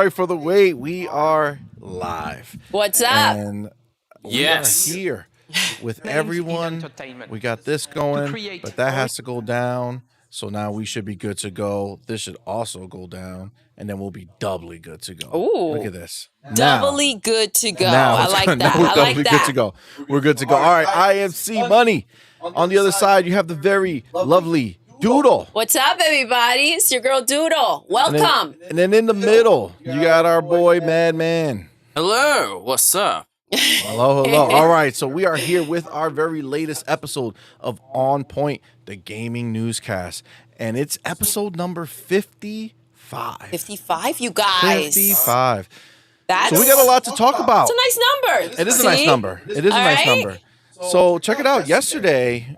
sorry for the wait. We are live. What's up? And we are here with everyone. We got this going, but that has to go down. So now we should be good to go. This should also go down, and then we'll be doubly good to go. Ooh. Look at this. Doubly good to go. I like that. We're I doubly like good that. to go. We're good to go. All right, I am CMoney. On the other side, you have the very lovely Doodle. What's up, everybody? It's your girl Doodle. Welcome. And then in the middle, you got our boy MADMAN. Hello, what's up? Hello. All right, so we are here with our very latest episode of OnPoint, the Gaming Newscast. And it's episode number 55. 55, you guys. 55. That's, So we got a lot to talk about. It's a nice number. It is a nice number. It is a nice number. So check it out. Yesterday,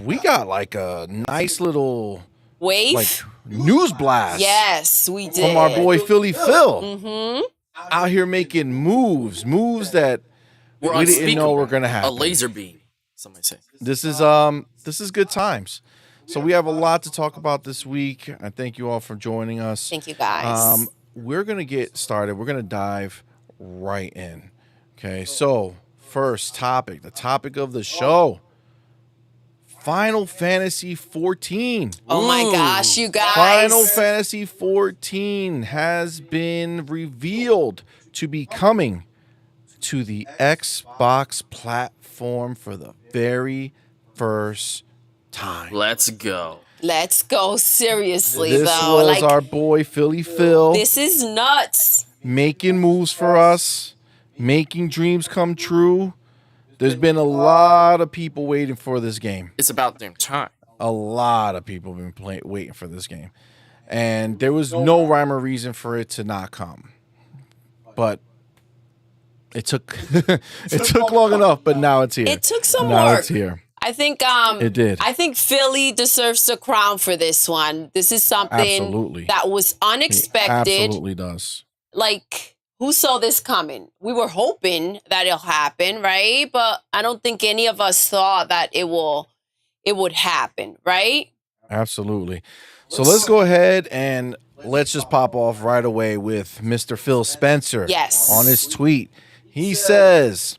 we got like a nice little Wave. news blast. Yes, we did. From our boy Philly Phil. Out here making moves that we didn't know were gonna happen. A laser beam, some might say. This is good times. So we have a lot to talk about this week. I thank you all for joining us. Thank you, guys. We're gonna get started. We're gonna dive right in. Okay, so first topic, the topic of the show. Final Fantasy 14. Oh my gosh, you guys. Final Fantasy 14 has been revealed to be coming to the Xbox platform for the very first time. Let's go. Let's go seriously, This though. was our boy Philly Phil This is nuts. making moves for us, making dreams come true. There's been a lot of people waiting for this game. It's about damn time. A lot of people have been waiting for this game. And there was no rhyme or reason for it to not come. But it took it took long enough, but now it's here. It took some now work. It's here. I think It did. I think Philly deserves the crown for this one. This is something Absolutely. that was unexpected. Absolutely does. Like, who saw this coming? We were hoping that it'll happen, right? But I don't think any of us thought that it would happen, right? Absolutely. So let's go ahead and let's just pop off right away with Mr. Phil Spencer. Yes. On his tweet. He says,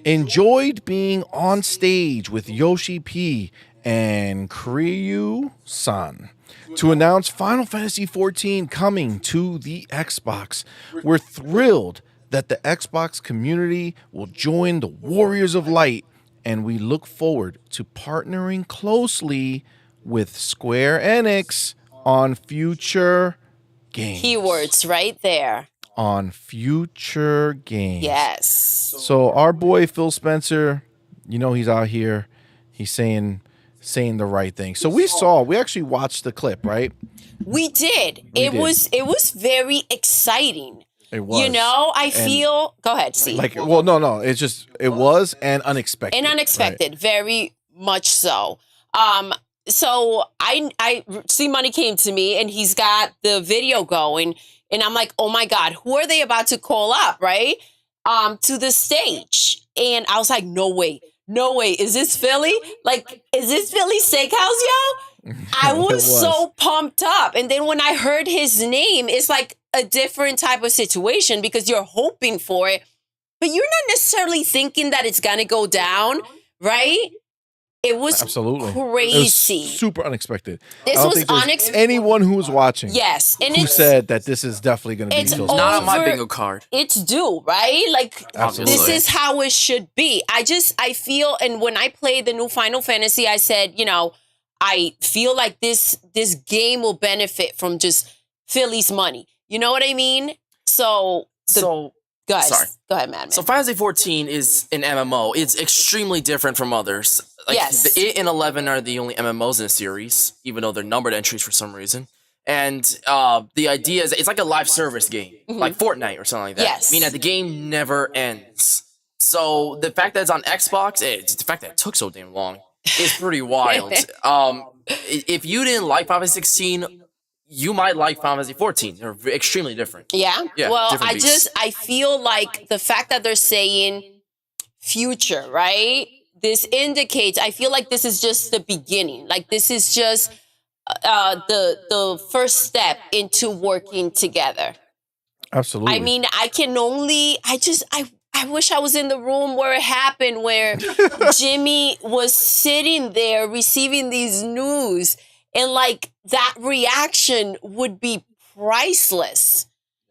enjoyed being on stage with Yoshi P and Kiryu-san to announce Final Fantasy XIV coming to the Xbox. We're thrilled that the Xbox community will join the Warriors of Light, and we look forward to partnering closely with Square Enix on future games. Keywords right there. On future games. Yes. So our boy Phil Spencer, you know, he's out here. He's saying the right thing. So we actually watched the clip, right? We did. It was very exciting. It was. You know, I feel. Go ahead, see. No. It was and unexpected. And unexpected, right? Very much so. So I CMoney came to me and he's got the video going, and I'm like, oh my God, who are they about to call up, right? To the stage. And I was like, no way. Is this Philly? Like, is this Philly Steakhouse, yo? I was so pumped up. And then when I heard his name, it's like a different type of situation because you're hoping for it, but you're not necessarily thinking that it's going to go down, right? It was absolutely crazy. It was super unexpected. This was unexpected. Anyone who was watching, yes, and who said that this is definitely going to be Phil's not on my bingo card. It's due, right? Like, absolutely. This is how it should be. I feel, and when I played the new Final Fantasy, I said, you know, I feel like this game will benefit from just Philly's money. You know what I mean? So guys, go ahead, MADMAN. So Final Fantasy 14 is an MMO. It's extremely different from others. Like, yes. It and 11 are the only MMOs in the series, even though they're numbered entries for some reason. And the idea is it's like a live service game, like Fortnite or something like that. Yes. Meaning that the game never ends. So the fact that it's on Xbox, the fact that it took so damn long is pretty wild. If you didn't like Final Fantasy 16, you might like Final Fantasy 14. They're extremely different. Yeah? Well, I feel like the fact that they're saying future, right? This indicates, I feel like this is just the beginning. Like, this is just the first step into working together. Absolutely. I mean, I wish I was in the room where it happened, where Jimmy was sitting there receiving these news, and like that reaction would be priceless.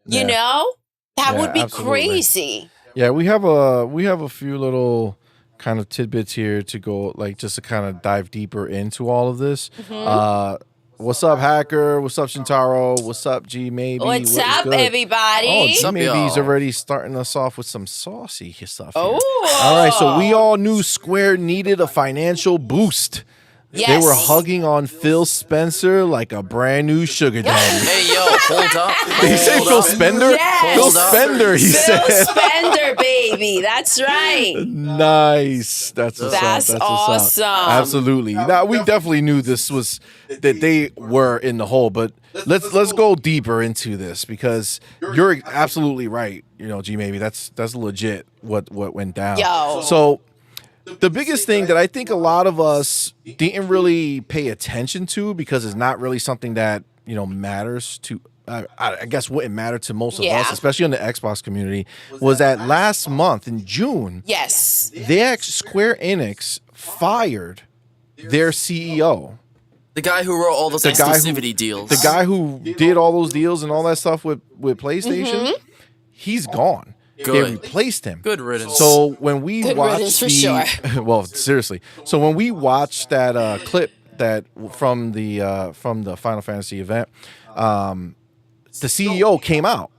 You know? That would be crazy. Yeah, we have a few little kind of tidbits here to go, like, just to kind of dive deeper into all of this. What's up, Hacker? What's up, Shintaro? What's up, G Maybe? What's up, everybody? Oh, G up, Maybe's y'all? already starting us off with some saucy stuff here. Oh. All right, so we all knew Square needed a financial boost. Yes. They were hugging on Phil Spencer like a brand new sugar daddy. Hey, yo, hold up. Did he say Hold Phil up. Spender? Yes. Phil Hold up. Spender, he Phil said. Spender, baby. That's right. Nice. That's what's That's up. That's what's awesome. up. Absolutely. Now we definitely knew this was that they were in the hole, but let's go deeper into this, because you're absolutely right. You know, G Maybe that's legit what went down. Yo. So the biggest thing that I think a lot of us didn't really pay attention to, because it's not really something that, you know, matters to, I guess wouldn't matter to most of us, especially in the Xbox community, was that last month in June, Yes. Square Enix fired their CEO. The guy who wrote all those The guy who- exclusivity deals. The guy who did all those deals and all that stuff with PlayStation, he's gone. They Good. replaced him. Good riddance. So when we Good watched riddance for sure. well, seriously. So when we watched that clip that from the Final Fantasy event, the CEO came out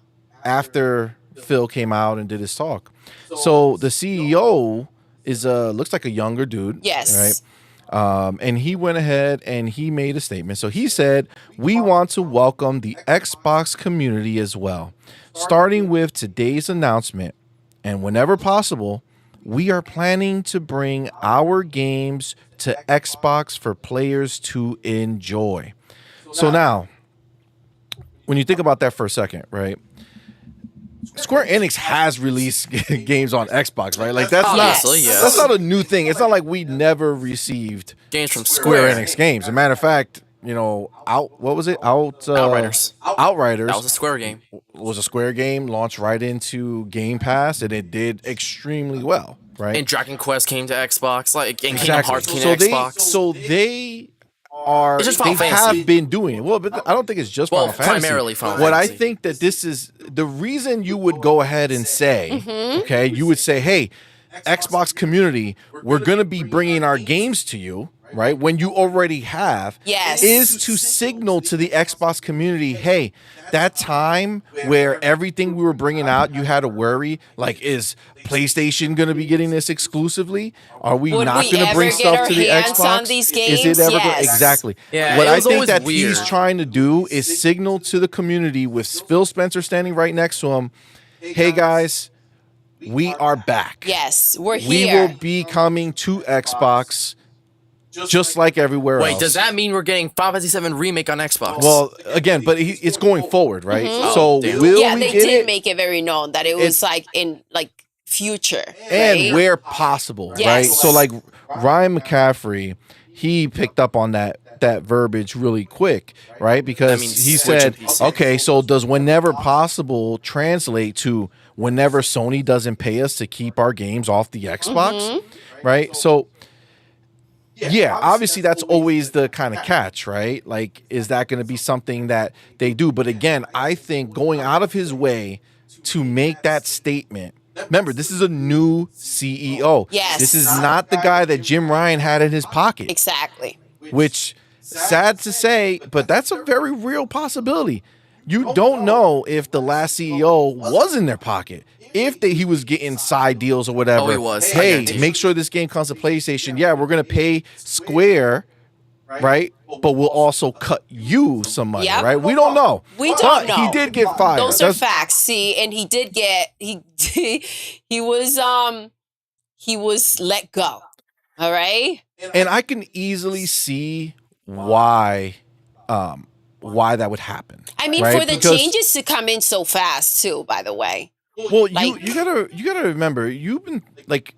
after Phil came out and did his talk. So the CEO is looks like a younger dude. Yes. Right. And he went ahead and he made a statement. So he said, "We want to welcome the Xbox community as well. Starting with today's announcement, and whenever possible, we are planning to bring our games to Xbox for players to enjoy." So now, when you think about that for a second, right? Square Enix has released games on Xbox, right? Like that's Obviously, yes. that's not a new thing. It's not like we never received Games from Square Square. Enix games. As a matter of fact, you know, what was it? Outriders. Outriders That was a Square game. was a Square game, launched right into Game Pass, and it did extremely well, right? And Dragon Quest came to Xbox. Like, and Kingdom Hearts came So to Xbox. they are It's just Final they Fantasy. have been doing it. Well, but I don't think it's just Well, Final Fantasy. primarily Final What I Fantasy. think that this is the reason you would go ahead and say, okay, you would say, "Hey, Xbox community, we're going to be bringing our games to you." Right, when you already have, Yes. is to signal to the Xbox community, hey, that time where everything we were bringing out, you had to worry, like, is PlayStation going to be getting this exclusively? Are we Would not we going to bring ever get stuff our to the hands Xbox? on these Is games? it ever Yes. exactly? Yeah, What it I was think always that weird. he's trying to do is signal to the community with Phil Spencer standing right next to him, hey guys, we are back. Yes. We're We here. will be coming to Xbox just like everywhere else. Wait, does that mean we're getting Final Fantasy VII Remake on Xbox? Well, again, but it's going forward, right? Mm-hmm. So Oh, damn. will Yeah, we they get did it? make it very known that it was like in like future. And right? where possible, Yes. right? So like Ryan McCaffrey, he picked up on that verbiage really quick, right? Because That means he switching said, PC. okay, so does whenever possible translate to whenever Sony doesn't pay us to keep our games off the Xbox, Mm-hmm. right? So yeah, obviously that's always the kind of catch, right? Like, is that going to be something that they do? But again, I think going out of his way to make that statement. Remember, this is a new CEO. Yes. This is not the guy that Jim Ryan had in his pocket, Exactly. which, sad to say, but that's a very real possibility. You don't know if the last CEO was in their pocket. If he was getting side deals or whatever. Oh, he was. I Hey, guarantee you. make sure this game comes to PlayStation. Yeah, we're going to pay Square, right? But we'll also cut you some money, Yep. right? We don't know. We don't But know. he did get fired. Those are That's- facts. See, and he did get he was let go. All right. And I can easily see why that would happen. I mean, right? for the Because- changes to come in so fast too. By the way. Well, Like- you gotta remember, you've been like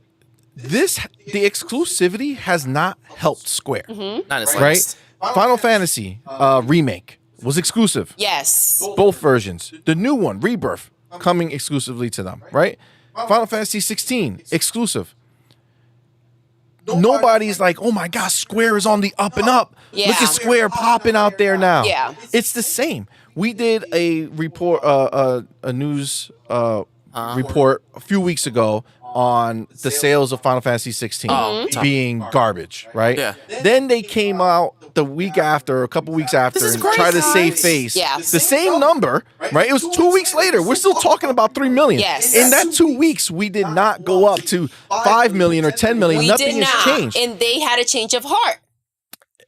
the exclusivity has not helped Square, Mm-hmm. Not as right? Final Fantasy remake, was exclusive. Yes. Both versions. The new one, Rebirth, coming exclusively to them, right? Final Fantasy 16, exclusive. Nobody's like, oh my gosh, Square is on the up and up. Yeah. Look at Square popping out there now. Yeah. It's the same. We did a report, a news report a few weeks ago on the sales of Final Fantasy 16 being garbage, right? Yeah. Then they came out the week after, a couple weeks after, This is and great, tried to save guys. face. Yeah. The same number, right? It was 2 weeks later. We're still talking about 3 million. Yes. In that 2 weeks, we did not go up to 5 million or 10 million. We Nothing did has not. changed. And they had a change of heart.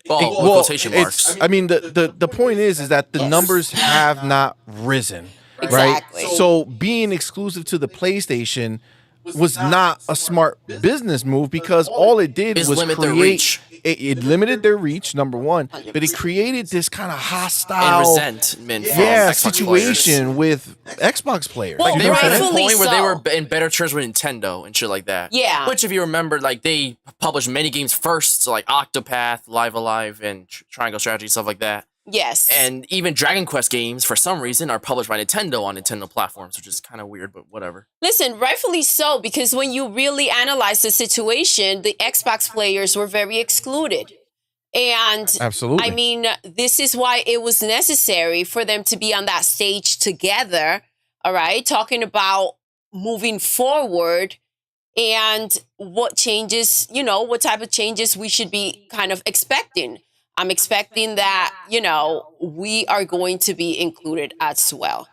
Well, with quotation marks. I mean, the point is that the numbers have not risen, Exactly. right? So being exclusive to the PlayStation was not a smart business move because all it did Is was limit their create. reach. It limited their reach, number one, but it created this kind of And hostile, resentment from Xbox situation with Xbox players. Well, You They know were what I'm at a saying? rightfully point where they so. were in better terms with Nintendo and shit like that. Yeah. Which, if you remember, like they published many games first, so like Octopath, Live Alive, and Triangle Strategy, stuff like that. Yes. And even Dragon Quest games, for some reason, are published by Nintendo on Nintendo platforms, which is kind of weird, but whatever. Listen, rightfully so, because when you really analyze the situation, the Xbox players were very excluded. And Absolutely. I mean, this is why it was necessary for them to be on that stage together, all right, talking about moving forward and what changes, what type of changes we should be kind of expecting. I'm expecting that, we are going to be included as well.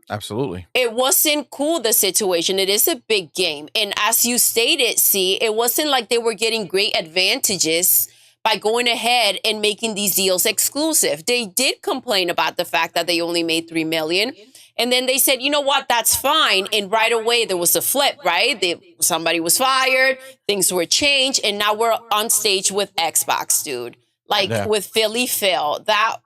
Absolutely. It wasn't cool, the situation. It is a big game. And as you stated, see, it wasn't like they were getting great advantages by going ahead and making these deals exclusive. They did complain about the fact that they only made 3 million. And then they said, you know what, that's fine. And right away, there was a flip, right? Somebody was fired, things were changed, and now we're on stage with Xbox, dude. Like with Philly Phil. That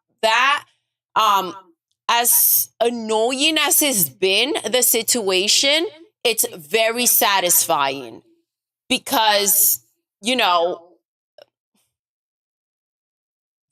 as annoying as it's been, the situation, it's very satisfying. Because,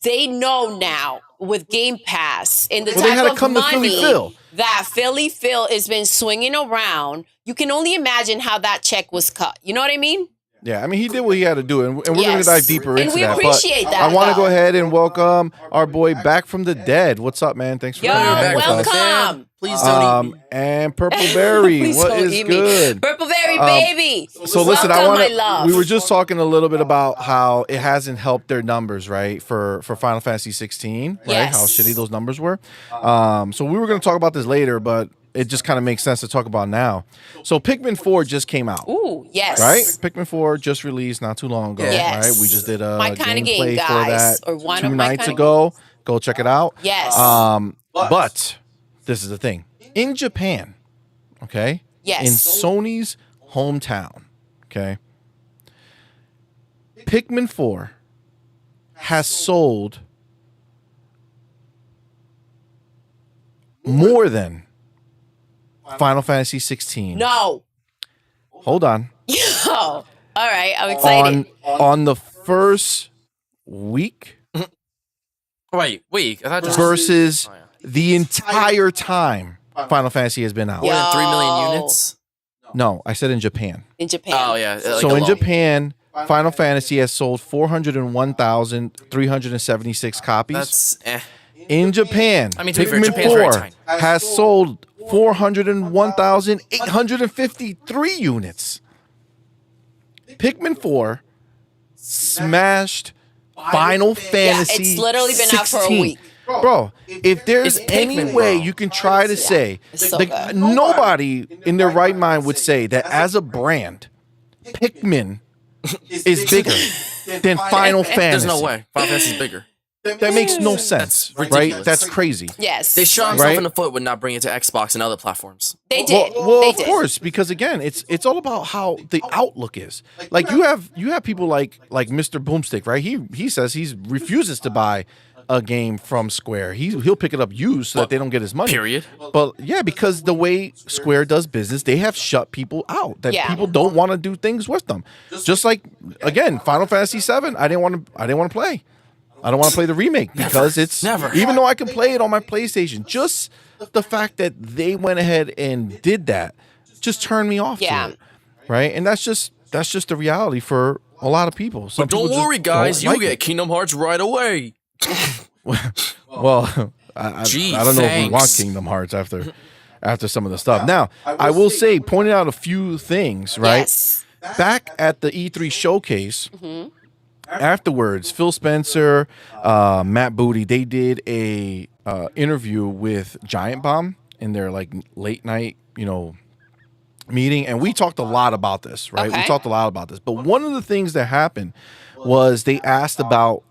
they know now with Game Pass and the Well, they had type to of come to Philly money Phil. that Philly Phil has been swinging around, you can only imagine how that check was cut. You know what I mean? Yeah, I mean, he did what he had to do, and we're going to Yes. dive deeper And into we that. appreciate but that, I want to though. go ahead and welcome our boy back from the dead. What's up, man? Thanks for Yo, coming back with us. welcome. Please don't eat me. And Purple Berry, Please what don't is eat me. good? Purple Berry, baby. So listen, welcome, I want my love. We were just talking a little bit about how it hasn't helped their numbers, right? For Final Fantasy 16, right? Yes. How shitty those numbers were. So we were going to talk about this later, but it just kind of makes sense to talk about now. So Pikmin 4 just came out. Ooh, yes. Right? Pikmin 4 just released not too long ago, Yes. right? We just did a My kinda game, gameplay for guys, that or one 2 of my nights kinda ago. Go check it out. Yes. But this is the thing. In Japan, okay? Yes. In Sony's hometown, okay? Pikmin 4 has sold more than Final Fantasy 16. No. Hold on. Yo. All right. I'm excited. On the first week Wait. I thought just versus Oh, yeah. the entire time Final Fantasy has been out. more than 3 million Yo. units. No, I said in Japan. In Japan. Oh yeah. Like So in alone. Japan, Final Fantasy has sold 401,376 copies. That's In Japan, I mean, to be fair, Pikmin Japan's very 4 tiny. has sold 401,853 units. Pikmin 4 smashed Final Fantasy it's literally been out for a 16. week. Bro, if there's It's any Pikmin, way bro. you can try to say, It's so like, good. nobody in their right mind would say that as a brand, Pikmin is bigger than Final Fantasy. There's no way. Final Fantasy's bigger. That makes no sense, That's right? ridiculous. That's crazy. Yes. They shot themselves Right? in the foot with not bringing it to Xbox and other platforms. They did. Well, they of did. course, because again, it's all about how the outlook is. Like you have people like Mr. Boomstick, right? He says he refuses to buy a game from Square. He'll pick it up used so that they don't get his money. Period. But yeah, because the way Square does business, they have shut people out. That Yeah. people don't want to do things with them. Just like again, Final Fantasy VII, I didn't want to play. I don't want to play the remake because it's Never. even though I can play it on my PlayStation, just the fact that they went ahead and did that just turned me off to it. Right? And that's just the reality for a lot of people. Some But don't people worry, just guys. don't You like get it. Kingdom Hearts right away. Well, I Gee, don't know if we want thanks. Kingdom Hearts after some of the stuff. Now, I will say, pointing out a few things, right? Yes. Back at the E3 showcase, afterwards, Phil Spencer, Matt Booty, they did a interview with Giant Bomb in their like late night, meeting, and we talked a lot about this, right? Okay. We talked a lot about this, but one of the things that happened was they asked about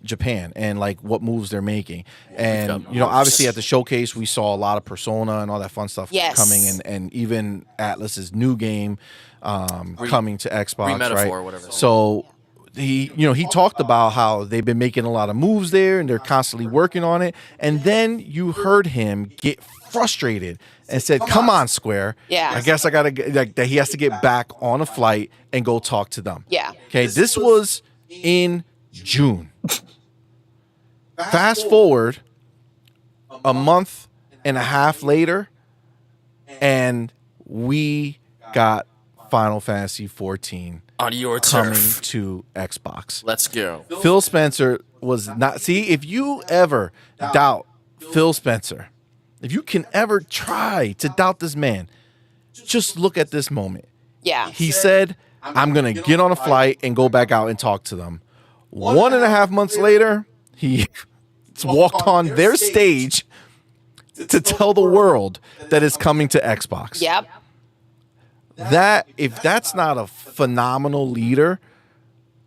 Japan and like what moves they're making, and obviously at the showcase we saw a lot of Persona and all that fun stuff Yes. coming, and even Atlas's new game coming to Xbox, Remetaphor right? or whatever. So he talked about how they've been making a lot of moves there and they're constantly working on it, and then you heard him get frustrated and said, "Come on, Square. Yeah. I guess I gotta that he has to get back on a flight and go talk to them." Yeah. Okay, this was in June. Fast forward a month and a half later, and we got Final Fantasy 14 On your coming turf. to Xbox. Let's go. Phil Spencer was not. See, if you ever doubt Phil Spencer, if you can ever try to doubt this man, just look at this moment. Yeah. He said, "I'm going to get on a flight and go back out and talk to them." 1.5 months later, he walked on their stage to tell the world that it's coming to Xbox. Yep. If that's not a phenomenal leader,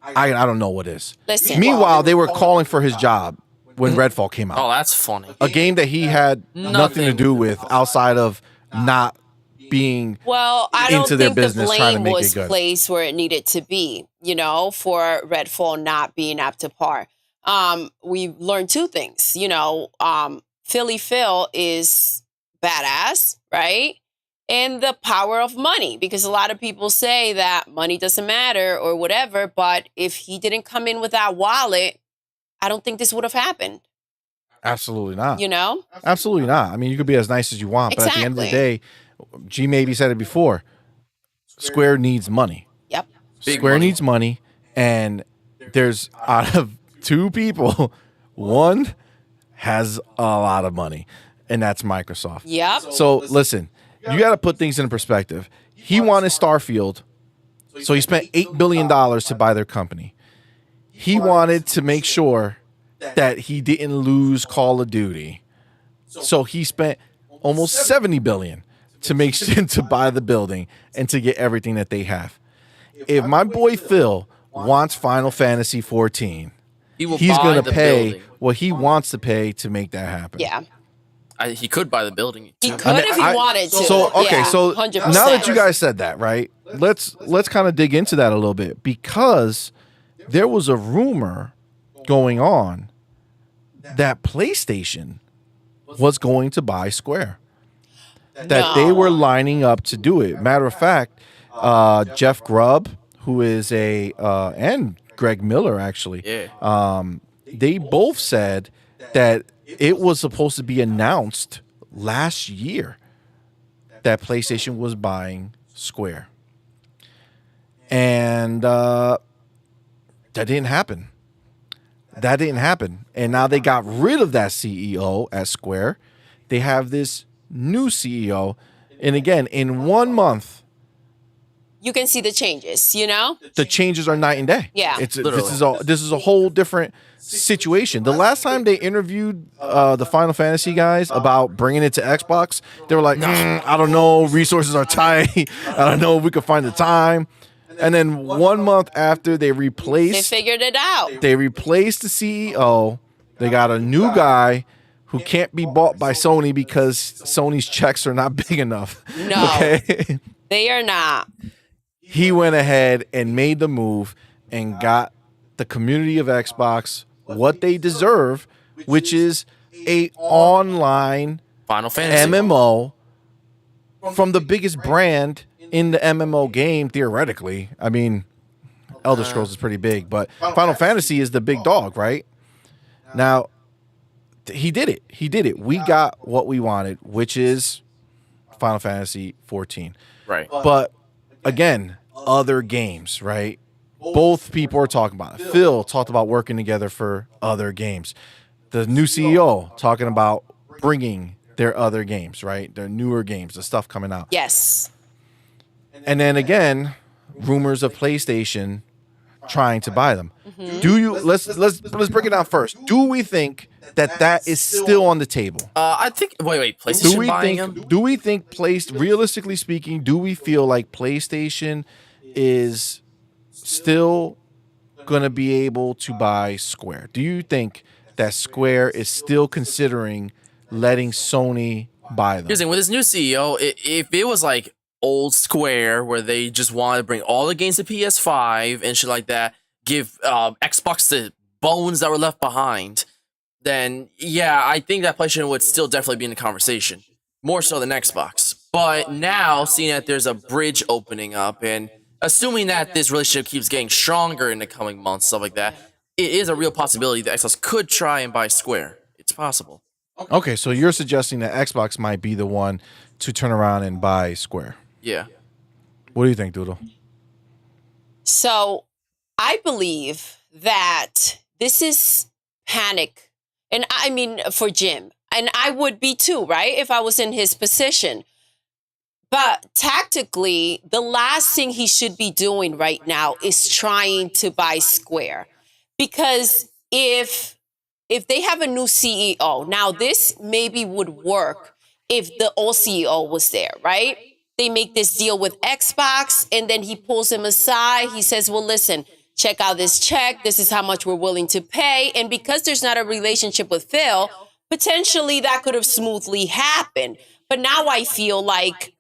I don't know what is. Listen. Meanwhile, they were calling for his job when Redfall came out. Oh, that's funny. A game that he had nothing to do with outside of not being Well, I don't into their think business, the trying to blame make it was good. placed where it needed to be, for Redfall not being up to par. We learned two things. Philly Phil is badass, right? And the power of money, because a lot of people say that money doesn't matter or whatever, but if he didn't come in with that wallet, I don't think this would have happened, Absolutely not. Absolutely not. I mean, you could be as nice as you want, but at the end of the day, G maybe said it before, Square needs money. Yep. Big Square money. needs money, and there's out of two people, one has a lot of money, and that's Microsoft. Yep. So listen, you got to put things in perspective. He wanted Starfield, so he spent $8 billion to buy their company. He wanted to make sure that he didn't lose Call of Duty, so he spent almost $70 billion to make to buy the building and to get everything that they have. If my boy Phil wants Final Fantasy 14, He will he's buy going to the pay building. what he wants to pay to make that happen. Yeah. He could buy the building. He too. could if he wanted to. So okay, Yeah, so 100%. now that you guys said that, right? Let's kind of dig into that a little bit, because there was a rumor going on that PlayStation was going to buy Square. That they were lining up to do it. Matter of fact, Jeff Grubb, who is and Greg Miller actually, they both said that it was supposed to be announced last year that PlayStation was buying Square. And that didn't happen. That didn't happen. And now they got rid of that CEO at Square. They have this new CEO. And again, in 1 month, You can see the changes, the changes are night and day. Yeah. This is a whole different situation. The last time they interviewed the Final Fantasy guys about bringing it to Xbox, they were like, I don't know, resources are tight. I don't know if we could find the time. And then 1 month after They they figured it out. replaced the CEO, they got a new guy who can't be bought by Sony because Sony's checks are not big enough. No. Okay. They are not. He went ahead and made the move and got the community of Xbox what they deserve, which is a online Final Fantasy. MMO from the biggest brand in the MMO game, theoretically. I mean, Elder Scrolls is pretty big, but Final Fantasy is the big dog, right? Now, he did it. He did it. We got what we wanted, which is Final Fantasy 14. Right. But again, other games, right? Both people are talking about it. Phil talked about working together for other games. The new CEO talking about bringing their other games, right? Their newer games, the stuff coming out. Yes. And then again, rumors of PlayStation trying to buy them. Do you let's break it down first. Do we think that is still on the table? I think. Wait. PlayStation buying him? Do we think realistically speaking, do we feel like PlayStation is still going to be able to buy Square? Do you think that Square is still considering letting Sony buy them? Here's the thing, with this new CEO, if it was like old Square where they just wanted to bring all the games to PS5 and shit like that, give Xbox the bones that were left behind, then yeah, I think that PlayStation would still definitely be in the conversation, more so than Xbox. But now, seeing that there's a bridge opening up, and assuming that this relationship keeps getting stronger in the coming months, stuff like that, it is a real possibility that Xbox could try and buy Square. It's possible. Okay, so you're suggesting that Xbox might be the one to turn around and buy Square. Yeah. What do you think, Doodle? So I believe that this is panic. And I mean, for Jim. And I would be too, right? If I was in his position. But tactically, the last thing he should be doing right now is trying to buy Square. Because if they have a new CEO, now this maybe would work if the old CEO was there, right? They make this deal with Xbox, and then he pulls him aside. He says, well, listen, check out this check. This is how much we're willing to pay. And because there's not a relationship with Phil, potentially that could have smoothly happened. But now I feel like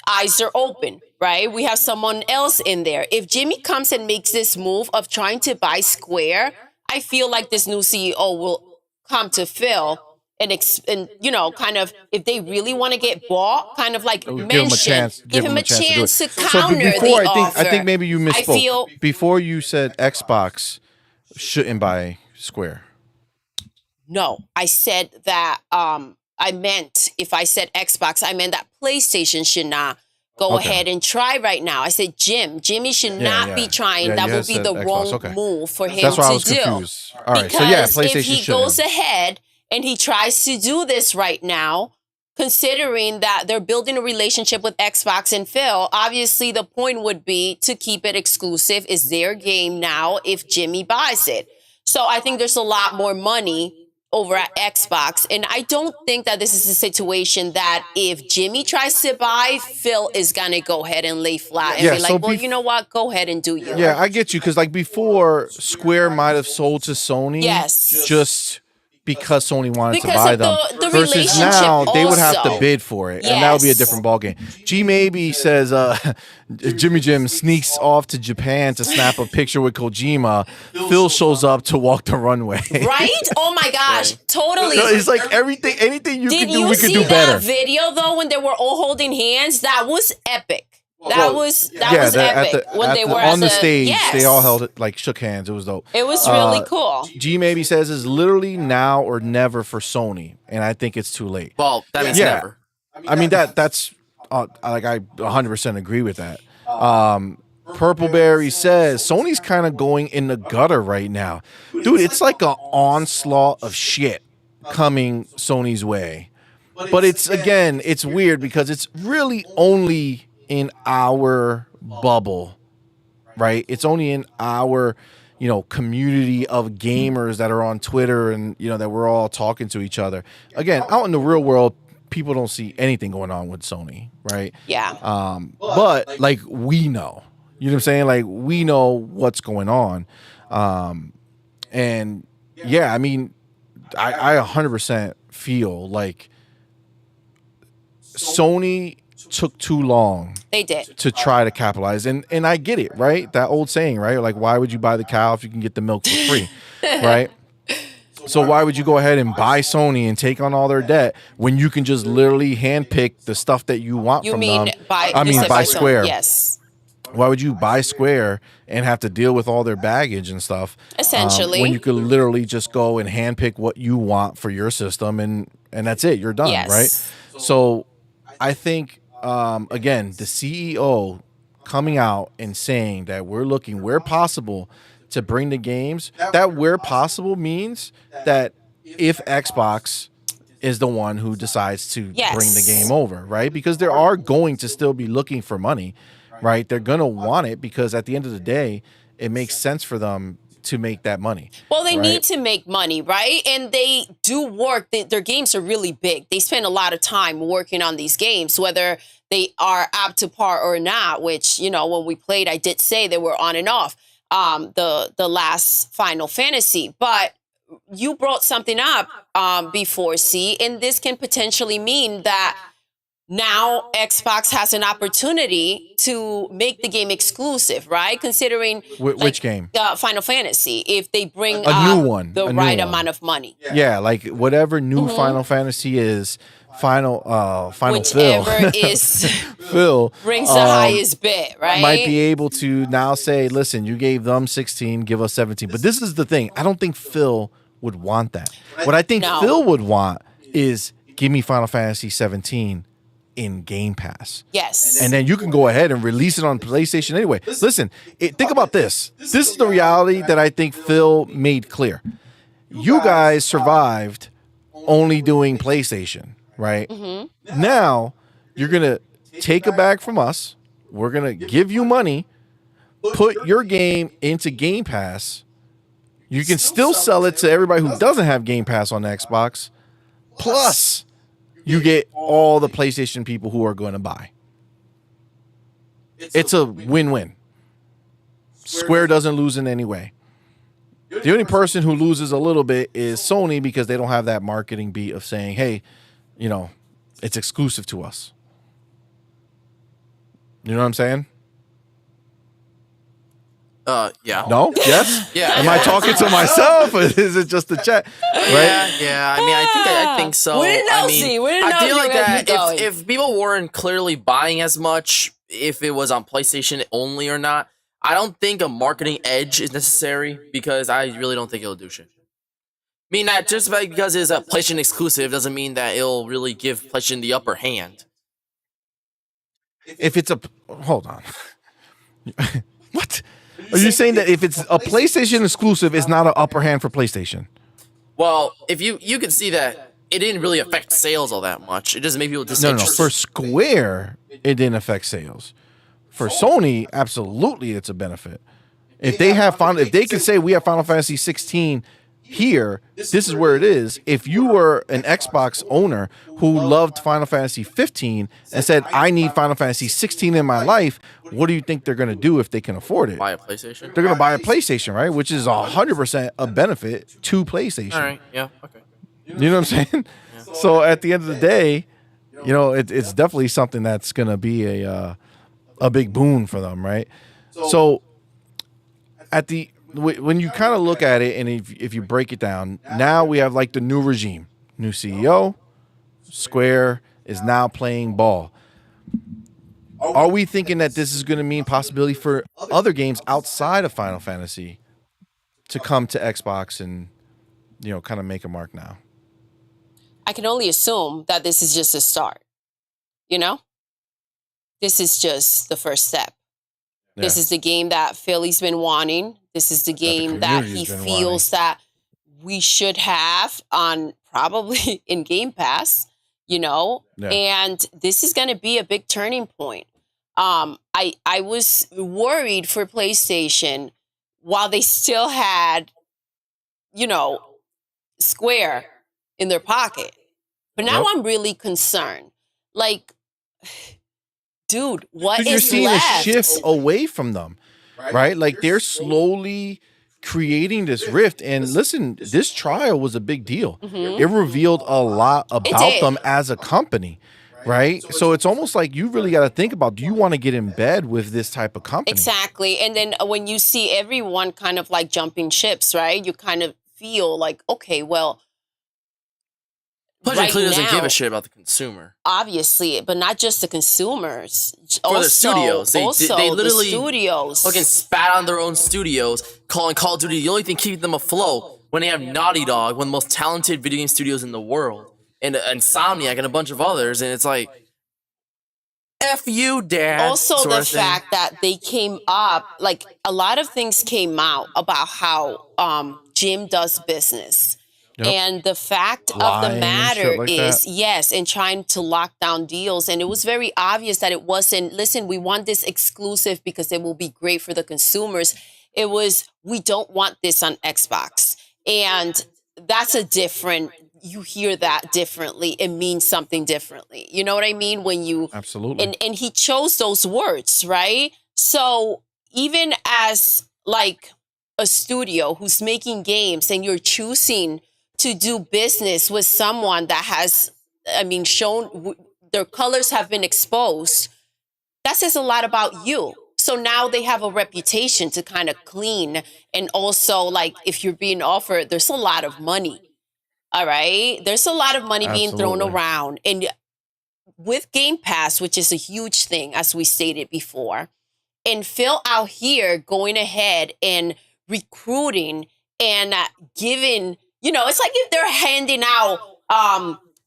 eyes are open, right? We have someone else in there. If Jimmy comes and makes this move of trying to buy Square, I feel like this new CEO will come to Phil and you know, kind of, if they really want to get bought, kind of like mention, give him a chance to counter the offer. I think maybe you misspoke. Before you said Xbox shouldn't buy Square. No, I said that, I meant, if I said Xbox, I meant that PlayStation should not go ahead and try right now. I said Jimmy should not be trying. That would be the wrong move for him That's why I was to do. Confused. All right, because so yeah, PlayStation if he goes ahead and he tries to do this right now, considering that they're building a relationship with Xbox and Phil, obviously the point would be to keep it exclusive. Is their game now if Jimmy buys it. So I think there's a lot more money over at Xbox. And I don't think that this is a situation that if Jimmy tries to buy, Phil is going to go ahead and lay flat and be like, well, you know what? Go ahead and do you. Yeah, I get you. Because like before, Square might have sold to Sony. Yes. Just because Sony wanted to Because buy of them. the Versus now, they would have to also. bid for it. And that would be a different ballgame. G maybe says Jimmy Jim sneaks off to Japan to snap a picture with Kojima. Phil shows up to walk the runway. Right? Oh my gosh. Totally. So it's like anything you can do, we can do better. Did you see that video though when they were all holding hands? That was epic. That was epic. On the stage, they all held it, like shook hands. It was dope. It was really cool. G maybe says is literally now or never for Sony, and I think it's too late. Well, that means never. I mean that's like I 100% agree with that. Purpleberry says Sony's kind of going in the gutter right now, dude. It's like an onslaught of shit coming Sony's way, but it's weird because it's really only in our bubble, right? It's only in our, community of gamers that are on Twitter and, that we're all talking to each other. Again, out in the real world, people don't see anything going on with Sony, right? Yeah. But like we know, you know what I'm saying? Like we know what's going on. And yeah, I mean, I 100% feel like Sony took too long. They did. To try to capitalize. And I get it, right? That old saying, right? Like, why would you buy the cow if you can get the milk for free, right? So why would you go ahead and buy Sony and take on all their debt when you can just literally handpick the stuff that you want from them? Buy Square. Yes. Why would you buy Square and have to deal with all their baggage and stuff? Essentially. When you could literally just go and handpick what you want for your system, and that's it. You're done, Yes. right? So I think, again, the CEO coming out and saying that we're looking where possible to bring the games, that where possible means that if Xbox is the one who decides to bring the game over, right? Because they are going to still be looking for money, right? They're going to want it because at the end of the day, it makes sense for them to make that money. Well, they right? need to make money, right? And they do work. Their games are really big. They spend a lot of time working on these games, whether they are up to par or not, which, you know, when we played, I did say they were on and off, the last Final Fantasy. But you brought something up before, C, and this can potentially mean that now Xbox has an opportunity to make the game exclusive, right? Considering which game? Final Fantasy, if they bring a new one, the right amount of money. Yeah, like whatever new Final Fantasy is, Final Whichever Phil, is Phil brings the highest bid, right? might be able to now say, listen, you gave them 16, give us 17. But this is the thing. I don't think Phil would want that. What I think Phil would want is give me Final Fantasy 17 in Game Pass. Yes. And then you can go ahead and release it on PlayStation anyway. Listen, think about this. This is the reality that I think Phil made clear. You guys survived only doing PlayStation, right? Now, you're going to take it back from us. We're going to give you money, put your game into Game Pass. You can still sell it to everybody who doesn't have Game Pass on the Xbox. Plus, you get all the PlayStation people who are going to buy. It's a win-win. Square doesn't lose in any way. The only person who loses a little bit is Sony because they don't have that marketing beat of saying, hey, you know, it's exclusive to us. You know what I'm saying? Yeah. No? Yes? Yeah. Am I talking to myself or is it just the chat? Right? Yeah. I mean, I think so. We didn't know, I mean, see. We didn't know I feel you like were gonna that keep going. if people weren't clearly buying as much, if it was on PlayStation only or not, I don't think a marketing edge is necessary because I really don't think it'll do shit. I mean, that just because it's a PlayStation exclusive doesn't mean that it'll really give PlayStation the upper hand. If it's a... Hold on. What? Are you saying that if it's a PlayStation exclusive, it's not an upper hand for PlayStation? Well, if you can see that it didn't really affect sales all that much. It doesn't make people No. disinterested. For Square, it didn't affect sales. For Sony, absolutely, it's a benefit. If they can say we have Final Fantasy 16 here, this is where it is. If you were an Xbox owner who loved Final Fantasy 15 and said, I need Final Fantasy 16 in my life, what do you think they're going to do if they can afford it? Buy a PlayStation? They're going to buy a PlayStation, right? Which is 100% a benefit to PlayStation. All right. Yeah. Okay. You know what I'm saying? Yeah. So at the end of the day, you know, it's definitely something that's going to be a big boon for them, right? So when you kind of look at it and if you break it down, now we have like the new regime, new CEO, Square is now playing ball. Are we thinking that this is going to mean possibility for other games outside of Final Fantasy to come to Xbox and, you know, kind of make a mark now? I can only assume that this is just a start. You know? This is just the first step. Yeah. This is the game that Philly's been wanting. This is the game that he feels that we should have on probably in Game Pass, you know? Yeah. And this is going to be a big turning point. I was worried for PlayStation while they still had, you know, Square in their pocket. But now I'm really concerned. Like, dude, what is you're seeing left? A shift away from them, right? Like they're slowly creating this rift. And listen, this trial was a big deal. It revealed a lot about them as a company, right? So it's almost like you really got to think about, do you want to get in bed with this type of company? Exactly. And then when you see everyone kind of like jumping ships, right? You kind of feel like, okay, well, right clearly doesn't give now, a shit about the consumer. obviously, but not just the consumers. For the studios. They literally the studios. fucking spat on their own studios, calling Call of Duty the only thing keeping them afloat when they have Naughty Dog, one of the most talented video game studios in the world, and Insomniac and a bunch of others, and it's like, F you, Dad. Also, the fact that they came up, like, a lot of things came out about how Jim does business. Yep. And the fact of Lying the and matter shit like is, that. yes, and trying to lock down deals. And it was very obvious that it wasn't, listen, we want this exclusive because it will be great for the consumers. It was, we don't want this on Xbox. And that's a different, you hear that differently. It means something differently. You know what I mean? When you, Absolutely. and he chose those words, right? So even as like a studio who's making games and you're choosing to do business with someone that has, I mean, shown their colors have been exposed, that says a lot about you. So now they have a reputation to kind of clean. And also, like, if you're being offered, there's a lot of money. All right. There's a lot of money being thrown Absolutely. around. And with Game Pass, which is a huge thing, as we stated before, and Phil out here going ahead and recruiting and giving, you know, it's like if they're handing out,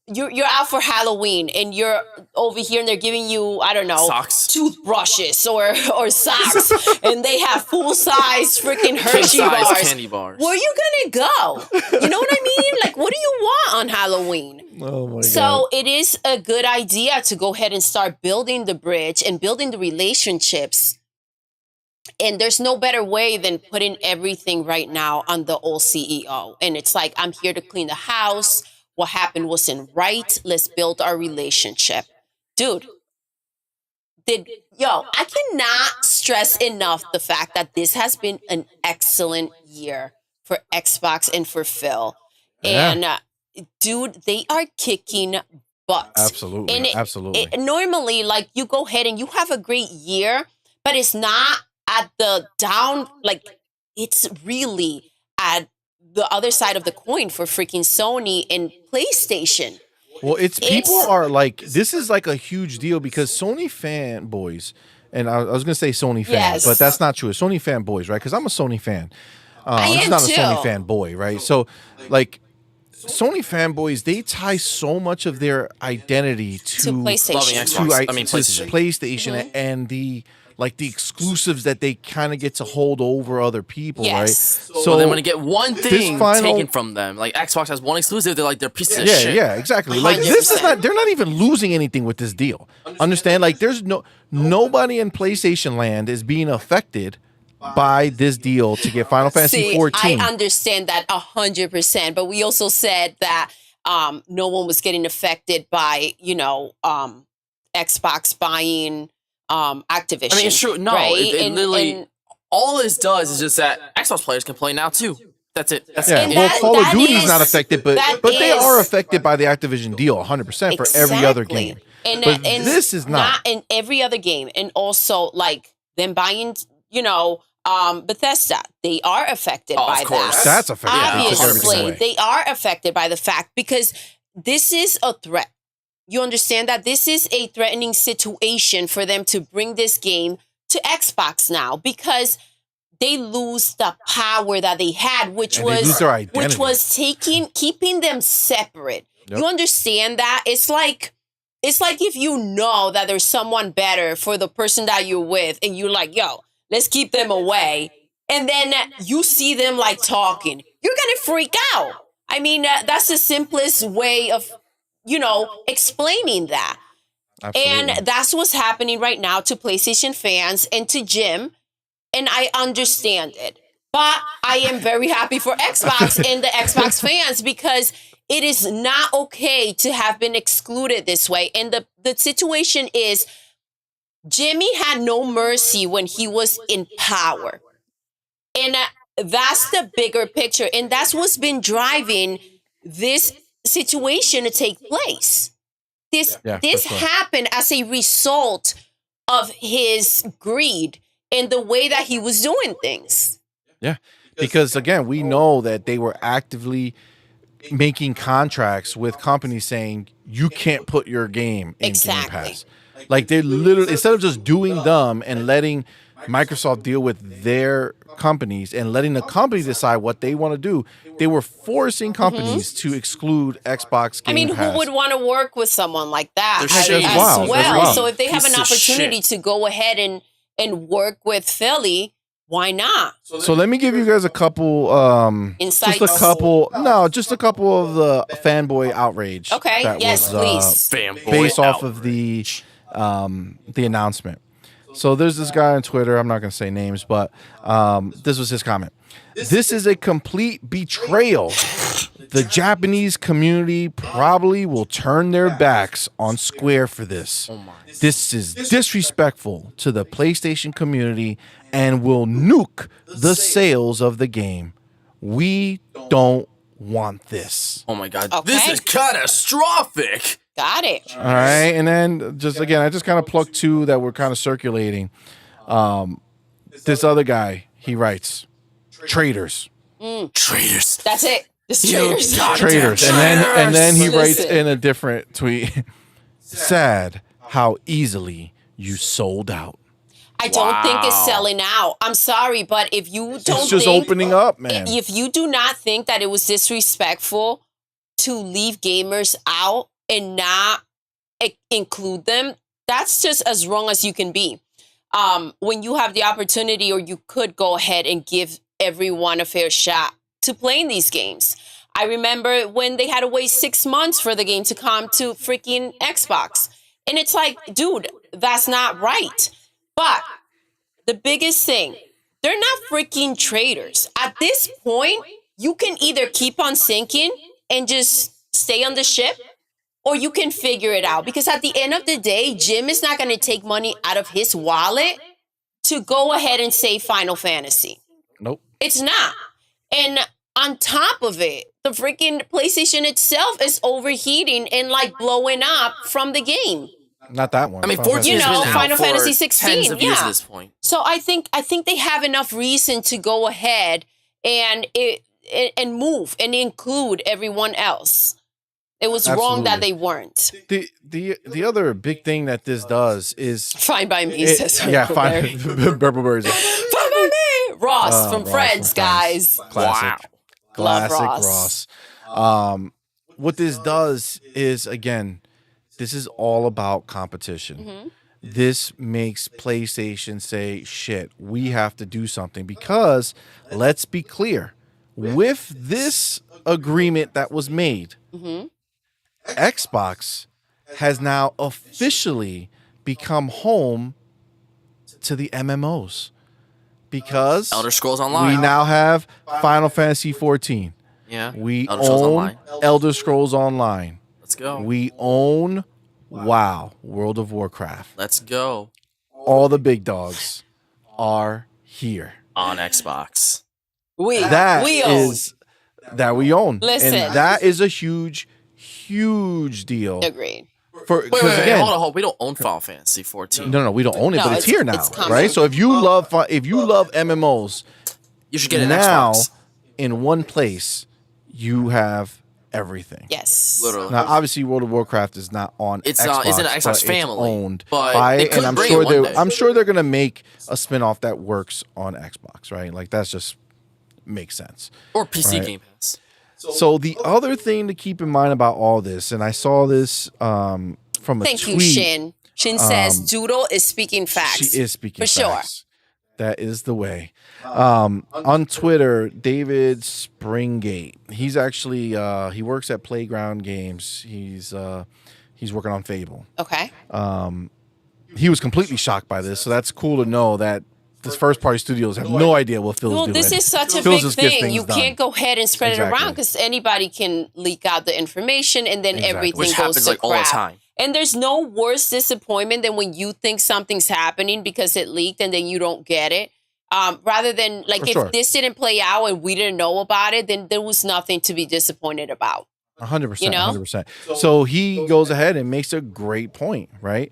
you're out for Halloween and you're over here and they're giving you, I don't know, Socks. toothbrushes or socks, and they have full size freaking Hershey King-size bars. candy bars. Where you gonna go? You know what I mean? Like, what do you want on Halloween? Oh my God. So it is a good idea to go ahead and start building the bridge and building the relationships. And there's no better way than putting everything right now on the old CEO. And it's like, I'm here to clean the house. What happened wasn't right. Let's build our relationship. Dude, I cannot stress enough the fact that this has been an excellent year for Xbox and for Phil. Yeah. And dude, they are kicking butt. Absolutely. And Absolutely. normally, like, you go ahead and you have a great year, but it's not at the down, like, it's really at the other side of the coin for freaking Sony and PlayStation. Well, people are like, this is like a huge deal because Sony fanboys, and I was going to say Sony fans, Yes. but that's not true. It's Sony fanboys, right? Because I'm a Sony fan. I I'm just am not a too. Sony fanboy, right? So, like, Sony fanboys, they tie so much of their identity to PlayStation. Loving Xbox. to PlayStation and the exclusives that they kind of get to hold over other people, Yes. right? So then when you get one thing final- taken from them, like Xbox has one exclusive, they're like, they're pieces of Yeah, shit. yeah, exactly. Like, this is 100%. not, they're not even losing anything with this deal. Understand? Like, there's nobody in PlayStation land is being affected by this deal to get Final Fantasy See, 14. I understand that 100%, but we also said that no one was getting affected by, Xbox buying Activision. I mean, it's true. No, right? it literally, and all this does is just that Xbox players can play now too. That's it. That's Yeah, it. And well, that- Call of that Duty's is- not affected, but that they is- are affected by the Activision deal 100% for every other Exactly. game. And But this is not. in every other game. And also, like, them buying, Bethesda, they are affected Oh, by of course. that. That's affected. Yeah, They took everything Obviously, away. they are affected by the fact because this is a threat. You understand that this is a threatening situation for them to bring this game to Xbox now because they lose the power that they had, which And they lose their identity. keeping them separate. Yep. You understand that? It's like if you know that there's someone better for the person that you're with, and you're like, yo, let's keep them away. And then you see them like talking, you're going to freak out. I mean, that's the simplest way of, explaining that. Absolutely. And that's what's happening right now to PlayStation fans and to Jim. And I understand it. But I am very happy for Xbox and the Xbox fans because it is not okay to have been excluded this way. And the situation is Jimmy had no mercy when he was in power. And that's the bigger picture. And that's what's been driving this situation to take place. This Yeah, for sure. happened as a result of his greed and the way that he was doing things. Yeah, because again, we know that they were actively making contracts with companies saying you can't put your game in Game Pass. Like they literally, instead of just doing them and letting Microsoft deal with their companies and letting the company decide what they want to do, they were forcing companies to exclude Xbox Game Pass. Who would want to work with someone like that That's wild. well? So if they have Piece an of opportunity shit. to go ahead and work with Philly, why not? So let me give you guys a couple, Insights? just a couple of the fanboy outrage. Okay, that yes, was, please. Fanboy based off of outrage. the announcement. So there's this guy on Twitter. I'm not going to say names, but this was his comment. This is a complete betrayal. The Japanese community probably will turn their backs on Square for this. Oh my. This is disrespectful to the PlayStation community and will nuke the sales of the game. We don't want this. Oh my god. Okay. This is catastrophic. Got it. All right, and then just again, I just kind of plucked two that were kind of circulating. This other guy, he writes, traitors, Traitors. That's it. Just You traitors. goddamn traitors, and then he writes Listen. in a different tweet, sad how easily you sold out. I don't think it's Wow. selling out. I'm sorry, but if you don't It's just think, opening up, man. if you do not think that it was disrespectful to leave gamers out and not include them, that's just as wrong as you can be. When you have the opportunity, or you could go ahead and give everyone a fair shot to playing these games. I remember when they had to wait 6 months for the game to come to freaking Xbox. And it's like, dude, that's not right. But the biggest thing, they're not freaking traitors. At this point, you can either keep on sinking and just stay on the ship, or you can figure it out. Because at the end of the day, Jim is not going to take money out of his wallet to go ahead and save Final Fantasy. Nope. It's not. And on top of it, the freaking PlayStation itself is overheating and like blowing up from the game. Not that one. I mean, Final 14 You has know, been out Final for Fantasy 16, tens of years yeah. at this point. So I think they have enough reason to go ahead and move and include everyone else. It was wrong that they weren't. The other big thing that this does is Fine by me, it, says yeah, fine. Burberry. Burberry's Fine by me. Ross from Ross Friends, from guys. classic, Love classic Ross. Ross. What this does is, again, this is all about competition. Mm-hmm. This makes PlayStation say, shit, we have to do something, because let's be clear, with this agreement that was made, Mm-hmm. Xbox has now officially become home to the MMOs, because Elder Scrolls Online. we now have Final Fantasy 14. Yeah. We Elder Scrolls own Online. Elder Scrolls Online. Let's go. We own WoW, World of Warcraft. Let's go. All the big dogs are here. On Xbox. We own. That we own. Listen. And that is a huge deal. Agreed. Wait, Again, hold on. We don't own Final Fantasy 14. no, we don't own it, No, but it's it's- here now, it's coming. right? So if you love MMOs, You should get an now Xbox. in one place, you have everything. Yes. Literally. Now, obviously, World of Warcraft is not on It's Xbox. it's an Xbox but family, It's owned but by they it, could and bring it one day. I'm sure they're gonna make a spin-off that works on Xbox, right? Like that's just makes sense. Or PC Right. Game Pass. So the other thing to keep in mind about all this, and I saw this from a Thank tweet. you, Shin. Shin says Doodle is speaking facts. She is speaking For sure. facts. That is the way. On Twitter, David Springgate. He's actually he works at Playground Games. He's working on Fable. Okay. He was completely shocked by this, so that's cool to know that this first party studios have no idea what Phil's Well, doing. this is such a Phil's big just gets thing. things You done. can't go ahead and spread it Exactly. around because anybody can leak out the information and then Exactly. everything Which goes happens to like all the crap. time. And there's no worse disappointment than when you think something's happening because it leaked and then you don't get it. Rather than like For if sure. this didn't play out and we didn't know about it, then there was nothing to be disappointed about. 100%. You know? 100%. So he goes ahead and makes a great point, right?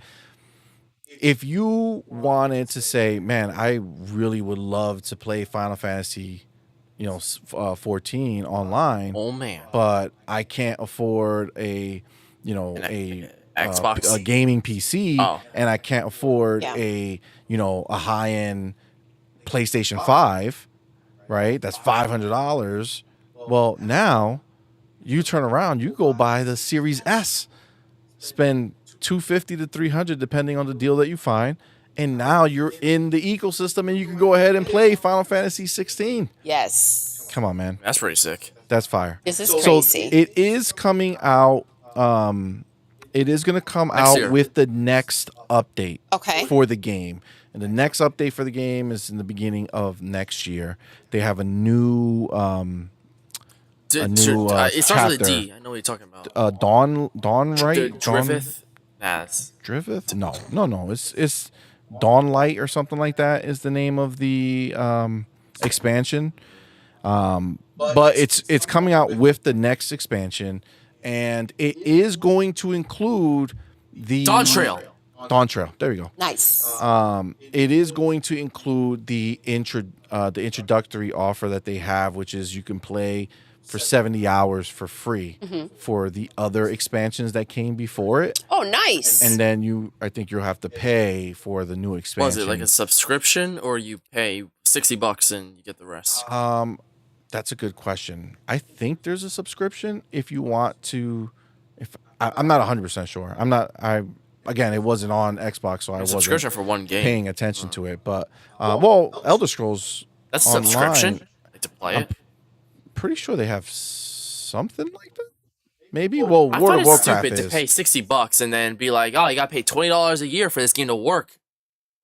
If you wanted to say, man, I really would love to play Final Fantasy 14 online, Oh man. but I can't afford a Xbox. a gaming PC, Oh. and I can't afford Yeah. a high end PlayStation 5, right? That's $500. Well, now you turn around, you go buy the Series S, spend $250 to $300 depending on the deal that you find, and now you're in the ecosystem and you can go ahead and play Final Fantasy 16. Yes. Come on, man. That's pretty sick. That's fire. This is So crazy. it is coming out. It is going to come out year. with the next update Okay. for the game. And the next update for the game is in the beginning of next year. They have a new It starts with chapter. a D. I know what you're talking about. Dawn, right? Drifteth? Nah, Driveth? No. It's Dawn Light or something like that is the name of the expansion. But it's coming out with the next expansion, and it is going to include the Dawn Trail. Dawn Trail. There you go. Nice. It is going to include the introductory offer that they have, which is you can play for 70 hours for free for the other expansions that came before it. Oh, nice. And then I think you'll have to pay for the new expansion. Was it like a subscription, or you pay $60 and you get the rest? That's a good question. I think there's a subscription if you want to. I'm not 100% sure. Again, it wasn't on Xbox, so I wasn't Subscription for one game. paying attention to it. But Elder Scrolls. That's a Online, subscription. Like to play it. Pretty sure they have something like that. Maybe. Well, I World find of it Warcraft stupid is. to pay $60 and then be like, oh, you got to pay $20 a year for this game to work,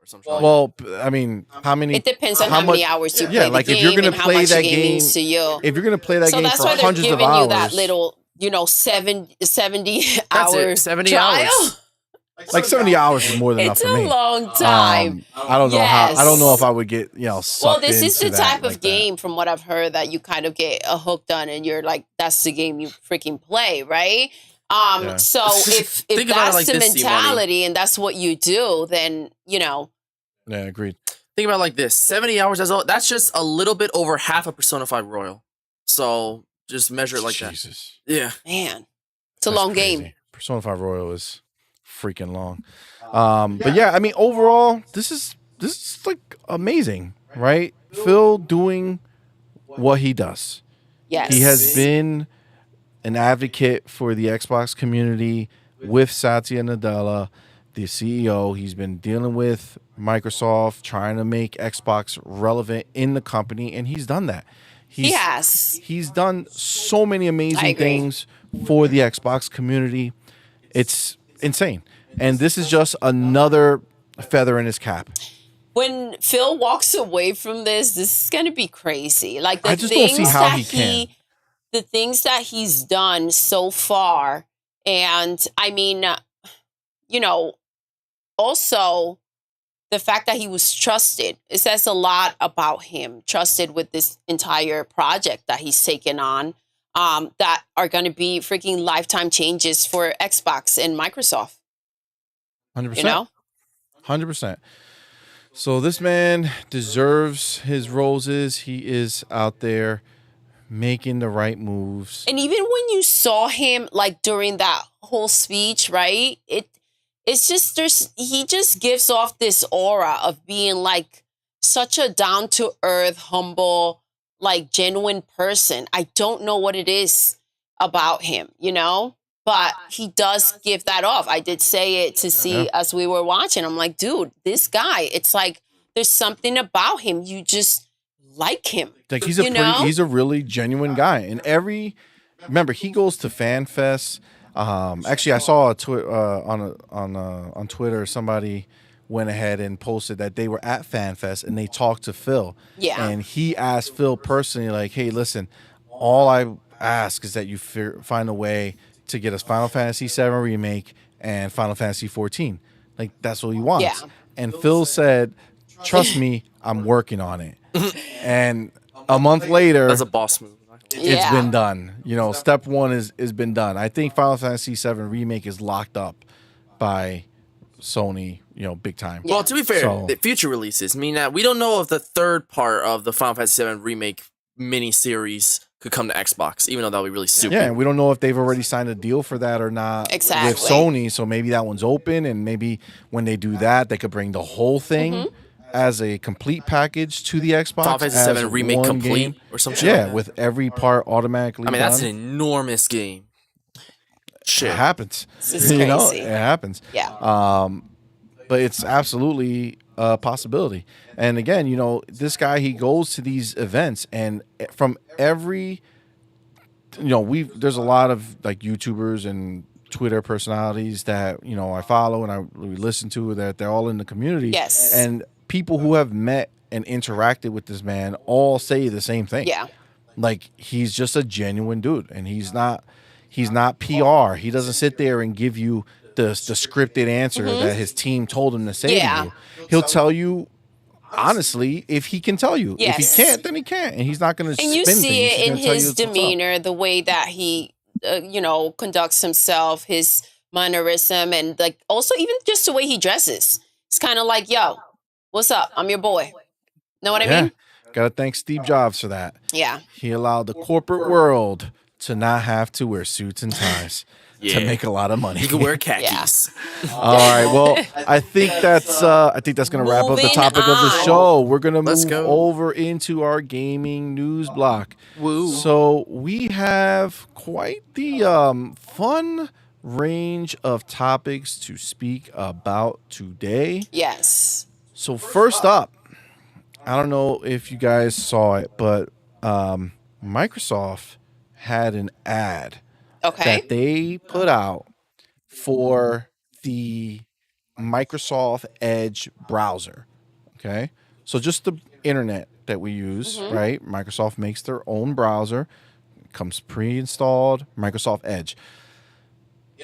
or something. Well, I mean, how many? It depends on how many hours you play Yeah, the like game if you're gonna and how play much that the game game, means to you. if you're gonna play that So game that's for why they're hundreds of giving hours, you that little, 70 That's hour it, 70 trial. hours. like 70 hours is more than enough It's for a me. long time. I don't know Yes. I don't know if I would get sucked Well, this is the into that type like of game, from what I've heard, that you kind of get hooked on, and you're like, that's the game you freaking play, right? Yeah. So if Think about it that's like the this, C-Money. mentality and that's what you do, then Yeah, agreed. Think about it like this: 70 hours. That's just a little bit over half a Persona 5 Royal. So just measure it like Jesus. that. Yeah. man, it's a That's long crazy. game. Persona 5 Royal is freaking long. But yeah, I mean, overall, this is like amazing, right? Phil doing what he does. Yes, He has been an advocate for the Xbox community with Satya Nadella, the CEO. He's been dealing with Microsoft, trying to make Xbox relevant in the company, and he's done that. He has. He's done so many I amazing agree. things for the Xbox community. It's insane. And this is just another feather in his cap. When Phil walks away from this is going to be crazy. Like the I just don't things see how that he can. the things that he's done so far, and I mean, also the fact that he was trusted. It says a lot about him. Trusted with this entire project that he's taken on, that are going to be freaking lifetime changes for Xbox and Microsoft. 100%. You know. 100%. So this man deserves his roses. He is out there making the right moves. And even when you saw him like during that whole speech, right? It's just he just gives off this aura of being like such a down to earth, humble, like genuine person. I don't know what it is about him, but he does give that off. I did say it to see as we were watching. I'm like, dude, this guy, it's like there's something about him. You just like him. Like he's a really genuine guy. And remember, he goes to fan fests. Actually, I saw on Twitter, somebody went ahead and posted that they were at FanFest and they talked to Phil. Yeah. And he asked Phil personally, like, hey, listen, all I ask is that you find a way to get us Final Fantasy VII Remake and Final Fantasy 14. Like, that's what he wants. Yeah. And Phil said, trust me, I'm working on it. And a month later, That's a boss move. it's been done. Step one is been done. I think Final Fantasy VII Remake is locked up by Sony, big time. Well, to be fair, So- the future releases mean that we don't know if the third part of the Final Fantasy VII Remake mini series could come to Xbox, even though that would be really stupid. Yeah, and we don't know if they've already signed a deal for that or not Exactly. with Sony. So maybe that one's open, and maybe when they do that, they could bring the whole thing as a complete package to the Xbox. Final Fantasy 7 remake complete or some shit. Yeah, with every part automatically. I mean, that's an done. enormous game. Shit. It happens. This is You know, crazy. it happens. Yeah. But it's absolutely a possibility. And again, you know, this guy, he goes to these events, and from every, you know, there's a lot of like YouTubers and Twitter personalities that, you know, I follow and we listen to, that they're all in the community. Yes. And people who have met and interacted with this man all say the same thing. Yeah. Like, he's just a genuine dude, and he's not PR. He doesn't sit there and give you the scripted answer that his team told him to say to you. He'll tell you honestly if he can tell you. Yes. If he can't, then he can't, and he's not going to. And you see it in his what's up. demeanor, the way that he, you know, conducts himself, his mannerism, and like also even just the way he dresses. It's kind of like, yo, what's up? I'm your boy. Know what I mean? Gotta thank Steve Jobs for that. Yeah. He allowed the corporate world to not have to wear suits and ties to make a lot of money. You can wear khakis. All right. Well, I think that's gonna wrap up the Moving topic of the on. show. We're gonna Let's move go. over into our gaming news block. Woo. So we have quite the fun range of topics to speak about today. Yes. So first up, I don't know if you guys saw it, but Microsoft had an ad Okay. that they put out for the Microsoft Edge browser. Okay. So just the internet that we use, right? Microsoft makes their own browser. It comes pre-installed, Microsoft Edge.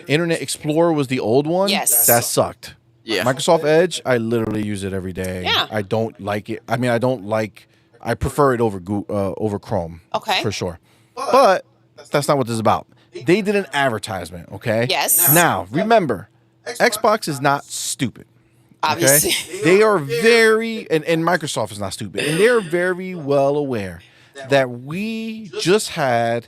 Internet Explorer was the old one. Yes. That sucked. Yeah. Microsoft Edge, I literally use it every day. Yeah. I don't like it. I mean, I prefer it over over Chrome. Okay. For sure. But that's not what this is about. They did an advertisement, okay? Yes. Now, remember, Xbox is not stupid. Obviously. Okay? They are very, and Microsoft is not stupid, and they're very well aware that we just had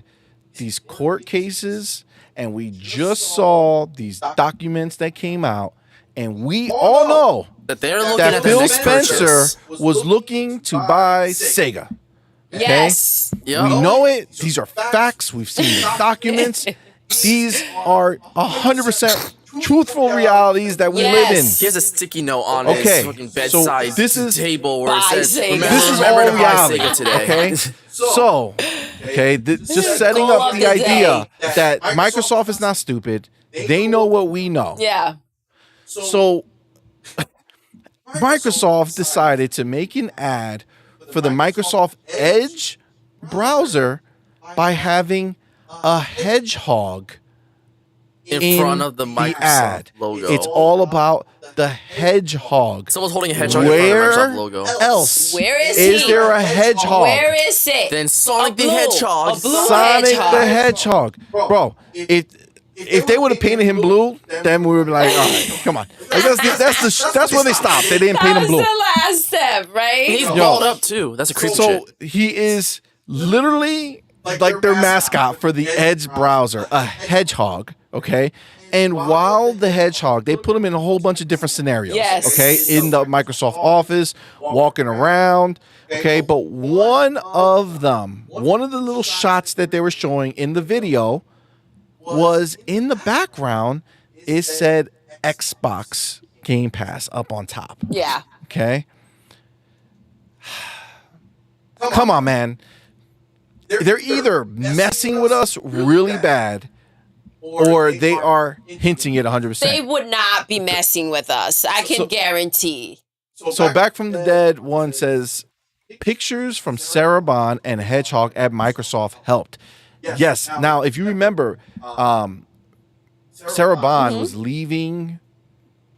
these court cases, and we just saw these documents that came out, and we all know That they're looking that at the Phil next Spencer purchase. was looking to buy Sega. Yes. Yep. We know it. These are facts. We've seen the documents. These are 100% truthful realities that we live in. He has a sticky note on Okay, his fucking bedside so this is- table where it Buy says, Sega. remember, This is remember all to buy reality. Sega today. Okay, so just setting Call up of the the idea that Microsoft is not stupid. They know what we know. Yeah. So Microsoft decided to make an ad for the Microsoft Edge browser by having a hedgehog In front of the Microsoft ad. logo. It's all about the hedgehog. Someone's holding a hedgehog in front Where of the Microsoft logo. else Where is he? there a hedgehog? Where is it? Then Sonic the blue- Hedgehog. a blue Sonic hedgehog. the Hedgehog. Bro, if they would have painted him blue, then we would be like, all right, come on. Like, that's where they stopped. They didn't paint That him was blue. the last step, right? He's balled up too. That's a creepy So shit. he is literally like their mascot for the Edge browser, a hedgehog, okay? And while the hedgehog, they put him in a whole bunch of different scenarios, Yes. okay? In the Microsoft office, walking around, okay? But one of the little shots that they were showing in the video was in the background, it said Xbox Game Pass up on top, Yeah. okay? Come on, man. They're either messing with us really bad or they are hinting it 100%. They would not be messing with us. I can guarantee. So Back from the Dead one says, pictures from Sarah Bond and Hedgehog at Microsoft helped. Yes. Now, if you remember, Sarah Bond was leaving,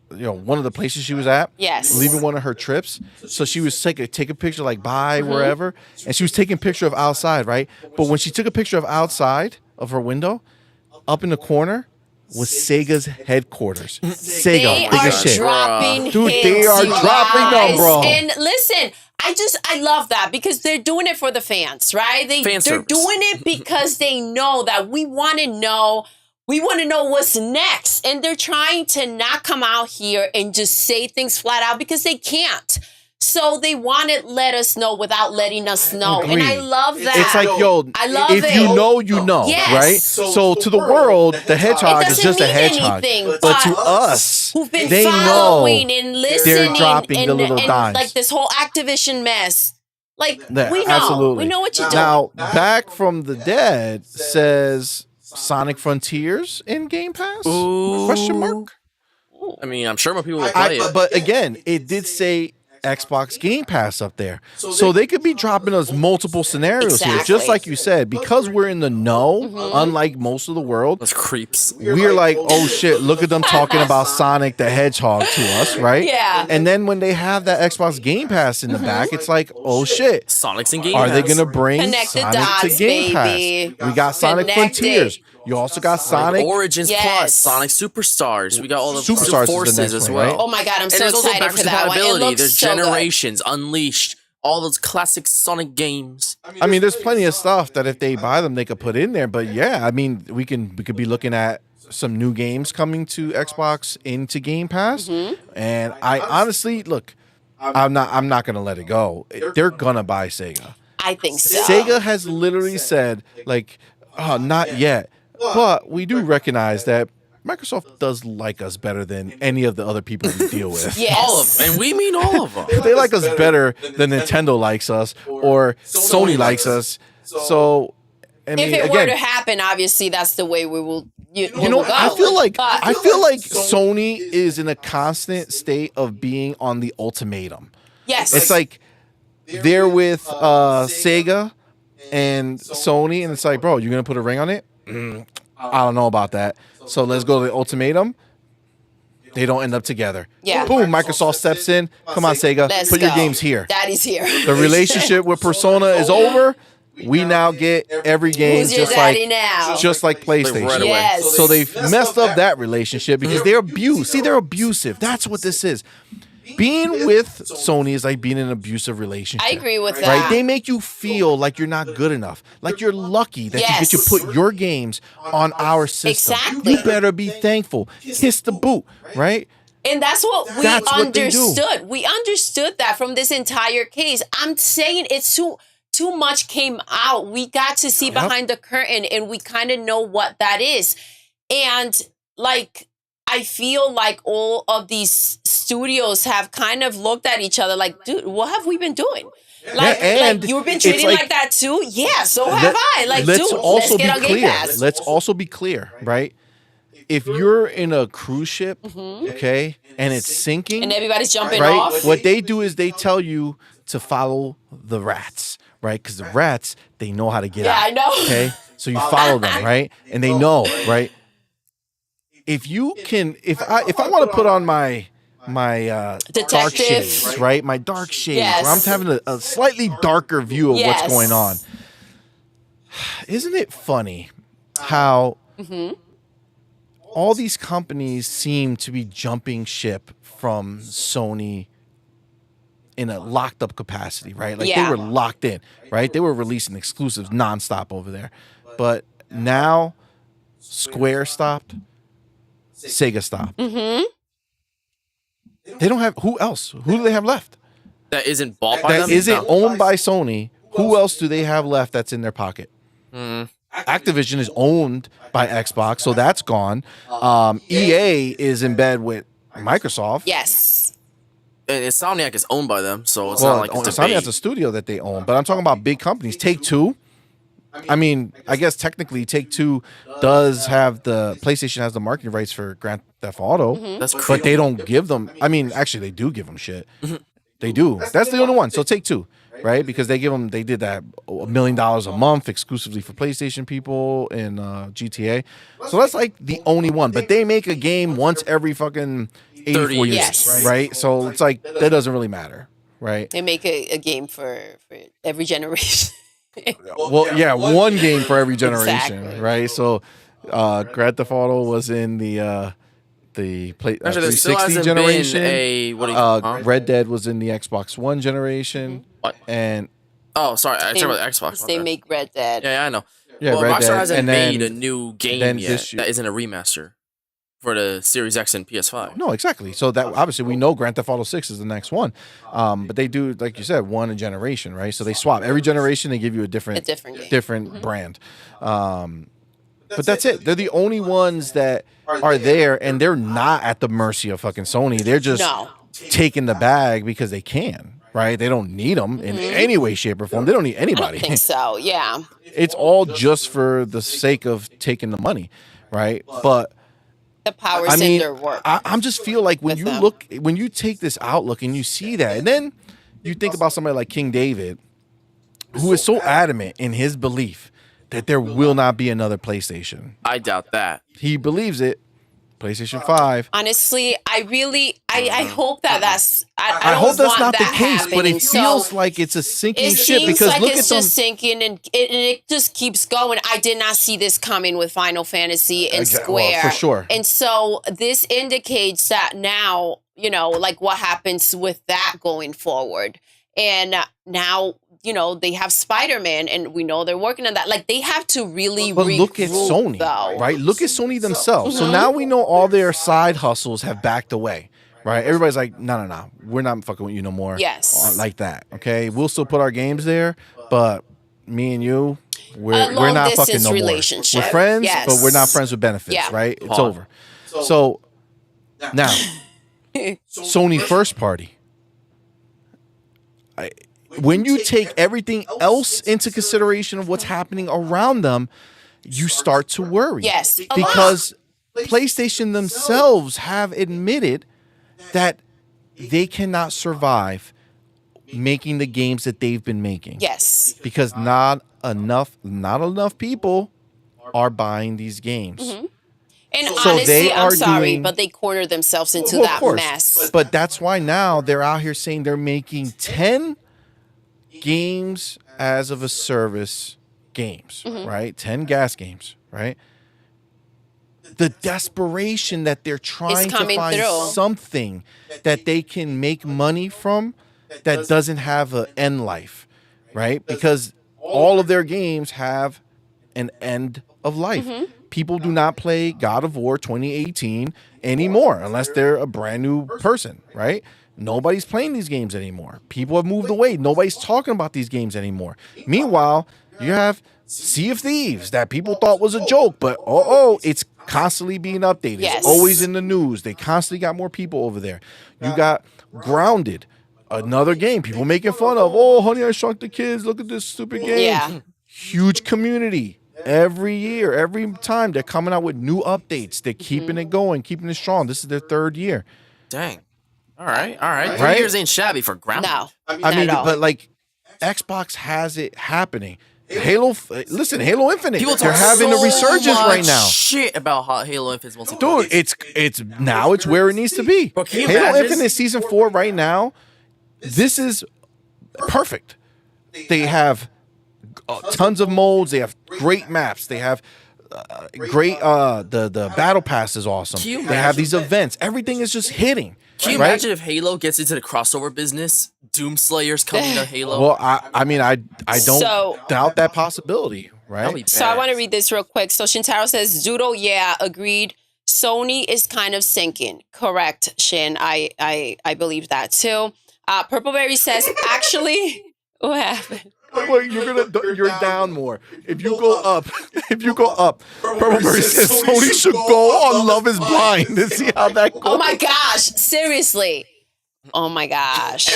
one of the places she was at. Yes. Leaving one of her trips. So she was take a picture like bye wherever, and she was taking a picture of outside, right? But when she took a picture of outside of her window, up in the corner, was Sega's headquarters. They Sega, big are as shit. dropping Dude, hits, they are you dropping them, guys. bro. And listen, I love that because they're doing it for the fans, right? They're service. doing it because they know that we want to know what's next. And they're trying to not come out here and just say things flat out because they can't. So they want to let us know without letting us know. And I love that. It's like, yo, I love if it. you know, you know, Yes. right? So to the world, the hedgehog is doesn't just a mean hedgehog. anything, But to but us, who've been they know following and listening dropping and, the little and, dimes. like this whole Activision mess. Like Yeah, we know. absolutely. We know what you're doing. Now, Back from the Dead says Sonic Frontiers in Game Pass? Question mark? I mean, I'm sure more people will play it. But again, it did say Xbox Game Pass up there. So they could be dropping us multiple scenarios here. Just Exactly. like you said, because we're in the know, unlike most of the world, Those creeps. we're like, oh shit, look at them talking about Sonic the Hedgehog to us, right? Yeah. And then when they have that Xbox Game Pass in the back, it's like, oh shit. Sonic's in Game Are Pass. they gonna bring Connect the Sonic dots, to Game baby. Pass? We got Sonic Connect Frontiers. it. You also got Sonic Sonic. Origins Yes. Plus, Sonic Superstars. We got all the Superstars is the forces next as one, well. right? Oh my god, I'm And so there's also excited backwards for that one. It compatibility. looks There's so good. Generations, Unleashed, all those classic Sonic games. I mean, there's plenty of stuff that if they buy them, they could put in there. But yeah, I mean, we could be looking at some new games coming to Xbox into Game Pass. And I honestly look, I'm not gonna let it go. They're gonna buy Sega. I think so. Sega has literally said, like, not yet. But we do recognize that Microsoft does like us better than any of the other people we deal with. Yes. All of them. And we mean all of them. They like us better than Nintendo likes us or Sony likes us. So, I mean, If it were again, to happen, obviously that's the way we will. you know, go. I feel like But- Sony is in a constant state of being on the ultimatum. yes, It's like they're with Sega and Sony, and it's like, bro, you're gonna put a ring on it? I don't know about that. So let's go to the ultimatum. They don't end up together. Yeah. Boom, Microsoft steps in. Come on, Sega, let's put go. your games here. Daddy's here. The relationship with Persona is over. We now get every game Who's your just daddy like now? PlayStation. right away. Yes. So they've messed up that relationship because they're abused. See, they're abusive. That's what this is. Being with Sony is like being in an abusive relationship. I agree with Right? that. They make you feel like you're not good enough. Like you're lucky that you get to Yes. put your games on our system. Exactly. You better be thankful. Kiss the boot, right? And that's what we That's what they do. understood. We understood that from this entire case. I'm saying it's too much came out. We got to see behind the curtain and we kind of know what that is. And like I feel like all of these studios have kind of looked at each other like, dude, what have we been doing? Like, and like you've been it's treating like- like that too? Yeah, so have I. Like, let's dude, also let's get on be Game clear. Pass. Let's also be clear, right? If you're in a cruise ship, okay, and it's sinking, And everybody's jumping right? off. What they do is they tell you to follow the rats, right? Because the rats, they know how to get Yeah, out. I know. Okay, so you follow them, right? And they know, right? If you can, if I want to put on my dark Detective. shades, right? My dark shades, Yes. where I'm having a slightly darker view of Yes. what's going on. Isn't it funny how all these companies seem to be jumping ship from Sony in a locked up capacity, right? Like Yeah. they were locked in, right? They were releasing exclusives nonstop over there. But now Square stopped, Sega stopped. They don't have who else? Who do they have left? That isn't bought by That them? isn't No. owned by Sony. Who else do they have left that's in their pocket? Activision is owned by Xbox, so that's gone. EA is in bed with Microsoft. Yes. And Insomniac is owned by them, so it's Well, not like it's Insomniac's debate. a studio that they own, but I'm talking about big companies. Take-Two. I mean, I guess technically Take-Two does have PlayStation has the marketing rights for Grand Theft Auto, That's but crazy. they don't give them. I mean, actually, they do give them shit. They do. That's the only one. So Take-Two, right? Because they did that $1 million a month exclusively for PlayStation people in GTA. So that's like the only one. But they make a game once every fucking 84 30 years, Yes. right? So it's like that doesn't really matter, right? They make a game for every generation. Well, yeah, one game for every generation, Exactly. right? So Grand Theft Auto was in the Actually, there still 360 hasn't generation. been a what do you Red Dead was in the Xbox One generation. What? And Oh, sorry, I talking about Xbox. They Okay. make Red Dead. Yeah, I know. yeah, Well, Red Rockstar Dead, hasn't and made then a new game then yet this year- that isn't a remaster for the Series X and PS5. no, exactly. So that obviously we know Grand Theft Auto 6 is the next one, but they do, like you said, one a generation, right? So they swap every generation. They give you a different different game. different brand. But that's it. They're the only ones that are there, and they're not at the mercy of fucking Sony. They're just No. taking the bag because they can, right? They don't need them in any way, shape, or form. They don't need I don't anybody. think so. Yeah. It's all just for the sake of taking the money, right? But The powers I in mean, their work. I'm just feel like when with you them. look, when you take this outlook and you see that, and then you think about somebody like King David, who is so adamant in his belief that there will not be another PlayStation. I doubt that. He believes it. PlayStation 5. Honestly, I hope that that's. I I hope don't that's want not the that case, but happening. it feels So, like it's a sinking it ship seems because like look it's at them. just sinking, and it just keeps going. I did not see this coming with Final Fantasy and Exactly. Well, Square, for sure. And so this indicates that now, like what happens with that going forward, and now. They have Spider-Man, and we know they're working on that. Like, they have to really But look at regroup, Sony, though. right? Look at Sony themselves. So now we know all their side hustles have backed away, right? Everybody's like, no, we're not fucking with you no more. Yes. Like that, okay? We'll still put our games there, but me and you, we're not long-distance fucking no more. relationship. We're friends, Yes. but we're not friends with benefits, Yeah. right? It's Huh. over. So now, Sony first party. When you take everything else into consideration of what's happening around them, you start to worry. Yes, a lot. Because PlayStation themselves have admitted that they cannot survive making the games that they've been making. Yes. Because not enough people are buying these games. And So honestly, they I'm are sorry, doing- but they cornered themselves into Well, of that course. mess. But that's why now they're out here saying they're making 10 games as of a service games, right? 10 gas games, right? The desperation that they're trying to coming find through. something that they can make money from that doesn't have an end life, right? Because all of their games have an end of life. People do not play God of War 2018 anymore unless they're a brand new person, right? Nobody's playing these games anymore. People have moved away. Nobody's talking about these games anymore. Meanwhile, you have Sea of Thieves that people thought was a joke, but it's constantly being updated. Yes. It's always in the news. They constantly got more people over there. You got Grounded, another game people making fun of. Oh, Honey, I Shrunk the Kids. Look at this stupid game. Yeah. Huge community. Every year, every time they're coming out with new updates. They're keeping it going, keeping it strong. This is their third year. Dang. All right. 3 Right? years ain't shabby for Grounded. No. I mean, at all. but like Xbox has it happening. Halo Infinite. People They're talk having so a resurgence much right now. shit about Halo Infinite's multiplayer. Dude, it's now it's where it needs to be. But can you Halo imagine- Infinite Season 4 right now, this is perfect. They have tons of modes. They have great maps. They have great the battle pass is awesome. Can you They have these events. Everything is just hitting. Can you right? imagine if Halo gets into the crossover business? Doomslayer's coming to Halo. Well, I mean, I don't So- doubt that possibility, right? That'd be So I bad. want to read this real quick. So Shintaro says, Doodle, yeah, agreed. Sony is kind of sinking. Correct, Shin. I believe that too. Purpleberry says, actually, what happened? Well, you're down more. If you go up, Purpleberry says Sony should go on Love Is Blind and see how that goes. Oh my gosh, seriously. Oh my gosh.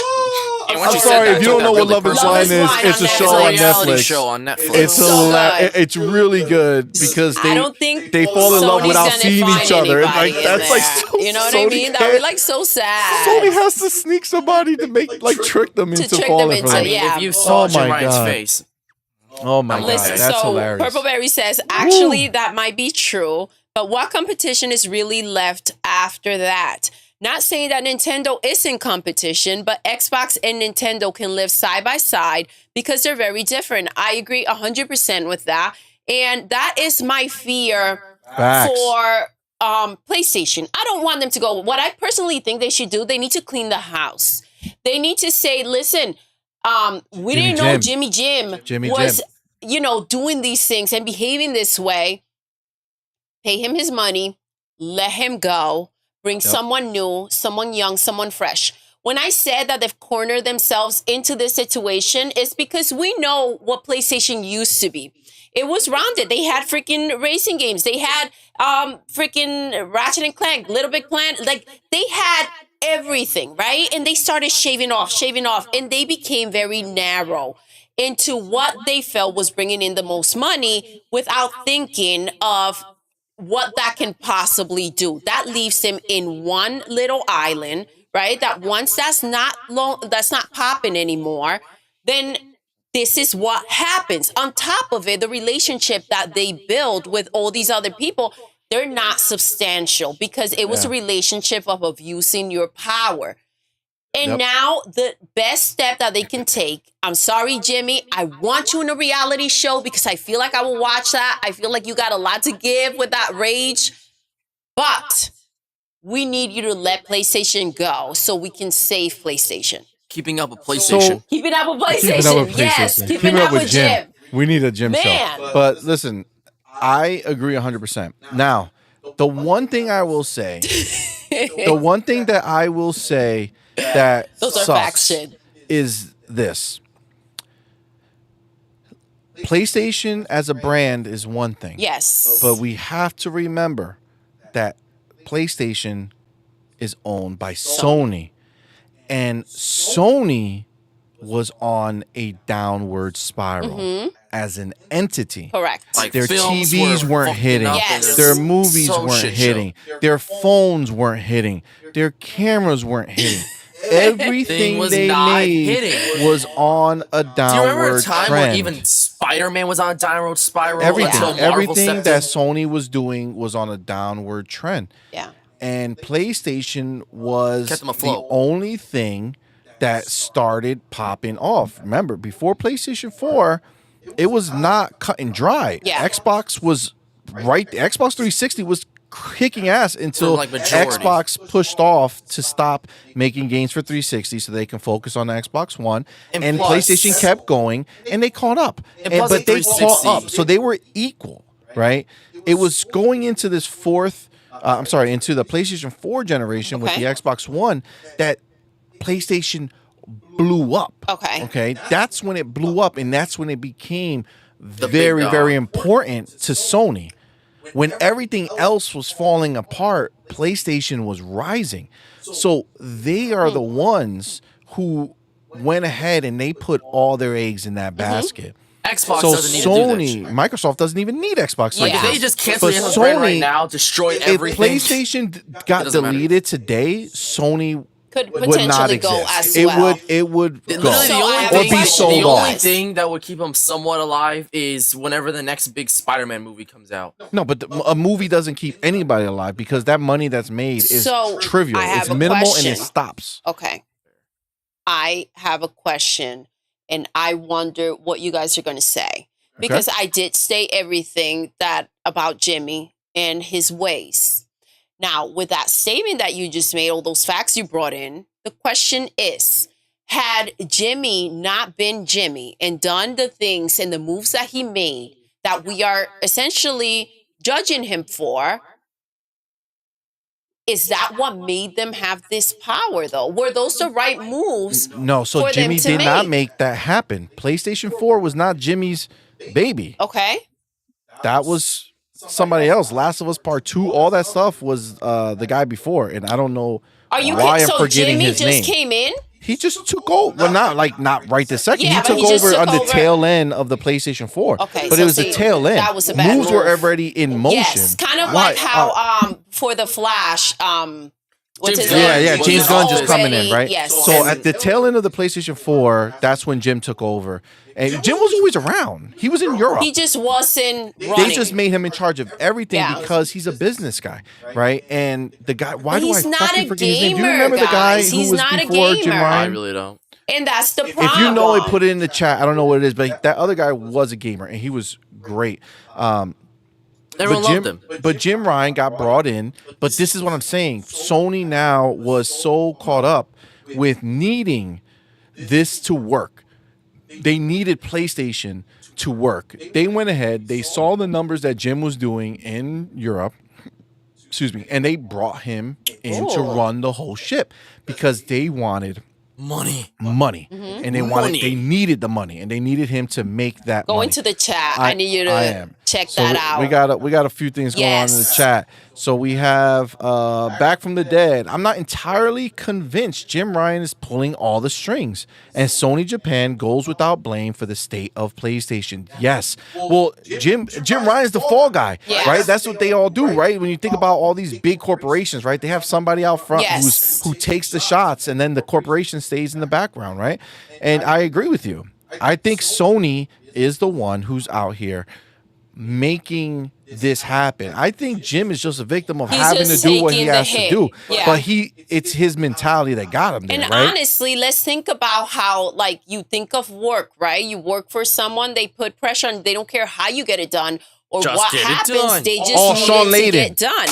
And when I'm she said sorry that, if you I don't took know that what really Love Is personally. Blind is. Blind It's a on show Netflix. on It's a reality Netflix. show on Netflix. It's so good. it's really good because I don't think they fall in love Sony's without gonna seeing find each other. And, anybody like in that's like there. so, You know what I Sony mean? That would can't- be like so sad. Sony has to sneak somebody to trick them into trick them falling into- for I them. mean, Yeah. if you saw Oh Jim my Ryan's God. face, Oh my Listen, god, that's so hilarious. Purpleberry says, actually, that might be true, but what competition is really left after that? Not saying that Nintendo isn't competition, but Xbox and Nintendo can live side by side because they're very different. I agree 100% with that. And that is my fear Facts. for PlayStation. I don't want them to go. What I personally think they should do, they need to clean the house. They need to say, listen, we didn't know Jimmy Jim was, you know, doing these things and behaving this way. Pay him his money, let him go, bring someone new, someone young, someone fresh. When I said that they've cornered themselves into this situation, it's because we know what PlayStation used to be. It was rounded. They had freaking racing games. They had freaking Ratchet and Clank, Little Big Planet. Like, they had everything, right? And they started shaving off, and they became very narrow into what they felt was bringing in the most money without thinking of what that can possibly do. That leaves them in one little island, right? That once that's not popping anymore, then this is what happens. On top of it, the relationship that they build with all these other people, they're not substantial because it was a relationship of abusing your power. And now the best step that they can take, I'm sorry, Jimmy, I want you in a reality show because I feel like I will watch that. I feel like you got a lot to give with that rage, but we need you to let PlayStation go so we can save PlayStation. Keeping up with PlayStation. Keeping up with PlayStation. Yes, keeping up with Jim. We need a Jim show. But listen, I agree 100%. Now, the one thing I will say, that those are sucks facts, shit. is this. PlayStation as a brand is one thing. Yes. But we have to remember that PlayStation is owned by Sony. And Sony was on a downward spiral as an entity. Correct. Like, their films TVs weren't hitting. Yes. Their movies weren't hitting. Their phones weren't hitting. Their cameras weren't hitting. Everything they made was on a downward trend. Do you remember a time when even Spider-Man was on a downward spiral? Everything that Sony was doing was on a downward trend. Yeah. And PlayStation was the only thing that started popping off. Remember, before PlayStation 4, it was not cut and dry. Yeah. Xbox was right. Xbox 360 was kicking ass until Xbox pushed off to stop making games for 360 so they can focus on the Xbox One. And PlayStation kept going, and they caught up. But they caught up, so they were equal, right? It was going into this into the PlayStation 4 generation with the Xbox One that PlayStation blew up. Okay. That's when it blew up, and that's when it became very, very important to Sony. When everything else was falling apart, PlayStation was rising. So they are the ones who went ahead and they put all their eggs in that basket. Xbox doesn't need to do that. Microsoft doesn't even need Xbox. Like, if they just cancel the brand right now, destroy everything. If PlayStation got deleted today, Sony could would potentially not go exist. as well. It would go. Literally, or be sold the off. only thing that would keep them somewhat alive is whenever the next big Spider-Man movie comes out. No, but a movie doesn't keep anybody alive because that money that's made is trivial. It's minimal and it stops. Okay. I have a question, and I wonder what you guys are going to say. Because I did say everything that about Jimmy and his ways. Now, with that statement that you just made, all those facts you brought in, the question is, had Jimmy not been Jimmy and done the things and the moves that he made that we are essentially judging him for, is that what made them have this power, though? Were those the right moves? No, so Jimmy did not make that happen. PlayStation 4 was not Jimmy's baby. Okay. That was somebody else. Last of Us Part 2, all that stuff was the guy before, and I don't know why I'm forgetting his name. So Jimmy just came in? He just took over. Well, not right this second. Yeah, he took over on the tail end of the PlayStation 4. Okay, but it was the tail end. That was a bad Moves move. were already in motion. Yes, kind of like how for the Flash, what's his name? James Gunn just coming in, right? Yes. So at the tail end of the PlayStation 4, that's when Jim took over. And Jim was always around. He was in Europe. He just wasn't running. They just made him in charge of everything because he's a business guy, right? And the guy, why do I fucking forget his name? Do you remember the guy who was before Jim Ryan? I really don't. And that's the problem. If you know it, put it in the chat. I don't know what it is, but that other guy was a gamer, and he was great. Everyone loved him. But Jim Ryan got brought in. But this is what I'm saying. Sony now was so caught up with needing this to work. They needed PlayStation to work. They went ahead. They saw the numbers that Jim was doing in Europe. Excuse me. And they brought him in to run the whole ship because they wanted money, and they needed the money, and they needed him to make that. Go money. into the chat. I need you to check that out. We got a few things going on in the chat. So we have Back from the Dead. I'm not entirely convinced Jim Ryan is pulling all the strings, and Sony Japan goes without blame for the state of PlayStation. Yes. Well, Jim Ryan's the fall guy, right? That's what they all do, right? When you think about all these big corporations, right? They have somebody out front who takes the shots, and then the corporation stays in the background, right? And I agree with you. I think Sony is the one who's out here making this happen. I think Jim is just a victim of having to do what he has to do. Yeah. But it's his mentality that got him there, and right? honestly, let's think about how, like, you think of work, right? You work for someone, they put pressure on, they don't care how you get it done or just what happens, they just need to get done.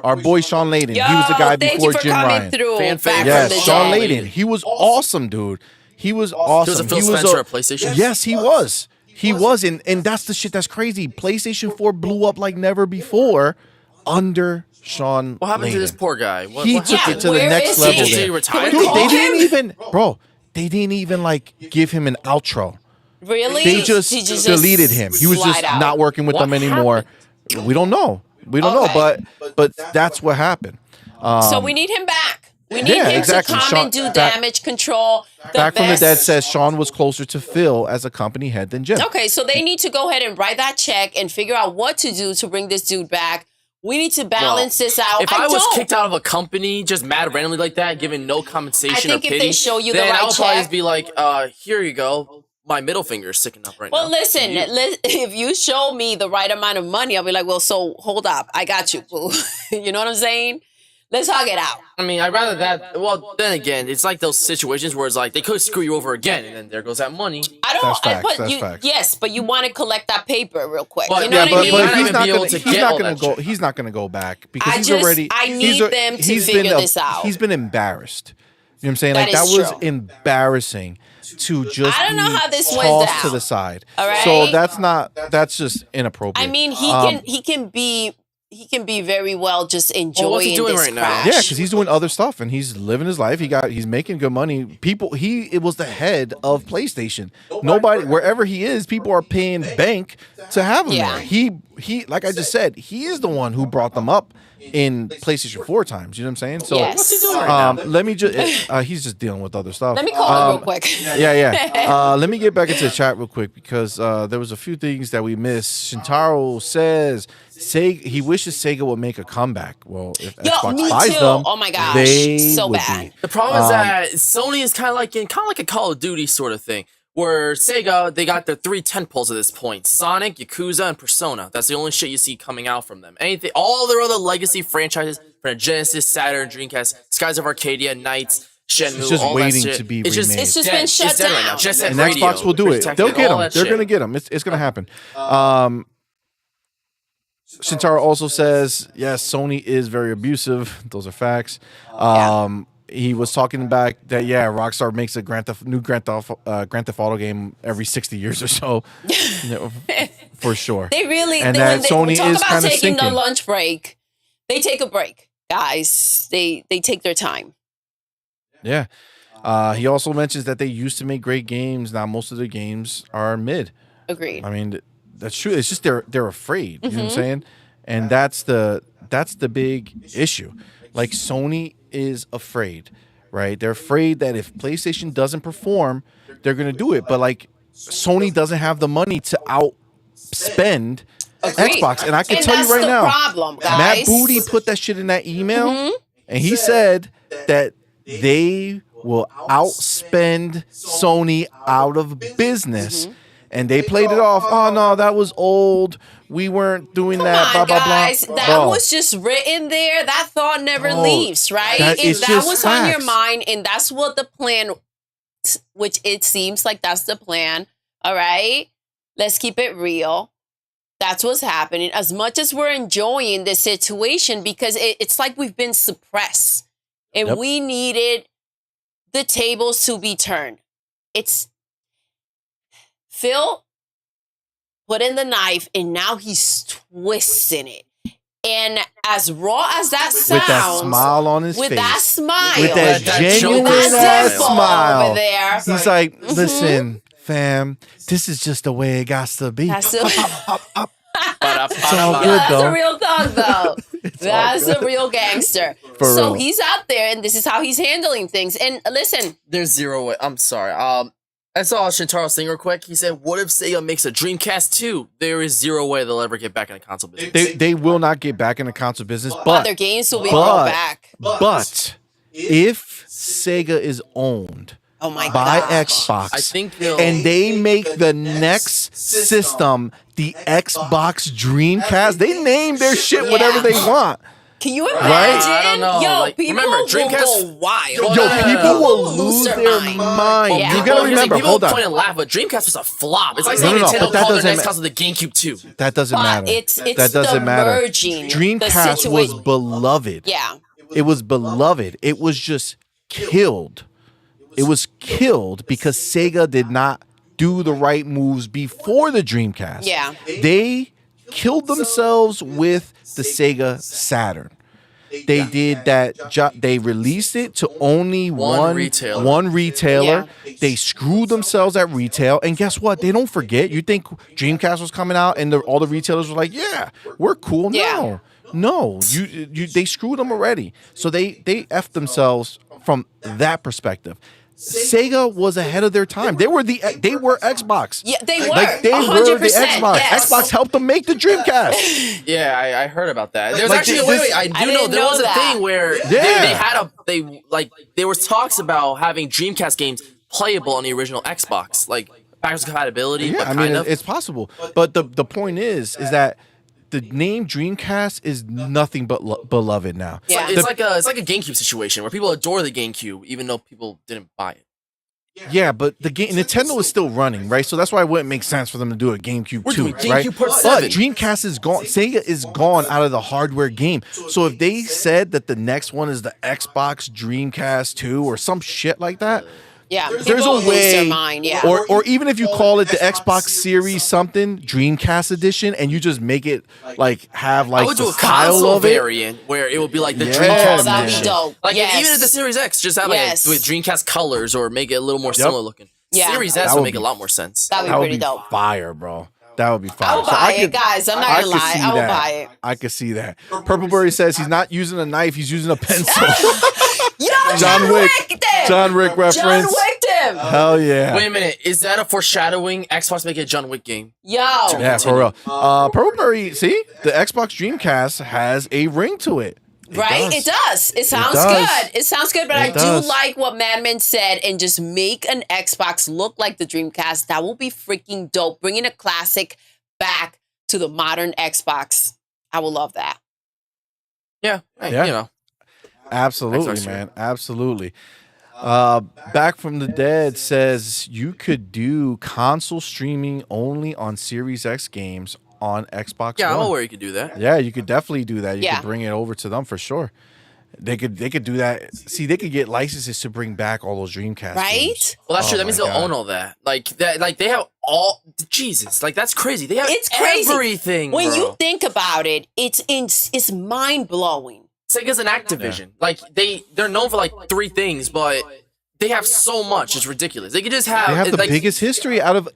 Our boy Sean Layden. He was the guy before Jim Ryan. Yes, Sean Layden. He was awesome, dude. He was awesome. He was a Phil Spencer of PlayStation. Yes, he was. He was, and that's the shit that's crazy. PlayStation 4 blew up like never before under Sean What happened Layden. to this poor guy? He took it to the next level. Did he retire? Dude, they didn't even like give him an outro. Really? They just deleted him. He was just not working with them anymore. We don't know. But that's what happened. So we need him back. We need him to come and do damage control. Back from the Dead says Sean was closer to Phil as a company head than Jim. Okay, so they need to go ahead and write that check and figure out what to do to bring this dude back. We need to balance this out. If I was kicked out of a company just mad randomly like that, given no compensation or pity, if they show you then the right I would probably check, just be like, here you go. My middle finger is sticking up right now. Well, listen, if you show me the right amount of money, I'll be like, well, so hold up. I got you, boo. You know what I'm saying? Let's hug it out. I mean, I'd rather that. Well, then again, it's like those situations where it's like they could screw you over again, and then there goes that money. That's facts. Yes, but you want to collect that paper real quick. But, you know what I mean? But he's not gonna go back because I need them to figure this out. He's been embarrassed. You know what I'm saying? That was embarrassing to just I don't know how this went tossed down. to the side. All right? So that's just inappropriate. I mean, he can be very well just enjoying what's he doing this right crash. now? Yeah, because he's doing other stuff and he's living his life. He's making good money. It was the head of PlayStation. Nobody, wherever he is, people are paying bank to have him there. He, like I just said, he is the one who brought them up in PlayStation 4 times. You know what I'm saying? So What's he doing right now? let me just he's just dealing with other stuff. Let me call him real quick. Let me get back into the chat real quick because there was a few things that we missed. Shintaro says he wishes Sega would make a comeback. Well, if Xbox buys them, oh my gosh, they so would bad. be. The problem is that Sony is kind of like a Call of Duty sort of thing. Where Sega, they got their 3 tentpoles at this point: Sonic, Yakuza, and Persona. That's the only shit you see coming out from them. All their other legacy franchises from Genesis, Saturn, Dreamcast, Skies of Arcadia, Knights, Shenmue, It's just all waiting that shit. to be It's remade. It's just been shut down. Right now. Just And radio, Xbox will do it. They'll get them. They're going to get them. It's going to happen. Shintaro also says, yes, Sony is very abusive. Those are facts. He was talking back that, Rockstar makes a new Grand Theft Auto game every 60 years or so. For sure. They really, and when Sony talk is about taking sinking. the lunch break, they take a break, guys. They take their time. Yeah. He also mentions that they used to make great games. Now most of their games are mid. Agreed. I mean, that's true. It's just they're afraid. You know what I'm saying? And that's the big issue. Like Sony is afraid, right? They're afraid that if PlayStation doesn't perform, they're gonna do it. But like Sony doesn't have the money to outspend Xbox. And I can tell you right now, problem, guys. Matt Booty put that shit in that email, and he said that they will outspend Sony out of business. And they played it off. Oh no, that was old. We weren't doing that. Come on, blah blah guys. blah. That was just written there. That thought never leaves, right? If that was on your mind, and that's what the plan, which it seems like that's the plan. All right, let's keep it real. That's what's happening. As much as we're enjoying this situation, because it's like we've been suppressed and we needed the tables to be turned. It's Phil put in the knife and now he's twisting it. And as raw as that sounds, with that smile on his with face, that smile, with that genuine with that ass dimple smile, over there, he's like, "Listen, fam, this is just the way it got to be. that's a, It's all good, that's though. a real thug, though. That's a real gangster. For so real. he's out there, and this is how he's handling things. And listen, There's zero way. I'm sorry. I saw Shintaro's thing real quick. He said, "What if Sega makes a Dreamcast 2? There is zero way they'll ever get back in the console business." They will not get back in the console business, but other games will be brought back. But if Sega is owned Oh my by gosh. Xbox, I think they'll- and they make the next system the Xbox Dreamcast, they name their shit whatever they want. Can you imagine? I don't know. Yo, Like, people remember, will Dreamcast- go wild. Yo, no, people will People lose their mind. Yeah. You gotta remember, people hold on. point and laugh, but Dreamcast was a flop. It's like No, saying no, Nintendo but that called their doesn't next ma- console the GameCube 2. That doesn't But matter. it's That doesn't the matter. merging, the Dreamcast was situation. beloved. Yeah. It was beloved. It was just killed. It was killed because Sega did not do the right moves before the Dreamcast. Yeah. They killed themselves with the Sega Saturn. They did that. They released it to only one retailer. They screwed themselves at retail. And guess what? They don't forget. You think Dreamcast was coming out and all the retailers were like, "Yeah, we're cool." Yeah. No. They screwed them already. So they effed themselves from that perspective. Sega was ahead of their time. They were Xbox. Yeah, they were. Like they 100%, were the Xbox. yes. Xbox helped them make the Dreamcast. Yeah, I heard about that. There's Like, actually this- wait, I do know didn't there know was a that. thing where there was talks about having Dreamcast games playable on the original Xbox, like backwards compatibility. Yeah, but I mean kind of. it's possible. But the point is that the name Dreamcast is nothing but beloved now. Yeah. It's like a GameCube situation where people adore the GameCube even though people didn't buy it. Yeah, but the game Nintendo is still running, right? So that's why it wouldn't make sense for them to do a GameCube We're 2, doing right? GameCube Part But 7. Dreamcast is gone. Sega is gone out of the hardware game. So if they said that the next one is the Xbox Dreamcast 2 or some shit like that, Yeah. there's People a lose their way, mind, yeah. or even if you call it the Xbox Series something Dreamcast edition, and you just make it like have I like would the do a style console of it. variant where it would be like the Yeah, Dreamcast that'd be edition. dope. Like Yes. even if the Series X just have like Yes. with Dreamcast colors or make it a little more similar looking. Yeah. Series That S would would make be- a lot more sense. That'd be That would pretty be dope. fire, bro. That would be fire. I will So buy could- it, guys. I'm not I gonna could lie. see I will that. buy it. I could see that. Purpleberry says he's not using a knife; he's using a pencil. Yo, John Wick. Wicked him. John Wick John reference. Wicked him. Hell yeah! Wait a minute, is that a foreshadowing Xbox making a John Wick game? Yo. Yeah, for real. Purpleberry, see, the Xbox Dreamcast has a ring to it. Right? It does. It sounds does. good. It sounds good, but It I does. do like what Madman said and just make an Xbox look like the Dreamcast. That will be freaking dope. Bringing a classic back to the modern Xbox. I will love that. Yeah, hey, Yeah. you know. Absolutely, Xbox man. Absolutely. Back from the Dead says you could do console streaming only on Series X games on Xbox Yeah, I'm One. aware you could do that. Yeah, you could definitely do that. You Yeah. could bring it over to them for sure. They could do that. See, they could get licenses to bring back all those Dreamcast Right? games. Well, that's Oh true. That means my they'll God. own all that. Like that. Like they have all. Jesus, like that's crazy. They have It's crazy. everything. When bro. you think about it, it's mind blowing. Sega's an Activision. Like they're known for like 3 things, but they have so much. It's ridiculous. They could just have. They have the like, biggest history out of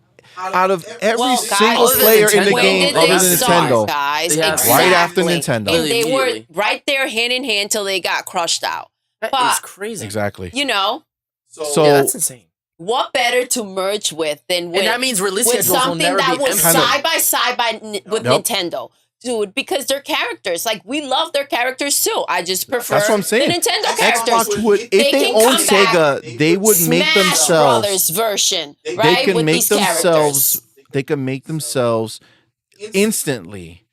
every Well, guys, single other than player in the Nintendo, When game did other they than start, Nintendo. guys? They have- Exactly. Right after Nintendo. And they were Immediately. right there hand in hand till they got crushed out. That But- is crazy. Exactly. You know, So Yeah, that's insane. what better to merge with than with, And that means release with schedules will something never that be was empty. side by side with Yep. Nintendo. Dude, because they're characters. Like, we love their characters too. I just prefer that's what I'm saying. the Nintendo characters. Xbox would, if They they can own come back, Sega, they would make Smash themselves. Brothers version, They right? can With make these themselves. characters. They can make themselves instantly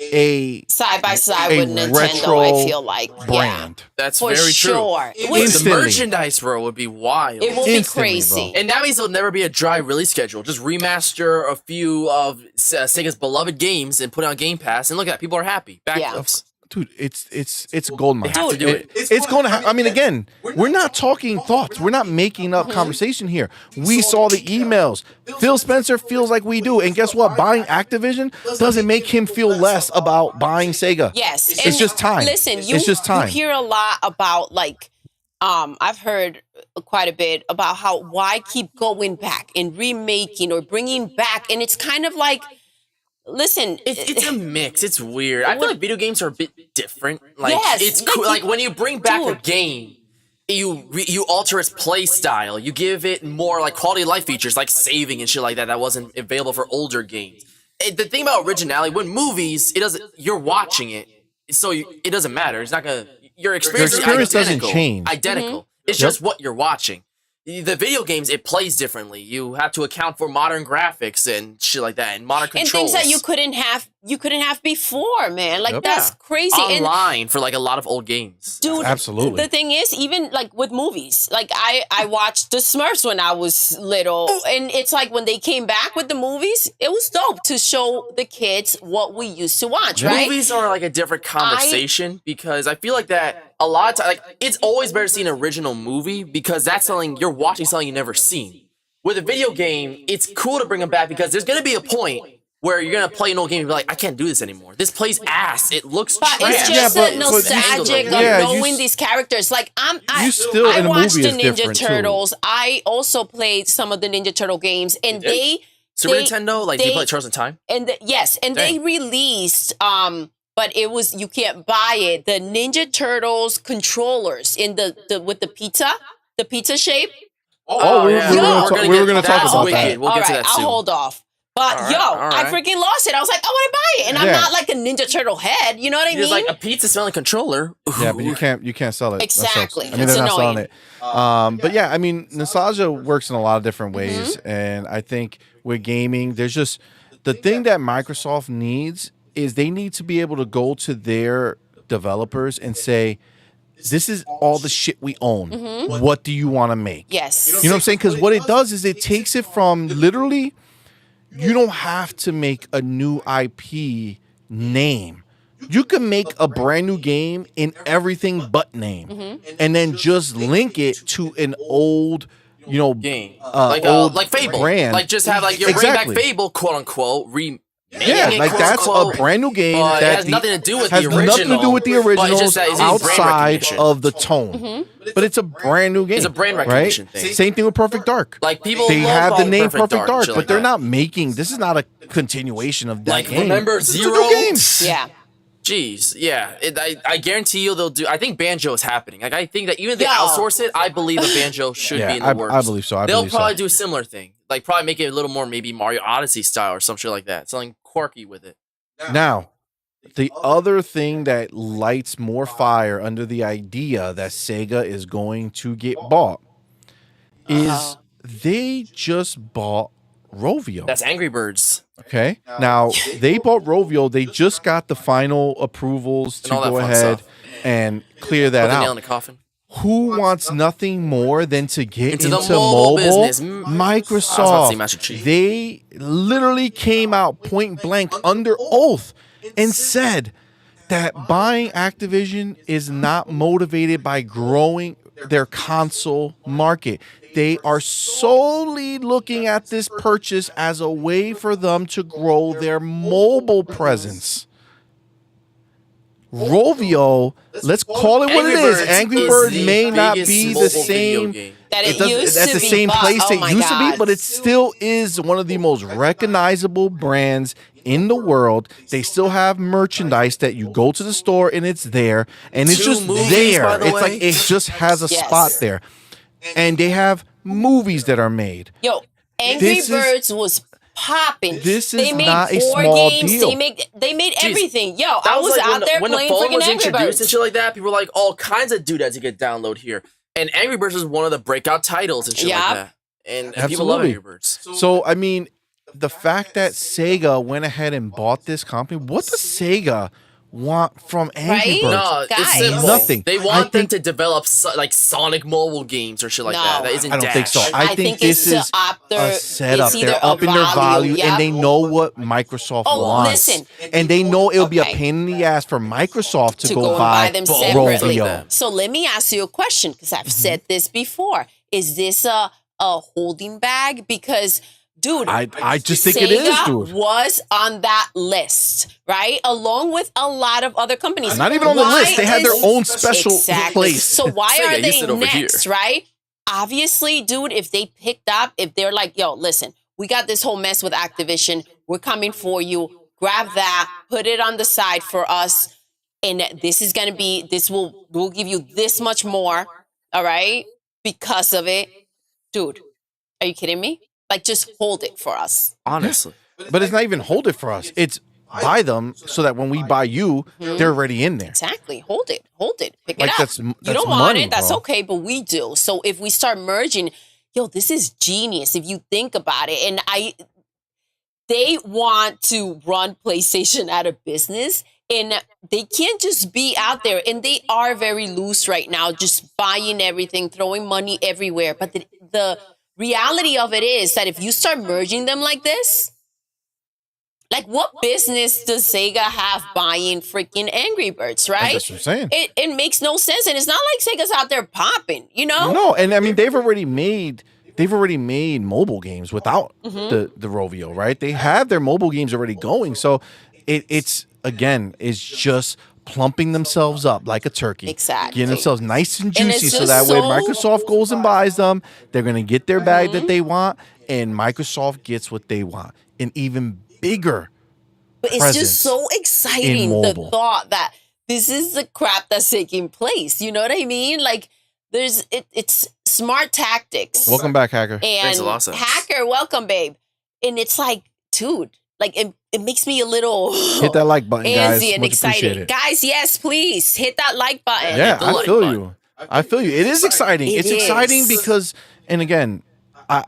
a Side by side a with Nintendo, retro I feel like. Yeah, brand. That's for very sure. true. It would- The Instantly. merchandise, bro, would be wild. It will be Instantly, crazy. bro. And that means there'll never be a dry release schedule. Just remaster a few of Sega's beloved games and put it on Game Pass, and look at that, people are happy. Backflips. Dude, it's a gold mine. They have to do it. It's going to. I mean, again, we're not talking thoughts. We're not making up conversation here. We saw the emails. Phil Spencer feels like we do, and guess what? Buying Activision doesn't make him feel less about buying Sega. Yes, It's and just time. Listen, It's just time. You hear a lot about like, I've heard quite a bit about how why keep going back and remaking or bringing back, and it's kind of like, listen, It's a mix. It's weird. I feel like video games are a bit different. Like Yes, it's like cool. you- Like when you bring back a Dude. game, you alter its play style. You give it more like quality of life features, like saving and shit like that. That wasn't available for older games. The thing about originality, when movies, it doesn't. You're watching it, so it doesn't matter. It's not gonna. Your experience, experience is doesn't identical. change. Identical. It's Yep. just what you're watching. The video games, it plays differently. You have to account for modern graphics and shit like that, and modern and controls. things that you couldn't have before, man. Like Yep. that's crazy. And Online for like a lot of old games. dude, Absolutely. the thing is, even like with movies, like I watched the Smurfs when I was little, and it's like when they came back with the movies, it was dope to show the kids what we used to watch, right? Movies are like a different conversation because I feel like that a lot of times, like it's always better to see an original movie because that's something you're watching something you've never seen. With a video game, it's cool to bring them back because there's gonna be a point where you're gonna play an old game and be like, I can't do this anymore. This plays ass. It looks But trash. it's Yeah, just but- the but- nostalgic of Yeah, you knowing s- these characters. Like You still I in a watched movie the is Ninja different, too. Turtles. I also played some of the Ninja Turtle games, and did? they Super they- Nintendo, like they- do you play Turtles in Time? and yes, and they Dang. released but it was you can't buy it. The Ninja Turtles controllers in the with the pizza shape. Oh, we were gonna talk that's about wicked. that. We'll all get to right, that I'll soon. hold off. But All right, yo, all I right. freaking lost it. I was like, I want to buy it, and I'm Yeah. not like a Ninja Turtle head. You know what I mean? There's like a pizza smelling controller. Yeah, but you can't sell it. That sucks. Exactly. I mean, It's they're not selling annoying. it. But yeah, I mean, nostalgia works in a lot of different Mm-hmm. ways, and I think with gaming, there's just the thing that Microsoft needs is they need to be able to go to their developers and say, "This is all the shit we own. What do you want to make?" Yes. You know what I'm saying? Because what it does is it takes it from literally, you don't have to make a new IP name. You can make a brand new game in everything but name, and then just link it to an old, Game. old Like Fable. brand. Like just have like your Exactly. bring back Fable, quote unquote, Yeah, like that's a brand new game but it that has nothing to do with has the nothing to original, do with the but it's originals just that it's brand outside recognition. of the tone. But it's a brand new game. It's a brand right? recognition thing. Same thing with Perfect Dark. Like people They love have the all name Perfect Dark, shit but like they're that. not making. This is not a continuation of that Like game. remember It's a Zero? new game. Yeah. Jeez, yeah. I guarantee you they'll do. I think Banjo is happening. Like I think that even if they Yo. outsource it, I believe a Banjo should Yeah, be in the I works. believe so. I They'll believe so. probably do a similar thing. Like probably make it a little more maybe Mario Odyssey style or some shit like that. Something quirky with it. Now, the other thing that lights more fire under the idea that Sega is going to get bought is they just bought Rovio. That's Angry Birds. Okay. Now they bought Rovio. They just got the final approvals to And all that go fun ahead stuff. and clear that Put the nail in out. the coffin. Who wants nothing more than to get Into into, the mobile mobile? business. I was about to Microsoft. say Master Chief. They literally came out point blank under oath and said that buying Activision is not motivated by growing their console market. They are solely looking at this purchase as a way for them to grow their mobile presence. Rovio, let's call it what Angry it is. Birds Angry is Birds the may not biggest be the mobile video same. game. That it doesn't- used that's to the be, same but- place oh it my used to be, God. but it still is one of the most recognizable brands in the world. They still have merchandise that you go to the store and it's there, and it's Two just movies, there. by the It's way. like it just has a Yes. spot there, and they have movies that are made. Yo, Angry This is- Birds was popping. This they is made not a board small games. deal. They made Jeez. everything. Yo, That I was like out there when playing the phone freaking was Angry introduced Birds. and shit like that. People were like all kinds of doodads you could download here, and Angry Birds was one of the breakout titles and shit Yup. like that. And people love Absolutely. Angry Birds. So I mean, the fact that Sega went ahead and bought this company, what does Sega want from Angry Right? Birds? No, Guys. it's simple. Nothing. They I want them think- to develop like Sonic mobile games or shit like that. No. That isn't I don't think so. Dash. I think this it's is to up their, a setup. it's either They're a upping their value, yep. and they know what Microsoft Oh, wants. listen. And they know it'll be a Okay. pain in the ass for Microsoft to go buy buy them both separately. of them. So let me ask you a question, because I've said this before. Is this a holding bag? Because, dude, I just think Sega it is, dude. was on that list, right? Along with a lot of other companies. Not even on the Why list. They had their is- own special Exactly. place. So why Sega are used they it over next, here. right? Obviously, dude, if they picked up, if they're like, yo, listen, we got this whole mess with Activision. We're coming for you. Grab that, put it on the side for us. And this is going to be, we'll give you this much more. All right. Because of it. Dude, are you kidding me? Like, just hold it for us. Honestly. But it's not even hold it for us. It's buy them so that when we buy you, they're already in there. Exactly. Hold it. Pick Like, it up. that's You that's don't want money, it. That's bro. okay, but we do. So if we start merging, yo, this is genius if you think about it. And they want to run PlayStation out of business, and they can't just be out there. And they are very loose right now, just buying everything, throwing money everywhere. But the reality of it is that if you start merging them like this, like, what business does Sega have buying freaking Angry Birds, right? That's what I'm saying. It makes no sense. And it's not like Sega's out there popping, you know? No, and I mean they've already made mobile games without Mm-hmm. the Rovio, right? They have their mobile games already going. So it's just plumping themselves up like a turkey. Exactly. Getting themselves nice and And it's juicy so just that way so- Microsoft goes and buys them. They're gonna get their bag Mm-hmm. that they want, and Microsoft gets what they want. An even bigger But it's presence just so exciting, the mobile. thought that this is the crap that's taking place. You know what I mean? Like, it's smart tactics. Welcome back, Hacker. Makes And a lot of sense. Hacker, welcome, babe. And it's like, dude, like, it makes me a little Hit that like button, guys. antsy and Much excited. appreciated. Guys, yes, please hit that like button. Yeah, the I like feel button. you. I feel you. It is exciting. It It's exciting is. because, and again,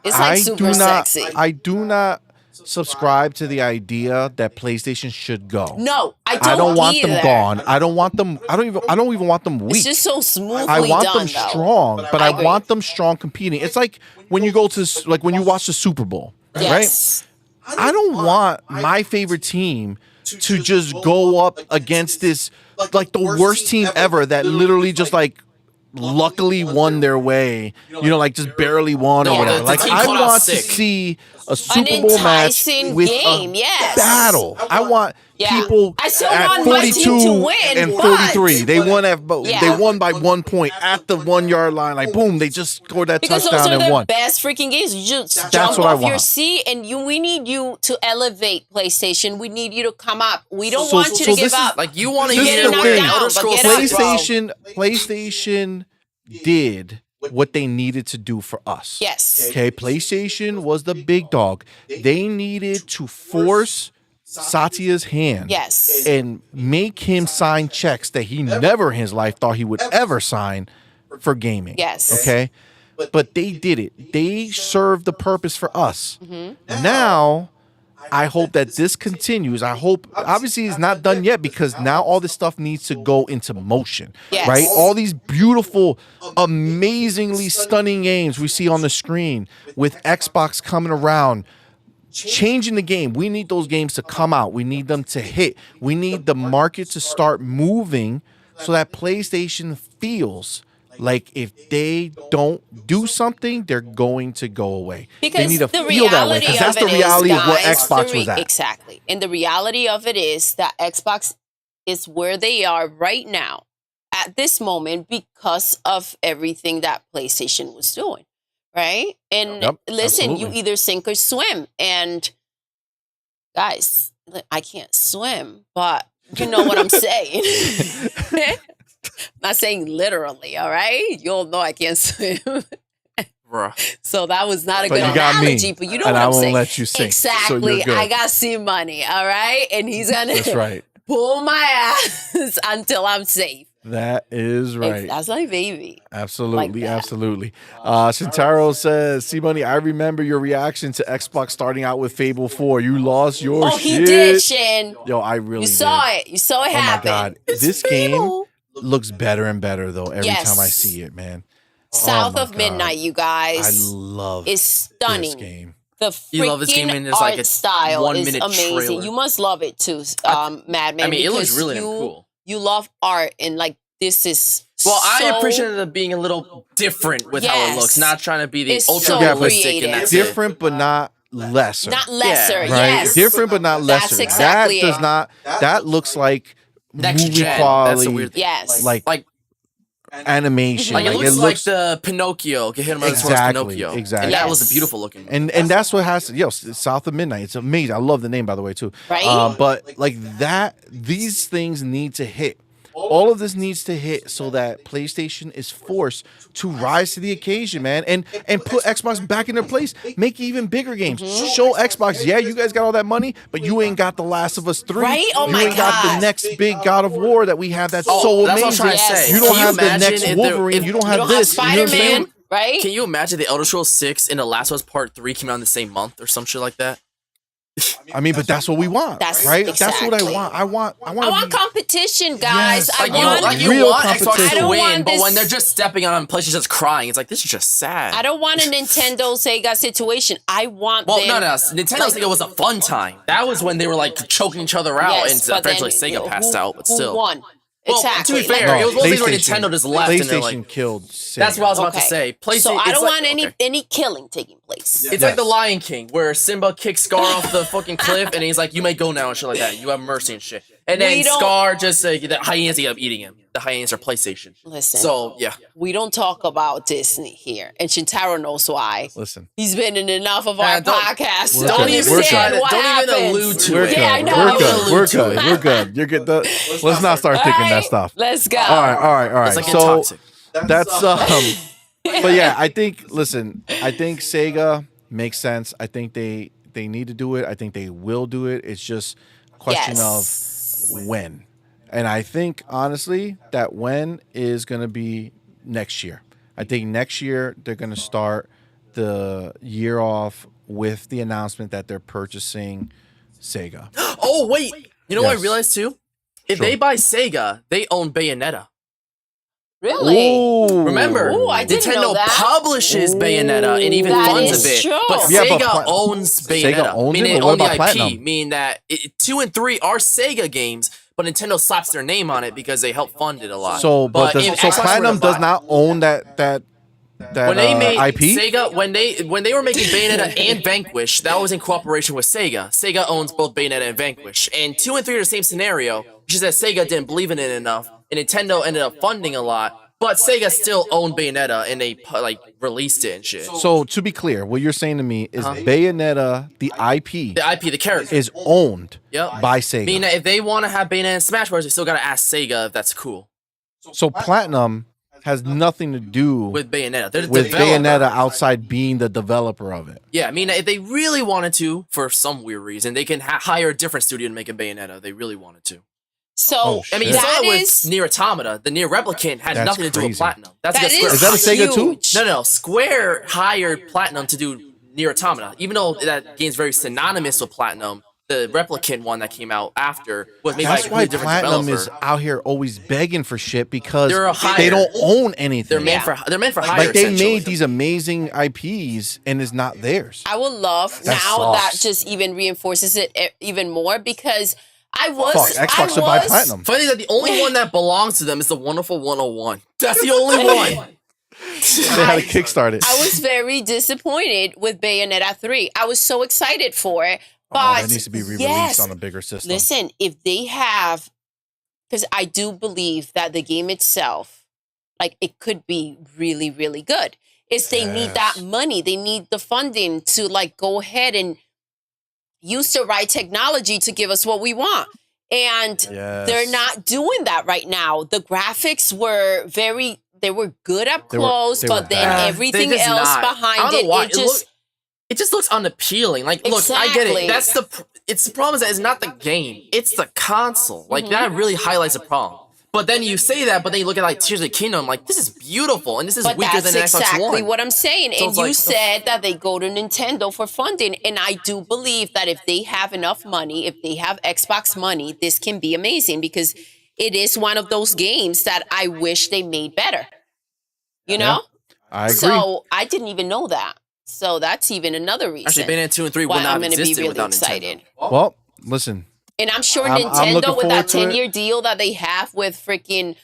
It's like super sexy. I do not subscribe to the idea that PlayStation should go. No, I don't want either. them gone. I don't want them. I don't even want them weak. It's just so smoothly I want done, them though. strong, but I I agree. want them strong competing. It's like when you go to like when you watch the Super Bowl, Yes. right? I don't want my favorite team to just go up against this like the worst team ever that literally just like luckily won their way, like just barely won or Yeah. whatever. The Like team I caught out want to sick. see a Super Bowl match enticing with game, a yes. battle. I want Yeah. people I still at want my team 42 to win, and but- 43. They won Yeah. they won by 1 point at the 1 yard line. Like boom, they just scored that Because those touchdown are and the won. best freaking games. You just That's jump what I off your want. seat, and we need you to elevate PlayStation. We need you to come up. We don't So- want you so to this give is- up. Like, you want to This get is in the the thing. Elder But Scrolls get up, 6, bro. PlayStation did what they needed to do for us. Yes. Okay, PlayStation was the big dog. They needed to force Satya's hand. Yes. And make him sign checks that he never in his life thought he would ever sign for gaming. Yes. Okay? But they did it. They served the purpose for us. Mm-hmm. Now, I hope that this continues. I hope, obviously, it's not done yet because now all this stuff needs to go into motion, Yes. right? All these beautiful, amazingly stunning games we see on the screen with Xbox coming around, changing the game. We need those games to come out. We need them to hit. We need the market to start moving so that PlayStation feels like if they don't do something, they're going to go away. Because they need to the feel that way reality because that's of the it reality is, of what guys, Xbox was at. Exactly. And the reality of it is that Xbox is where they are right now at this moment because of everything that PlayStation was doing. Right? And Yep, listen, absolutely. you either sink or swim. And guys, I can't swim, but you know what I'm saying. Not saying literally, all right? You all know I can't swim. Bruh. So that was not a But good you got me, analogy, but you know and what I I'm won't saying. let you sink, so you're Exactly. good. I got CMoney, all right? And he's gonna That's right. pull my ass until I'm safe. That is right. That's my baby. Absolutely, that. absolutely. Shintaro says, CMoney, I remember your reaction to Xbox starting out with Fable 4. You lost your shit. He did, Shin. Yo, I really You saw it. You saw it happen. Oh my God. This game looks better and better, though, every time I see it, man. South of Midnight, you guys. I love It's stunning. this game. The You love this game freaking and it's art like a style 1 is minute amazing. trailer. You must love it too, Madman. I mean, it looks because really cool. You love art, and like this is. Well, I so- appreciate it being a little different with how it looks, not trying to be the It's ultra so realistic creative. and that's Different, but not lesser. Not lesser, Yeah. Right? yes. Different, but not lesser. That's exactly that does it. not. That looks like next movie gen. quality. That's the weird thing. Yes. Like animation. Like it looks like the Pinocchio. Get hit him Exactly, Pinocchio. exactly. And that Yes. was a beautiful looking. And that's what has to. Yo, South of Midnight. It's amazing. I love the name, by the way, too. Right? But like that, these things need to hit. All of this needs to hit so that PlayStation is forced to rise to the occasion, man, and put Xbox back in their place. Make even bigger games. Show Xbox, yeah, you guys got all that money, but you ain't got The Last of Us 3. Right? Oh you my ain't got the God. next big God of War that we have. That's so that's what I'm amazing. trying to say. You don't Can have the imagine next if Wolverine. You don't You have don't this. have You know what I'm saying? Spider-Man, right? Can you imagine the Elder Scrolls 6 and The Last of Us Part 3 came out in the same month or some shit like that? I mean, but that's what we want, That's right? That's what I exactly. want. I want I want competition, guys. Yes. I Like want. you real want Xbox competition. I to don't win, want but this- when they're just stepping on and PlayStation's just crying, it's like this is just sad. I don't want a Nintendo Sega situation. I want. Well, them, no. Nintendo like- Sega was a fun time. That was when they were like choking each other out, Yes, and but eventually then, Sega passed out. But who still, won? Well, Exactly. to be fair, Like, it was one of these where PlayStation- Nintendo just left, and they're PlayStation like, killed Sega. that's what I was about to Okay. say. PlayStation. So I it's don't like- want okay. any killing taking place. It's like the Lion King, where Simba kicks Scar off the fucking cliff, and he's like, "You may go now," and shit like that. You have mercy and shit. And then We don't- Scar just the hyenas end up eating him. The hyenas are PlayStation. Listen. So yeah, We don't talk about Disney here, and Shintaro knows why. Listen. He's been in enough of our don't- podcasts. We're to good. understand We're good. what Don't even happens. allude to We're it. good. Yeah, I know. We're good. Allude We're to good. it. We're good. You're good. Let's not start thinking that stuff. Let's go. All right. it's like So toxic. that's but yeah, I think Sega makes sense. I think they need to do it. I think they will do it. It's just a question Yes. of when. And I think honestly that when is going to be next year. I think next year they're going to start the year off with the announcement that they're purchasing Sega. Oh wait, you know what I Yes. realized too? If Sure. they buy Sega, they own Bayonetta. Really? Ooh. Remember, Ooh, I didn't know Nintendo that. publishes Bayonetta and even That funds is a bit, true. but Yeah, but Sega owns Bayonetta. Sega owns meaning it, they but what own the about IP, Platinum? meaning that 2 and 3 are Sega games, but Nintendo slaps their name on it because they help fund it a lot. So, but if Xbox were to Platinum does buy- not own that when they made IP. Sega, when they were making Bayonetta and Vanquish, that was in cooperation with Sega. Sega owns both Bayonetta and Vanquish, and 2 and 3 are the same scenario. Which is that Sega didn't believe in it enough, and Nintendo ended up funding a lot. But Sega still owned Bayonetta, and they like released it and shit. So to be clear, what you're saying to me is Bayonetta, the IP, The IP, the character, is owned Yep. by Sega. meaning that if they want to have Bayonetta and Smash Bros, they still gotta ask Sega if that's cool So Platinum has nothing to do with Bayonetta. They're the with developer. Bayonetta outside being the developer of it. Yeah, I mean, if they really wanted to, for some weird reason, they can hire a different studio to make a Bayonetta. They really wanted to. So Oh, I mean, you saw that it with is Nier Automata. The Nier Replicant had That's nothing to do with crazy. Platinum. That's that because is Square Is that a Sega too? huge. No, Square hired Platinum to do Nier Automata. Even though that game's very synonymous with Platinum, the Replicant one that came out after was made by a That's why completely different Platinum developer. is out here always begging for shit because They're a they hire. don't own anything. They're meant for hire. like they essentially. made these amazing IPs and it's not theirs. I would love That now that sucks. just even reinforces it even more because I was Fuck, Xbox should buy Platinum. Funny that the only one that belongs to them is the Wonderful 101. That's the only one. They had to kickstart it. I was very disappointed with Bayonetta 3. I was so excited for it. But that needs to be re-released yes, on a bigger system. listen, if they have, because I do believe that the game itself, like it could be really, really good. It's they need that money. They need the funding to like go ahead and use the right technology to give us what we want. And they're not doing that right now. The graphics were they were good up close, they were but then bad. everything They just else not. I behind don't know why. it It just looks unappealing. Like, look, I get Exactly. it. It's the problem is that it's not the game. It's the console. Like, Mm-hmm. that really highlights the problem. But then you say that, but then you look at like Tears of the Kingdom, like this is beautiful, and this is But weaker that's than Xbox exactly One. what I'm saying. So And it's you like said that they go to Nintendo for funding. And I do believe that if they have enough money, if they have Xbox money, this can be amazing because it is one of those games that I wish they made better. You know? I agree. So I didn't even know that. So that's even another reason. Actually, Bayonetta 2 and 3 why would not I'm have going to be existed really without excited. Nintendo. Well, listen. And I'm sure I'm looking Nintendo with that forward to it. 10-year deal that they have with freaking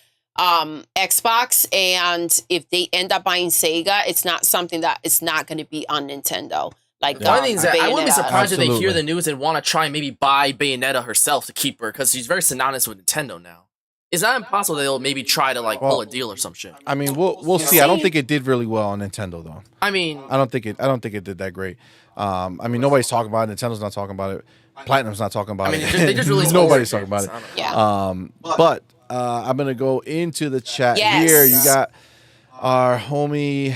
Xbox, and if they end up buying Sega, it's not something that it's not going to be on Nintendo. Like The funny thing is that I wouldn't be Bayonetta. surprised if they hear Absolutely. the news and want to try and maybe buy Bayonetta herself to keep her because she's very synonymous with Nintendo now. It's not impossible they'll maybe try to like pull a deal or some shit. I mean, we'll see. I don't think it did really well on Nintendo though. I mean, I don't think it did that great. I mean, nobody's talking about it. Nintendo's not talking about it. Platinum's not talking about I mean, it. they just released Nobody's Overwatch talking about games. it. Yeah. But I'm gonna go into the chat Yes. here. You got our homie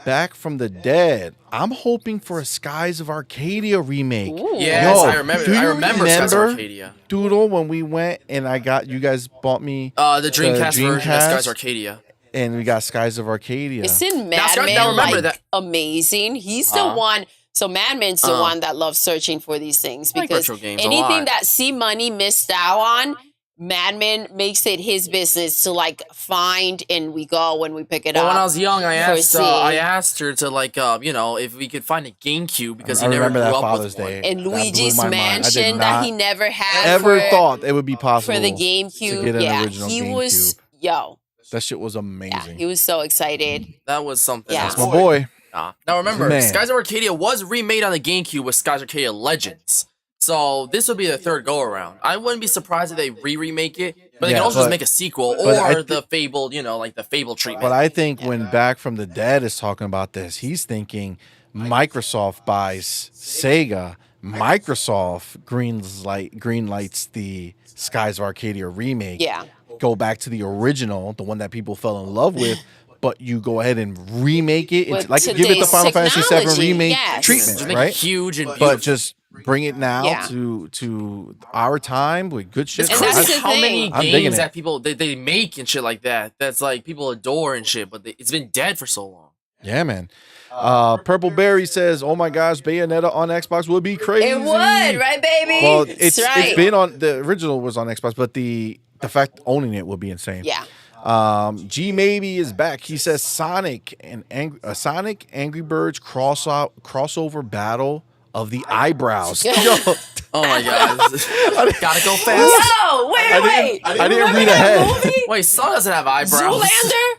Back from the Dead. I'm hoping for a Skies of Arcadia remake. Ooh. yes, Yo, I remember. do I you remember Skies of remember? Arcadia. Doodle, when we went and you guys bought me The Dreamcast version of Dreamcast? Skies Arcadia. and we got Skies of Arcadia. Isn't Now, Scott, MADMAN now remember like that- amazing? He's the one. So MADMAN's the one that loves searching for these things I like because retro games a anything lot. that CMoney missed out on, MADMAN makes it his business to like find, and we go when we pick it Well, up. when I was young, I Foresee. asked her to like, if we could find a GameCube because I he never remember grew that up Father's with one. Day. and That blew Luigi's my mind. I did Mansion that not he never had ever for, thought it would be possible for the to GameCube. get an Yeah, original he GameCube. was That shit was yeah, amazing. he was so excited. That was something. Yeah. else. That's my boy. Now remember, Man. Skies of Arcadia was remade on the GameCube with Skies of Arcadia Legends. So this would be the third go around. I wouldn't be surprised if they remake it, but they Yeah, can also but- just make a sequel but I or the fabled, like the Fable treatment. But I think when Back from the Dead is talking about this, he's thinking Microsoft buys Sega, Microsoft greenlights the Skies of Arcadia remake. Yeah. Go back to the original, the one that people fell in love with, but you go ahead and remake it, With like give it the today's Final Fantasy VII technology, remake yes. treatment, just make right? it huge and beautiful. But just bring it now Yeah. to our time with good shit. It's And that's crazy the how many thing. I'm digging games it. that people they make and shit like that. That's like people adore and shit, but it's been dead for so long. Yeah, man. Purple Berry says, "Oh my gosh, Bayonetta on Xbox would be crazy." It would, right, baby? Well, That's it's right. been on the original was on Xbox, but the fact owning it would be insane. Yeah. G Maybe is back. He says Sonic Angry Birds crossover battle of the eyebrows. Yo, Oh my god, gotta go fast. Whoa, wait. I didn't Remember read that ahead. movie? Wait, Sonic doesn't have eyebrows. Zoolander?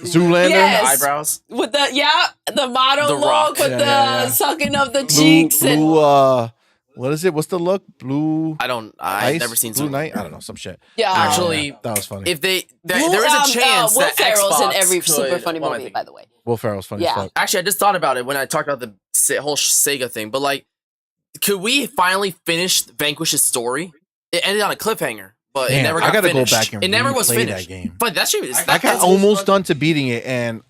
Zoolander, Yes. Eyebrows. With the model The look Rock. with Yeah, the yeah, yeah. sucking of the cheeks and blue. What is it? What's the look? Blue. I've Ice? never seen Blue Zoolander. Night. I don't know, some shit. yeah. Actually, that was funny. If there Will- is a chance Will that Ferrell's Xbox in every could, super funny what am I movie, thinking? by the way. Will Ferrell's funny Yeah. as fuck. Actually, I just thought about it when I talked about the whole Sega thing. But like, could we finally finish Vanquish's story? It ended on a cliffhanger, but it Damn, never I got gotta finished. go back and it never was replay finished. that game. But that shit is I got almost done to beating it, and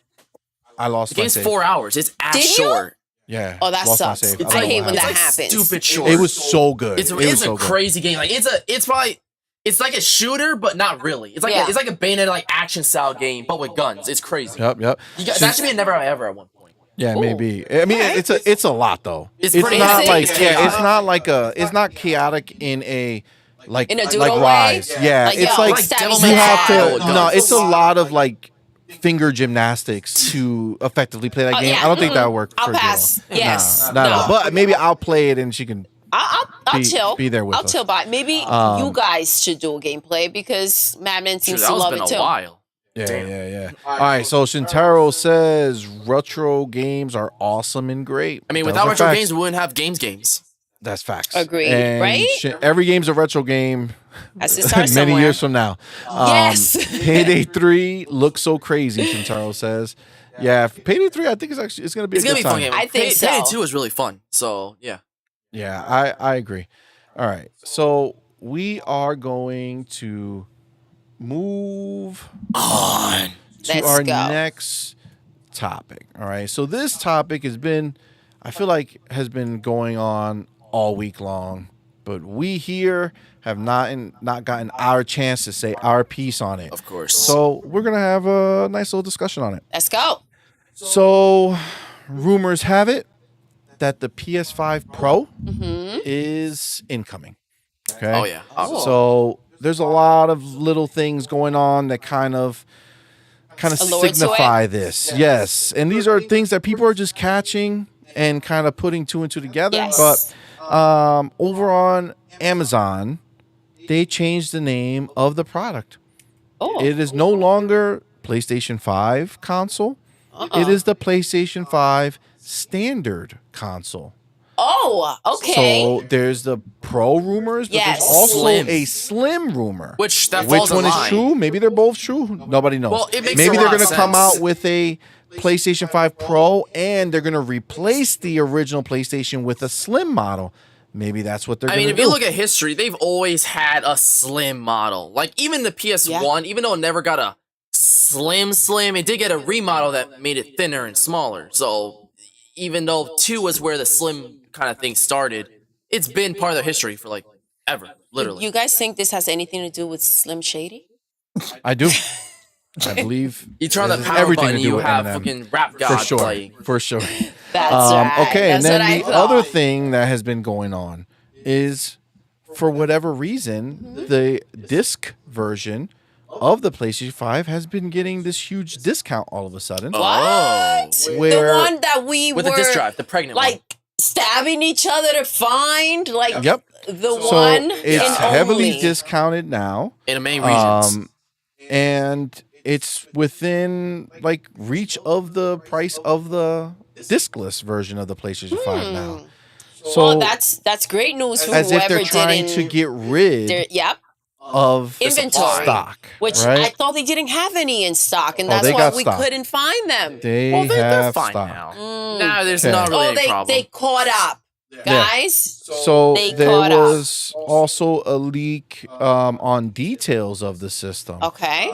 I lost The my game's save. 4 hours. It's ass Did you? short. Yeah. Oh, that lost my sucks. save. I don't know hate what when that happened. happens. Stupid short. It was so good. It's it was a so good. crazy game. Like it's probably it's like a shooter, but not really. It's like Yeah. it's like a Bayonetta like action style game, but with guns. It's crazy. Yep. That should be a never ever at one point. Yeah, maybe. I mean, it's a lot though. It's It's pretty not hectic. like It's yeah, chaotic. it's not like a not chaotic in a like In a like Doodle way? Rise. Yeah, Like, it's yo, like stabby, Devil you May have Cry to. with No, guns. it's a lot of like finger gymnastics to effectively play that game. yeah. I don't think that would work. I'll for pass. Joel. Yes. Nah, not at No. all. But maybe I'll play it and she can. I'll Be- chill. be there with I'll us. chill by. Maybe you guys should do a gameplay because MADMAN Dude, seems that to was love been it a too. while. Yeah. All right, so Shintaro says retro games are awesome and great. I mean, Those without are retro facts. games, we wouldn't have games. That's facts. Agreed, And right? Every game's a retro game. Has to start Many somewhere. years from now. Yes. Payday 3 looks so crazy, Shintaro says. Yeah, Payday 3, I think it's going to be It's a gonna good be a fun time. game. I think so. Payday 2 is really fun. So yeah. Yeah, I agree. All right, so we are going to move on to Let's our go. next topic. All right, so this topic has been, I feel like, has been going on all week long, but we here have not gotten our chance to say our piece on it. Of course. So we're gonna have a nice little discussion on it. Let's go. So rumors have it that the PS5 Pro is incoming. Okay. Oh yeah. So there's a lot of little things going on that kind of Allure to signify it? this. Yes. And these are things that people are just catching and kind of putting two and two together. Yes. But over on Amazon, they changed the name of the product. Oh. It is no longer PlayStation 5 console. It is the PlayStation 5 standard console. Oh, okay. So there's the Pro rumors, but Yes. there's also Slim. a Slim rumor. Which that Which falls in one is line. true? Maybe they're both true. Nobody knows. Well, it makes Maybe a they're lot of going to come sense. out with a PlayStation 5 Pro and they're going to replace the original PlayStation with a Slim model. Maybe that's what they're I going mean, to if do. you look at history, they've always had a slim model. Like even the PS1, even though it never got a slim, it did get a remodel that made it thinner and smaller. So even though 2 was where the slim kind of thing started, it's been part of their history for like ever, literally. You guys think this has anything to do with Slim Shady? I do. I believe You turn on the this has power everything to button, do you with have Eminem. fucking rap For god sure. playing. For sure. That's right. Okay, and That's then what I the thought. other thing that has been going on is, for whatever reason, the disc version of the PlayStation 5 has been getting this huge discount all of a sudden. What? Where- the one that we With were the disc drive, the pregnant like one. stabbing each other to find, like Yep. the So one it's and heavily only. discounted now. In the main regions. And it's within like reach of the price of the discless version of the PlayStation 5 now. So Well, that's great news for as if whoever they're trying didn't. to get rid Yep, of inventory stock, which right? I thought they didn't have any in stock, and Oh, that's they why got we stock. couldn't find them. They Well, they're have fine stock. now. Now there's Okay. not really Oh, any problem. they caught up, guys. So They there caught up. was also a leak on details of the system. Okay.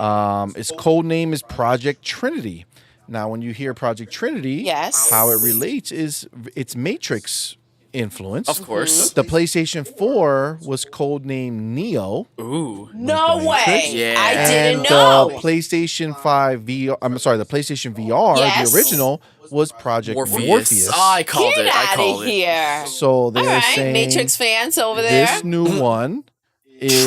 Its code name is Project Trinity. Now, when you hear Project Trinity, Yes. how it relates is its Matrix influence. Of course. The PlayStation 4 was codenamed Neo. Ooh. No way. Yeah. I And didn't know. the PlayStation 5 VR, I'm sorry, the PlayStation VR, Yes. the original, was Project Morpheus. I called Get it. I out called of it. here. So All they're right, saying Matrix fans over there. this new one is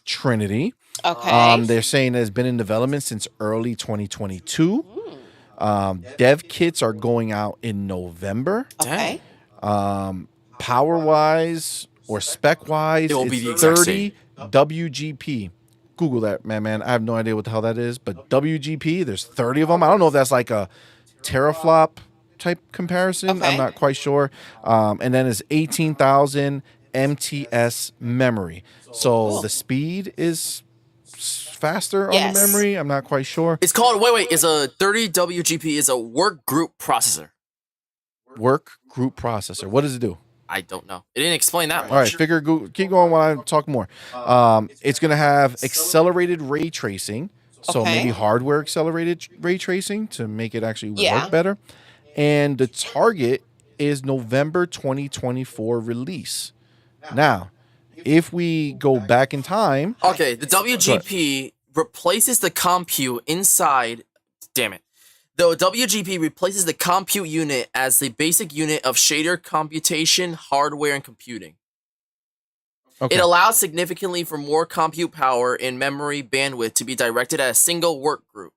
Trinity. Okay. They're saying it's been in development since early 2022. Dev kits are going out in November. Okay. Power wise or spec wise, It will be it's the exact 30 WGP. Google that, man. I have no idea what the hell that is, but WGP, there's 30 of them. I don't know if that's like a teraflop type comparison. Okay. I'm not quite sure. And then it's 18,000 MTS memory. So the speed is faster on Yes. the memory. I'm not quite sure. It's called, wait, is a 30 WGP is a work group processor. Work group processor. What does it do? I don't know. It didn't explain that much. All right, keep going while I talk more. It's going to have accelerated ray tracing, so Okay. maybe hardware accelerated ray tracing to make it actually Yeah. work better. And the target is November 2024 release. Now, if we go back in time, Okay, the WGP replaces the compute inside. Damn it. The WGP replaces the compute unit as the basic unit of shader computation, hardware, and computing. okay, It allows significantly for more compute power and memory bandwidth to be directed at a single work group.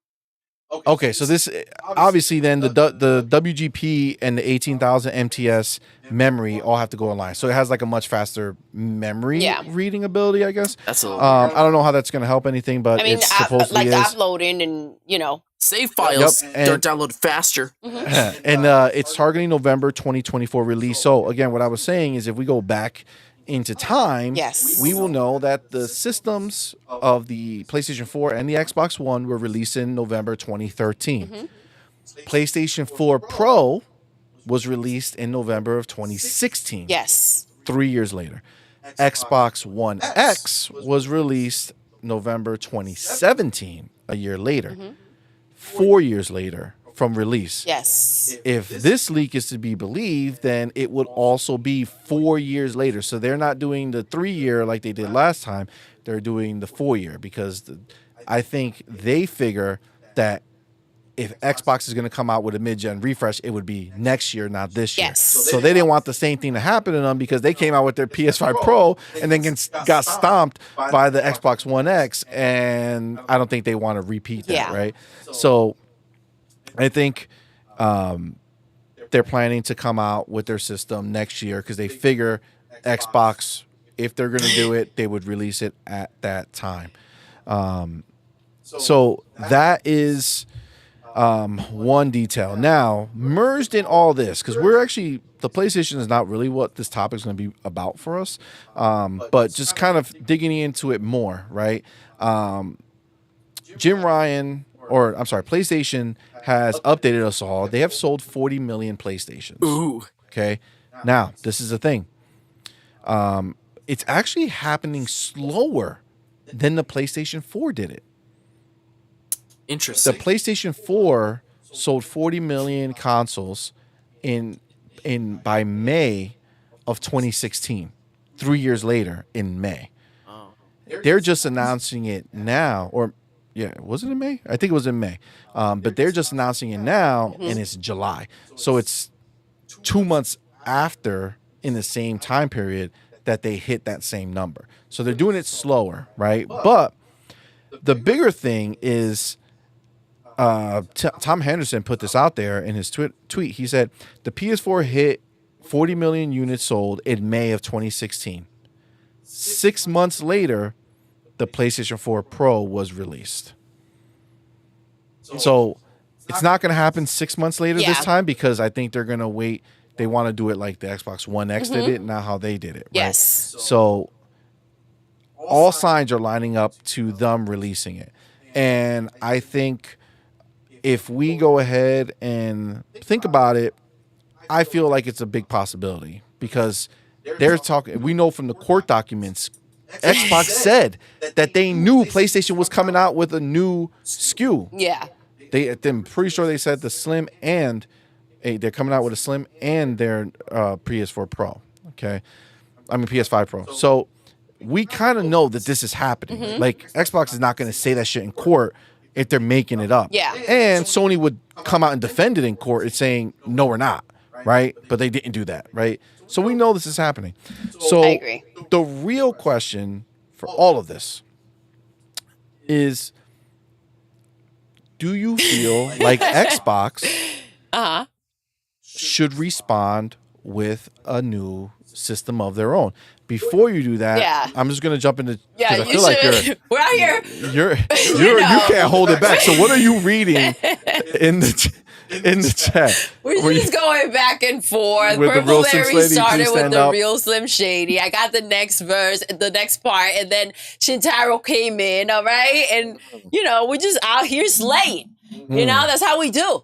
okay, so this obviously then the WGP and the 18,000 MTS memory all have to go online. So it has like a much faster memory Yeah. reading ability, I guess. That's a little I don't know how that's going to help anything, but I mean, it's supposedly like is. uploading and Save files, Yep, they're and- downloaded faster. And it's targeting November 2024 release. So again, what I was saying is if we go back into time, Yes. we will know that the systems of the PlayStation 4 and the Xbox One were released in November 2013. PlayStation 4 Pro was released in November of 2016, yes. 3 years later. Xbox One X was released November 2017, a year later. 4 years later from release. Yes. If this leak is to be believed, then it would also be 4 years later. So they're not doing the 3-year like they did last time. They're doing the 4-year because I think they figure that if Xbox is going to come out with a mid-gen refresh, it would be next year, not this year. Yes. So they didn't want the same thing to happen to them because they came out with their PS5 Pro and then got stomped by the Xbox One X, and I don't think they want to repeat that, right? So I think they're planning to come out with their system next year because they figure Xbox, if they're going to do it, they would release it at that time. So that is one detail. Now, merged in all this, because the PlayStation is not really what this topic is going to be about for us, but just kind of digging into it more, right? PlayStation has updated us all. They have sold 40 million PlayStations. Ooh. Okay. Now, this is the thing. It's actually happening slower than the PlayStation 4 did it. Interesting. The PlayStation 4 sold 40 million consoles by May of 2016. 3 years later in May. Oh. They're just announcing it now, was it in May? I think it was in May. But they're just announcing it now, and it's July. So it's 2 months after, in the same time period, that they hit that same number. So they're doing it slower, right? But the bigger thing is, Tom Henderson put this out there in his tweet. He said the PS4 hit 40 million units sold in May of 2016. 6 months later, the PlayStation 4 Pro was released. So it's not going to happen 6 months later this time because I think they're going to wait. They want to do it like the Xbox One X did it, not how they did it. Right? Yes. So all signs are lining up to them releasing it. And I think if we go ahead and think about it, I feel like it's a big possibility because they're talking. We know from the court documents, Xbox said that they knew PlayStation was coming out with a new SKU. Yeah. I'm pretty sure they said the Slim and they're coming out with a Slim and their PS4 Pro. Okay, I mean PS5 Pro. So we kind of know that this is happening. Like Xbox is not going to say that shit in court if they're making it up. Yeah. And Sony would come out and defend it in court. It's saying no, we're not. Right, but they didn't do that. Right. So we know this is happening. So I agree. The real question for all of this is, do you feel like Xbox should respond with a new system of their own? Before you do that, I'm just gonna jump into because I feel like we're out here. You can't hold it back. So what are you reading in the chat? We're just going back and forth. With the Purple real Slim Larry Shady, started please with stand the up. real Slim Shady. I got the next verse, the next part, and then Shintaro came in. All right, and we're just out here slaying. That's how we do.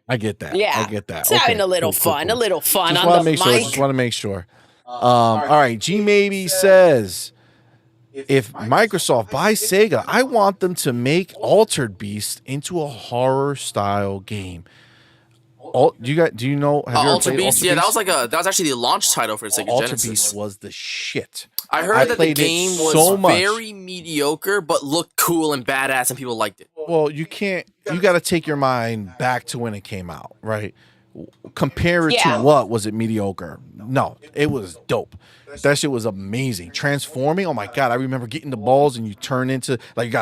I get that. Yeah, I get that. It's having a little fun, a little fun just on the mic. Just want to make sure. All right. G Maybe says, if Microsoft buys Sega, I want them to make Altered Beast into a horror style game. Do you know? Have you ever Altered played Beast? Altered Yeah, Beast? that was actually the launch title for Sega Altered Genesis. Beast was the shit. I heard that the played it game was so much. very mediocre, but looked cool and badass, and people liked it. Well, you can't. You got to take your mind back to when it came out, right? Compare it to what was it mediocre? No, it was dope. That shit was amazing. Transforming, oh my god! I remember getting the balls and you turn into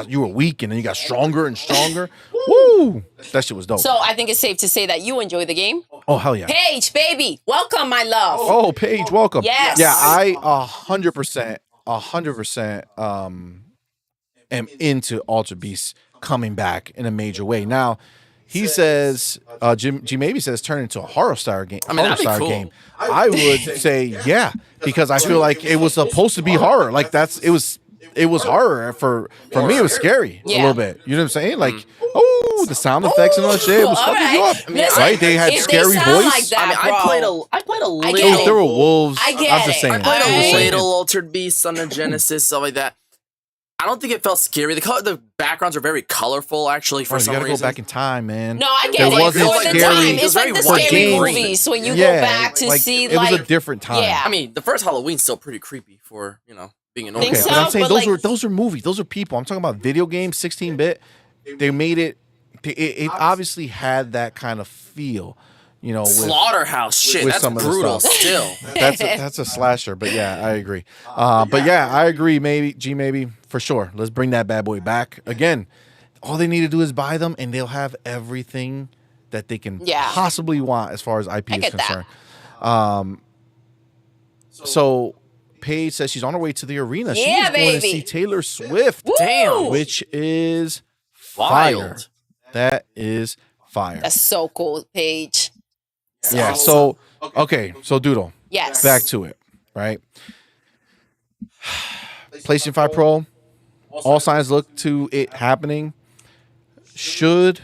you were weak and then you got stronger and stronger. Woo! That shit was dope. So I think it's safe to say that you enjoy the game. Oh hell yeah! Paige, baby, welcome, my love. Oh, Paige, welcome. Yes. Yeah, I 100%, am into Altered Beast coming back in a major way. Now, he says, G Maybe says, turn into a horror style game. I mean, that'd be cool. I would say yeah, because I feel like it was supposed to be horror. Like it was horror for me. It was scary a little bit. You know what I'm saying? Like, oh, the sound effects and all that shit. It was fucking you up. I mean, right? They had scary voice. Like that, I played a little. There were wolves. I get I'm just saying. I played a little Altered Beast on the Genesis, stuff like that. I don't think it felt scary. The backgrounds are very colorful, actually, for Bro, you some gotta reason. go back in time, man. No, I get There it. wasn't For the scary. time, It was it's like very the white scary and green. movies when you Yeah, go back to like, see, it was a different time. Yeah. I mean, the first Halloween's still pretty creepy for, being an old Think Okay, so? but I'm saying But, those are movies. Those are people. I'm talking about video games, 16-bit. They made it. It obviously had that kind of feel, with Slaughterhouse shit. with That's some of the brutal stuff. still. that's a slasher. But yeah, I agree. But yeah, I agree. Maybe for sure. Let's bring that bad boy back again. All they need to do is buy them, and they'll have everything that they can possibly want as far as IP is concerned. So Paige says she's on her way to the arena. She's going to see Taylor Swift. Damn. Which is fire. Wild. That is fire. That's so cool, Paige. Yeah. So okay. So Doodle. Yes. Back to it. Right. PlayStation 5 Pro. All signs look to it happening. Should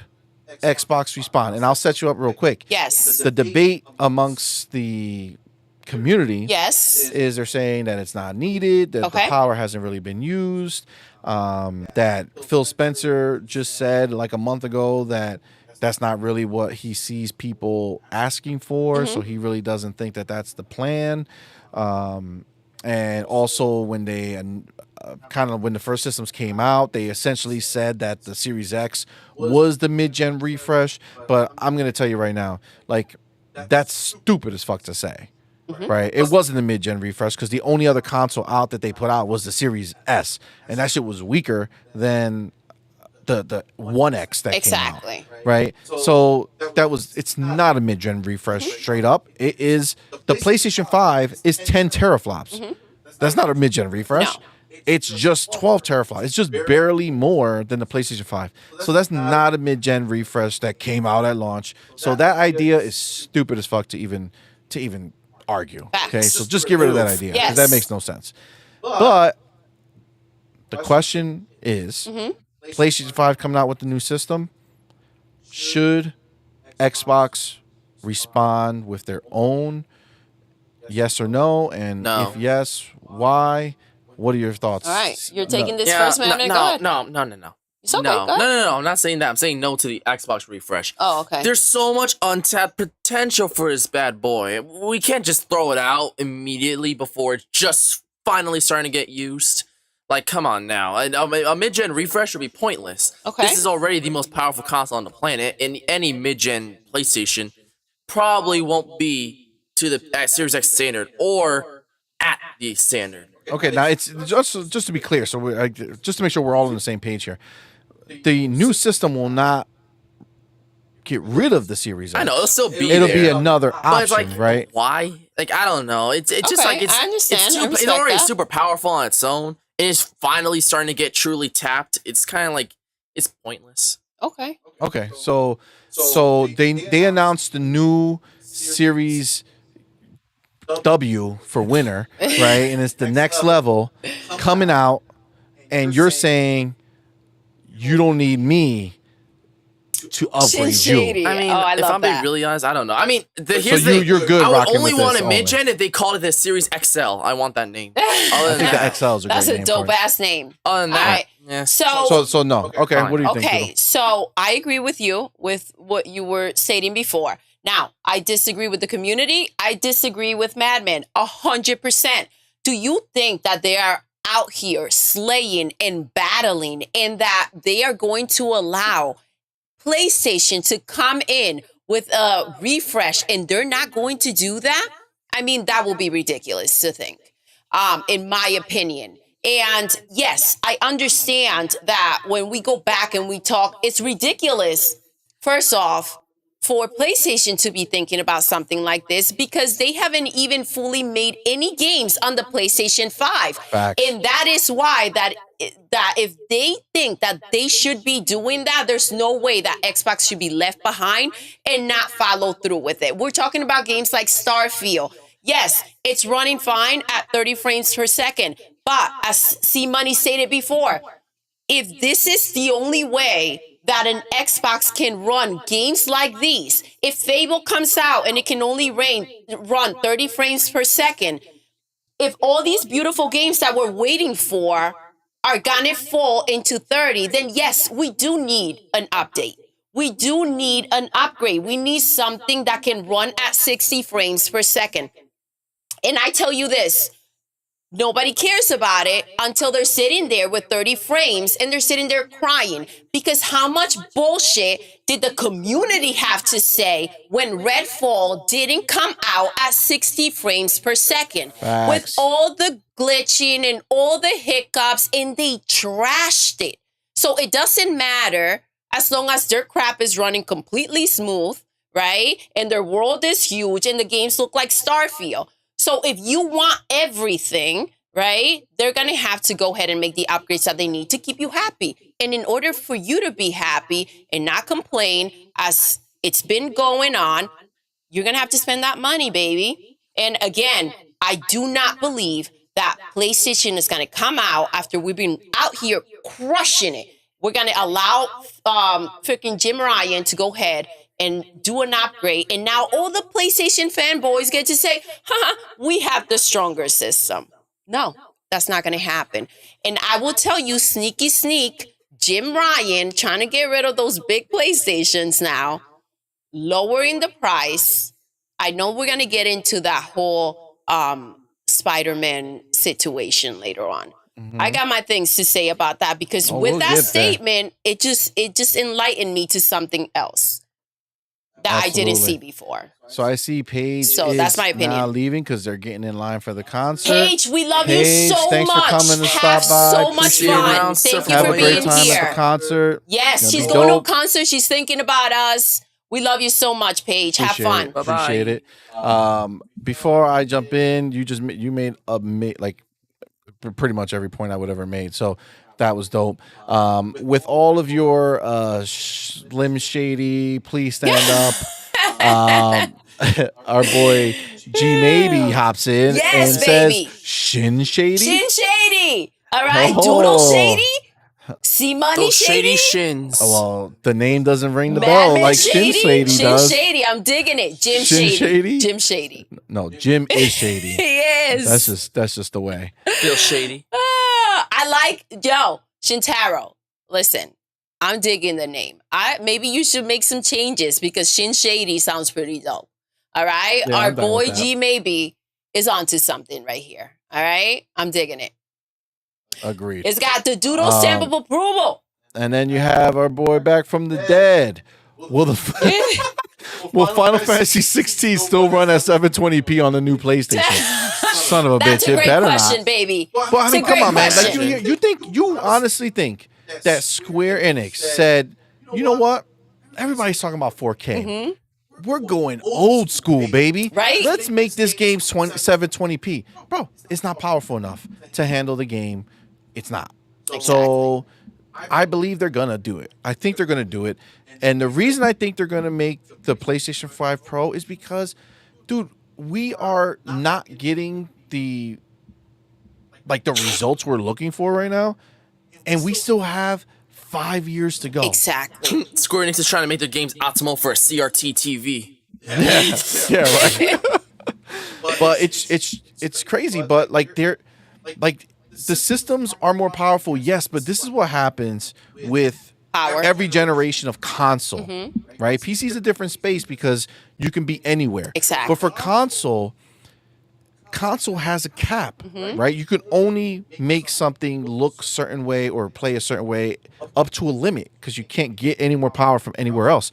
Xbox respond? And I'll set you up real quick. Yes. The debate amongst the community Yes. is they're saying that it's not needed, that the power hasn't really been used, that Phil Spencer just said like a month ago that that's not really what he sees people asking for, so he really doesn't think that that's the plan. And also when they when the first systems came out, they essentially said that the Series X was the mid-gen refresh, but I'm going to tell you right now, like, that's stupid as fuck to say. Right, it wasn't the mid-gen refresh because the only other console out that they put out was the Series S, and that shit was weaker than the 1X that came out. Right, so it's not a mid-gen refresh straight up. It is the PlayStation 5 is 10 teraflops. That's not a mid-gen refresh. No. It's just 12 teraflops. It's just barely more than the PlayStation 5. So that's not a mid-gen refresh that came out at launch. So that idea is stupid as fuck to even argue. Facts. Okay, so just get rid of that idea because Yes. that makes no sense. But the question is, PlayStation 5 coming out with the new system, should Xbox respond with their own? Yes or no? And No. if yes, why? What are your thoughts? All right. You're taking this Yeah, first, man. Go ahead. No. It's okay. No, Go ahead. no. I'm not saying that. I'm saying no to the Xbox refresh. Oh, okay. There's so much untapped potential for this bad boy. We can't just throw it out immediately before it's just finally starting to get used. Like, come on now. A mid-gen refresh would be pointless. Okay. This is already the most powerful console on the planet, and any mid-gen PlayStation probably won't be to the Series X standard or at the standard. Okay, now it's just to be clear, so just to make sure we're all on the same page here. The new system will not get rid of the Series X. I know, it'll still be It'll there. be another But it's option, like, right? why? Like, I don't know. It's just Okay, like I understand. I It's respect already that. super powerful on its own, and it's finally starting to get truly tapped. It's kind of like it's pointless. Okay. Okay, so they announced the new Series W for winter, right? And it's the next level coming out, and you're saying you don't need me to upgrade Shady. you. I mean, I if love I'm being that. really honest, I don't know. I mean, here's So the you're good I would rocking only with want this a only. mid-gen if they called it the Series XL. I want that name. Other I than think that, the XL is a That's great a name dope for it. ass name. other than All that, right. yeah. So So no. Okay, what do you think? okay, Doodle? so I agree with you with what you were stating before. Now, I disagree with the community. I disagree with MADMAN 100%. Do you think that they are out here slaying and battling and that they are going to allow PlayStation to come in with a refresh and they're not going to do that? I mean, that will be ridiculous to think, in my opinion. And yes, I understand that when we go back and we talk, it's ridiculous, first off, for PlayStation to be thinking about something like this because they haven't even fully made any games on the PlayStation 5. Facts. And that is why that if they think that they should be doing that, there's no way that Xbox should be left behind and not follow through with it. We're talking about games like Starfield. Yes, it's running fine at 30 frames per second. But as CMoney stated before, if this is the only way that an Xbox can run games like these, if Fable comes out and it can only run 30 frames per second, if all these beautiful games that we're waiting for are gonna fall into 30, then yes, we do need an update. We do need an upgrade. We need something that can run at 60 frames per second. And I tell you this, nobody cares about it until they're sitting there with 30 frames and they're sitting there crying. Because how much bullshit did the community have to say when Redfall didn't come out at 60 frames per second? Facts. With all the glitching and all the hiccups, and they trashed it. So it doesn't matter as long as their crap is running completely smooth, right? And their world is huge and the games look like Starfield. So if you want everything, right, they're going to have to go ahead and make the upgrades that they need to keep you happy. And in order for you to be happy and not complain as it's been going on, you're going to have to spend that money, baby. And again, I do not believe that PlayStation is going to come out after we've been out here crushing it. We're going to allow freaking Jim Ryan to go ahead and do an upgrade. And now all the PlayStation fanboys get to say, we have the stronger system. No, that's not going to happen. And I will tell you, sneaky sneak, Jim Ryan trying to get rid of those big PlayStations now, lowering the price. I know we're going to get into that whole Spider-Man situation later on. Mm-hmm. I got my things to say about that because with that statement, it just enlightened me to something else that I didn't see before. So I see Paige. So that's my opinion. Now leaving because they're getting in line for the concert. Paige, we love you so thanks much. for coming to Have stop by. so much fun. Thank you Have for a great being time here. at the concert. Yes, she's going to a concert. She's thinking about us. We love you so much, Paige. Have fun. Appreciate it. Before I jump in, you made like pretty much every point I would ever made. So that was dope. With all of your Slim Shady, please stand up. Our boy G Maybe hops in and says Shin Shady. Shin Shady. All right, Doodle Shady. CMoney shady shins. Oh, well, the name doesn't ring the bell like Shin Shady does. Shin Shady, I'm digging it. Jim Shin Shady. Jim Shady. No, Jim is shady. He is. That's just the way. Feel shady. I like Shintaro. Listen, I'm digging the name. Maybe you should make some changes because Shin Shady sounds pretty dope. All right, yeah, our boy G Maybe is onto something right here. All right, I'm digging it. Agreed. It's got the Doodle stamp of approval. And then you have our boy back from the dead. Will Final Fantasy 16 still run at 720p on the new PlayStation? Son of a That's bitch! a great It better question, not. baby. Well, I mean, come on, man. Question. Like, you honestly think that Square Enix said, you know what? Everybody's talking about 4K. Mm-hmm. We're going old school, baby. Right? Let's make this game 720p. Bro, it's not powerful enough to handle the game. It's not. Exactly. So I believe they're going to do it. I think they're going to do it. And the reason I think they're going to make the PlayStation 5 Pro is because, dude, we are not getting the results we're looking for right now. And we still have 5 years to go. Exactly. Square Enix is trying to make their games optimal for a CRT TV. Yeah, right. But it's crazy. But the systems are more powerful, yes. But this is what happens with every generation of console, right? PC is a different space because you can be anywhere. Exactly. But for console has a cap, right? You can only make something look a certain way or play a certain way up to a limit because you can't get any more power from anywhere else.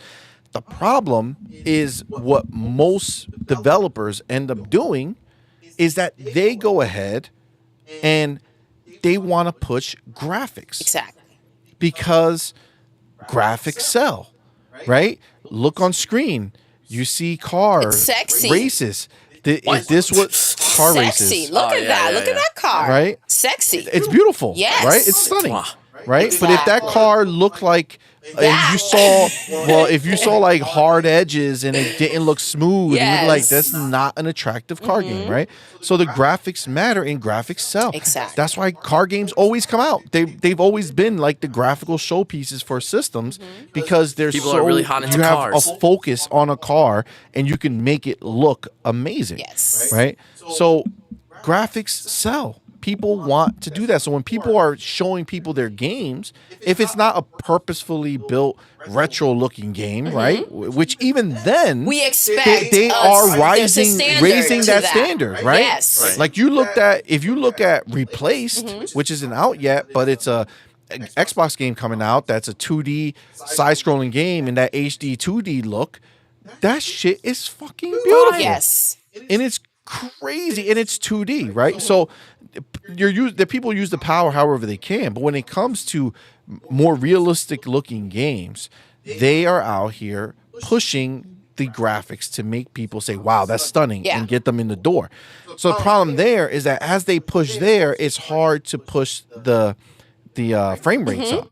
The problem is what most developers end up doing is that they go ahead and they want to push graphics. Exactly. Because graphics sell, right? Look on screen. You see car sexy. races. Is this what car Sexy. races? Look at that. Look at that car. Right? Sexy. It's beautiful. Yes. Right? It's stunning. Right? Exactly. But if that car looked like if you saw like hard edges and it didn't look smooth, Yes. you'd be like, that's not an attractive car game, right? So the graphics matter and graphics sell. Exactly. That's why car games always come out. They've always been like the graphical showpieces for systems because they're People are really hot into you have cars. a focus on a car and you can make it look amazing. Yes. Right? So graphics sell. people want to do that. So when people are showing people their games, if it's not a purposefully built retro looking game, right? Which even then we expect they are there's a standard raising to that standard, right? Yes. Right. Like if you look at Replaced, which isn't out yet, but it's a Xbox game coming out that's a 2D side-scrolling game in that HD 2D look. That shit is fucking beautiful. Yes. And it's crazy, and it's 2D, right? So the people use the power however they can, but when it comes to more realistic looking games, they are out here pushing the graphics to make people say, wow, that's stunning, and get them in the door. So the problem there is that as they push there, it's hard to push the frame rates up,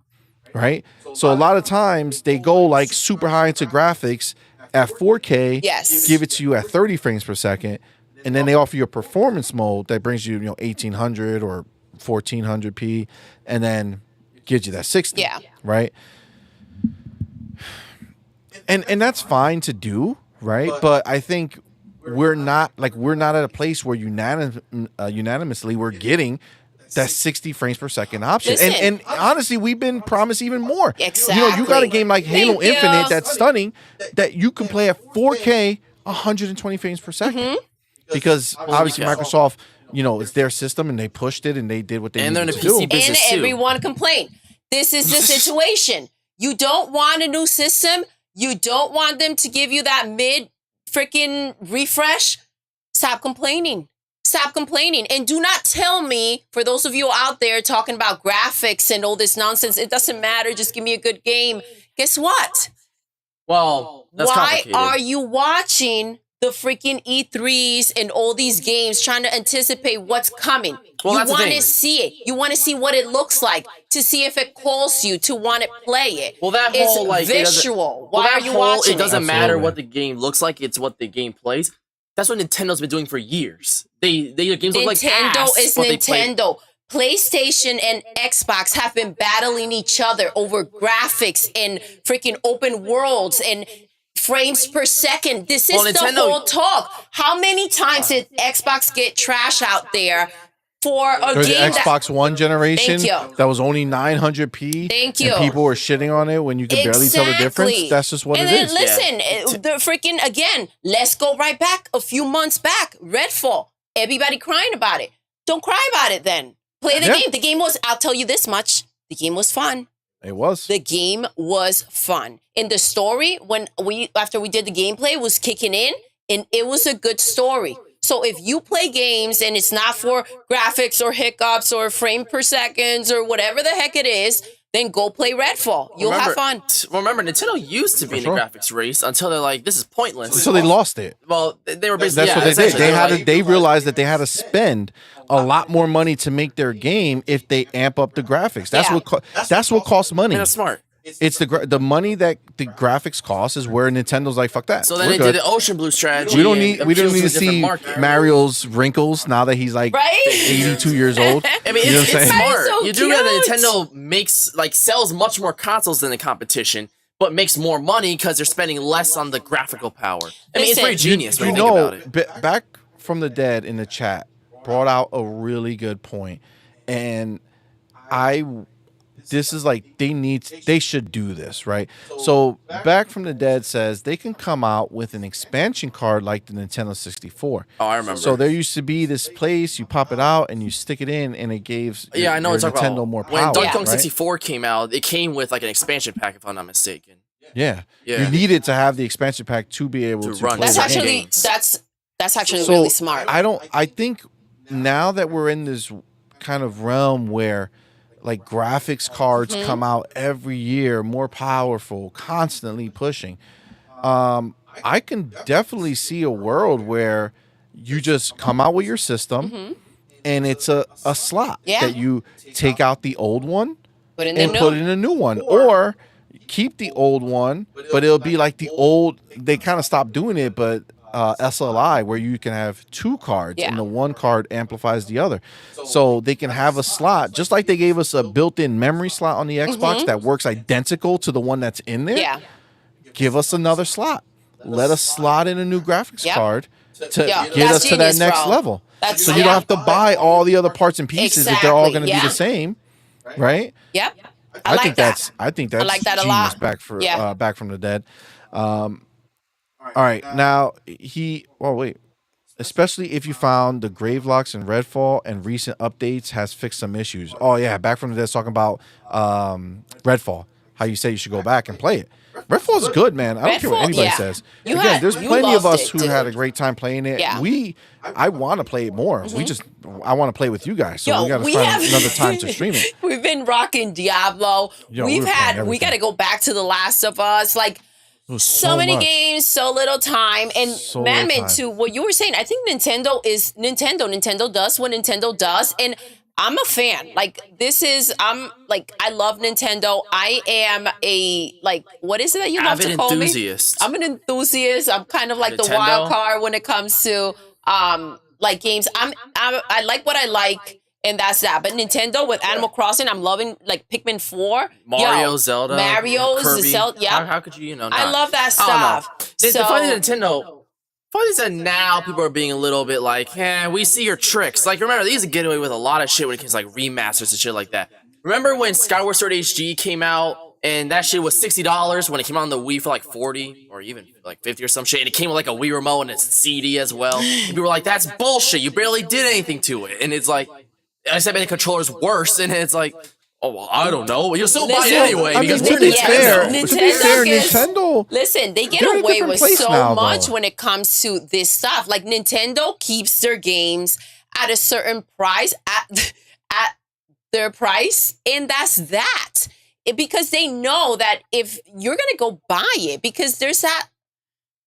right? So a lot of times they go like super high into graphics at 4K, give it to you at 30 frames per second, and then they offer you a performance mode that brings you, 1800 or 1400p, and then gives you that 60, right? And that's fine to do, right? But I think we're not at a place where unanimously we're getting that 60 frames per second option. And honestly, we've been promised even more. Exactly. You got a game like Halo Infinite that's stunning, that you can play at 4K 120 frames per second. Because obviously Microsoft, it's their system and they pushed it and they did what they needed to do. And everyone complained. This is the situation. You don't want a new system. You don't want them to give you that mid freaking refresh. Stop complaining. Stop complaining. And do not tell me, for those of you out there talking about graphics and all this nonsense, it doesn't matter. Just give me a good game. Guess what? Well, that's why are you watching the freaking E3s and all these games trying to anticipate what's coming? Well, you want to see it. You want to see what it looks like, to see if it calls you to want to play it. Well, that it's whole visual. Why are you watching it? Doesn't matter Absolutely. what the game looks like. It's what the game plays. That's what Nintendo's been doing for years. They games look like Nintendo is but they play- Nintendo. PlayStation and Xbox have been battling each other over graphics and freaking open worlds and frames per second. This is the whole talk. How many times did Xbox get trash out there for a There's game the Xbox One generation Thank you. that was only 900p. Thank you. And people were shitting on it when you could barely tell the difference. That's just what and it then, is. Listen, the freaking, again, let's go right back a few months back. Redfall. Everybody crying about it. Don't cry about it then. Play the game. The game was, I'll tell you this much, the game was fun. It was. The game was fun. And the story, after we did the gameplay, was kicking in, and it was a good story. So if you play games and it's not for graphics or hiccups or frame per seconds or whatever the heck it is, then go play Redfall. You'll have fun. Remember, Nintendo used to be in the graphics race until they're like, this is pointless. So they lost it. Well, they were basically That's what they did. They realized that they had to spend a lot more money to make their game if they amp up the graphics. That's what costs money. That's smart. It's the money that the graphics cost is where Nintendo's like, fuck that. So then they did the Ocean Blue strategy. We don't need to see Mario's wrinkles now that he's like 82 years old. I mean, you know it's what I'm saying? smart. So you do know that Nintendo sells much more consoles than the competition, but makes more money because they're spending less on the graphical power. I mean, it's very genius when you think about it. Back from the Dead in the chat brought out a really good point, and this is like they should do this, right? So Back from the Dead says they can come out with an expansion card like the Nintendo 64. Oh, I remember. So there used to be this place, you pop it out and you stick it in, and it gave I know it's Nintendo more power. When Donkey Kong right? 64 came out, it came with like an expansion pack, if I'm not mistaken. Yeah. You needed to have the expansion pack to be able to run. play That's the actually game. that's actually really smart. I think now that we're in this kind of realm where like graphics cards come out every year, more powerful, constantly pushing. I can definitely see a world where you just come out with your system and it's a slot that you take out the old one put in a new one, or keep the old one, but it'll be like the old. They kind of stopped doing it, but SLI, where you can have two cards and the one card amplifies the other. So they can have a slot, just like they gave us a built-in memory slot on the Xbox that works identical to the one that's in there. Yeah. Give us another slot. Let us slot in a new graphics card to get us to that genius, next bro. level. That's So you don't have to buy all the other parts and pieces if they're all going to be the same, right? Yep. I think that's like that a genius. lot. Back from the dead. All right, now wait. Especially if you found the grave locks in Redfall and recent updates has fixed some issues. Oh yeah, Back from the Dead's talking about Redfall. How you say you should go back and play it. Redfall is good, man. I don't care what anybody says. There's plenty of us who had a great time playing it. Yeah. I want to play it more. I want to play with you guys. So we got to find another time to stream it. We've been rocking Diablo. We got to go back to The Last of Us. Like, so many games, so little time. And Madman, to what you were saying, I think Nintendo is Nintendo. Nintendo does what Nintendo does. And I'm a fan. Like, I love Nintendo. I am what is it that you love to call enthusiast. me? I'm an enthusiast. I'm kind of like Nintendo. the wild card when it comes to games. I like what I like. And that's that. But Nintendo with Animal Crossing, I'm loving like Pikmin 4. Mario, Zelda. Mario's, Kirby. Zelda. Yeah. How could you, not? I love that stuff. The funny Nintendo, funny is that now people are being a little bit like, we see your tricks. Like, remember, they used to get away with a lot of shit when it comes to like remasters and shit like that. Remember when Skyward Sword HD came out and that shit was $60 when it came out on the Wii for like 40 or even like 50 or some shit, and it came with like a Wii remote and it's CD as well. And people were like, that's bullshit. You barely did anything to it. And it's like, I said the controller's worse, and it's like, oh, well, I don't know. You'll still buy it anyway because we're Nintendo. To be fair, Nintendo. Listen, they get away with so much when it comes to this stuff. Like, Nintendo keeps their games at a certain price, at their price, and that's that. Because they know that if you're going to go buy it, because there's that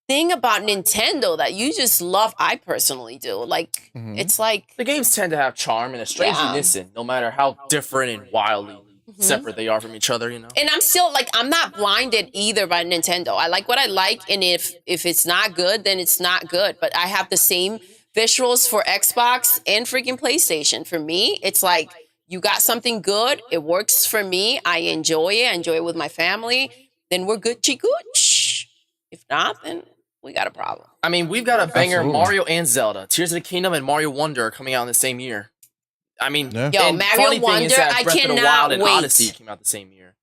thing about Nintendo that you just love. I personally do. Like, it's like the games tend to have charm and a strange innocence, no matter how different and wildly separate they are from each other, And I'm still like, I'm not blinded either by Nintendo. I like what I like, and if it's not good, then it's not good. But I have the same visuals for Xbox and freaking PlayStation. For me, it's like, you got something good, it works for me, I enjoy it with my family, then we're Gucci gooch. If not, then we got a problem. I mean, we've got a banger. Mario and Zelda, Tears of the Kingdom and Mario Wonder are coming out in the same year. I mean, Mario Wonder, I cannot wait. Odyssey came out the same year.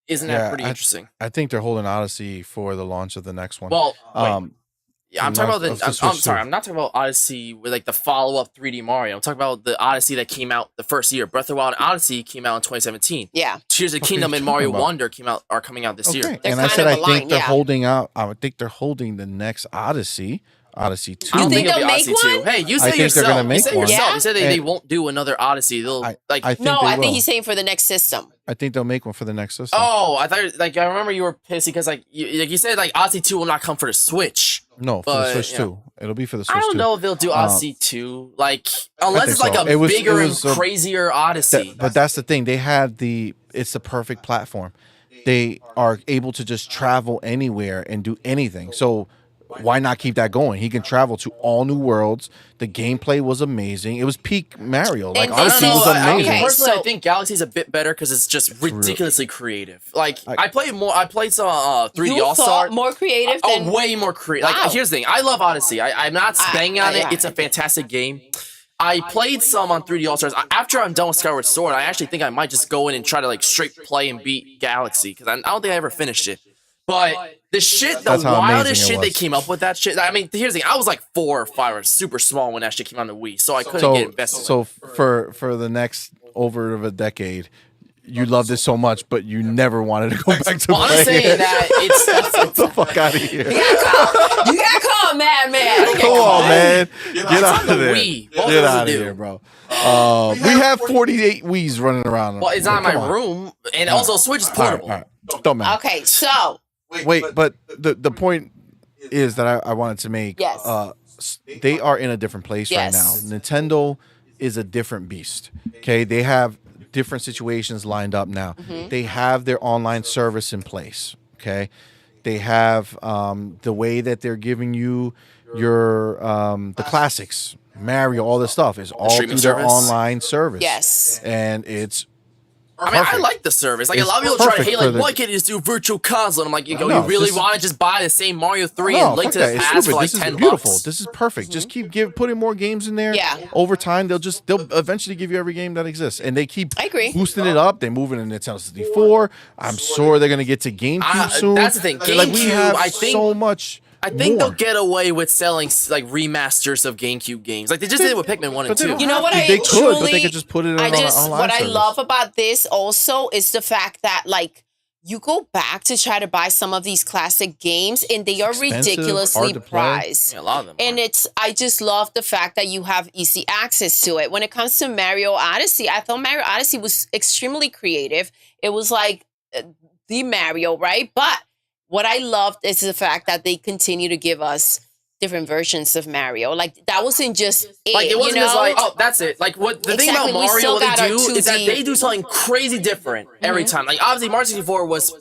Isn't that pretty interesting? I think they're holding Odyssey for the launch of the next one. Well, I'm talking about I'm sorry, I'm not talking about Odyssey with like the follow-up 3D Mario. I'm talking about the Odyssey that came out the first year. Breath of the Wild and Odyssey came out in 2017. Yeah. Tears of the Kingdom and Mario Wonder are coming out this year. And I said I think they're holding out. I think they're holding the next Odyssey 2. You think they'll make one? Hey, you say yourself. They're gonna make one. You said they won't do another Odyssey. They'll I think he's saying for the next system. I think they'll make one for the next system. Oh, I thought I remember you were pissy because you said like Odyssey 2 will not come for the Switch. No, for the Switch 2. It'll be for the Switch 2. I don't know if they'll do Odyssey 2. Like, unless it's like a bigger and crazier Odyssey. But that's the thing. They had it's the perfect platform. They are able to just travel anywhere and do anything. So why not keep that going? He can travel to all new worlds. The gameplay was amazing. It was peak Mario. Like, Odyssey was amazing. Personally, I think Galaxy's a bit better because it's just ridiculously creative. Like, I played some 3D All-Star. More creative than... way more creative. Wow. Like, here's the thing. I love Odyssey. I'm not banging on it. It's a fantastic game. I played some on 3D All-Stars. After I'm done with Skyward Sword, I actually think I might just go in and try to, like, straight play and beat Galaxy because I don't think I ever finished it. But the wildest shit they came up with that shit. I mean, here's the thing. I was like 4 or 5 or super small when that shit came on the Wii, so I couldn't get invested. So for the next over of a decade, you loved it so much, but you never wanted to go back to play. I'm saying that it's get the fuck out of here. You gotta call Madman. Come on, man. Get out of there. Get out of here, bro. We have 48 Wiis running around. Well, it's not in my room, and also Switch is portable. All right. Don't matter. Okay, so wait, but the point is that I wanted to make. Yes. They are in a different place right now. Nintendo is a different beast. Okay, they have different situations lined up now. They have their online service in place. Okay, they have the way that they're giving you your the classics, Mario, all this stuff is all through their online service. Yes, and it's I mean, I perfect. like the service. Like, a It's lot of people try to perfect hate, for like, the- why can't you just do virtual console? And I'm like, you No, really this- want to just buy the same Mario 3 No, and Link fuck to that. the It's Past stupid. for like This is $10? beautiful. This is perfect. Just keep putting more games in there. Yeah. Over time, they'll eventually give you every game that exists, and they keep I agree. boosting it up. They're moving to Nintendo 64. I'm sure they're gonna get to GameCube soon. That's the thing. Like we GameCube, have I think- so much. I think more. they'll get away with selling like remasters of GameCube games, like they just did it with Pikmin 1 and But they 2. don't You know have what to. I They could, truly, but they could just put it on online what I service. love about this also is the fact that like you go back to try to buy some of these classic games and they are Expensive, ridiculously hard to play. priced. Yeah, a lot of them. And I just love the fact that you have easy access to it. When it comes to Mario Odyssey, I thought Mario Odyssey was extremely creative. It was like the Mario, right? But what I loved is the fact that they continue to give us different versions of Mario. Like that wasn't just it. Like it wasn't you know? just like, oh, that's it. Like what the thing about Exactly, we Mario, still what they got our do is that 2D. they do something crazy different every time. Like obviously Mario 64 was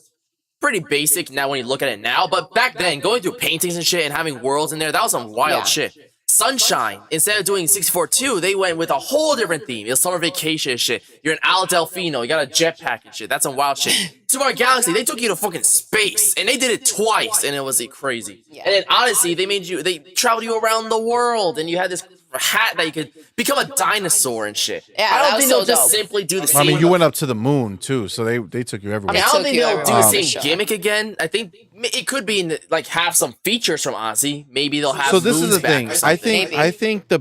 pretty basic now when you look at it now, but back then going through paintings and shit and having worlds in there, that was some wild Yeah. shit. Sunshine, instead of doing 64-2, they went with a whole different theme. It was summer vacation and shit. You're in Al Delfino, you got a jetpack and shit. That's some wild shit. Super Mario Galaxy, they took you to fucking space, and they did it twice, and it was crazy. Yeah. And then Odyssey, they traveled you around the world, and you had this hat that you could become a dinosaur and shit. Yeah, I that don't was think so they'll just dope. simply do the I same. mean, you went up to the moon too, so they took you I everywhere. mean, I It don't took think you they'll do the everywhere, same for sure. gimmick again. I think it could be like have some features from Ozzy. Maybe they'll have. So this is moons the back thing. or I something. think the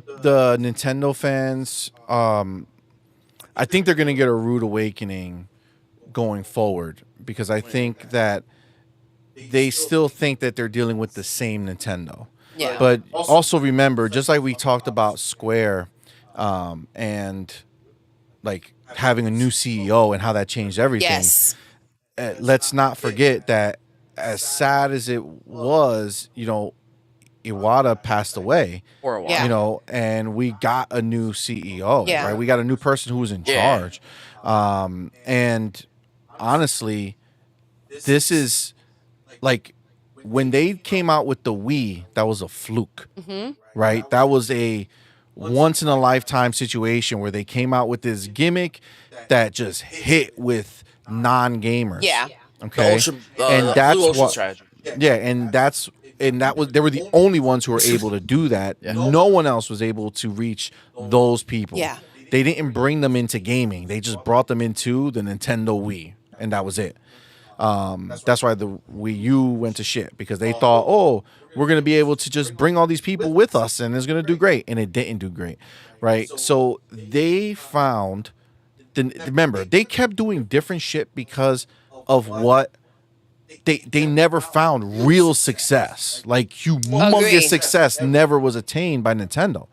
Nintendo fans, I think they're gonna get a rude awakening going forward because I think that they still think that they're dealing with the same Nintendo. Yeah. But also remember, just like we talked about Square, and like having a new CEO and how that changed everything. Yes. Let's not forget that as sad as it was, Iwata passed away. For a while. Yeah. And we got a new CEO, Yeah. right? We got a new person who was in Yeah. charge. And honestly, this is like when they came out with the Wii, that was a fluke, right? That was a once in a lifetime situation where they came out with this gimmick that just hit with non-gamers. Yeah. Okay. The ocean, and the that's Blue Ocean what, strategy. yeah, and that was they were the only ones who were able to do that. No one else was able to reach those people. Yeah. They didn't bring them into gaming. They just brought them into the Nintendo Wii, and that was it. That's why the Wii U went to shit because they thought, oh, we're gonna be able to just bring all these people with us, and it's gonna do great, and it didn't do great, right? So they found. Remember, they kept doing different shit because of what they never found real success. Like humongous Agreed. success never was attained by Nintendo.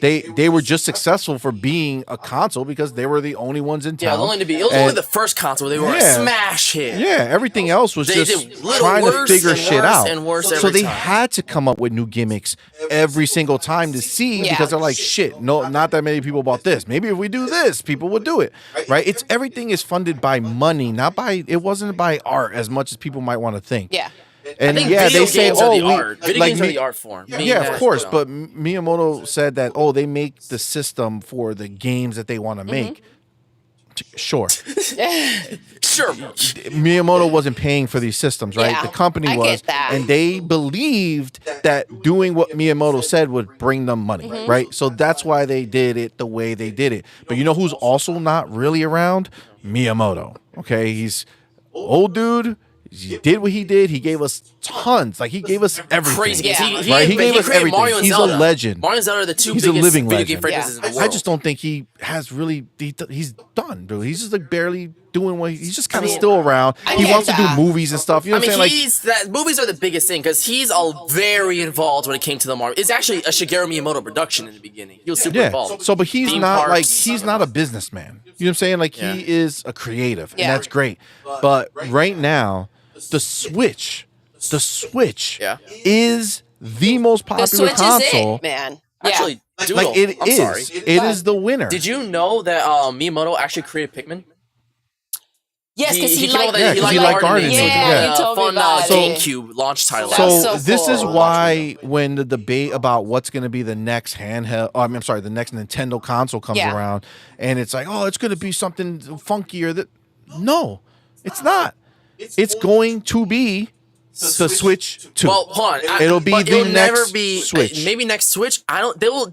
They were just successful for being a console because they were the only ones in Yeah, town. it was only the first console where they were Yeah. a smash hit. Yeah, everything else was They just did little trying to worse figure and shit worse out. and worse So every they time. had to come up with new gimmicks every single time to see Yeah. because they're like, shit, no, not that many people bought this. Maybe if we do this, people would do it. Right? It's everything is funded by money, not by it wasn't by art as much as people might want to think. Yeah. And I think yeah, video they say, games oh, are the we, art. Video like games are me- the art form. yeah, of That's, course. you know. But Miyamoto said that, oh, they make the system for the games that they want to make. Sure. Sure. Miyamoto wasn't paying for these systems, right? Yeah, The company I was. get that. And they believed that doing what Miyamoto said would bring them money, right? So that's why they did it the way they did it. But you know who's also not really around? Miyamoto. Okay? He's old dude. He did what he did. He gave us tons. Like he gave us everything. Crazy games. Yeah. Right? He gave us created everything. Mario and He's a Zelda. legend. Mario and Zelda are the two He's a biggest living video game legend. franchises in the world. I just don't think he has really. He's done, dude. He's just like barely doing what he's just kind of still around. I He get wants to that. do movies and stuff. You know I what mean, I'm saying? Like, movies are the biggest thing because he's all very involved when it came to the Mario. It's actually a Shigeru Miyamoto production in the beginning. He was super yeah. involved. So, but he's Theme not like parks. he's not a businessman. You know what I'm saying? Like Yeah. he is a creative, Yeah. and that's great. But right now, the Switch Yeah. is the most The popular Switch console. is it, man. Yeah. Actually, Doodle, Like it I'm is. sorry. It is the winner. Did you know that Miyamoto actually created Pikmin? Yes, because he came up liked with Yeah, he 'cause liked he liked gardening. gardening. So Yeah, it was he told me fun about it. GameCube launch title. That So, was so this is cool. why when the debate about what's going to be the next handheld, the next Nintendo console comes Yeah. around, and it's like, oh, it's going to be something funkier. That No, it's not. It's going to be the Switch 2. Well, hold on. It'll be but the it'll never next be, Switch. Maybe next Switch. I don't. They will.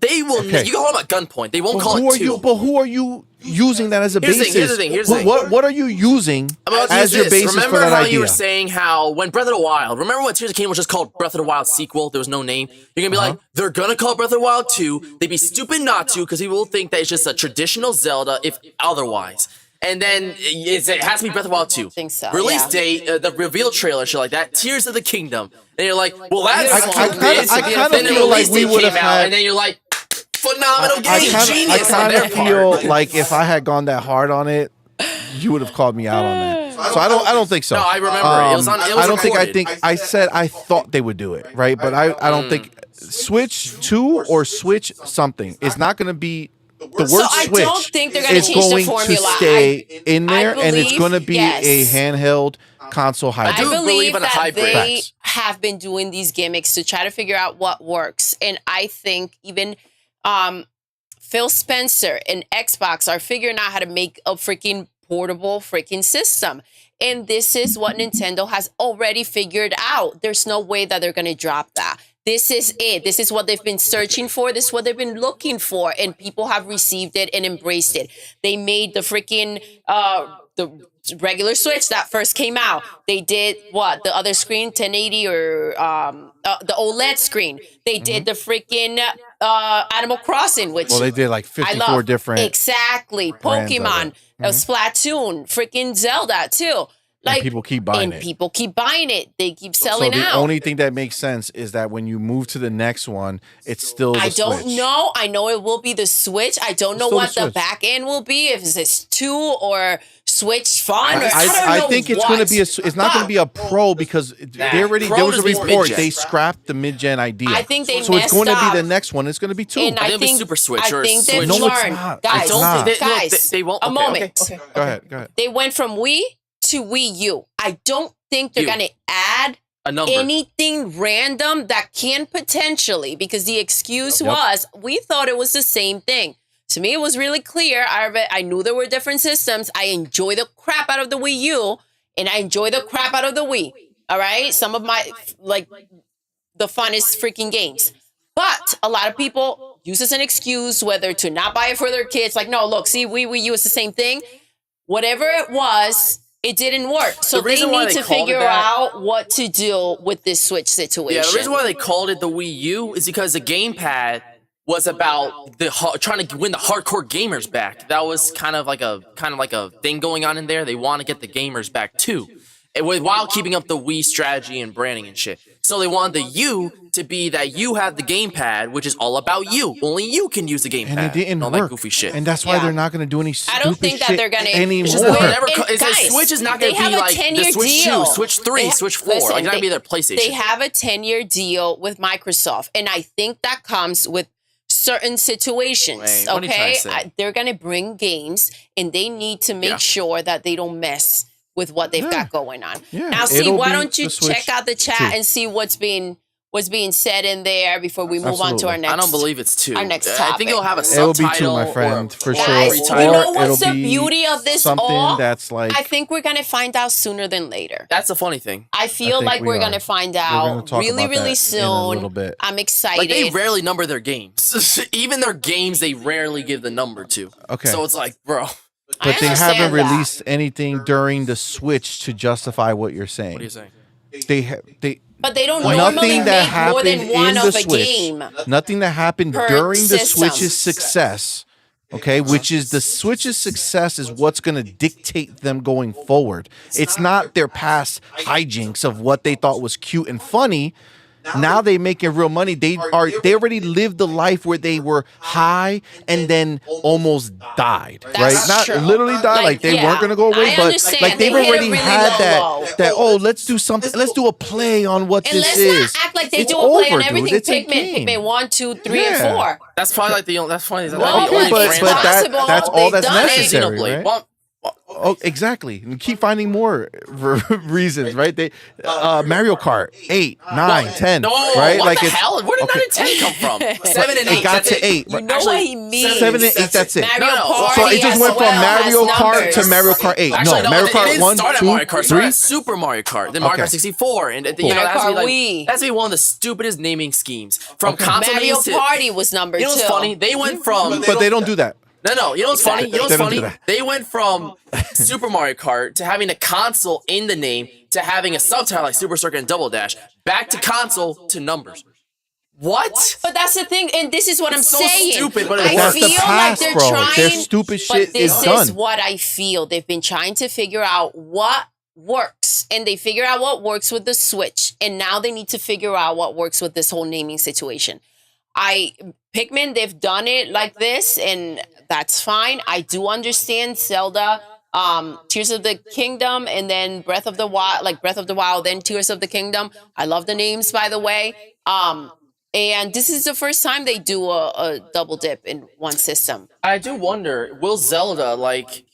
Okay. You can hold them at gunpoint. They won't call it 2. But who are you using that as a basis? Here's the thing. What are you using as your basis Remember for that how idea? you were saying how when Breath of the Wild, remember when Tears of the Kingdom was just called Breath of the Wild sequel? There was no name. You're gonna be like, they're gonna call it Breath of the Wild 2. They'd be stupid not to, because people will think that it's just a traditional Zelda if otherwise. And then it has to be Breath of the Wild 2. I think so, Release date, the reveal trailer, shit like that. Tears of the Kingdom. And you're like, well, that's stupid. I kind of feel like we would have had. And then you're like, phenomenal game, genius. I kind of feel like if I had gone that hard on it, you would have called me out on that. So I don't think so. No, I remember it. It was on. It was recorded. I said I thought they would do it, right? But I don't think Switch 2 or Switch something is not going to be. The word I Switch don't think they're gonna is change the going formula. to stay in there, and it's believe, going to be yes. a handheld console hybrid. I believe in a that hybrid. they Facts. have been doing these gimmicks to try to figure out what works. And I think even Phil Spencer and Xbox are figuring out how to make a freaking portable freaking system. And this is what Nintendo has already figured out. There's no way that they're going to drop that. This is it. This is what they've been searching for. This is what they've been looking for. And people have received it and embraced it. They made the freaking, the regular Switch that first came out. They did what? The other screen, 1080 or the OLED screen. They did the freaking Animal Crossing, which Well, they did like 54 different. Exactly. brands of Pokemon, it. Splatoon, freaking Zelda too. Like, and people keep buying it. People keep buying it. They keep selling so the out. only thing that makes sense is that when you move to the next one, it's still the I don't Switch. know. I know it will be the Switch. I don't know Still what the the Switch. back end will be. If it's 2 or Switch Fun. Or, I don't know. I think it's going to be it's not going to be a Pro because there was a report mid-gen. they scrapped the mid-gen idea. I think they so it's going to messed be up. the next one. It's going to be 2. And I It'll be think Super Switch I or think they've Switch. No, it's learned, not. guys. It's not. They won't. A Okay, moment. okay. Go ahead. They went from Wii to Wii U. I don't think they're U. going to add A number. anything random that can potentially, because the excuse was we thought it was the same thing. To me, it was really clear. I knew there were different systems. I enjoy the crap out of the Wii U, and I enjoy the crap out of the Wii. All right, some of my the funnest freaking games. But a lot of people use as an excuse whether to not buy it for their kids. Like, no, look, see, Wii U is the same thing. Whatever it was, it didn't work. So they need to figure out what to do with this Switch situation. Yeah, the reason why they called it the Wii U is because the gamepad was about trying to win the hardcore gamers back. That was kind of like a thing going on in there. They want to get the gamers back too, while keeping up the Wii strategy and branding and shit. So they wanted the U to be that you have the gamepad, which is all about you. Only you can use the gamepad. And it didn't all work. that goofy shit. And that's why they're not going to do any stupid I don't think shit that they're going to anymore. It's just that And guys, Switch is not going they to have be a like the 10-year Switch deal. 2, Switch 3, Switch 4. Listen, Like, it's not going to be their PlayStation. They have a 10-year deal with Microsoft, and I think that comes with certain situations. Wait, what are you trying to say? They're going to bring games, and they need to make sure that they don't mess with what they've got going on. Yeah, Now, see, it'll why be don't you the Switch check out the chat 2. and see what's being said in there before we move on to our Absolutely. next. I don't believe it's 2. Our next I topic. think it'll have a It'll subtitle. be 2, my friend, for sure. Guys, you Or know what's it'll the be beauty of this something all? that's like I think we're going to find out sooner than later. That's the funny thing. I feel think like we we're are. going to find We're gonna out talk really, about really that soon. in a little bit. I'm excited. Like, they rarely number their games. Even their games, they rarely give the number to. Okay. So it's like, bro, But they understand haven't that. released anything during the Switch to justify what you're saying. what are you saying? They But they don't nothing normally that make more than happened one in of the a Switch. game. Nothing that happened per during the system. Switch's success. Okay, which is the Switch's success is what's going to dictate them going forward. It's not their past hijinks of what they thought was cute and funny. Now they making real money. They already lived the life where they were high and then almost died, That's right? Not true. literally died, like they weren't gonna go away, I but understand. like they've They hit it already really had low. that oh, let's do something, let's do a play on what And this let's is. not act like they It's do a play on over, dude. everything. It's a game. Pikmin 1, 2, 3, Yeah. and 4. That's probably like the only. That's funny. Well, Okay, it's but possible. that's all They've that's done it. necessary, Xenoblade. right? Well, Oh, exactly. And keep finding more reasons, right? They Mario Kart 8, 9, 10, No, right? what Like the it's hell? Where did okay. 9 and 10 come from? 7 and 8. it got that's to it. 8. You know Actually, what he means. 7 and 8, that's it. Mario No. Party So it just as went from well Mario has Kart numbers. to Mario Kart 8. Actually, no, Mario it Kart didn't 1, start at 2, Mario Kart. It 3. started at Super Mario Kart, then Mario Okay. Kart 64, and Mario that's Kart like, Wii. that's be one of the stupidest naming schemes from console Mario names to. Party was number 2. You know what's funny? They went from. But they don't do that. No. You know what's funny? You know what's They don't funny? do that. They went from Super Mario Kart to having a console in the name to having a subtitle like Super Circuit and Double Dash. Back to console to numbers. What? But that's the thing, and this is what I'm so saying. stupid, but it I works. That's the feel past, like they're bro. trying. Their stupid shit but this is done. what I feel. They've been trying to figure out what works, and they figure out what works with the Switch, and now they need to figure out what works with this whole naming situation. Pikmin, they've done it like this, and that's fine. I do understand Zelda, Tears of the Kingdom, and then Breath of the Wild, then Tears of the Kingdom. I love the names, by the way. And this is the first time they do a double dip in one system. I do wonder, will Zelda, like,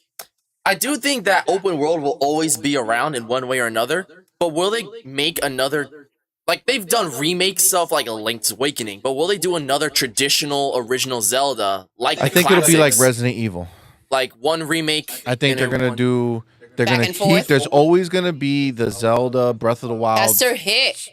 I do think that open world will always be around in one way or another, but will they make another, like, they've done remakes of, like, A Link's Awakening, but will they do another traditional, original Zelda, like I the think it'll be like classics? Resident Evil. Like, one remake. I think and they're then gonna one- do. They're Back gonna and keep. forth? There's always gonna be the Zelda Breath of the Wild, That's their hit.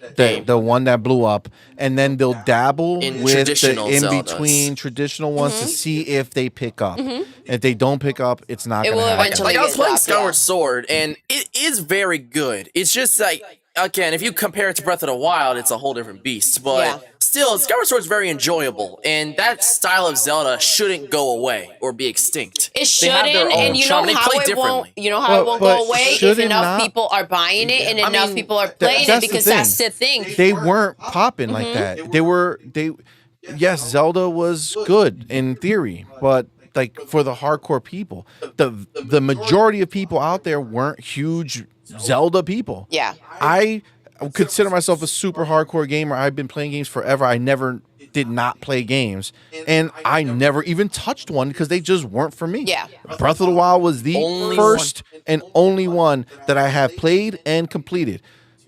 the one that blew up, and then they'll dabble In with the traditional in Zeldas. between traditional ones to see if they pick up. If they don't pick up, it's not It gonna will happen. eventually Like, I was get playing dropped, Skyward yeah. Sword, and it is very good. It's just like, again, if you compare it to Breath of the Wild, it's a whole different beast. But Yeah. still, Skyward Sword is very enjoyable, and that style of Zelda shouldn't go away or be extinct. It They have shouldn't, their own and you know charm. They how play it won't. differently. You know how it won't But go away if should it enough not? people are buying it and I enough mean, people are playing it, that's the because thing. that's the thing. They weren't popping like that. They yes, Zelda was good in theory, but like for the hardcore people, the majority of people out there weren't huge Zelda people. Yeah. I consider myself a super hardcore gamer. I've been playing games forever. I never did not play games, and I never even touched one because they just weren't for me. Yeah. Breath of the Wild was the Only first and only one that I have played and completed.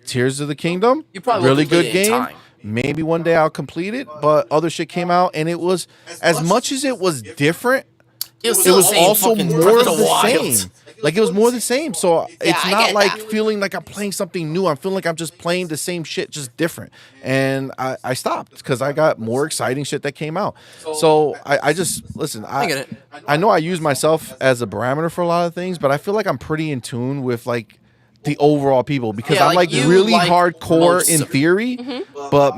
Tears of the Kingdom, You probably really won't complete good it in game. time. Maybe one day I'll complete it, but other shit came out, and it was as much as it was different. It It was the same also fucking more Breath of of the Wild. same. Like it was more the same. So it's I not get like that. feeling like I'm playing something new. I'm feeling like I'm just playing the same shit, just different. And I stopped because I got more exciting shit that came out. So I just listen. I get it. I know I use myself as a barometer for a lot of things, but I feel like I'm pretty in tune with like the overall people because Yeah, I'm like, like you really like hardcore most in of- theory, but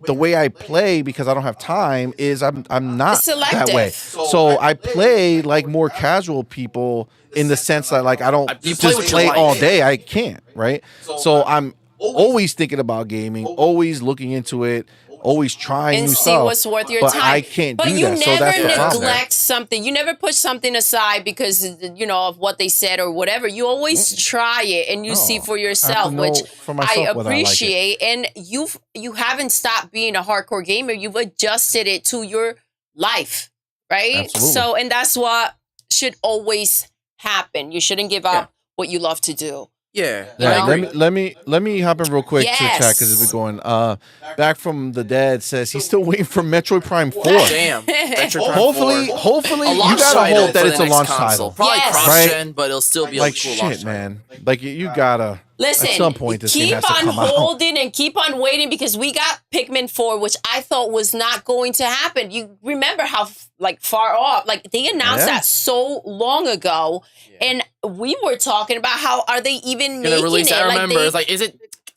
the way I play because I don't have time is I'm not that way. Selective. So I play like more casual people in the sense that like I don't You play just what you play like. all day. I can't, right? So I'm always thinking about gaming, always looking into it, always trying And new see stuff. what's worth your but time. I can't but do you that. So never that's the problem. neglect something. You never push something aside because of what they said or whatever. You always try it and you see for yourself, know which for myself I whether I like it. appreciate. And you haven't stopped being a hardcore gamer. You've adjusted it to your life, right? Absolutely. So, and that's what should always happen. You shouldn't give up what you love to do. Yeah. Yeah, You know? let me hop in real quick to Yes. chat because it's been going. Back from the dead says he's still waiting for Metroid Prime 4. Damn. Metroid Prime Hopefully, 4. hopefully A you launch gotta title hope that for it's the a next launch console. title. Probably Yes. cross-gen, but it'll still be Like a cool launch shit, title. man. Like you gotta. Listen, at some point this game keep has to on come out. holding and keep on waiting because we got Pikmin 4, which I thought was not going to happen. You remember how far off, like they announced Yeah. that so long ago, and we were talking about how are they even Gonna making release it? it. I remember. Like It's like, is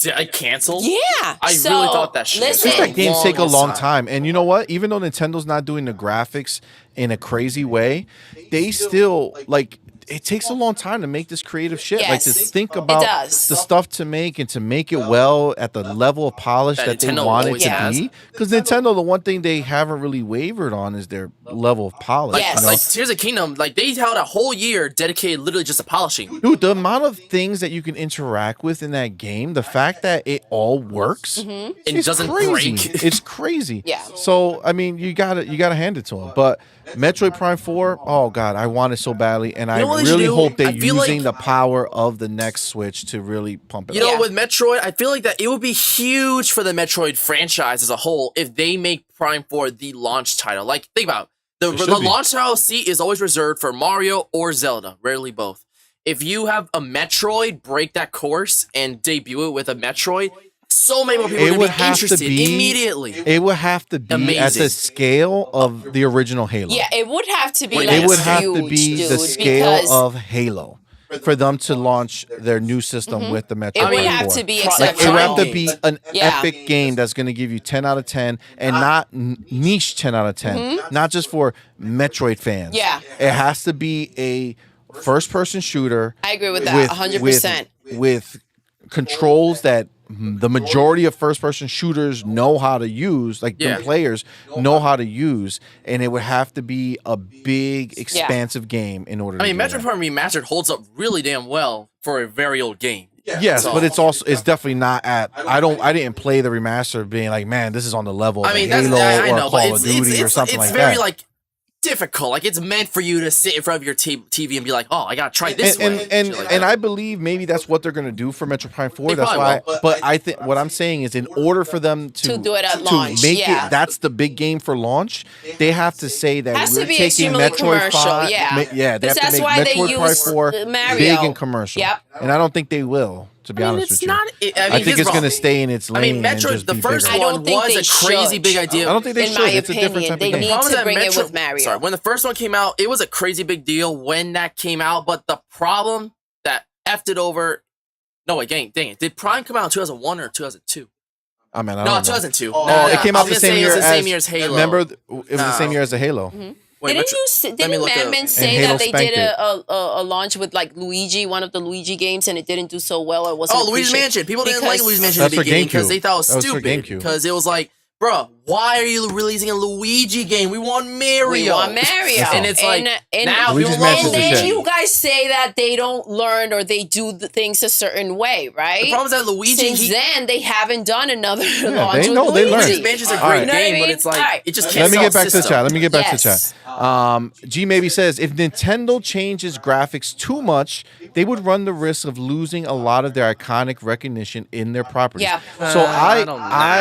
it canceled? yeah, I so, really thought that shit was Listen, Just that games long take a ass long time. time. And you know what? Even though Nintendo's not doing the graphics in a crazy way, they still like it takes a long time to make this creative shit. Like to Yes, think it about does. the stuff to make and to make it well at the level of polish That that they Nintendo want it always to has. be. Because Nintendo, the one thing they haven't really wavered on is their level of polish. Yes. You know? Like Tears of Kingdom, like they held a whole year dedicated literally just to polishing. Dude, the amount of things that you can interact with in that game, the fact that it all works, And it's doesn't crazy. break. It's crazy. Yeah. So I mean, you gotta hand it to him. But Metroid Prime 4, oh god, I want it so badly, and I You know what really do. hope they're I feel like- using the power of the next Switch to really pump it You up. know, Yeah. with Metroid, I feel like that it would be huge for the Metroid franchise as a whole if they make Prime 4 the launch title. Like, think about it. The should be. launch title seat is always reserved for Mario or Zelda, rarely both. If you have a Metroid, break that course and debut it with a Metroid, so many more people It are would going to be have to interested be- immediately. It would have to be at Amazing. the scale of the original Halo. Yeah, it would have to be It like It would have huge, to be dude, the scale because of Halo for them to launch their new system with the Metroid it would mean, have 4. to be Like, Like, it would have to exceptional. be an Yeah. epic game that's going to give you 10 out of 10 and not niche 10 out of 10. Not just for Metroid fans. Yeah. It has to be a first-person shooter. I agree with that, 100%. With controls that the majority of first-person shooters know how to use, like Yeah. the players know how to use, and it would have to be a big, expansive game in order to I mean, do Metroid that. Prime Remastered holds up really damn well for a very old game. Yes, So- but it's definitely not at. I didn't play the remaster being like, man, this is on the level of I mean, a Halo I or know, Call but of Duty or something it's like very that. like difficult. Like it's meant for you to sit in front of your TV and be like, oh, I gotta try this and way. and, Shit like and that. I believe maybe that's what they're gonna do for Metroid Prime 4. They That's probably why. will. But I think what I'm saying is, in order for them To do it at to launch, make yeah. it that's the big game for launch, they have to say that Has to we're be taking extremely Metroid commercial, 5. yeah. They have Because to that's make why they Metroid Prime use 4 Mario. big and commercial. Yep. And I don't think they will. To be I mean, honest it's with you, not. I I think here's it's wrong. gonna stay in its I lane. mean, and Metroid, just the be first bigger. I don't one think was they a crazy should. big idea. I don't think they in should. my It's a different opinion, type they of game. need Problem is to that bring it Metro- with Mario. Sorry, when the first one came out, it was a crazy big deal when that came out. But the problem that effed it over. No, wait, dang it. Did Prime come out in 2001 or 2002? I mean, I No, don't know. 2002. Oh, No, it came out the same year It was the same as year as Halo. Remember, it was the same year as the Halo. Wait, Didn't Metro- let me look it up. Madman say Halo that they spanked did it. a launch with like Luigi, one of the Luigi games, and it didn't do so well or wasn't Oh, Luigi's appreciated? Mansion. People didn't like Because- Luigi's Mansion That's in the for beginning because GameCube. they thought it was That was for stupid. GameCube. Because it was like, bruh, why are you releasing a Luigi game? We want Mario. We want Mario. And it's like, and now Luigi's people Mansion's love the then shit. you guys say that they don't learn or they do the things a certain way, right? The problem is that Luigi, Since then, they haven't done another launch they with know, they Luigi. learned. Luigi's Mansion's a All great right. game, You know what I but it's like, mean? All right. it just Let can't me sell get back to the system. chat. Let me get back Yes. to the chat. G maybe says if Nintendo changes graphics too much, they would run the risk of losing a lot of their iconic recognition in their properties. Yeah. So I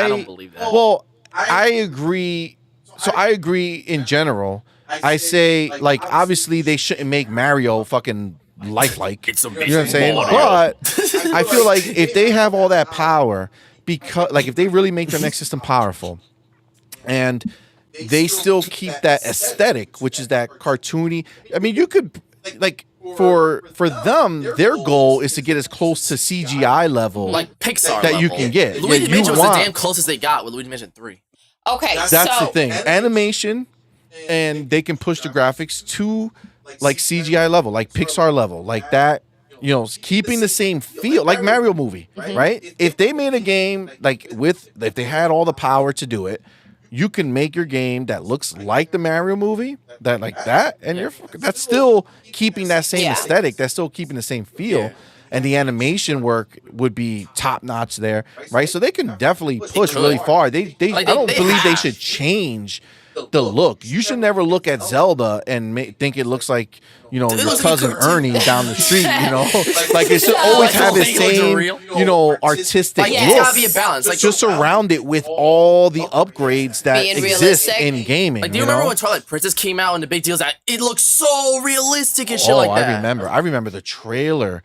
don't believe that. Well, I agree. So I agree in general. I say like obviously they shouldn't make Mario fucking lifelike. It's You know what I'm saying? Mario. But I feel like if they have all that power, because like if they really make their next system powerful, and they still keep that aesthetic, which is that cartoony. I mean, you could like for them, their goal is to get as close to CGI level Like Pixar that you level. can get. Luigi you Mansion was want- the damn closest they got with Luigi Mansion 3. Okay, That's so the thing. Animation, and they can push the graphics to like CGI level, like Pixar level, like that. You know, keeping the same feel, like Mario movie, right? If they made a game like if they had all the power to do it, you can make your game that looks like the Mario movie, that like that, and that's still keeping that same Yeah. aesthetic. That's still keeping the same feel. And the animation work would be top notch there, right? So they can definitely push really far. They Like, I don't they believe they have. should change the look. You should never look at Zelda and think it looks like your looks cousin like cartoon. Ernie down the street. Like it should always have the Like, it looks same real. artistic Like, look. it's gotta be a balance. Like, just surround it with all the upgrades that Being exist realistic. in gaming. Like, do you remember when Twilight Princess came out and the big deal is that it looks so realistic and shit like that? I remember the trailer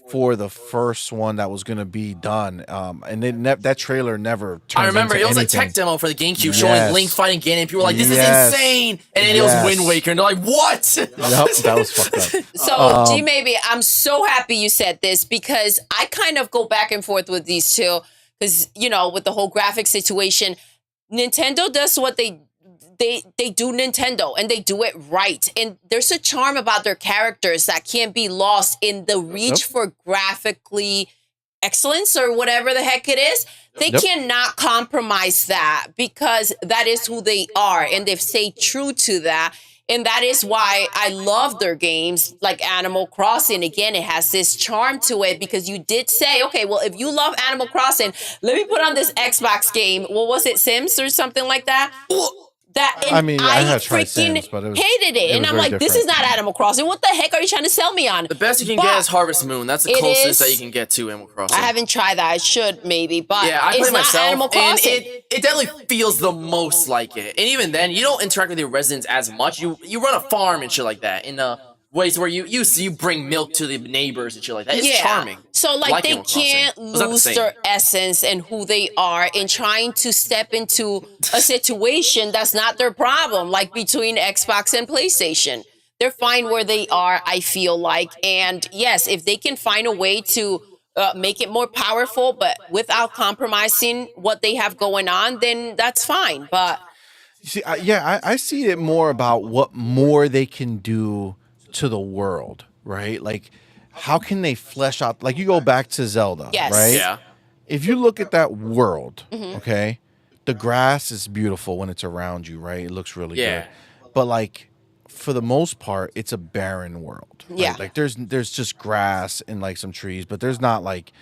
for the first one that was going to be done, and that trailer never turned I remember into it was anything. a tech demo for the GameCube Yes. showing Link fighting Ganon, and people were like, "This Yes. is insane!" And then it Yes. was Wind Waker, and they're like, "What?" Yep, that was fucked up. So, G, maybe I'm so happy you said this because I kind of go back and forth with these two because, with the whole graphic situation, Nintendo does what they do Nintendo and they do it right. And there's a charm about their characters that can't be lost in the reach for graphically excellence or whatever the heck it is. They cannot compromise that because that is who they are and they've stayed true to that. And that is why I love their games like Animal Crossing. Again, it has this charm to it because you did say, okay, well, if you love Animal Crossing, let me put on this Xbox game. What was it, Sims or something like that? That and I mean, I have tried freaking Sims, but it was- hated it, and was I'm very like, this is different. not Animal Crossing. What the heck are you trying to sell me on? The best you can But get is Harvest Moon. That's the it closest is- that you can get to Animal Crossing. I haven't tried that. I should maybe, but Yeah, I it's play not myself, Animal and Crossing. it definitely feels the most like it. And even then, you don't interact with your residents as much. You run a farm and shit like that in ways where you bring milk to the neighbors and shit like that. It's charming. So like they Animal Crossing. can't It's not the lose same. their essence and who they are in trying to step into a situation that's not their problem, like between Xbox and PlayStation. They're fine where they are, I feel like. And yes, if they can find a way to make it more powerful, but without compromising what they have going on, then that's fine. But You see, I see it more about what more they can do to the world, right? Like, how can they flesh out? Like, you go back to Zelda, Yes. right? Yeah. If you look at that world, Mm-hmm. okay, the grass is beautiful when it's around you, right? It looks really Yeah. good. But like, for the most part, it's a barren world. right? Yeah. Like there's just grass and like some trees, but there's not like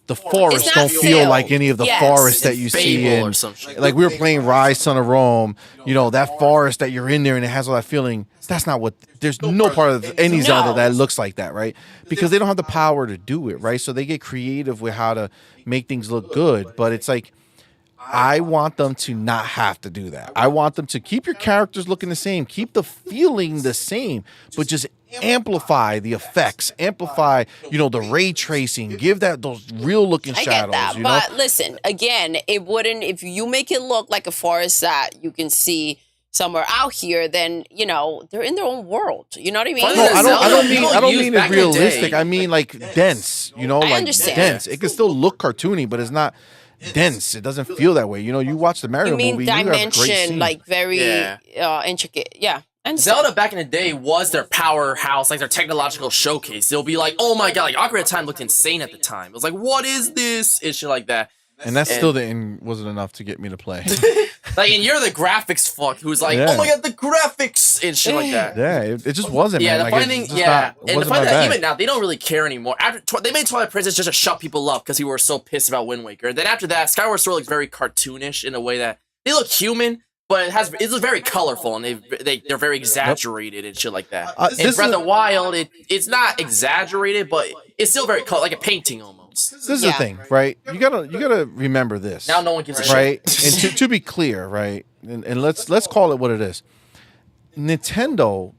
the forests not don't feel filled. like any of the Yes. forests that you see Fable or in. some shit. Like we were playing Rise, Son of Rome. You know that forest that you're in there and it has all that feeling. That's not what. There's no part of any Zelda that looks like that, right? Because they don't have the power to do it, right? So they get creative with how to make things look good. But it's like, I want them to not have to do that. I want them to keep your characters looking the same, keep the feeling the same, but just amplify the effects, amplify, the ray tracing, give that those real looking I shadows. get that, but listen, again, it wouldn't, if you make it look like a forest that you can see somewhere out here, then they're in their own world. You know what I mean? Funny No, that I don't Zelda mean people used it back in the realistic. day. I mean like dense. Like understand. dense. It can still look cartoony, but it's not dense. It doesn't feel that way. You watch the Mario You mean movie. You have great dimension, scenes. like very Yeah. intricate. Yeah. I understand. Zelda back in the day was their powerhouse, like their technological showcase. They'll be like, oh my god, like Ocarina of Time looked insane at the time. It was like, what is this? And shit like that. and that still wasn't enough to get me to play. Like, and you're the graphics fuck who's like, Yeah. oh my god, the graphics and shit like that. Yeah, it just wasn't. Yeah, man. the Like, funny it's thing, just yeah, not- it and the wasn't funny my that bag. even now they don't really care anymore. After they made Twilight Princess just to shut people up because we were so pissed about Wind Waker. And then after that, Skyward Sword looked very cartoonish in a way that they look human, but it's very colorful and they're very exaggerated and shit like that. This In is Breath a- of the Wild, it's not exaggerated, but it's still very like a painting almost. This is the thing, right? You gotta remember this. Now no one gives a right? shit. And to be clear, right? And let's call it what it is. Nintendo,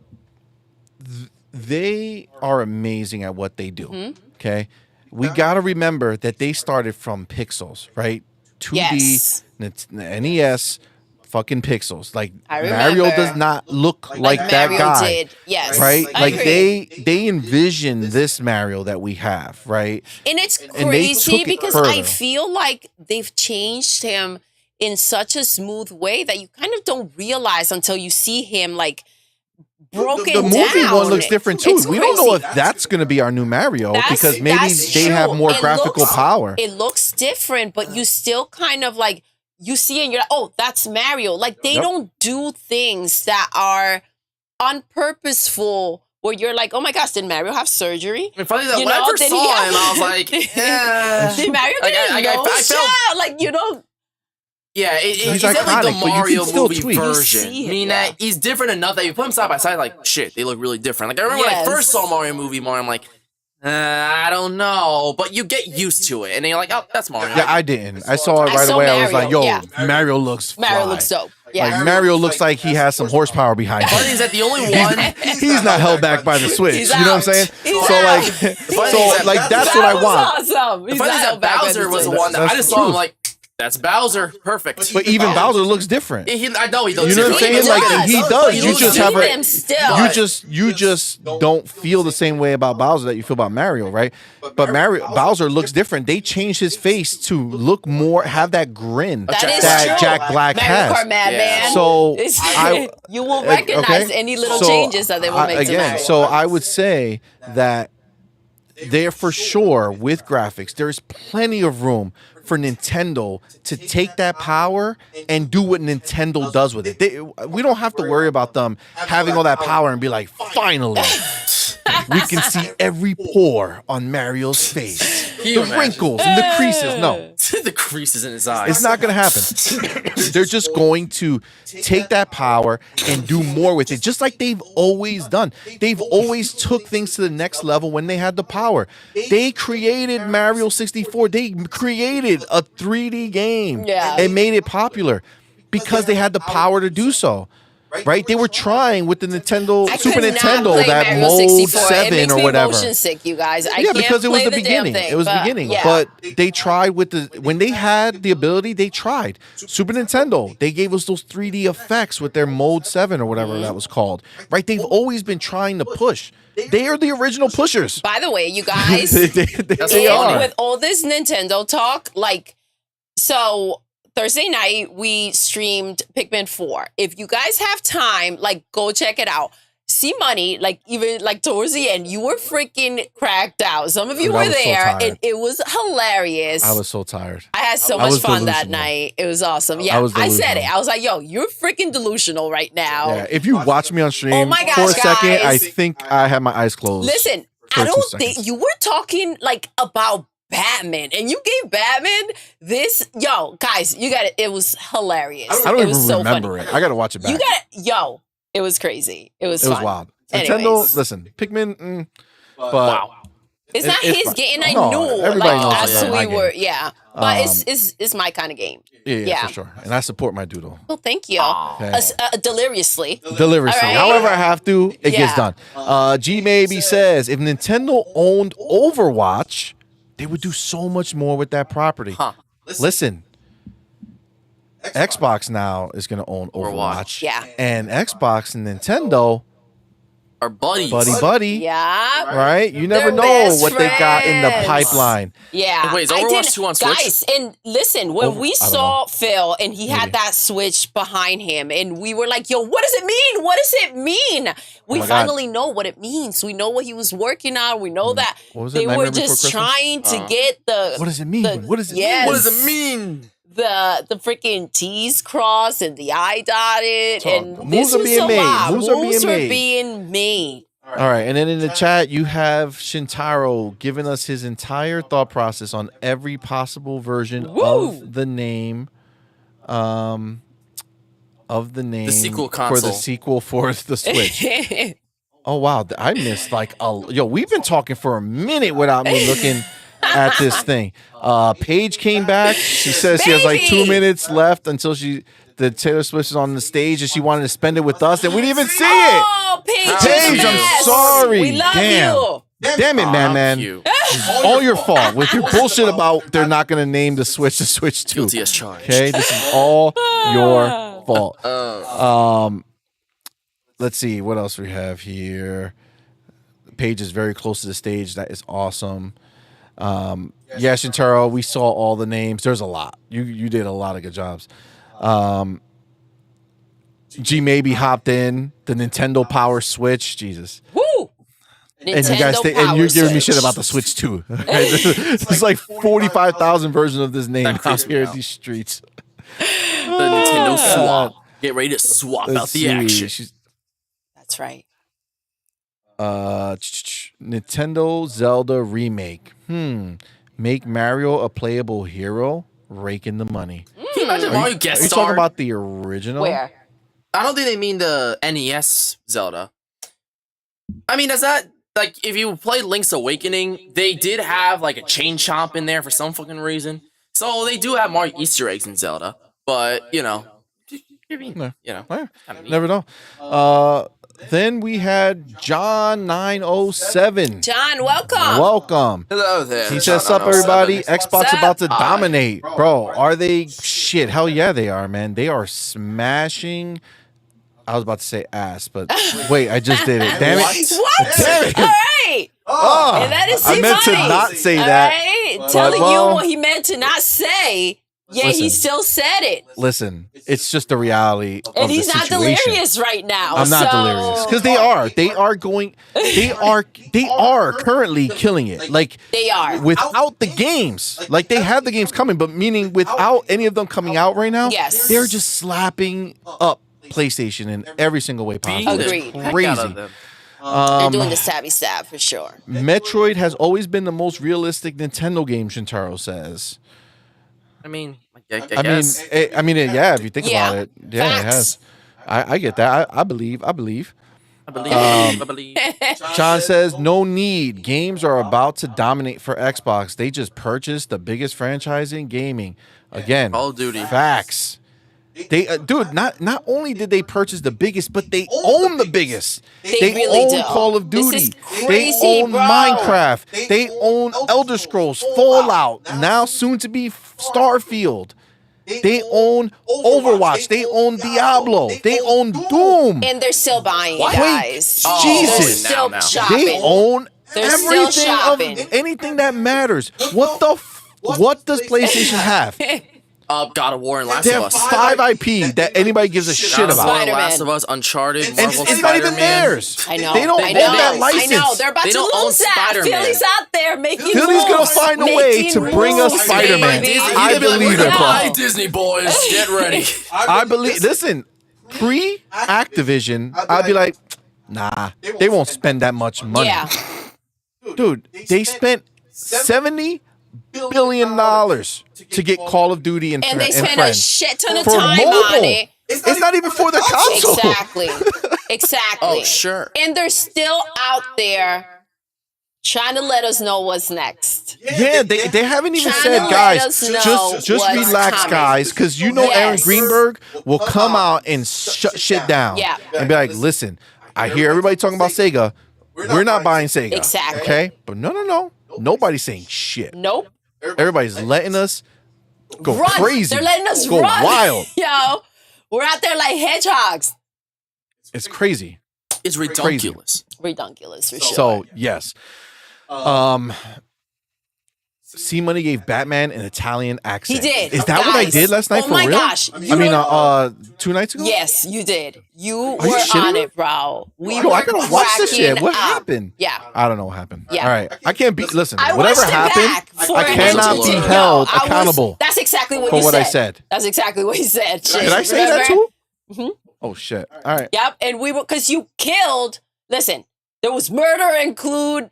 they are amazing at what they do. Mm-hmm. Okay, we gotta remember that they started from pixels, right? 2D, Yes. NES, fucking pixels. Like I Mario remember. does not look like that Mario guy. did. Yes. Right? I Like agree. they envision this Mario that we have, right? And it's they crazy took it because I further. feel like they've changed him in such a smooth way that you kind of don't realize until you see him like broken The movie down. one looks different too. It's We don't know if crazy. that's going to be our new Mario because maybe that's they have true. more It graphical looks- power. It looks different, but you still kind of like you see it and you're like, oh, that's Mario. Like they Yep. don't do things that are unpurposeful where you're like, oh my gosh, did Mario have surgery? I mean, funny that You when I know, first did saw he have- him, I was like, Did Mario Like, get I a nose felt- shot? Like, yeah, He's he's definitely iconic, the but you can Mario still movie tweak. You version. see it, Meaning yeah. that he's different enough that you put them side by side, like shit, they look really different. Like I remember when I Yes. first saw Mario movie, I'm like, I don't know, but you get used to it, and then you're like, oh, that's Mario. Yeah, I didn't. I saw it I right saw away. I was like, yo, Mario, yeah. Mario looks Mario fly. looks dope. Yeah. Like Mario looks like he has some horsepower behind Funny him. is that the only one. He's not held back by the Switch. He's You know what I'm out. saying? He's so out. like, funny so is that like that's that what I was want. awesome. The He's funny is not that held back by Bowser the was the Switch. one that That's I just the saw. I'm truth. like, that's Bowser, perfect. But even Bowser looks different. I know he does. You know what I'm He saying? Like does. he does. He You looks just have different. him a still. you just don't feel the same way about Bowser that you feel about Mario, right? But Bowser looks different. They changed his face to look more, have that grin That is that true. Jack Black Mario has. Kart Madman. Yeah. So It's- you will recognize any little So, changes that they will make to again. Mario. So I would say that there for sure with graphics, there's plenty of room for Nintendo to take that power and do what Nintendo does with it. We don't have to worry about them having all that power and be like, finally, we can see every pore on Mario's face. you the imagine? wrinkles and the creases. No, The creases in his eyes. it's not going to happen. They're just going to take that power and do more with it, just like they've always done. They've always took things to the next level when they had the power. They created Mario 64. They created a 3D game and made it popular because they had the power to do so. Right? They were trying with the Super Nintendo, that Mario mode 64. 7 it makes or me whatever. Motion sick, you guys. I Yeah, can't because it was play the damn beginning. thing, It was the beginning. yeah. But they tried when they had the ability, they tried. Super Nintendo, they gave us those 3D effects with their mode 7 or whatever that was called. Right? They've always been trying to push. They are the original pushers. By the way, you guys, they are. with all this Nintendo talk, so Thursday night we streamed Pikmin 4. If you guys have time, go check it out. CMoney, even towards the end, you were freaking cracked out. Some of you were there, and it was hilarious. I was so tired. I had so much fun that night. It was awesome. Yeah, I said it. I was like, yo, you're freaking delusional right now. Yeah, if you watch me on stream Oh my gosh, for a second, guys. I think I had my eyes closed. Listen, I don't think you were talking about Batman, and you gave Batman this. Yo, guys, you got it. It was hilarious. I don't it even was so remember funny. it. I got to watch it back. You got it. Yo, it was crazy. It was fun. Wild. Anyways. Nintendo, listen, Pikmin, but Wow. It's not his game. I No, knew, everybody knows that's it's who my we were. game. Yeah, but it's my kind of game. Yeah, for sure. And I support my Doodle. Well, thank you. Okay. Deliriously. Deliriously. All right. However I have to, it gets Yeah. done. G Maybe says, if Nintendo owned Overwatch, they would do so much more with that property. Huh. Listen, Xbox now is going to own Overwatch. Yeah. And Xbox and Nintendo, Our buddies. buddy. Yeah. Right? You never They're know best what they got in the friends. pipeline. Yeah. Wait, is I Overwatch didn't- 2 on Switch? Guys, and listen, when we I don't saw Phil and he had that Switch behind him, and we were like, yo, what does it mean? What does it mean? We my God. finally know what it means. We know what he was working on. We know that What was it, they Nightmare were Before just Christmas? trying to get the. What does it mean? What does it yes. mean? What does it mean? The freaking T's cross and the I dotted, So, and moves this are was being a made. lot. Moves are being Moves were made. being made. All right, and then in the chat, you have Shintaro giving us his entire thought process on every possible version of the name, the sequel for console. the sequel for the Switch. Oh wow, I missed we've been talking for a minute without me looking at this thing. Paige came back. She says she has 2 minutes left until the Taylor Swift is on the stage, and she wanted to spend it with us, and we didn't even see it. Oh, Paige, Paige, I'm yes. sorry. We love Damn. you. Damn it, man. Cute. All your fault with your bullshit about they're not going to name the Switch 2. Guilty as charged. Okay, this is all your fault. Let's see what else we have here. Paige is very close to the stage. That is awesome. Yeah, Shintaro, we saw all the names. There's a lot. You did a lot of good jobs. G Maybe hopped in the Nintendo Power Switch. Jesus. Woo! And you guys and you're giving me shit about the Switch too. There's 45,000 versions of this name That out creeps me here in out. these streets. The Nintendo swap. Get ready to swap Let's out the see. action. That's right. Nintendo Zelda remake. Make Mario a playable hero. Rake in the money. Can you imagine Mario guest Are you star? talking about the original? Where? I don't think they mean the NES Zelda. I mean, does that if you played Link's Awakening, they did have a chain chomp in there for some fucking reason. So they do have more Easter eggs in Zelda, but No. kinda neat. Never know. Then we had John 907. John, welcome. Welcome. Hello there. He says, "Sup, everybody? Xbox Sup? about to dominate, bro. Are they shit? Hell yeah, they are, man. They are smashing." I was about to say ass, but wait, I just did it. Damn it! What? Damn it. All right. Oh, And that is I meant to C-Money. not say All that. right? Telling well, you what he meant to not say. Yeah, he listen. still said it. Listen, it's just the reality of And he's the not situation. delirious right now. I'm not so- delirious because they are currently killing it. They are. Without the games, they have the games coming, but meaning without any of them coming out right now, Yes. they're just slapping up PlayStation in every single way possible. Agreed. It's Heck out crazy. of them. They're doing the stabby stab for sure. Metroid has always been the most realistic Nintendo game, Shintaro says. I mean, yeah, if you think about it, yeah, it has. I get that. I believe. I believe. Sean says, no need. Games are about to dominate for Xbox. They just purchased the biggest franchise in gaming. Again, Call of Duty. Facts. They, dude, not only did they purchase the biggest, but they own the biggest. They really own do. Call of This Duty. is crazy, They own bro. Minecraft. They own Elder Scrolls, Fallout, now soon to be Starfield. They own Overwatch. They own Diablo. They own Doom. And they're still buying, Wait, guys. Jesus. They're still Now. shopping. They own They're still everything shopping. of anything that matters. What does PlayStation have? God of War and Last They of have Us. 5 IP that anybody gives a shit God of War, about. Spider-Man. Last of Us, Uncharted, And Marvel, it's not even Spider-Man. theirs. I know. They don't I own know. that license. I know. They're about They to don't own lose that. Spider-Man. Philly's out there making Philly's gonna moves, find a way making to bring us moves, Spider-Man. baby. I believe it, bro. Hi, Disney boys. Get ready. I believe. Listen, pre-Activision, I'd be like, nah, they won't spend that much money. Yeah. Dude, they spent $70 billion to get Call of Duty and And they spent a Friends. shit ton of For time mobile. on it. It's not even for the console. Exactly. Exactly. Oh, sure. And they're still out there trying to let us know what's next. Yeah, they haven't even Trying said, to let guys, us know just what's relax, coming. guys, because you know Yes. Aaron Greenberg will come out and shut shit down. Yeah. And be like, listen, I hear everybody talking about Sega. We're not buying Sega. Exactly. Okay? But no. Nobody's saying shit. Nope. Everybody's letting us go Run. crazy. They're letting us go run. wild. Yo, we're out there like hedgehogs. It's crazy. It's ridiculous. Redunculous for sure. So, yes. CMoney gave Batman an Italian accent. He did. Is that what I Guys. did last night Oh for my real? gosh. I mean, 2 nights ago? Yes, you did. You you were shitting on me? it, bro. We Yo, were I gotta watch this shit. cracking What up. happened? Yeah. I don't know what happened. Yeah. All right. I can't be. Listen, I whatever watched it happened, back for I cannot it be to held know. I was- accountable That's exactly what for you what said. I said. That's exactly what he said. Did I say that Remember? too? Mhm. Oh, shit. All right. Yep. And we were, because you killed, listen, there was murder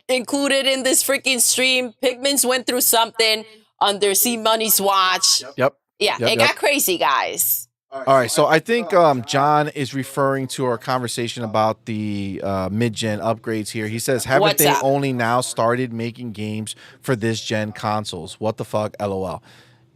included in this freaking stream. Pigments went through something under CMoney's watch. Yep. Yeah, Yep, it got crazy, guys. All right. So I think John is referring to our conversation about the mid-gen upgrades here. He says, haven't What's they up? only now started making games for this gen consoles? What the fuck? LOL.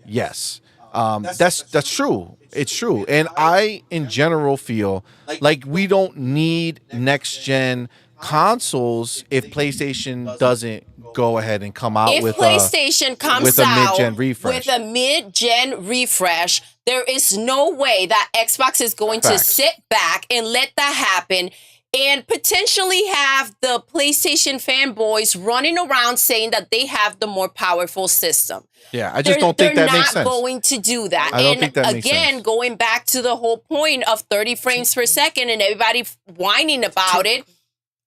Yes. That's true. It's true. And I, in general, feel like we don't need next gen consoles if PlayStation doesn't go ahead and come out If with PlayStation comes with a out mid-gen refresh. with a mid-gen refresh, there is no way that Xbox is going to Facts. sit back and let that happen and potentially have the PlayStation fanboys running around saying that they have the more powerful system. Yeah, I just don't think that makes sense. They're not going to do that. I don't and think that makes again, sense. going back to the whole point of 30 frames per second and everybody whining about it,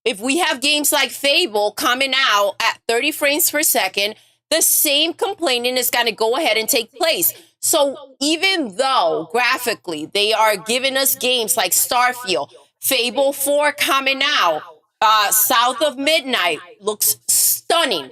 if we have games like Fable coming out at 30 frames per second, the same complaining is going to go ahead and take place. So even though graphically they are giving us games like Starfield, Fable 4 coming out, South of Midnight looks stunning.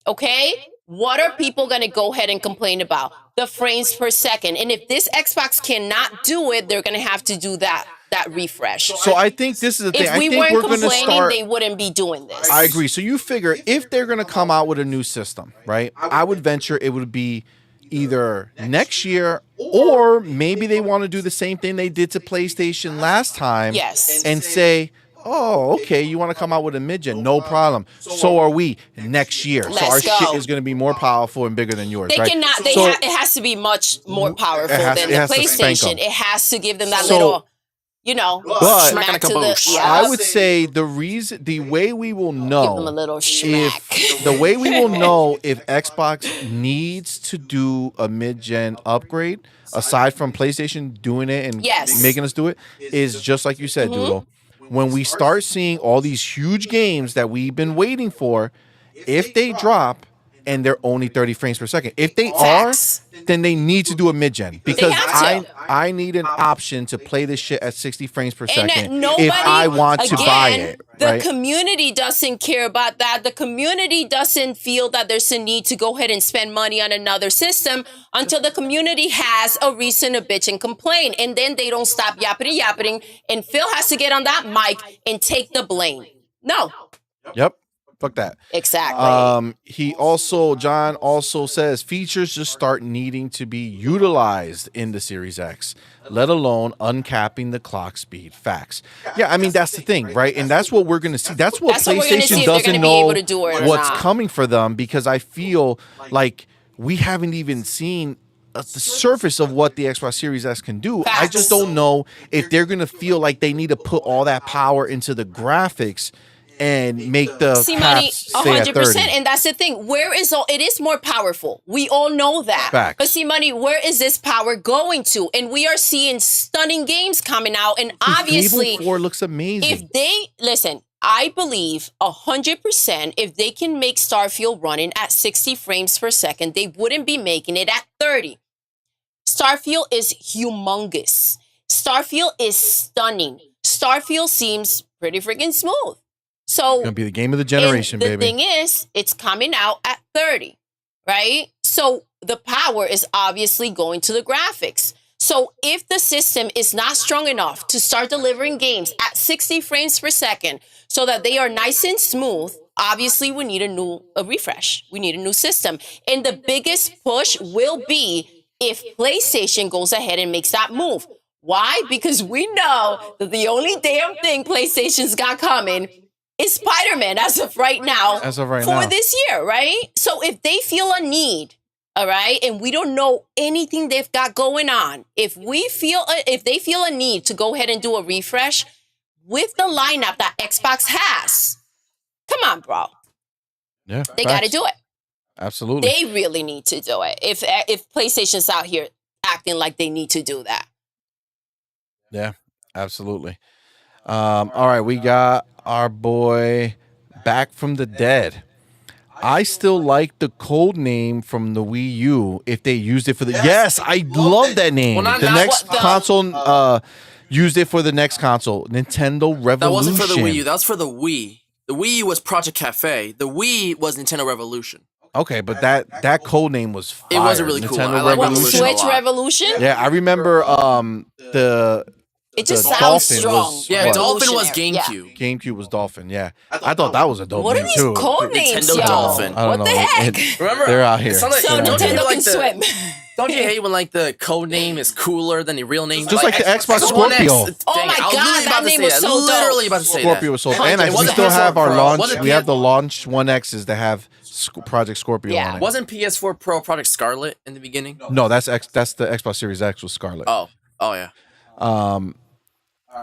Okay? What are people going to go ahead and complain about? The frames per second. And if this Xbox cannot do it, they're going to have to do that refresh. So I think this is the thing. If I we think weren't we're going to complaining, start. they wouldn't be doing this. I agree. So you figure if they're going to come out with a new system, right? I would venture it would be either next year or maybe they want to do the same thing they did to PlayStation last time. Yes. And say, oh, okay, you want to come out with a mid-gen? No problem. So are we next year. So our Let's go. shit is going to be more powerful and bigger than yours, They right? cannot. So- It has to be much more powerful It has- than it the has to spank 'em. PlayStation. It has to give them that So- little, you know, But- smack to the. Smack-a-kaboosh. Yeah, I would say the way we will know give them a little smack. if the way we will know if Xbox needs to do a mid-gen upgrade, aside from PlayStation doing it and Yes. making us do it, is just like you said, Doodle. When we start seeing all these huge games that we've been waiting for, if they drop and they're only 30 frames per second. If they Facts. are, then they need to do a mid-gen because have to. I need an option to play this shit at 60 frames per And second nobody, if I want to buy it. The Right? community doesn't care about that. The community doesn't feel that there's a need to go ahead and spend money on another system until the community has a reason to bitch and complain. And then they don't stop yapping. And Phil has to get on that mic and take the blame. No. Yep. Fuck that. Exactly. John also says features just start needing to be utilized in the Series X, let alone uncapping the clock speed. Facts. Yeah, I mean that's the thing, right? And that's what we're gonna see. That's what PlayStation doesn't know what's coming for them, because I feel like we haven't even seen the surface of what the Xbox Series X can do. Facts. I just don't know if they're gonna feel like they need to put all that power into the graphics and make the CMoney, stay at 100%. 30. And that's the thing. It is more powerful. We all know that. Facts. But CMoney, where is this power going to? And we are seeing stunning games coming out. And obviously, Fable 4 looks amazing. I believe 100% if they can make Starfield running at 60 frames per second, they wouldn't be making it at 30. Starfield is humongous. Starfield is stunning. Starfield seems pretty freaking smooth. So It's gonna be the game of the generation, the baby. thing is, it's coming out at 30, right? So the power is obviously going to the graphics. So if the system is not strong enough to start delivering games at 60 frames per second so that they are nice and smooth, obviously we need a refresh. We need a new system. And the biggest push will be if PlayStation goes ahead and makes that move. Why? Because we know that the only damn thing PlayStation's got coming is Spider-Man as of right now. For this year, right? So if they feel a need, all right, and we don't know anything they've got going on, if they feel a need to go ahead and do a refresh with the lineup that Xbox has, come on, bro. Yeah, they got to do it. Absolutely. They really need to do it. If PlayStation's out here acting like they need to do that. Yeah, absolutely. All right, we got our boy Back from the Dead. I still like the code name from the Wii U if they used it for the... Yes, I love that name. Well, the next console used it for the next console. Nintendo Revolution. That wasn't for the Wii U. That was for the Wii. The Wii U was Project Cafe. The Wii was Nintendo Revolution. Okay, but that code name was fire. It wasn't really cool. Nintendo I like Revolution. Switch Revolution? Yeah, I remember it just the sounds Dolphin strong. was- Yeah, what? Dolphin was Yeah. GameCube. GameCube was Dolphin, yeah. I thought that was a dope What name are these too. code names, Nintendo yo? Dolphin. I don't What know. the heck? Remember? They're out here. It sounds like- So They're out here. Nintendo like can the- swim. Don't you hate when like the code name is cooler than the real name? Just like the Xbox One X. Scorpio. Oh Dang, my I was God, literally that about to name say was that. so dope. Literally about to say Scorpio that. was sold. It And we wasn't still have our PS4 Pro. launch. Wasn't We have the PS4 launch 1Xs that have Project Scorpio Yeah. on it. Wasn't PS4 Pro Project Scarlet in the beginning? No, that's the Xbox Series X with Scarlet. Oh yeah. All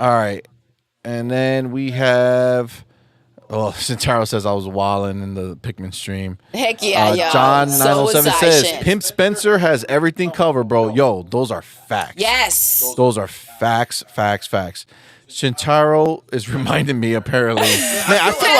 right. And then we have... Oh, Sintaro says I was wilding in the Pikmin stream. Heck yeah, yo. John So was 907 I, says shit. Pimp Spencer has everything covered, bro. Yo, those are facts. Yes. Those are facts. Shintaro is reminding me, apparently. Man, I feel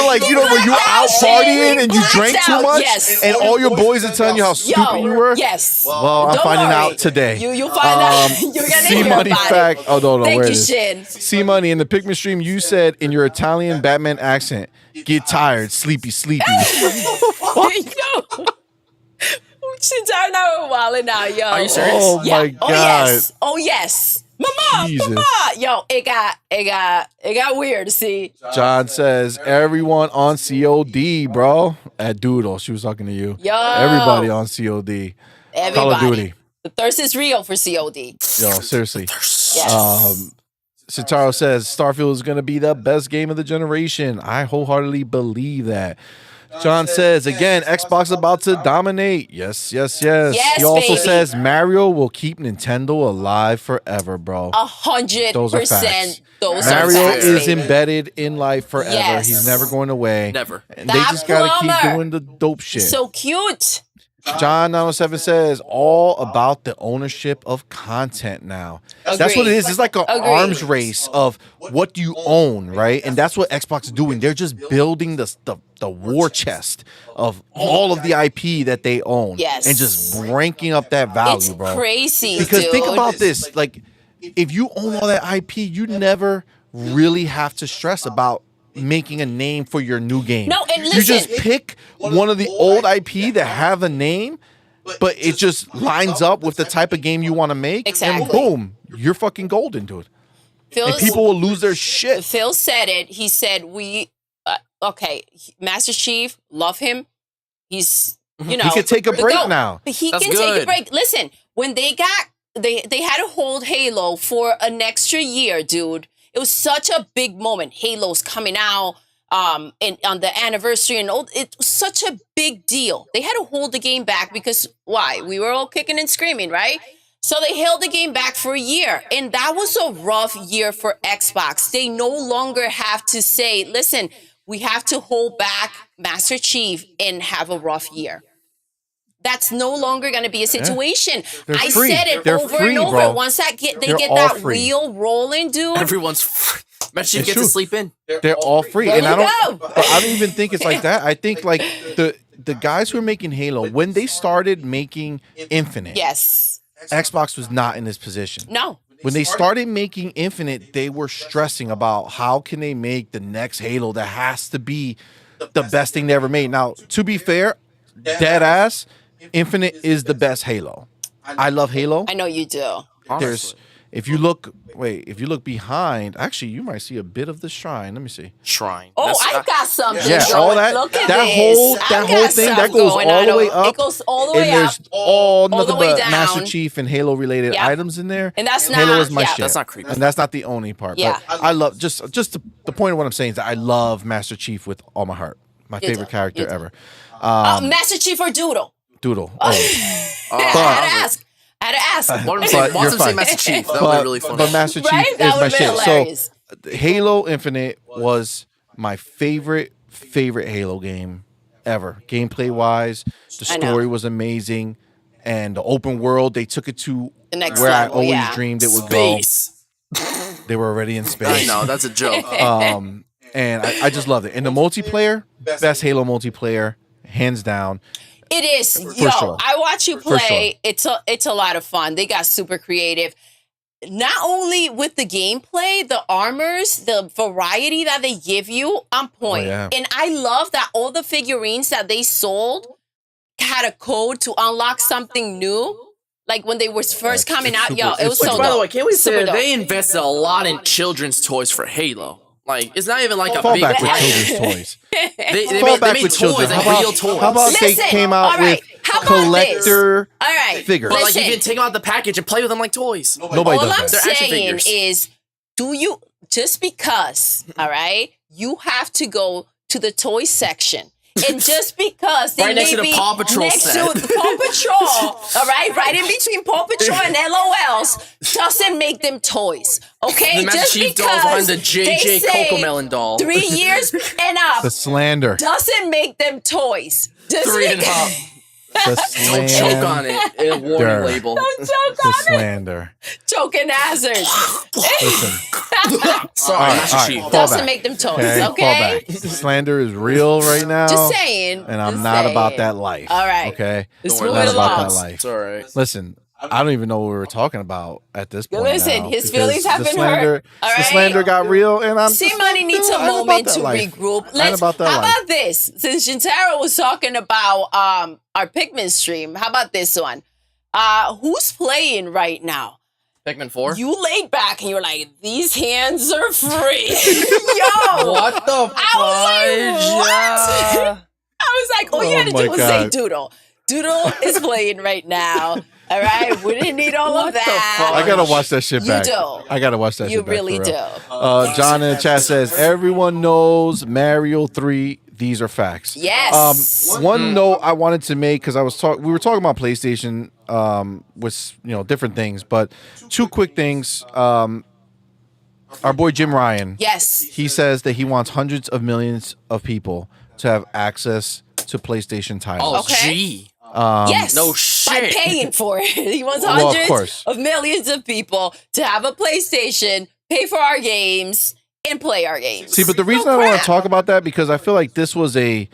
like, you know, when you out partying and you drank too much, Yes. and all your boys are telling you how stupid you were. Yes. Well, I'm Don't finding worry. out today. You'll find out. You're gonna hear C-Money about fact. it. Oh, no, Thank where you, it is. Shin. C-Money, in the Pikmin stream, you said in your Italian Batman accent, get tired, sleepy. Yo. Shintaro now we're wilding out, yo. Are you serious? Oh, my God. Oh yes. Mama. Jesus. Yo, it got weird. See. John says, everyone on COD, bro. At Doodle. She was talking to you. Yo. Everybody on COD. Everybody. Call of Duty. The thirst is real for COD. Yo, seriously. Yes. Sitaro says Starfield is going to be the best game of the generation. I wholeheartedly believe that. John says, again, Xbox about to dominate. Yes. Yes, He also baby. says Mario will keep Nintendo alive forever, bro. 100%. Those are facts. Those are Mario facts, is baby. embedded in life forever. Yes. He's never going away. Never. And they That just got to keep plumber. doing the dope shit. So cute. John 907 says all about the ownership of content now. That's what it is. It's like an arms race of what do you own, right? And that's what Xbox is doing. They're just building the war chest of all of the IP that they own, and just ranking up that value, bro. It's crazy, because dude. think about this: like, if you own all that IP, you never really have to stress about making a name for your new game. No, and listen, you just pick one of the old IP that have a name, but it just lines up with the type of game you want to make, exactly. and boom, you're fucking golden, dude. And people will lose their shit. Phil said it. He said, okay, Master Chief, love him. He's, you know. He could take a break now. But he can take a break. Listen, when they had to hold Halo for an extra year, dude. It was such a big moment. Halo's coming out and on the anniversary, and it was such a big deal. They had to hold the game back because why? We were all kicking and screaming, right? So they held the game back for a year, and that was a rough year for Xbox. They no longer have to say, listen, we have to hold back Master Chief and have a rough year. That's no longer going to be a situation. I said it over and over. Bro. Once they get that wheel rolling, dude. Everyone's free. Imagine you get to sleep in. They're all free, There and you I go. don't even think it's like that. I think like the guys who are making Halo, when they started making Infinite, Yes. Xbox was not in this position. No. When they started making Infinite, they were stressing about how can they make the next Halo that has to be the best thing they ever made. Now, to be fair, dead ass, Infinite is the best Halo. I love Halo. I know you do. There's, if you look behind, actually, you might see a bit of the shrine. Let me see. Shrine. Oh, I got something. Yeah, Joe. all that, Look at that this. whole I got thing that stuff goes going all on the way over- up. It goes all the way and up. there's all the nothing way but down. Master Chief and Halo related Yep. items in there. And that's Halo not- is my yeah. shit. That's not creepy. And that's not the only part. Yeah. But I love just the point of what I'm saying is that I love Master Chief with all my heart. My You favorite do. character You do. ever. Master Chief or Doodle? Doodle. I had to ask. One But say you're fine. Master Chief. That would But, be really funny. but Master Chief Right? is That my would've been shit. hilarious. So Halo Infinite was my favorite Halo game ever. Gameplay wise, the I know. story was amazing, and the open world, they took it to The next where level, I always yeah. dreamed it would Space. go. They were already in I space. know, that's a joke. And I just loved it. And the multiplayer, best Halo multiplayer, hands down. It is. Yo, sure. I watch you For play. It's a lot of fun. They got super creative. Not only with the gameplay, the armors, the variety that they give you on point. Oh, yeah. And I love that all the figurines that they sold had a code to unlock something new. Like when they were first coming out, yo, it was super so By the dope. way, can we Super say dope. they invested a lot in children's toys for Halo? Like, it's not even like a Fall big back with brand. children's toys. They Fall made, back they made with children. toys, like How about- real toys. How about Listen, they came out all right, with how about collector All right. figures? But like, Listen. you can take them out the package and play with them like toys. Nobody All does I'm that. They're action saying figures. is, do you just because, all right, you have to go to the toy section. And just because they Right next may to the be Paw Patrol next set. to Paw Patrol, all right in between Paw Patrol and LOLs, doesn't make them toys, okay? The Master Just Chief doll because behind the they JJ say Cocomelon doll. 3 years and up The slander. doesn't make them toys. Just 3 and because- up. The Don't choke on it. A warning Slander. label. Don't The joke on it. slander. Choking hazards. Listen. Sorry, Master all right. Chief. Fall Doesn't back. make them toys, Okay? okay? Fall back. The slander is real right now. Just saying. And I'm Just not about saying. that life. All right. Okay? Let's Don't worry, move Not it about along. that life. It's all right. Listen, I don't even know what we were talking about at this point. Listen, now, his because feelings have the been slander, hurt. All The right? slander got real, and I'm just CMoney like, needs dude, a I ain't about moment that to life. regroup. I ain't Let's. about that How life. about this? Since Shintaro was talking about our Pikmin stream, how about this one? Who's playing right now? Pikmin 4? You laid back and you're like, these hands are free. Yo! What the I was like, what? I was like, all you Oh had to my do was say God. Doodle. Doodle is playing right now. All right? We didn't need all of that. I gotta watch that shit You back. do. I gotta watch that You shit back. really for do. real. John in the chat says everyone knows Mario 3. These are facts. Yes. One note I wanted to make because we were talking about PlayStation with different things, but two quick things. Our boy Jim Ryan. Yes. He says that he wants hundreds of millions of people to have access to PlayStation titles. Oh, Okay. gee. Yes, No by shit. paying for it. He wants Well, of hundreds course. of millions of people to have a PlayStation, pay for our games, and play our games. See, but the reason No I want to crap. talk about that because I feel like this was I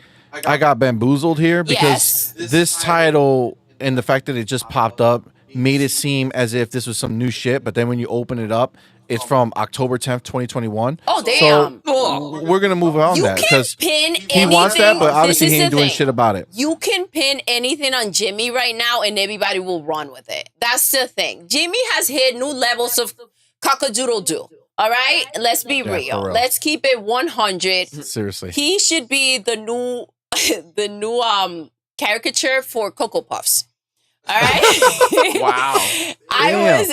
got bamboozled here because this title and the fact that it just popped up made it seem as if this was some new shit. But then when you open it up, it's from October 10th, 2021. Oh, damn. So we're gonna move on You that can't because pin he anything. wants that, but obviously This he is ain't the doing thing. shit about it. You can pin anything on Jimmy right now and everybody will run with it. That's the thing. Jimmy has hit new levels of cock-a-doodle-doo. All right? Let's be for real. real. Let's keep it 100. Seriously. He should be the new caricature for Cocoa Puffs. All right? Wow. Damn.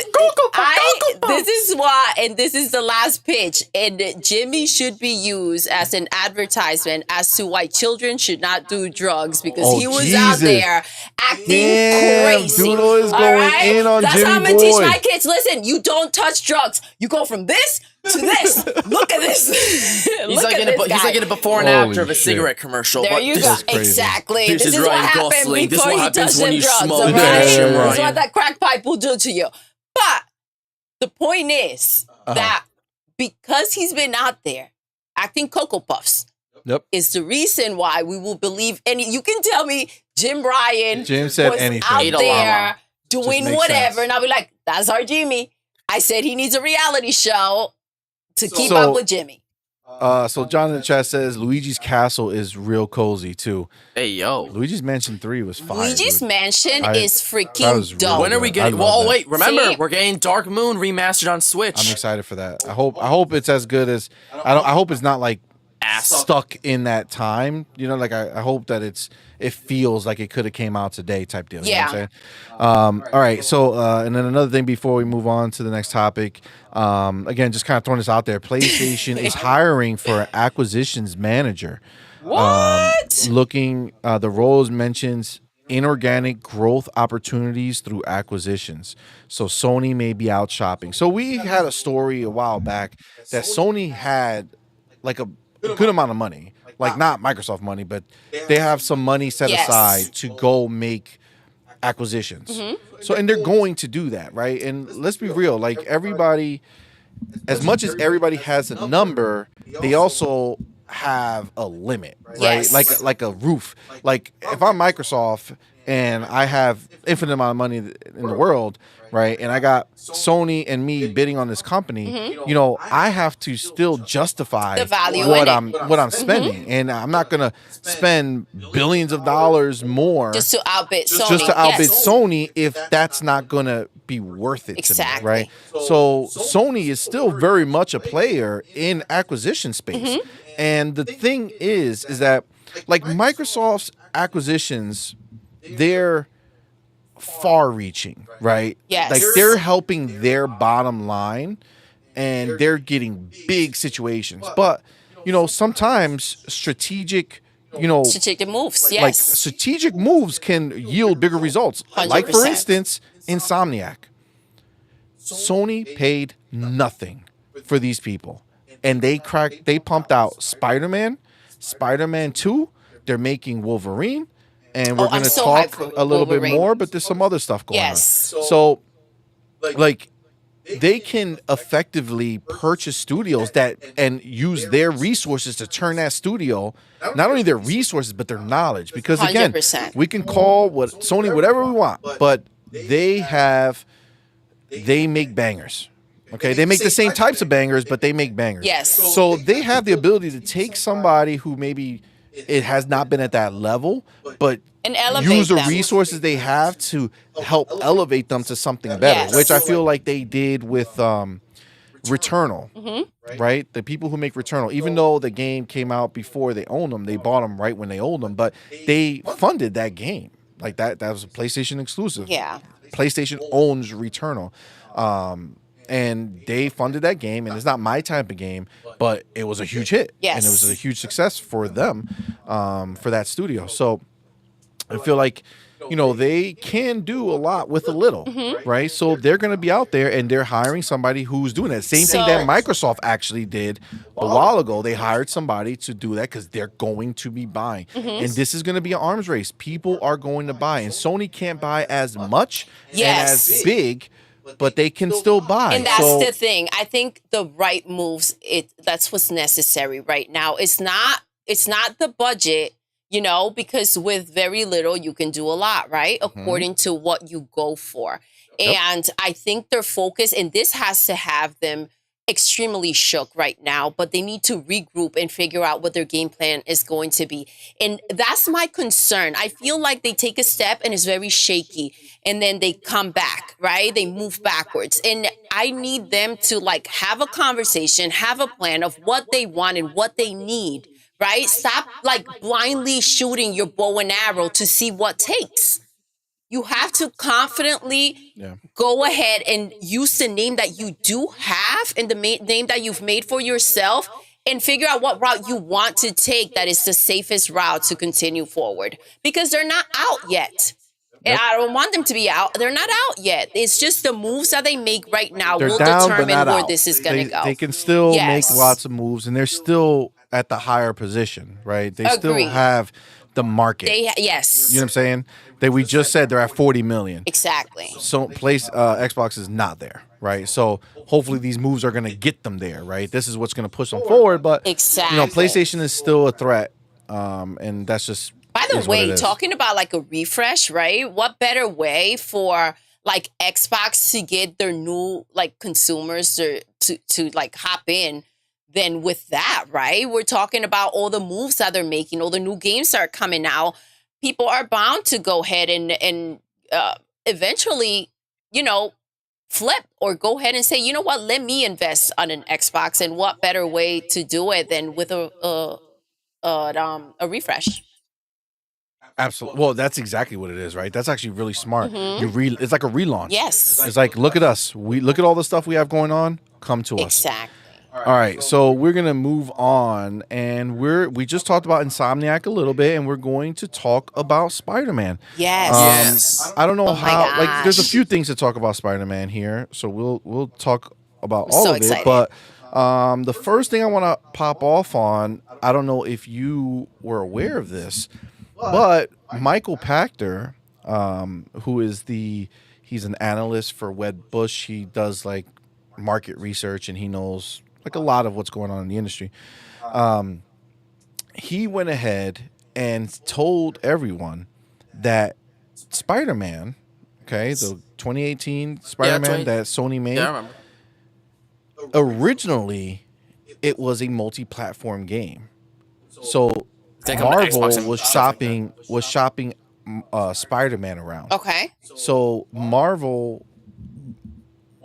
This is why, and this is the last pitch, and Jimmy should be used as an advertisement as to why children should not do drugs because Oh, he was out Jesus. there acting Damn, crazy. Doodle is all going right? in on That's Jimmy how I'm gonna teach boy. my kids. Listen, you don't touch drugs. You go from this to this. Look at this. He's like in a before and Holy after of a shit. cigarette commercial. There but you this go. is crazy. Exactly. This is what Ryan happened Gosling. This is before what he happens touched when them you drugs, smoke all that right? shit, That's Ryan. what that crack pipe will do to you. But the point is that because he's been out there acting Cocoa Puffs Yep. is the reason why we will believe any. You can tell me Jim Ryan Jim said was anything. out Ate a there llama. doing makes whatever, sense. and I'll be like, that's our Jimmy. I said he needs a reality show to keep So- up with Jimmy. So John in the chat says Luigi's Castle is real cozy too. Hey, yo. Luigi's Mansion 3 was fire. Luigi's dude. Mansion That is was freaking really dope. When are we I getting? love Well, that. wait. Remember, See? we're getting Dark Moon remastered on Switch. I'm excited for that. I hope it's as good as I hope it's not like Ass. stuck in that time. You know, like I hope that it feels like it could have came out today type deal. You know what I'm saying? All right. So and then another thing before we move on to the next topic. Again, just kind of throwing this out there. PlayStation is hiring for an acquisitions manager. What? Looking the roles mentions inorganic growth opportunities through acquisitions. So Sony may be out shopping. So we had a story a while back that Sony had like a good amount of money, like not Microsoft money, but they have some money set Yes. aside to go make acquisitions. So and they're going to do that, right? And let's be real, like everybody, as much as everybody has a number, they also have a limit, right? Yes. Like a roof. Like if I'm Microsoft and I have infinite amount of money in the world, right? And I got Sony and me bidding on this company, you know, I have to still justify The value what in it. I'm spending, and I'm not gonna spend billions of dollars more Just to outbid Sony. just to outbid Yes. Sony if that's not gonna be worth it Exactly. to me, right? So Sony is still very much a player in acquisition space. And the thing is that like Microsoft's acquisitions, they're far reaching, right? Yes. Like they're helping their bottom line and they're getting big situations. But, you know, sometimes strategic moves. Yes. like strategic moves can yield bigger results. Like for 100%. instance, Insomniac. Sony paid nothing for these people. And they pumped out Spider-Man, Spider-Man 2, they're making Wolverine, and we're Oh, I'm gonna so talk hyped for a little bit Wolverine. more, but there's some other stuff going Yes. on. So like they can effectively purchase studios that and use their resources to turn that studio, not only their resources but their knowledge. Because again, 100%. we can call Sony whatever we want, but they make bangers. Okay, they make the same types of bangers, but they make bangers. Yes. So they have the ability to take somebody who maybe it has not been at that level, but And elevate use the them. resources they have to help elevate them to something better, Yes. which I feel like they did with Returnal, Mm-hmm. right? The people who make Returnal, even though the game came out before they owned them, they bought them right when they owned them, but they funded that game. Like that was a PlayStation exclusive. Yeah. PlayStation owns Returnal. And they funded that game, and it's not my type of game, but it was a huge hit. Yes. And it was a huge success for them, for that studio. So I feel like, they can do a lot with a little, right? So they're going to be out there and they're hiring somebody who's doing that. Same thing that Microsoft actually did a while ago. They hired somebody to do that because they're going to be buying. And this is going to be an arms race. People are going to buy. And Sony can't buy as much and as big, but they can still buy. And that's the thing. I think the right moves, that's what's necessary right now. It's not the budget. Because with very little, you can do a lot, right? According to what you go for. And I think their focus, and this has to have them extremely shook right now, but they need to regroup and figure out what their game plan is going to be. And that's my concern. I feel like they take a step and it's very shaky, and then they come back, right? They move backwards. And I need them to have a conversation, have a plan of what they want and what they need. Right? Stop blindly shooting your bow and arrow to see what takes. You have to confidently go ahead and use the name that you do have and the name that you've made for yourself and figure out what route you want to take that is the safest route to continue forward. Because they're not out yet. And I don't want them to be out. They're not out yet. It's just the moves that they make right now will determine where this is going to go. They can still make lots of moves, and they're still at the higher position, right? They still have the market. Yes. You know what I'm saying? We just said they're at 40 million. Exactly. So Xbox is not there, right? So hopefully these moves are going to get them there, right? This is what's going to push them forward. But PlayStation is still a threat, and that's just. By the way, talking about a refresh, right? What better way for Xbox to get their new consumers to hop in than with that, right? We're talking about all the moves that they're making, all the new games that are coming out. People are bound to go ahead and eventually, flip or go ahead and say, you know what, let me invest on an Xbox. And what better way to do it than with a refresh? Absolutely. Well, that's exactly what it is, right? That's actually really smart. It's like a relaunch. Yes. It's like, look at us. We look at all the stuff we have going on. Come to us. Exactly. All right, so we're gonna move on, and we just talked about Insomniac a little bit, and we're going to talk about Spider-Man. Yes. I don't know how. There's a few things to talk about Spider-Man here, so we'll talk about all of it. But the first thing I want to pop off on, I don't know if you were aware of this, but Michael Pachter, who is he's an analyst for Wedbush. He does market research, and he knows a lot of what's going on in the industry. He went ahead and told everyone that Spider-Man, the 2018 Spider-Man that Sony made, I remember. Originally it was a multi-platform game. So Marvel was shopping Spider-Man around. Okay. So Marvel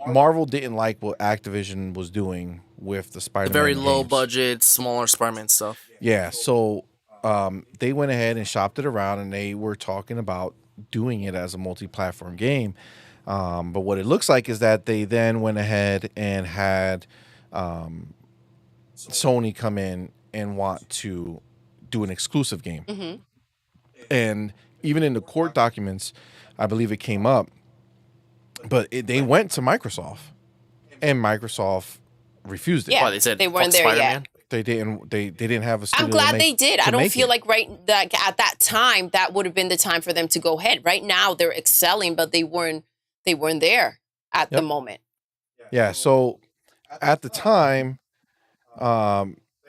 didn't like what Activision was doing with the Spider-Man very games. low budget, smaller Spider-Man stuff. Yeah, so they went ahead and shopped it around, and they were talking about doing it as a multi-platform game. But what it looks like is that they then went ahead and had Sony come in and want to do an exclusive game. And even in the court documents, I believe it came up, but they went to Microsoft, and Microsoft refused it. Yeah, Why, they said they weren't there Spider-Man? yet. They didn't. They didn't have a studio. I'm glad they did. I don't feel like at that time that would have been the time for them to go ahead. Right now they're excelling, but they weren't there at the moment. Yeah. So at the time,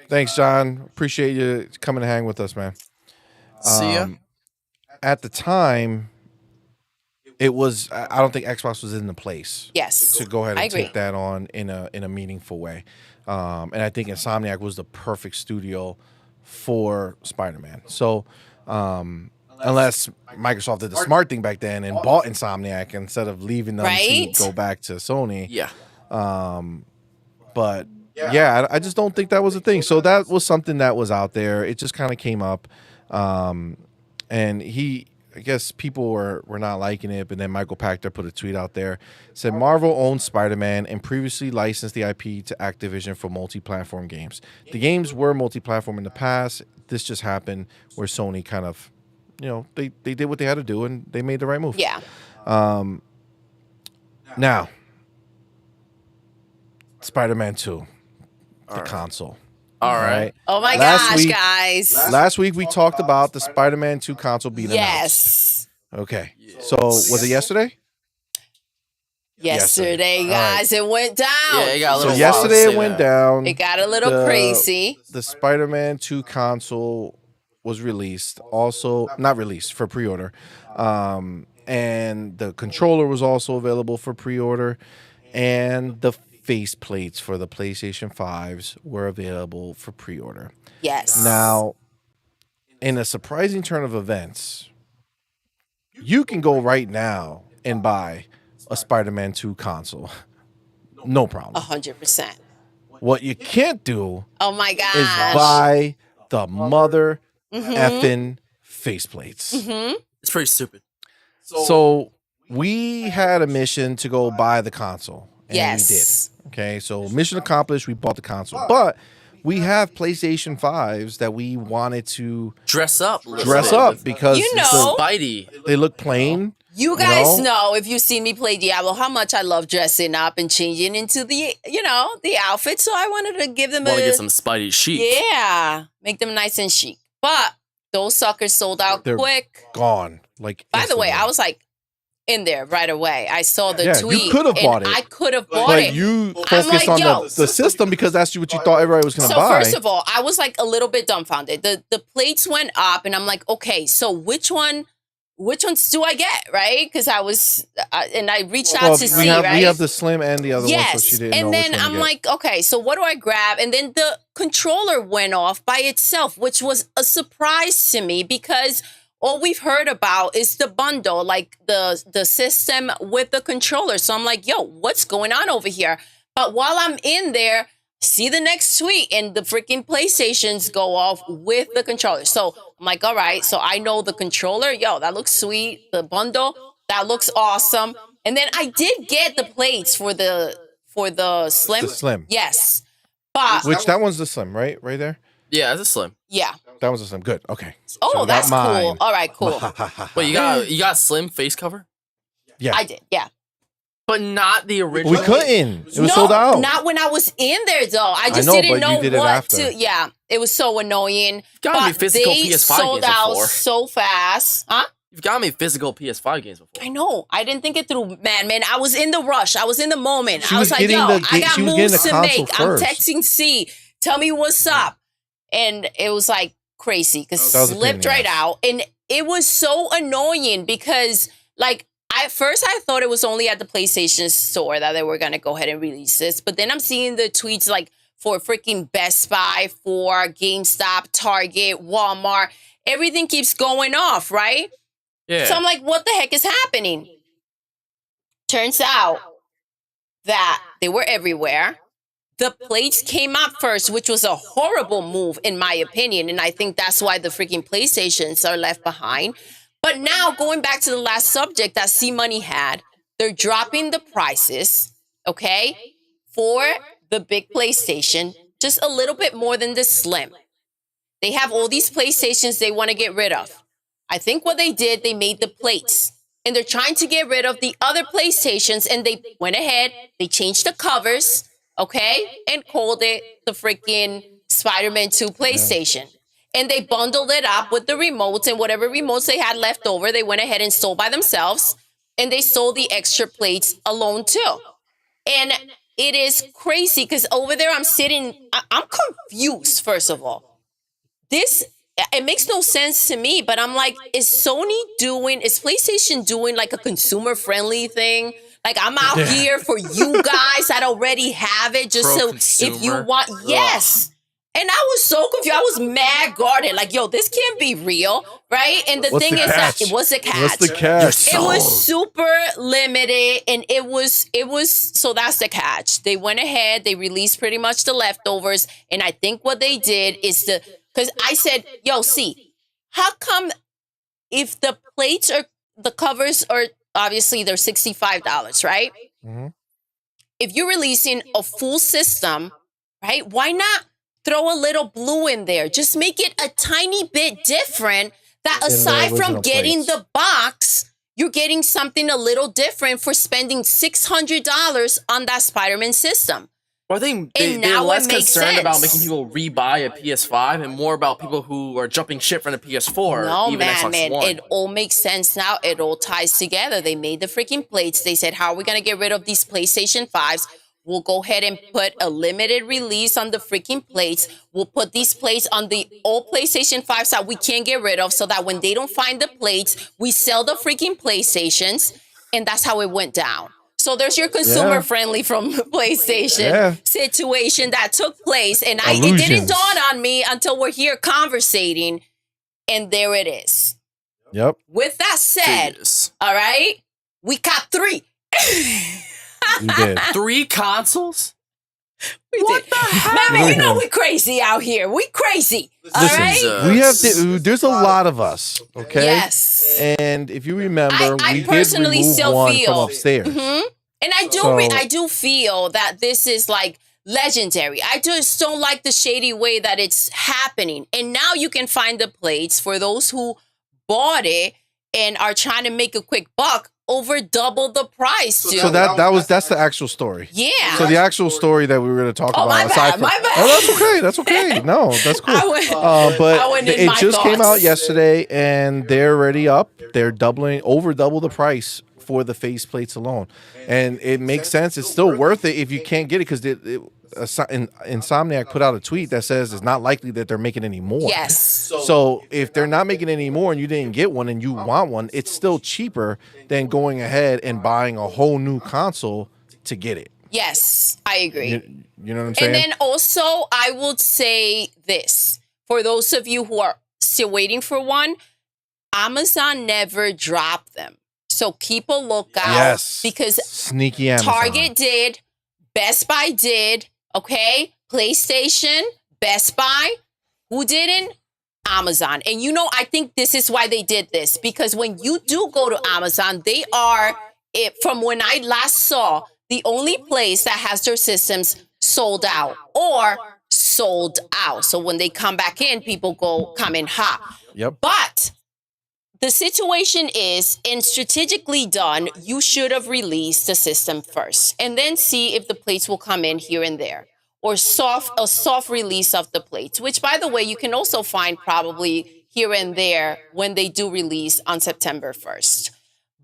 thanks, John. Appreciate you coming to hang with us, man. See ya. At the time, it was. I don't think Xbox was in the place. Yes. To go ahead I and agree. take that on in a meaningful way. And I think Insomniac was the perfect studio for Spider-Man. So, unless Microsoft did the smart thing back then and bought Insomniac instead of leaving them to go back to Sony. Yeah. But yeah, I just don't think that was a thing. So that was something that was out there. It just kind of came up. And I guess people were not liking it, but then Michael Pachter put a tweet out there, said Marvel owns Spider-Man and previously licensed the IP to Activision for multi-platform games. The games were multi-platform in the past. This just happened where Sony kind of, they did what they had to do and they made the right move. Yeah. Now, Spider-Man 2, the console. All right. Oh my Last gosh, week- guys. Last week we talked about the Spider-Man 2 console being announced. Yes. Okay. So was it yesterday? Yesterday, All right. guys, it went down. Yeah, it got a So little yesterday wild, it went say that. down. It got a little The- crazy. The Spider-Man 2 console was released. Also, not released, for pre-order. And the controller was also available for pre-order. And the face plates for the PlayStation 5s were available for pre-order. Yes. Now, in a surprising turn of events, you can go right now and buy a Spider-Man 2 console. No problem. 100%. What you can't do Oh my is gosh. buy the mother effing faceplates. It's pretty stupid. So we had a mission to go buy the console. And Yes. we did. Okay, so mission accomplished, we bought the console. But we have PlayStation 5s that we wanted to Dress up. dress up because You know. Spidey. they look plain. You guys know? know, if you've seen me play Diablo, how much I love dressing up and changing into the outfit. So I wanted to give them Want to get some Spidey chic. yeah, make them nice and chic. But those suckers sold out They're quick. Gone. Like By the way, instantly. I was like in there right away. I saw the Yeah, you tweet. could have and bought it. I could have bought But it. you I'm focused like, on yo. the system because that's what you thought everybody was going to So buy. first of all, I was like a little bit dumbfounded. The plates went up, and I'm like, okay, so which ones do I get, right? Because I was, and I reached out to see, right? we have the slim and the other one, so she didn't know and then which one to I'm get. like, okay, so what do I grab? And then the controller went off by itself, which was a surprise to me because all we've heard about is the bundle, like the system with the controller. So I'm like, yo, what's going on over here? But while I'm in there, see the next tweet and the freaking PlayStations go off with the controller. So I'm like, all right, so I know the controller. Yo, that looks sweet. The bundle, that looks awesome. And then I did get the plates for the slim. The slim. Yes. But Which that one's the slim, right? Right there? Yeah, that's a slim. yeah. That was the slim. Good. Okay. Oh, So I got that's cool. mine. All right, cool. Wait, you got slim face cover, Yeah. I did, yeah. but not the original. We couldn't. It was no, sold out. Not when I was in there though. I just know, didn't but know you did it what after. to. Yeah, it was so annoying. Gotta be But physical they PS5 sold games out before. so fast. Huh? You've got me physical PS5 games before. I know. I didn't think it through, man. I was in the rush. I was in the moment. She I was was like, getting yo, the- I got she was getting moves the to console make. I'm first. texting C. Tell me what's up. And it was like crazy because That was a pain in slipped the right ass. out. And it was so annoying because like at first I thought it was only at the PlayStation store that they were going to go ahead and release this. But then I'm seeing the tweets like for freaking Best Buy, for GameStop, Target, Walmart. Everything keeps going off, right? Yeah. So I'm like, what the heck is happening? Turns out that they were everywhere. The plates came out first, which was a horrible move, in my opinion. And I think that's why the freaking PlayStations are left behind. But now, going back to the last subject that CMoney had, they're dropping the prices, okay, for the big PlayStation, just a little bit more than the Slim. They have all these PlayStations they want to get rid of. I think what they did, they made the plates. And they're trying to get rid of the other PlayStations. And they went ahead, they changed the covers, okay? And called it the freaking Spider-Man 2 PlayStation. And they bundled it up with the remotes and whatever remotes they had left over, they went ahead and sold by themselves. And they sold the extra plates alone too. And it is crazy because over there I'm sitting, I'm confused, first of all. It makes no sense to me, but I'm like, is PlayStation doing like a consumer friendly thing? Like I'm out here for you guys that already have it, just so if you Pro-consumer. want, yes. And I was so confused. I was mad guarded. Like, yo, this can't be real, right? And the What's thing the is that catch? it was a catch. What's the catch? It was super limited, and it was so that's the catch. They went ahead, they released pretty much the leftovers, and I think what they did is because I said, yo, see, how come if the plates are the covers are obviously they're $65, right? Mm-hmm. If you're releasing a full system, right? Why not throw a little blue in there? Just make it a tiny bit different that the aside from original getting plates. the box, you're getting something a little different for spending $600 on that Spider-Man system. Well, I think they're now less it makes concerned about sense. making people rebuy a PS5 and more about people who are jumping ship from the PS4, No, even Xbox man, One. it all makes sense now. It all ties together. They made the freaking plates. They said, how are we going to get rid of these PlayStation 5s? We'll go ahead and put a limited release on the freaking plates. We'll put these plates on the old PlayStation 5s that we can't get rid of so that when they don't find the plates, we sell the freaking PlayStations. And that's how it went down. So there's your consumer friendly from PlayStation situation that took place. And it didn't dawn on me until we're here conversating. And there it is. Yep. With that said, all right, we got 3. You did. 3 consoles? What the hell? Man, you know we crazy out here. We crazy. All right? We have there's a lot of us, okay? Yes. And if you remember, I we personally did remove still one feel from upstairs. And I do feel that this is like legendary. I just don't like the shady way that it's happening. And now you can find the plates for those who bought it and are trying to make a quick buck over double the price, dude. So that's the actual story. Yeah. So the actual story that we were going to talk about. My bad. Oh, that's okay. That's okay. No, that's cool. But it just came out yesterday, and they're already up. They're over double the price for the faceplates alone, and it makes sense. It's still worth it if you can't get it because Insomniac put out a tweet that says it's not likely that they're making any more. Yes. So if they're not making any more and you didn't get one and you want one, it's still cheaper than going ahead and buying a whole new console to get it. Yes, I agree. You know what I'm saying? And then also, I would say this. For those of you who are still waiting for one, Amazon never dropped them. So keep a lookout. Yes. Because sneaky Amazon. Target did, Best Buy did, okay? PlayStation, Best Buy. Who didn't? Amazon. And I think this is why they did this. Because when you do go to Amazon, they are, from when I last saw, the only place that has their systems sold out or sold out. So when they come back in, people come in hot. Yep. But the situation is, and strategically done, you should have released the system first and then see if the plates will come in here and there. Or a soft release of the plates, which, by the way, you can also find probably here and there when they do release on September 1st.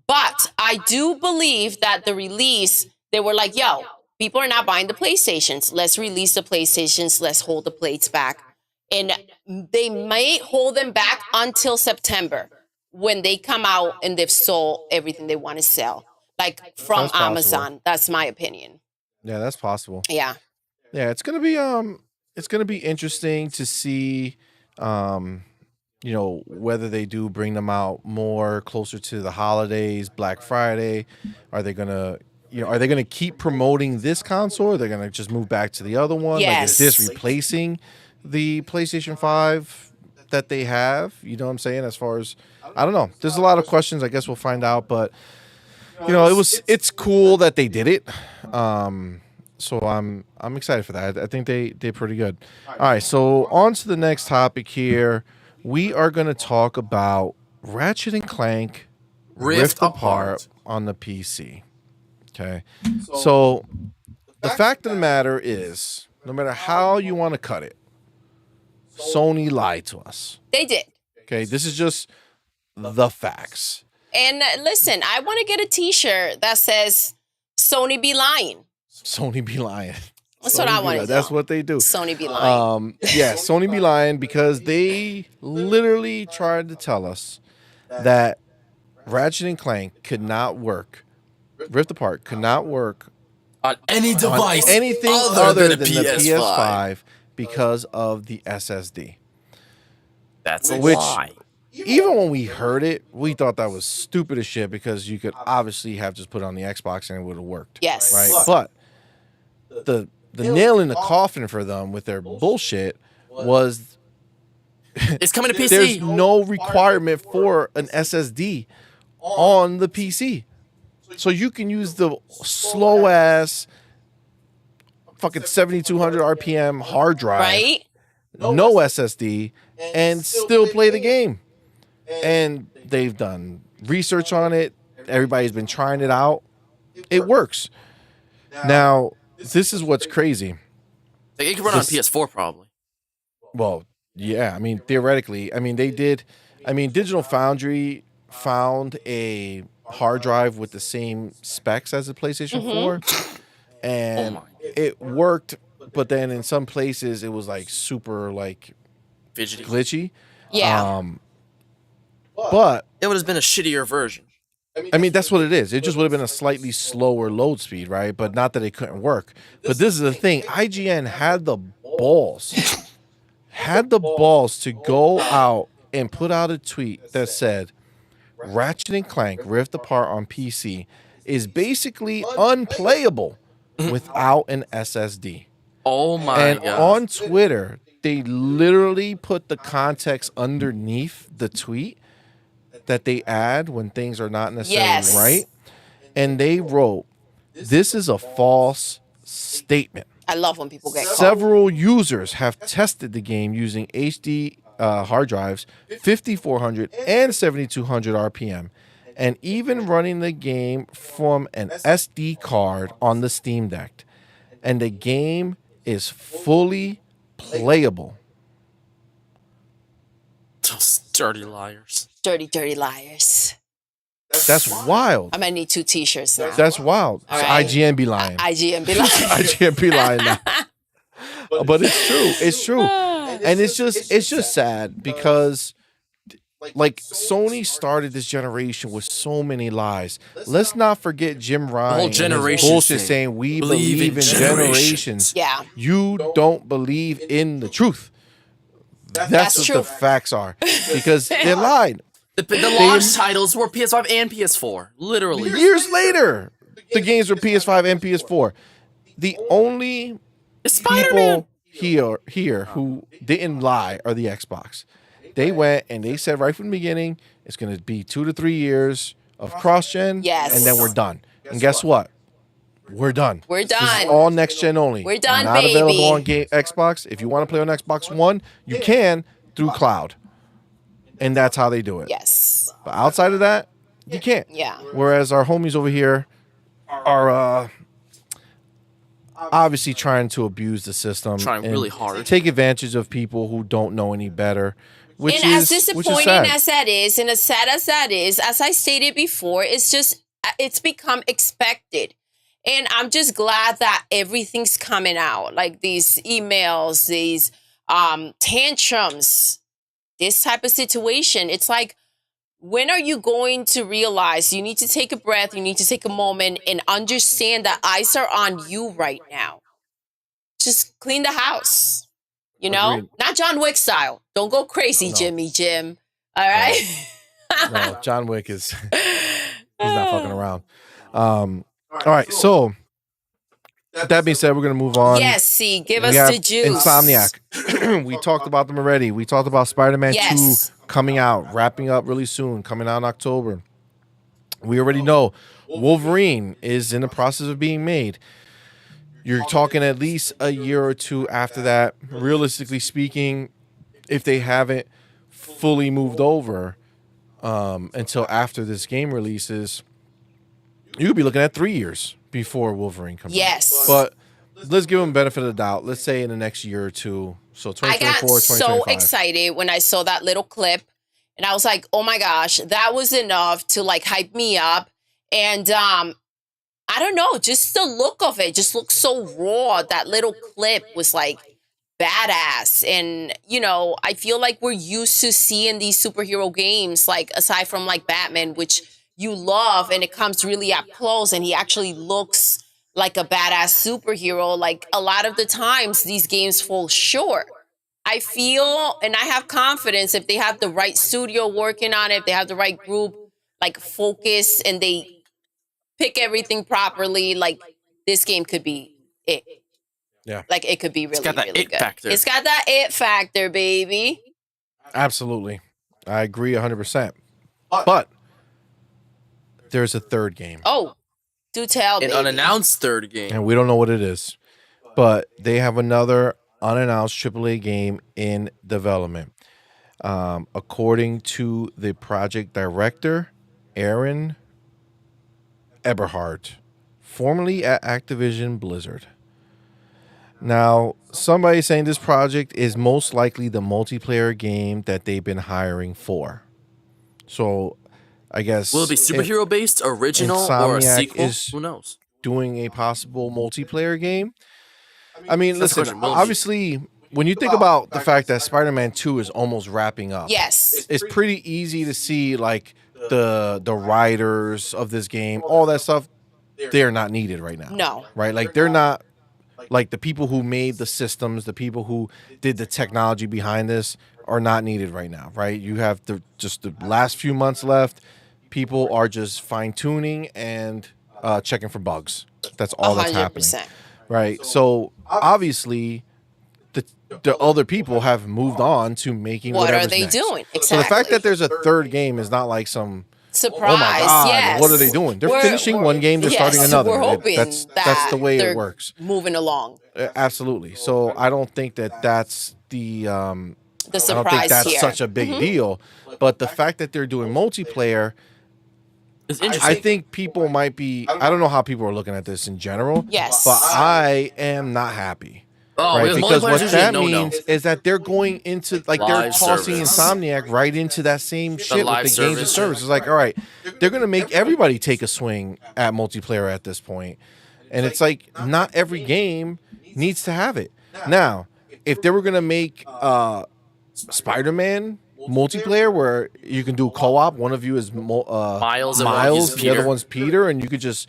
But I do believe that the release, they were like, yo, people are not buying the PlayStations. Let's release the PlayStations. Let's hold the plates back. And they may hold them back until September when they come out and they've sold everything they want to sell, like from Amazon. That's my opinion. Yeah, that's possible. Yeah. Yeah, it's gonna be interesting to see, whether they do bring them out more closer to the holidays, Black Friday. Are they gonna keep promoting this console? Or are they gonna just move back to the other one? Yes. Like, is this replacing the PlayStation 5 that they have? You know what I'm saying? As far as, I don't know. There's a lot of questions. I guess we'll find out. But it's cool that they did it. So I'm excited for that. I think they did pretty good. All right, so on to the next topic here. We are going to talk about Ratchet and Clank Rift Apart on the PC. Okay, so the fact of the matter is, no matter how you want to cut it, Sony lied to us. They did. Okay, this is just the facts. And listen, I want to get a t-shirt that says Sony be lying. Sony be lying. That's what I want to do. That's what they do. Sony be lying. Yeah, Sony be lying because they literally tried to tell us that Ratchet and Clank could not work. Rift Apart could not work on any device, on anything other than the PS5 because of the SSD. That's a lie. Even when we heard it, we thought that was stupid as shit because you could obviously have just put it on the Xbox and it would have worked. Yes. Right? But the nail in the coffin for them with their bullshit was it's coming to PC. There's no requirement for an SSD on the PC. So you can use the slow ass fucking 7200 RPM hard drive, right? No SSD, and still play the game. and they've done research on it. Everybody's been trying it out. It works. Now, this is what's crazy. Like, it could run on PS4 probably. Well, yeah. I mean, theoretically. I mean, they did. I mean, Digital Foundry found a hard drive with the same specs as the PlayStation 4, and it worked. But then in some places, it was like super like Fidgety. glitchy. Yeah. But It would have been a shittier version. I mean, that's what it is. It just would have been a slightly slower load speed, right? But not that it couldn't work. But this is the thing. IGN had the balls, to go out and put out a tweet that said, Ratchet and Clank Rift Apart on PC is basically unplayable without an SSD. Oh my And god. on Twitter, they literally put the context underneath the tweet that they add when things are not necessarily right. And they wrote, "This is a false statement." I love when people get caught. Several users have tested the game using HD hard drives, 5400 and 7200 RPM, and even running the game from an SD card on the Steam Deck. And the game is fully playable. Those dirty liars. Dirty liars. That's wild. I'm gonna need 2 T-shirts now. That's wild. All So right. IGN be lying. IGN be like, IGN be lying now. But it's true. It's true. And it's just sad because like Sony started this generation with so many lies. Let's not forget Jim Ryan. whole and his generation bullshit thing. saying we Believe believe in in generations. yeah. You don't believe in the truth. That's what true. the facts are. Because they lied. The launch titles were PS5 and PS4. Literally. Years later, the games were PS5 and PS4. The only It's Spider-Man. people here who didn't lie are the Xbox. They went and they said right from the beginning, it's going to be 2 to 3 years of cross-gen, Yes. and then we're done. And guess what? We're done. We're This is done. all next-gen only. We're done, Not baby. available on Xbox. If you want to play on Xbox One, you can through cloud. And that's how they do it. Yes. But outside of that, you can't. Yeah. Whereas our homies over here are obviously trying to abuse the system. Trying and really hard. Take advantage of people who don't know any better. Which And is, as which is disappointing sad. as that is, and as sad as that is, as I stated before, it's become expected. And I'm just glad that everything's coming out. Like these emails, these tantrums, this type of situation. It's like, when are you going to realize you need to take a breath, you need to take a moment and understand that eyes are on you right now? Just clean the house. You know? Agreed. Not John Wick style. Don't go crazy, Jim. All right? No, John Wick is he's not fucking around. All right, so that being said, we're gonna move on. Yes, see, give We us have the juice. Insomniac. We talked about them already. We talked about Spider-Man Yes. 2 coming out, wrapping up really soon, coming out in October. We already know Wolverine is in the process of being made. You're talking at least a year or two after that. Realistically speaking, if they haven't fully moved over until after this game releases, you could be looking at 3 years before Wolverine comes out. Yes. But let's give them benefit of the doubt. Let's say in the next year or two. So I 2024, got so 2025. excited when I saw that little clip, and I was like, oh my gosh, that was enough to like hype me up. And I don't know, just the look of it just looks so raw. That little clip was like badass. And, you know, I feel like we're used to seeing these superhero games, like aside from like Batman, which you love, and it comes really up close, and he actually looks like a badass superhero. Like a lot of the times these games fall short. I feel, and I have confidence, if they have the right studio working on it, if they have the right group, like focus, and they pick everything properly, like this game could be it. Yeah. Like it could be really, got that really it good. factor. It's got that it factor, baby. Absolutely. I agree 100%. But there's a third game. Oh, do tell, An baby. unannounced third game. And we don't know what it is. But they have another unannounced AAA game in development. according to the project director, Aaron Eberhardt, formerly at Activision Blizzard. Now, somebody's saying this project is most likely the multiplayer game that they've been hiring for. So, I guess... Will it be superhero-based, original, or a Insomniac sequel? is Who knows? doing a possible multiplayer game. I mean, That's the listen, question. Will it be? obviously, when you think about the fact that Spider-Man 2 is almost wrapping up, Yes. it's pretty easy to see, like, the writers of this game, all that stuff, they're not needed right now. No. Right? Like, they're not, like, the people who made the systems, the people who did the technology behind this are not needed right now, right? You have just the last few months left. People are just fine-tuning and checking for bugs. That's all that's happening. 100%. Right? So, obviously, the other people have moved on to making What whatever's are they next. doing? Exactly. So the fact that there's a third game is not like some Surprise. oh my god, Yes. what are they doing? They're finishing one game, they're starting another. We're hoping that's the way it works. Moving along. Absolutely. So I don't think that's the The I don't surprise think that's here. such a big deal. But the fact that they're doing multiplayer, It's interesting. I think people might be. I don't know how people are looking at this in general. Yes. But I am not happy. Oh, Right, because what multiplayer's that usually a no-no. means is that they're going into like they're Live tossing service. Insomniac right into that same shit with live the games and service. service. It's like, all right, they're gonna make everybody take a swing at multiplayer at this point, and it's like not every game needs to have it. Now, if they were gonna make Spider-Man multiplayer where you can do co-op, one of you is Miles and one of you is the other Peter. one's Peter, and you could just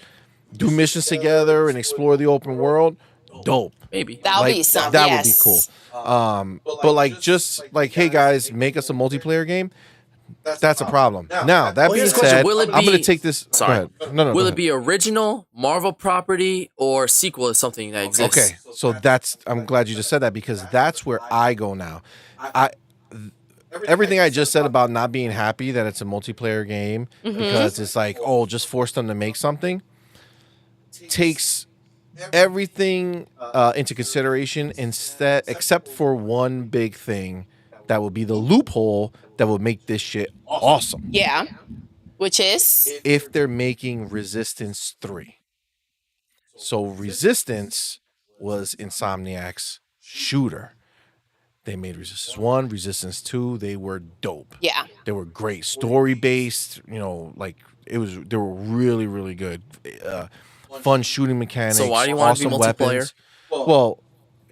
do missions together and explore the open world. Dope. Maybe. That'll Like, be something. that yes. would be cool. But like, just like, hey guys, make us a multiplayer game. That's a problem. Now, that being here's the question. said, Will it I'm going to be- take this. Sorry. Go ahead. No. Will go it ahead. be original, Marvel property, or sequel is something that exists? Okay, so I'm glad you just said that because that's where I go now. Everything I just said about not being happy that it's a multiplayer game because it's like, oh, just force them to make something, takes everything into consideration instead, except for one big thing that would be the loophole that would make this shit awesome. Yeah. Which is? If they're making Resistance 3. So Resistance was Insomniac's shooter. They made Resistance 1, Resistance 2. They were dope. Yeah. They were great. Story based, like they were really, really good. Fun shooting mechanics. So why do you want it to be awesome multiplayer? weapons. Well,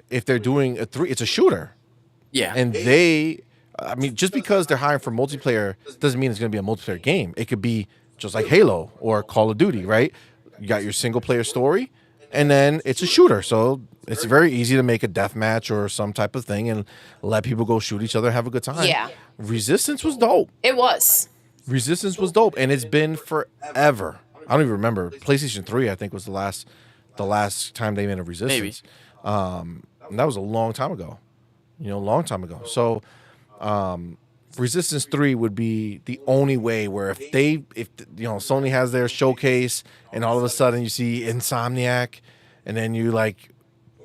if they're doing a 3, it's a shooter. Yeah. And just because they're hiring for multiplayer doesn't mean it's going to be a multiplayer game. It could be just like Halo or Call of Duty, right? You got your single player story, and then it's a shooter. So it's very easy to make a death match or some type of thing and let people go shoot each other and have a good time. Yeah. Resistance was dope. It was. Resistance was dope, and it's been forever. I don't even remember. PlayStation 3, I think, was the last time they made a Resistance. Maybe. And that was a long time ago. So, Resistance 3 would be the only way where if Sony has their showcase and all of a sudden you see Insomniac and then you like,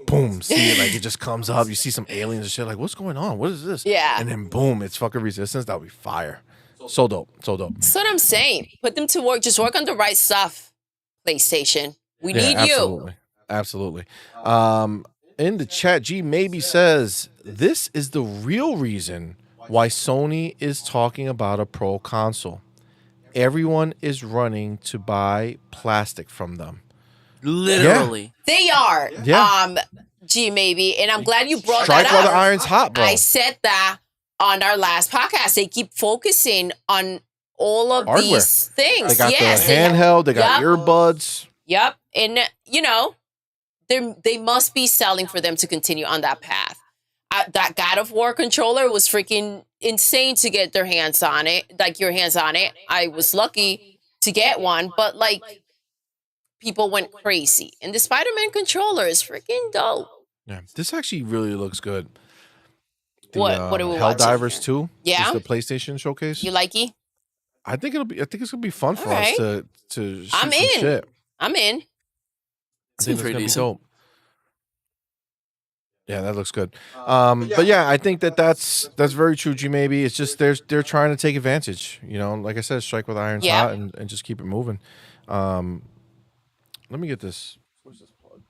boom, see it, like it just comes up. You see some aliens and shit, like, what's going on? What is this? Yeah. And then boom, it's fucking Resistance. That would be fire. So dope. That's what I'm saying. Put them to work. Just work on the right stuff, PlayStation. We need you. Absolutely. In the chat, G maybe says, this is the real reason why Sony is talking about a pro console. Everyone is running to buy plastic from them. Literally. They are. Yeah. Gee, maybe. And I'm glad you brought Strike that while the up. iron's hot, bro. I said that on our last podcast. They keep focusing on all of Hardware. these things. They got yes, the handheld, they got Yep. earbuds. Yep. And, they must be selling for them to continue on that path. That God of War controller was freaking insane to get their hands on it, like your hands on it. I was lucky to get one, but like people went crazy. And the Spider-Man controller is freaking dope. Yeah, this actually really looks good. What are we watching Helldivers here? 2 Yeah? is the PlayStation showcase. You like it? I think it's gonna be fun for All us right. to shoot I'm some in. shit. I'm in. I think Seems it's pretty gonna be decent. dope. Yeah, that looks good. But yeah, I think that's very true, G. Maybe it's just they're trying to take advantage. You know, like I said, strike with iron Yeah. hot and just keep it moving. Let me get this. Where's this plug?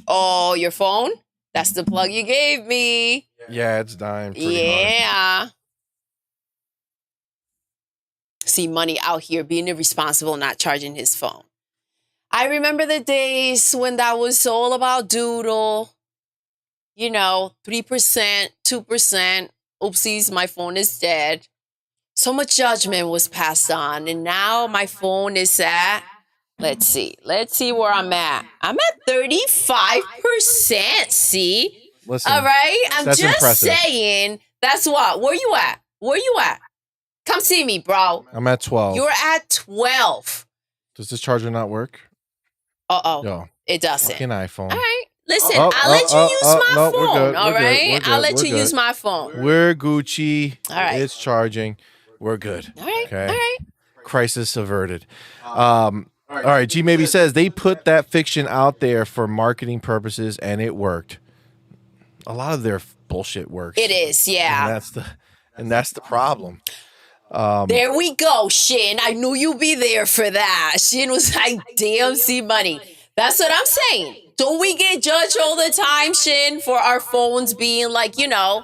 Oh, your phone? That's the plug you gave me. Yeah, it's dying. Pretty hard. Yeah. See, money out here being irresponsible, not charging his phone. I remember the days when that was all about Doodle. You know, 3%, 2%. Oopsies, my phone is dead. So much judgment was passed on. And now my phone is at, let's see where I'm at. I'm at 35%, see? Listen, All right? I'm that's just impressive. saying, that's what. Where you at? Where you at? Come see me, bro. I'm at 12. You're at 12. Does this charger not work? Uh-oh. Yo, It doesn't. fucking iPhone. All right. Listen, Oh, I'll let you use my no, we're phone, good, all we're good, right? we're good, I'll let we're you good. use my phone. We're Gucci. All right. It's charging. We're good. All right. Okay. All right. Crisis averted. All right. G maybe says they put that fiction out there for marketing purposes and it worked. A lot of their bullshit works. It is, yeah. And that's the problem. There we go, Shin. I knew you'd be there for that. Shin was like, damn, CMoney. That's what I'm saying. Don't we get judged all the time, Shin, for our phones being like, you know,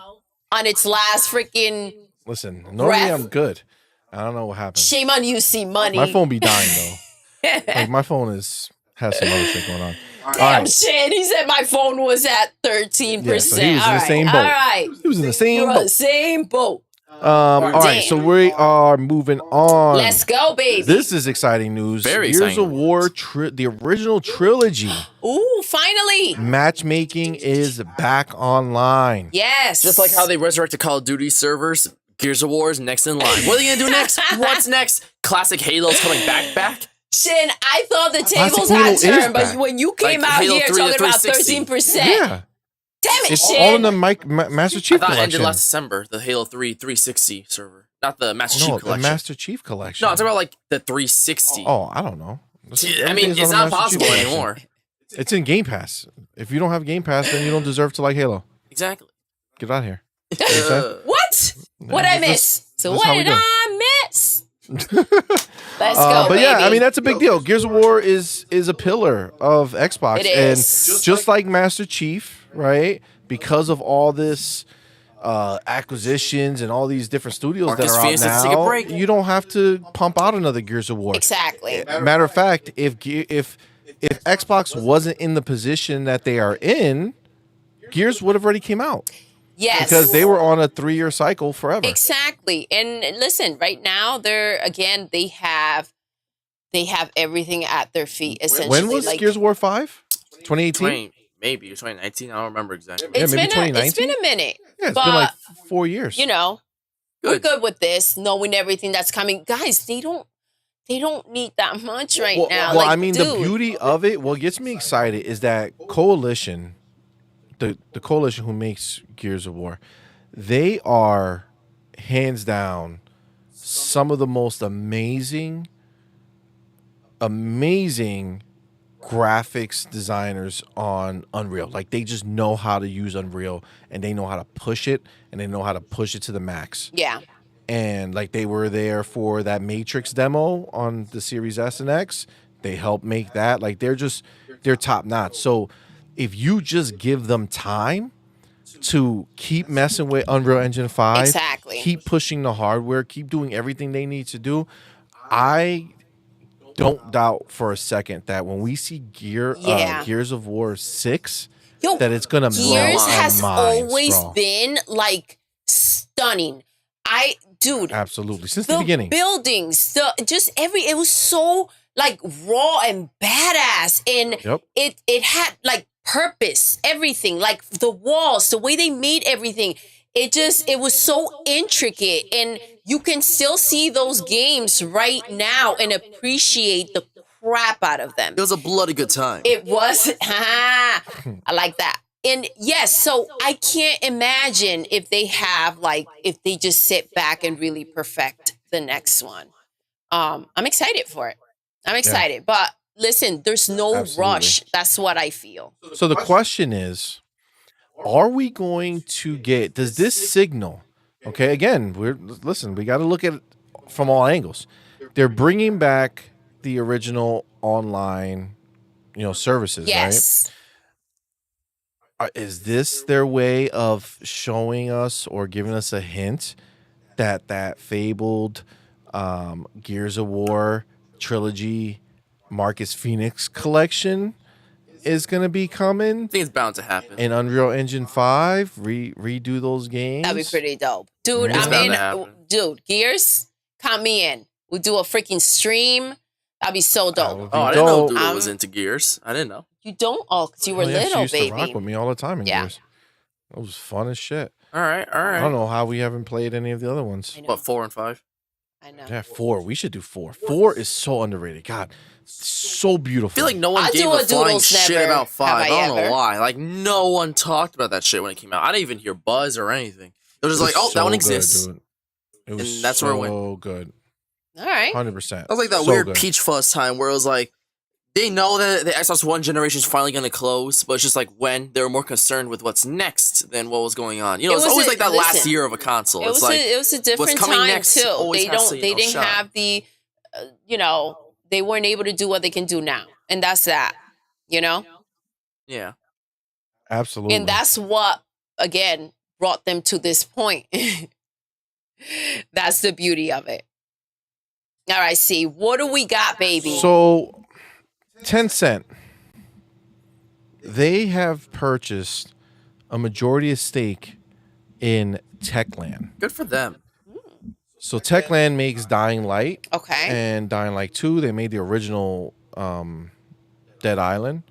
on its last freaking... Listen, normally Breath. I'm good. I don't know what happened. Shame on you, CMoney. My phone be dying though. Like my phone has some other shit going on. All Damn, right. Shin. He said my phone was at 13%. Yeah, so he was in All the right, same boat. All right. He was in the same You're on the boat. same boat. All right, Damn. so we are moving on. Let's go, baby. This is exciting news. Very Gears exciting of War, the original trilogy. Ooh, finally. Matchmaking is back online. Yes. Just like how they resurrected Call of Duty servers, Gears of War is next in line. What are you gonna do next? What's next? Classic Halo's coming back? Shin, I thought the tables Halo had is turned, back. but when you came Like out Halo here 3 talking to about 360. 13%, Yeah. damn it, It's Shin. all in the Master I Chief thought it ended collection. last December, the Halo 3 360 server. Not the Master No, Chief the collection. Master Chief collection. No, it's about like the 360. Oh, I don't know. I mean, Everything's it's on the not Master Chief possible collection. anymore. It's in Game Pass. If you don't have Game Pass, then you don't deserve to like Halo. Exactly. Get out of here. What? What I miss? So that's what how we did do. I miss? Let's go, But baby. yeah, I mean that's a big deal. Gears of War is a pillar of Xbox, It and is. just like Master Chief, right? Because of all this acquisitions and all these different studios Marcus that are out Phoenix, let's take a now, break. you don't have to pump out another Gears of War. Exactly. Matter of fact, if Xbox wasn't in the position that they are in, Gears would have already came out Yes. because they were on a 3-year cycle forever. Exactly. And listen, right now they have everything at their feet essentially. When was like, Gears of War 5? 2018? Maybe 2019. I don't remember exactly. Yeah, it's maybe been 2019? a minute. Yeah, it's but been like 4 years. you know, we're Good. good with this, knowing everything that's coming. Guys, they don't need that much right well, now. well, like, I mean, the dude, beauty of it, what gets me excited is that Coalition, the Coalition who makes Gears of War, they are hands down some of the most amazing graphics designers on Unreal. Like they just know how to use Unreal and they know how to push it and they know how to push it to the max. Yeah. And like they were there for that Matrix demo on the Series S and X. They helped make that. Like they're top notch. So if you just give them time to keep messing with Unreal Engine 5, Exactly. keep pushing the hardware, keep doing everything they need to do, I don't doubt for a second that when we see Yeah. Gears of War 6, Yo, that it's gonna blow Gears our has minds, always bro. been like stunning. Dude, Absolutely, since the the beginning. buildings, it was so like raw and badass, and Yep. it had like purpose, everything, like the walls, the way they made everything. It was so intricate, and you can still see those games right now and appreciate the crap out of them. It was a bloody good time. It was. I like that. And yes, so I can't imagine if they just sit back and really perfect the next one. I'm excited for it. I'm excited. But listen, there's no Absolutely. rush. That's what I feel. So the question is, are we going to get? Does this signal? Okay, again, we got to look at it from all angles. They're bringing back the original online, services, Yes. right? Is this their way of showing us or giving us a hint that fabled Gears of War trilogy Marcus Phoenix collection is going to be coming? I think it's bound to happen. In Unreal Engine 5, redo those games. That'd be pretty dope. Dude, It's I'm bound to in. happen. Dude, Gears, count me in. We'll do a freaking stream. That'd be so dope. Oh, I didn't know dope. Doodle was into Gears. I didn't know. You don't? Oh, because you were Yeah, she little, used to rock baby. with me all the time in Yeah. Gears. That was fun as shit. All right. I don't know how we haven't played any of the other ones. I know. What, 4 and 5? I know. Yeah, 4. We should do 4. 4 is so underrated. God, so beautiful. I feel like no one I'll gave do a a flying Doodles shit never about 5. have I I don't ever. know why. Like, no one talked about that shit when it came out. I didn't even hear buzz or anything. It was just like, oh, that one exists. Dude. It was And that's so where it went. good. All right. 100%. That was like that So weird good. Peach Fuzz time where it was like, they know that the Xbox One generation is finally going to close, but it's just like when they were more concerned with what's next than what was going on. You know, It it's was always a- like that last listen, year of a console. It It's was, like, it was a different coming time next too. always has to, They didn't shine. have the, they weren't able to do what they can do now, and that's that. yeah. Absolutely. And that's what again brought them to this point. That's the beauty of it. All right, see, what do we got, baby? So, Tencent, they have purchased a majority of stake in Techland. Good for them. So Techland makes Dying Light Okay. and Dying Light 2. They made the original Dead Island.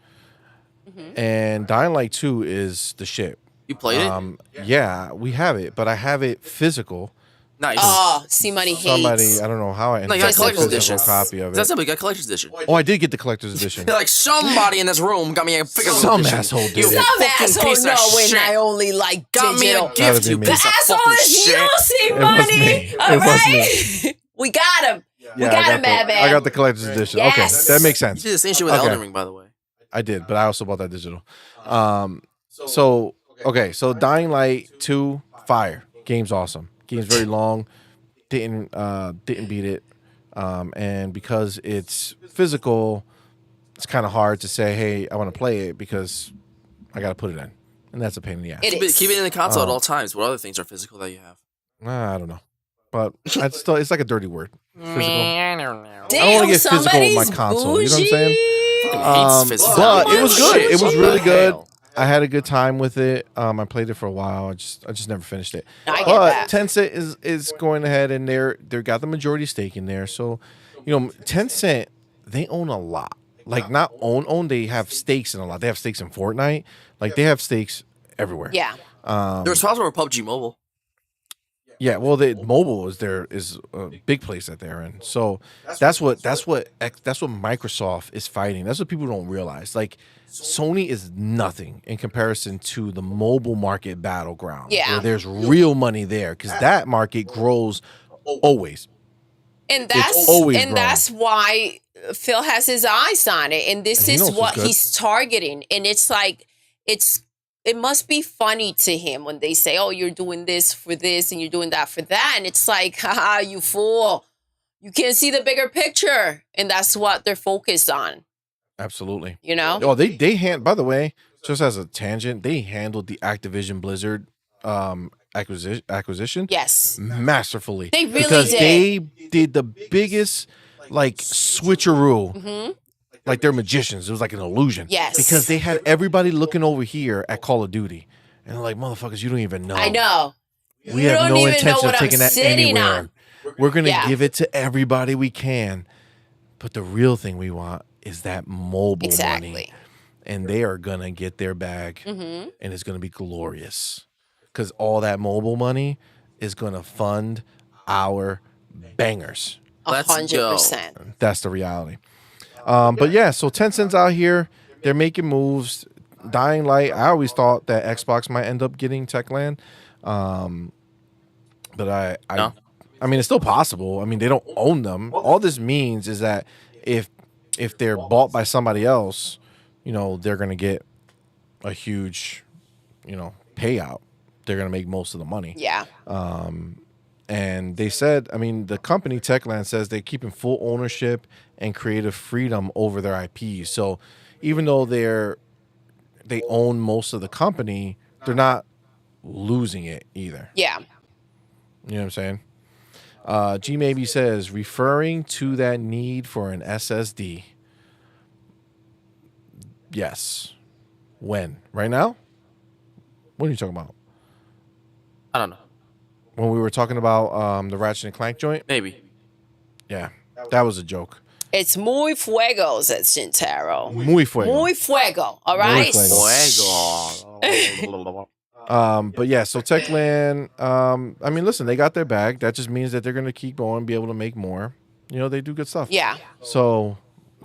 And Dying Light 2 is the shit. You played it? Yeah, we have it, but I have it physical. Nice. Oh, CMoney hates. Somebody, I don't know how I ended Like, up got with a collector's physical edition. copy of That's it. it. We got collector's edition. Oh, I did get the collector's edition. Like, somebody in this room got me a physical Some edition. asshole did You it. Some fucking asshole piece of knowing shit. I only like Got me digital. a That'd gift, be you me. The piece of asshole fucking is shit. you, It was CMoney. me. All It was right. We got him. We got him, I Madman. got the collector's edition. Yes. Okay, that makes You sense. did the same shit with Okay. Elden Ring, by the way. I did, but I also bought that digital. So Dying Light 2, fire. Game's awesome. Game's very long. Didn't beat it. And because it's physical, it's kind of hard to say, hey, I want to play it because I got to put it in. And that's a pain in the ass. It is. Keep it in the console at all times. What other things are physical that you have? I don't know. But it's like a dirty word. Physical. Damn, I don't want to get physical with my somebody's console. You know what I'm saying? Hates physical. But it was good. It was What really the good. hell? I had a good time with it. I played it for a while. I just never finished it. I get But that. Tencent is going ahead and they're got the majority stake in there. So, Tencent, they own a lot. Like not own, they have stakes in a lot. They have stakes in Fortnite. Like they have stakes everywhere. Yeah. They're responsible for PUBG Mobile. Yeah, well, the mobile is a big place that they're in. So that's what Microsoft is fighting. That's what people don't realize. Like Sony is nothing in comparison to the mobile market battleground. Yeah. where there's real money there because that market grows always. And always that's why Phil has his eyes on it. And this And he is knows what what's good. he's targeting. And it's like it must be funny to him when they say, oh, you're doing this for this and you're doing that for that. And it's like, haha, you fool. You can't see the bigger picture. And that's what they're focused on, Absolutely. Oh, they by the way, just as a tangent, they handled the Activision Blizzard acquisition Yes. masterfully. They really because did. they did the biggest switcheroo. Like they're magicians. It was like an illusion. Yes. Because they had everybody looking over here at Call of Duty. And they're like, motherfuckers, you don't even know. I know. We You have don't no even know intention what of I'm taking that sitting anywhere. on. We're going to Yeah. give it to everybody we can. But the real thing we want is that mobile Exactly. money. And they are going to get their bag. Mm-hmm. And it's going to be glorious. Because all that mobile money is going to fund our bangers. Let's go. 100%. That's the reality. But yeah, so Tencent's out here. They're making moves. Dying Light, I always thought that Xbox might end up getting Techland. But I mean, it's still possible. I mean, they don't own them. All this means is that if they're bought by somebody else, they're going to get a huge payout. They're going to make most of the money. Yeah. And they said, I mean, the company Techland says they're keeping full ownership and creative freedom over their IPs. So even though they own most of the company, they're not losing it either. Yeah. You know what I'm saying? G Maybe says, referring to that need for an SSD. Yes. When? Right now? What are you talking about? I don't know. When we were talking about the Ratchet and Clank joint? Maybe. Yeah, that was a joke. It's muy fuego, says Shintaro. Muy fuego. Muy fuego. All right. Fuego. But yeah, so Techland, I mean, listen, they got their bag. That just means that they're going to keep going, be able to make more. They do good stuff. Yeah. So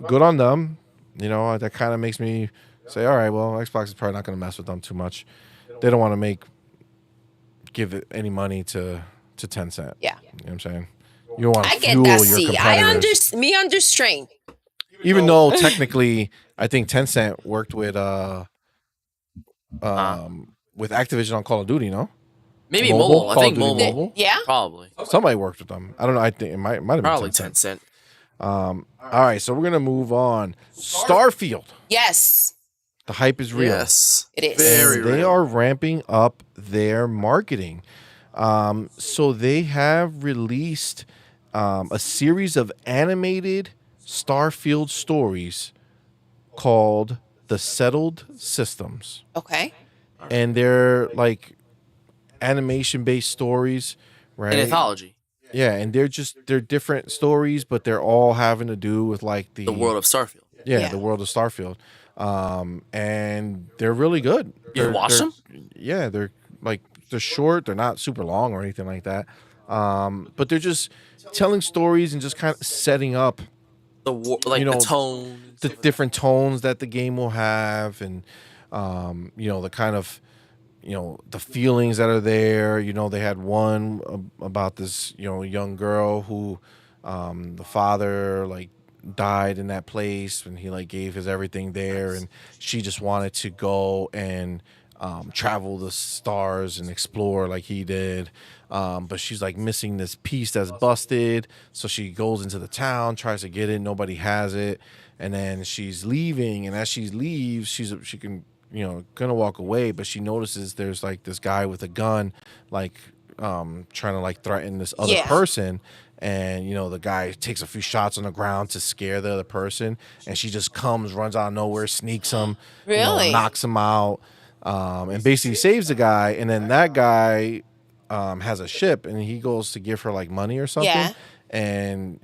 good on them. That kind of makes me say, all right, well, Xbox is probably not going to mess with them too much. They don't want to give it any money to Tencent. Yeah. You know what I'm saying? You don't want to I get fuel that. your See, competitors. me under strain. Even though technically, I think Tencent worked with Activision on Call of Duty, no? Maybe mobile. Call I of think Duty mobile. Yeah. Probably. Somebody worked with them. I don't know. I think it might have been Probably Tencent. Tencent. All right, so we're gonna move on. Starfield. Yes. The hype is real. Yes. It is. Very They real. are ramping up their marketing. So they have released a series of animated Starfield stories called The Settled Systems. Okay. And they're like animation-based stories, right? An anthology. Yeah, and they're different stories, but they're all having to do with like The world of Starfield. Yeah, the world of Starfield. And they're really good. You watch them? Yeah, they're short. They're not super long or anything like that. But they're just telling stories and just kind of setting up the tone, the different tones that the game will have, and the kind of the feelings that are there. They had one about this young girl who the father died in that place, and he gave his everything there, and she just wanted to go and travel the stars and explore like he did, but she's missing this piece that's busted, so she goes into the town, tries to get it, nobody has it, and then she's leaving, and as she leaves, she can gonna walk away, but she notices there's this guy with a gun trying to threaten this other person. And the guy takes a few shots on the ground to scare the other person, and she just runs out of nowhere, sneaks him, really knocks him out, and basically saves the guy. And then that guy has a ship, and he goes to give her money or something. Yeah. And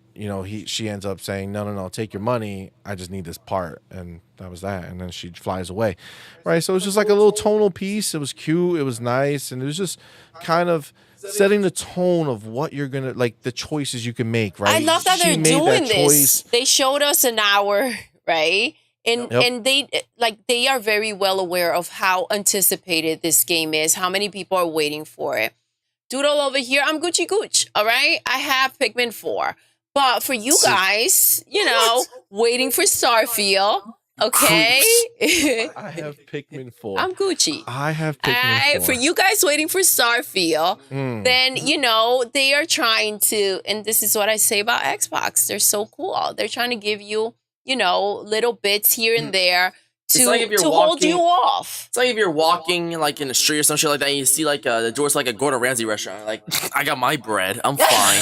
she ends up saying, no, take your money. I just need this part, and that was that. And then she flies away, right? So it was just a little tonal piece. It was cute. It was nice, and it was just kind of setting the tone of what you're gonna the choices you can make, right? I love that they're doing this. They showed us an hour, right? And they are very well aware of how anticipated this game is, how many people are waiting for it. Doodle over here, I'm Gucci Gooch, all right? I have Pikmin 4. But for you guys, waiting for Starfield, okay? I have Pikmin 4. I'm Gucci. I have Pikmin 4. For you guys waiting for Starfield, then, they are trying to, and this is what I say about Xbox, they're so cool. They're trying to give you, little bits here and there to hold you off. It's like if you're walking in the street or some shit like that, and you see the door's a Gordon Ramsay restaurant. I got my bread. I'm fine.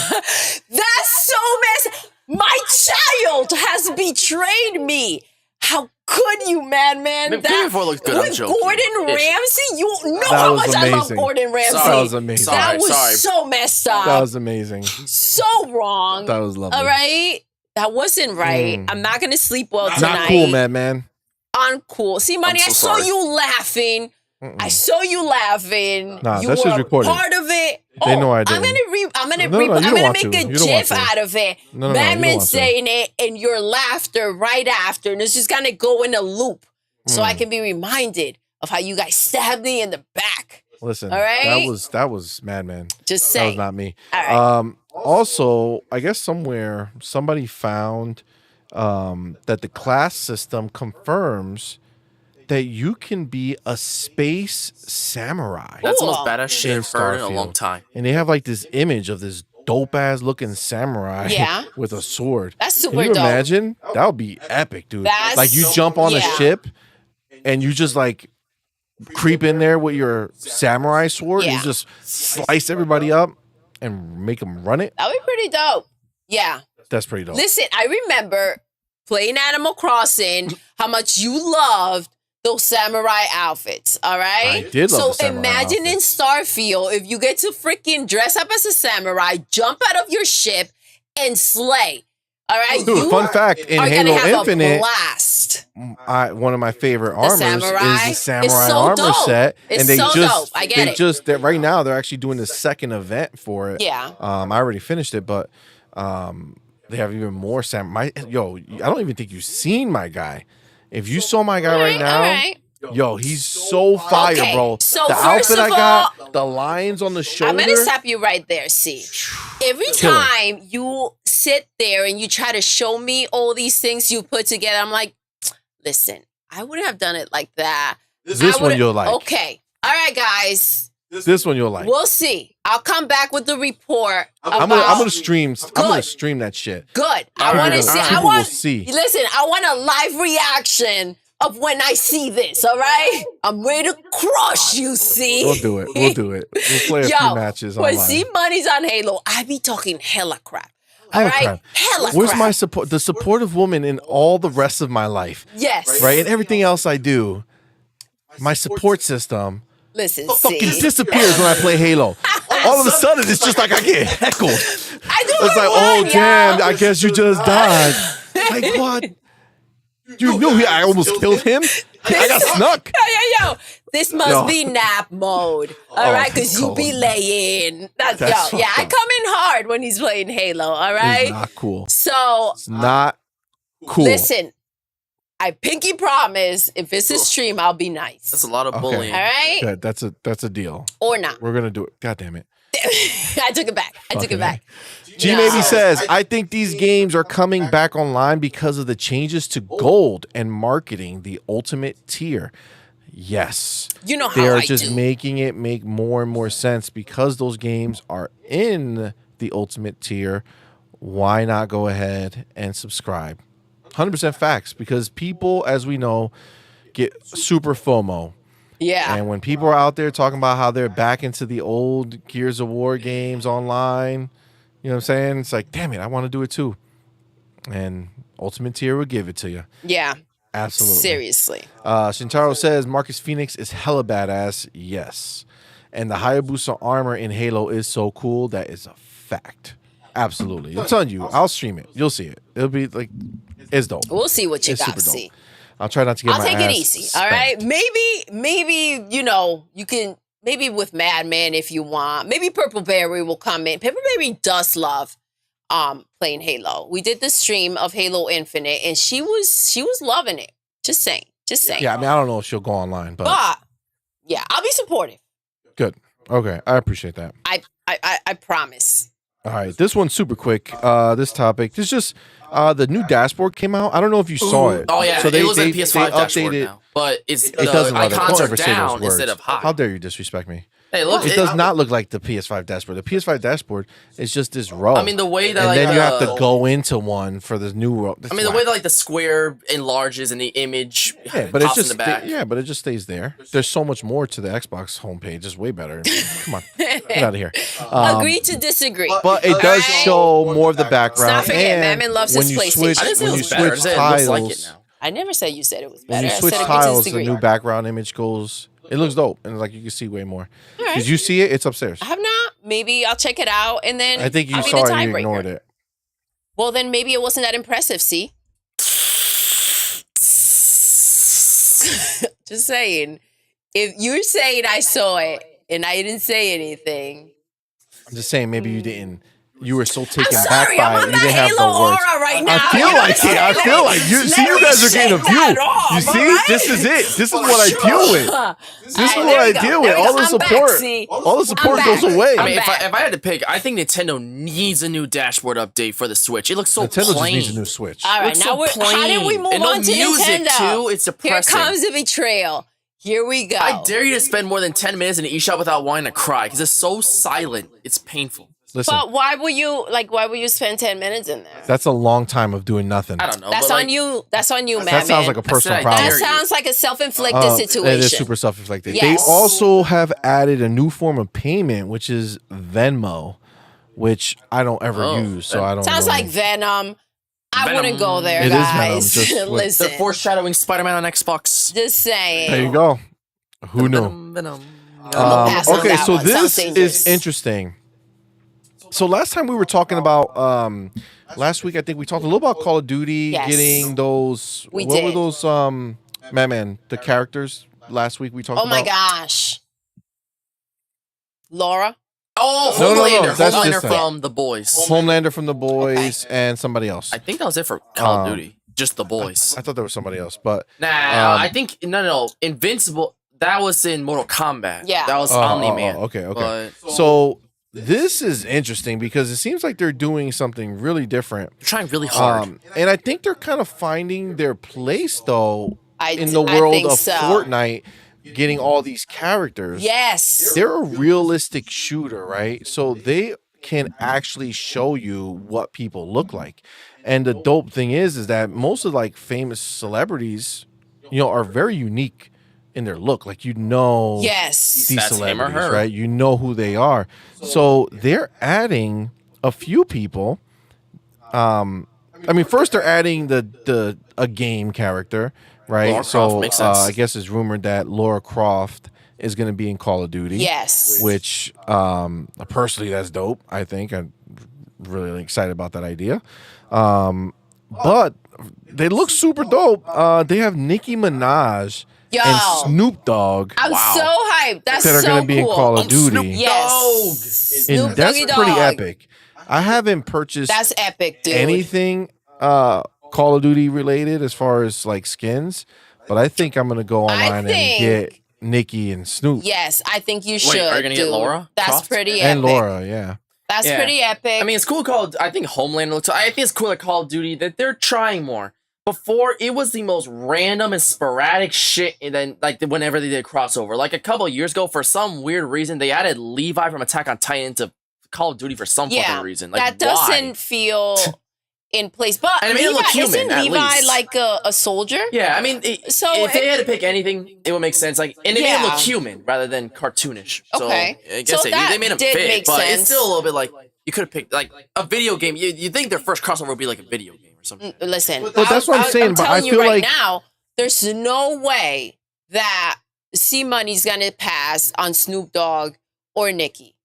That's so messy. My child has betrayed me. How could you, Madman? Pikmin 4 looks good. With Gordon Ramsay, you know That how was much I love amazing. Gordon Ramsay. That was amazing. That was so messed up. That was amazing. So wrong. That was lovely. All right? That wasn't right. I'm not going to sleep well tonight. Not cool, man. Uncool. See, Money, so I saw sorry. you laughing. I saw you laughing. Nah, you that's were just recorded. part of it. They know I I'm didn't. gonna make a gif out of it. No, you don't Batman want to. saying it and your laughter right after, and it's just gonna go in a loop, so I can be reminded of how you guys stabbed me in the back. Listen, All right? that was Madman. Just That say. was not me. All right. Also, I guess somewhere somebody found that the class system confirms that you can be a space samurai. That's the Ooh. most badass shit in I've heard in a Starfield. long time. And they have like this image of this dope ass looking samurai Yeah. with a sword. That's super Can you dope. imagine? That would be epic, dude. That's- Like you jump on a yeah. ship and you just like creep in there with your samurai sword and Yeah. you just slice everybody up and make them run it. That would be pretty dope. Yeah. That's pretty dope. Listen, I remember playing Animal Crossing, how much you loved those samurai outfits. All right. I did love so the samurai imagine in outfits. Starfield, if you get to freaking dress up as a samurai, jump out of your ship, and slay. All right. Dude, you fun fact, in are Halo gonna have a Infinite, blast. one of my favorite armors samurai. is the It's samurai so armor dope. set, It's and they so just dope. I get it. that right now they're actually doing the second event for it. Yeah. I already finished it, but they have even more samurai. Yo, I don't even think you've seen my guy. If you saw my guy right now, All right. yo, he's so fire, Okay, bro. so the first outfit I of got, the lines on the shoulder. I'm gonna stop you right there. See, every Killer. time you sit there and you try to show me all these things you put together, I'm like, listen, I wouldn't have done it like that. This I one would've- you'll like. Okay, all right, guys, This one you'll like. we'll see. I'll come back with the report. I'm gonna stream. I'm gonna stream that shit. Good. I All want to right, see. all right. I People want. will see. Listen, I want a live reaction of when I see this. All right, I'm ready to crush you. See, We'll do it. We'll do it. We'll play a few matches when online. CMoney's on Halo, I be talking hella crap. All Hella right, crap. hella Where's crap. my support? The supportive woman in all the rest of my life, Yes. right? And everything else I do, my support system Listen, fucking see. disappears when I play Halo. All of a sudden, it's just like I get heckled. It's I do like, oh damn, I guess you just died. Like what? You knew I almost killed him. I got snuck. Yo. This must Yo. be nap mode. All Oh, right, because you be cold. laying. That's Yeah, I fucked up. come in hard when he's playing Halo. All It's right. not cool. So It's not cool. listen, I pinky promise if it's a stream, I'll be nice. That's a lot of Okay. bullying. All right, Good. That's a deal. or not. We're gonna do it. God damn it. I took it back. I took Fucking it back. G No. Maybe says, I think these games are coming back online because of the changes to gold and marketing the ultimate tier. Yes. You know They how are I just do. making it make more and more sense because those games are in the ultimate tier. Why not go ahead and subscribe? 100% facts, because people, as we know, get super FOMO. Yeah. And when people are out there talking about how they're back into the old Gears of War games online, you know what I'm saying? It's like, damn it, I want to do it too. And Ultimate Tier will give it to you. Yeah. Absolutely. Seriously. Shintaro says Marcus Phoenix is hella badass. Yes. And the Hayabusa armor in Halo is so cool. That is a fact. Absolutely. I'm telling you, I'll stream it. You'll see it. It'll be like, it's dope. We'll see what you It's got. super dope. See. I'll try not to get I'll my take it ass easy. spanked. All right. Maybe, you know, you can, maybe with MADMAN if you want. Maybe Purple Berry will come in. Purple Berry does love playing Halo. We did the stream of Halo Infinite and she was loving it. Just saying. Yeah, I mean, I don't know if she'll go online, but But yeah, I'll be supportive. good. Okay, I appreciate that. I promise. All right, this one's super quick. This topic. This just the new dashboard came out. I don't know if you saw it. Oh yeah, so it was a PS5 dashboard updated. now, but it's It doesn't look like. icons Don't are ever say those down words. instead of high. How dare you disrespect me? Hey, look, It does not look like the PS5 dashboard. The PS5 dashboard is just this row. I mean, the way that and like, then you have to go into one for the new row. I mean, the way that like the square enlarges and the image yeah, but it pops in just the back. but it just stays there. There's so much more to the Xbox homepage. It's way better. Come on, get out of here. Agree to disagree. But it does Alright? show more of the Let's background. not forget, and Madman loves when his you PlayStation. switch, I didn't say when it you was better. I switch said it looks like it tiles, now. I never said you said it was when better. you I switch said agree to tiles, the disagree. new background image goes. It looks dope, and like you can see way more. All right. Did you see it? It's upstairs. I have not. Maybe I'll check it out and then I think you I'll be saw the it and you tiebreaker. ignored it. Well, then maybe it wasn't that impressive. See, just saying. If you're saying I saw it and I didn't say anything, I'm just saying, maybe you didn't you were so taken I'm back sorry, by I'm it. on You that didn't have Halo the words. aura right now. I feel You know like it. I feel like you. See, you guys are getting a view. You see, this is it. This is what I deal with. This is what I deal with. All the support. All the support goes away. I mean, if I had to pick, I think Nintendo needs a new dashboard update for the Switch. It looks so Nintendo plain. just needs a new Switch. All right, Looks now so how did we plain. move And no on to music, Nintendo? too. It's Here depressing. comes the betrayal. Here we go. I dare you to spend more than 10 minutes in an eShop without wanting to cry because it's so silent. It's painful. Listen, But why would you spend 10 minutes in there? that's a long time of doing nothing. I don't know. That's but, on like, you. That's on you, man. That sounds like a personal I problem. That dare you. sounds like a self-inflicted situation. It is super self-inflicted. Yes. They also have added a new form of payment, which is Venmo, which I don't ever use, so I don't Sounds know. like Venom. I Venom. wouldn't go there, It is Venom, guys. just with- Listen, They're foreshadowing Spider-Man on Xbox. just saying. There you go. Who knew? Venom. pass on Okay, that so one. Sounds this dangerous. is interesting. So last time we were talking about last week, I think we talked a little about Call of Duty Yes. getting those. We what were did. those? Man, the characters last week we talked Oh about. my gosh. Laura? Oh, No, Homelander. that's Homelander just that. from The Boys. Homelander from The Boys and somebody else. I think that was it for Call of Duty. Just The Boys. I thought there was somebody else, but Nah, I think no. Invincible. That was in Mortal Kombat. Yeah. that was Omni-Man. okay. But So this is interesting because it seems like they're doing something really different. they're trying really hard. And I think they're kind of finding their place though in I the world think of so. Fortnite, getting all these characters. Yes. They're a realistic shooter, right? So they can actually show you what people look like. And the dope thing is that most of like famous celebrities, are very unique in their look. Like Yes. these That's him or celebrities, her. right? You know who they are. So they're adding a few people. First they're adding a game character, right? Lara so Croft makes sense. I guess it's rumored that Lara Croft is going to be in Call of Duty. Yes. Which personally, that's dope. I think I'm really excited about that idea. But they look super dope. They have Nicki Minaj Yo. and Snoop Dogg. I'm Wow. so hyped. That's That are so gonna be in cool. Call of Duty. Snoop Yes. And Snoop that's Doggy pretty Dogg. epic. I haven't purchased That's epic, dude. anything Call of Duty related as far as like skins, but I think I'm gonna go online and get Nicki and Snoop Yes, I think you should. Wait, are you gonna get dude. Laura That's Croft? pretty epic. and Laura. Yeah, That's Yeah. pretty epic. I mean, it's cool. I think Homelander looks. I think it's cool at Call of Duty that they're trying more. Before, it was the most random and sporadic shit. And then, whenever they did crossover, like a couple of years ago, for some weird reason, they added Levi from Attack on Titan to Call of Duty for some fucking reason. Like, that doesn't why? feel in place. But And it made it look human, isn't at Levi least. like a soldier? Yeah, I mean, So if they had to pick anything, it would make sense. And it made it Yeah. look human rather than cartoonish. Okay. So I guess So that they made him did fit, make but sense. it's still a little bit like you could have picked like a video game. You think their first crossover would be like a video game or something? Listen, But that's what I'm saying, I'm but telling I you feel right like- now, there's no way that CMoney's gonna pass on Snoop Dogg or Nicki.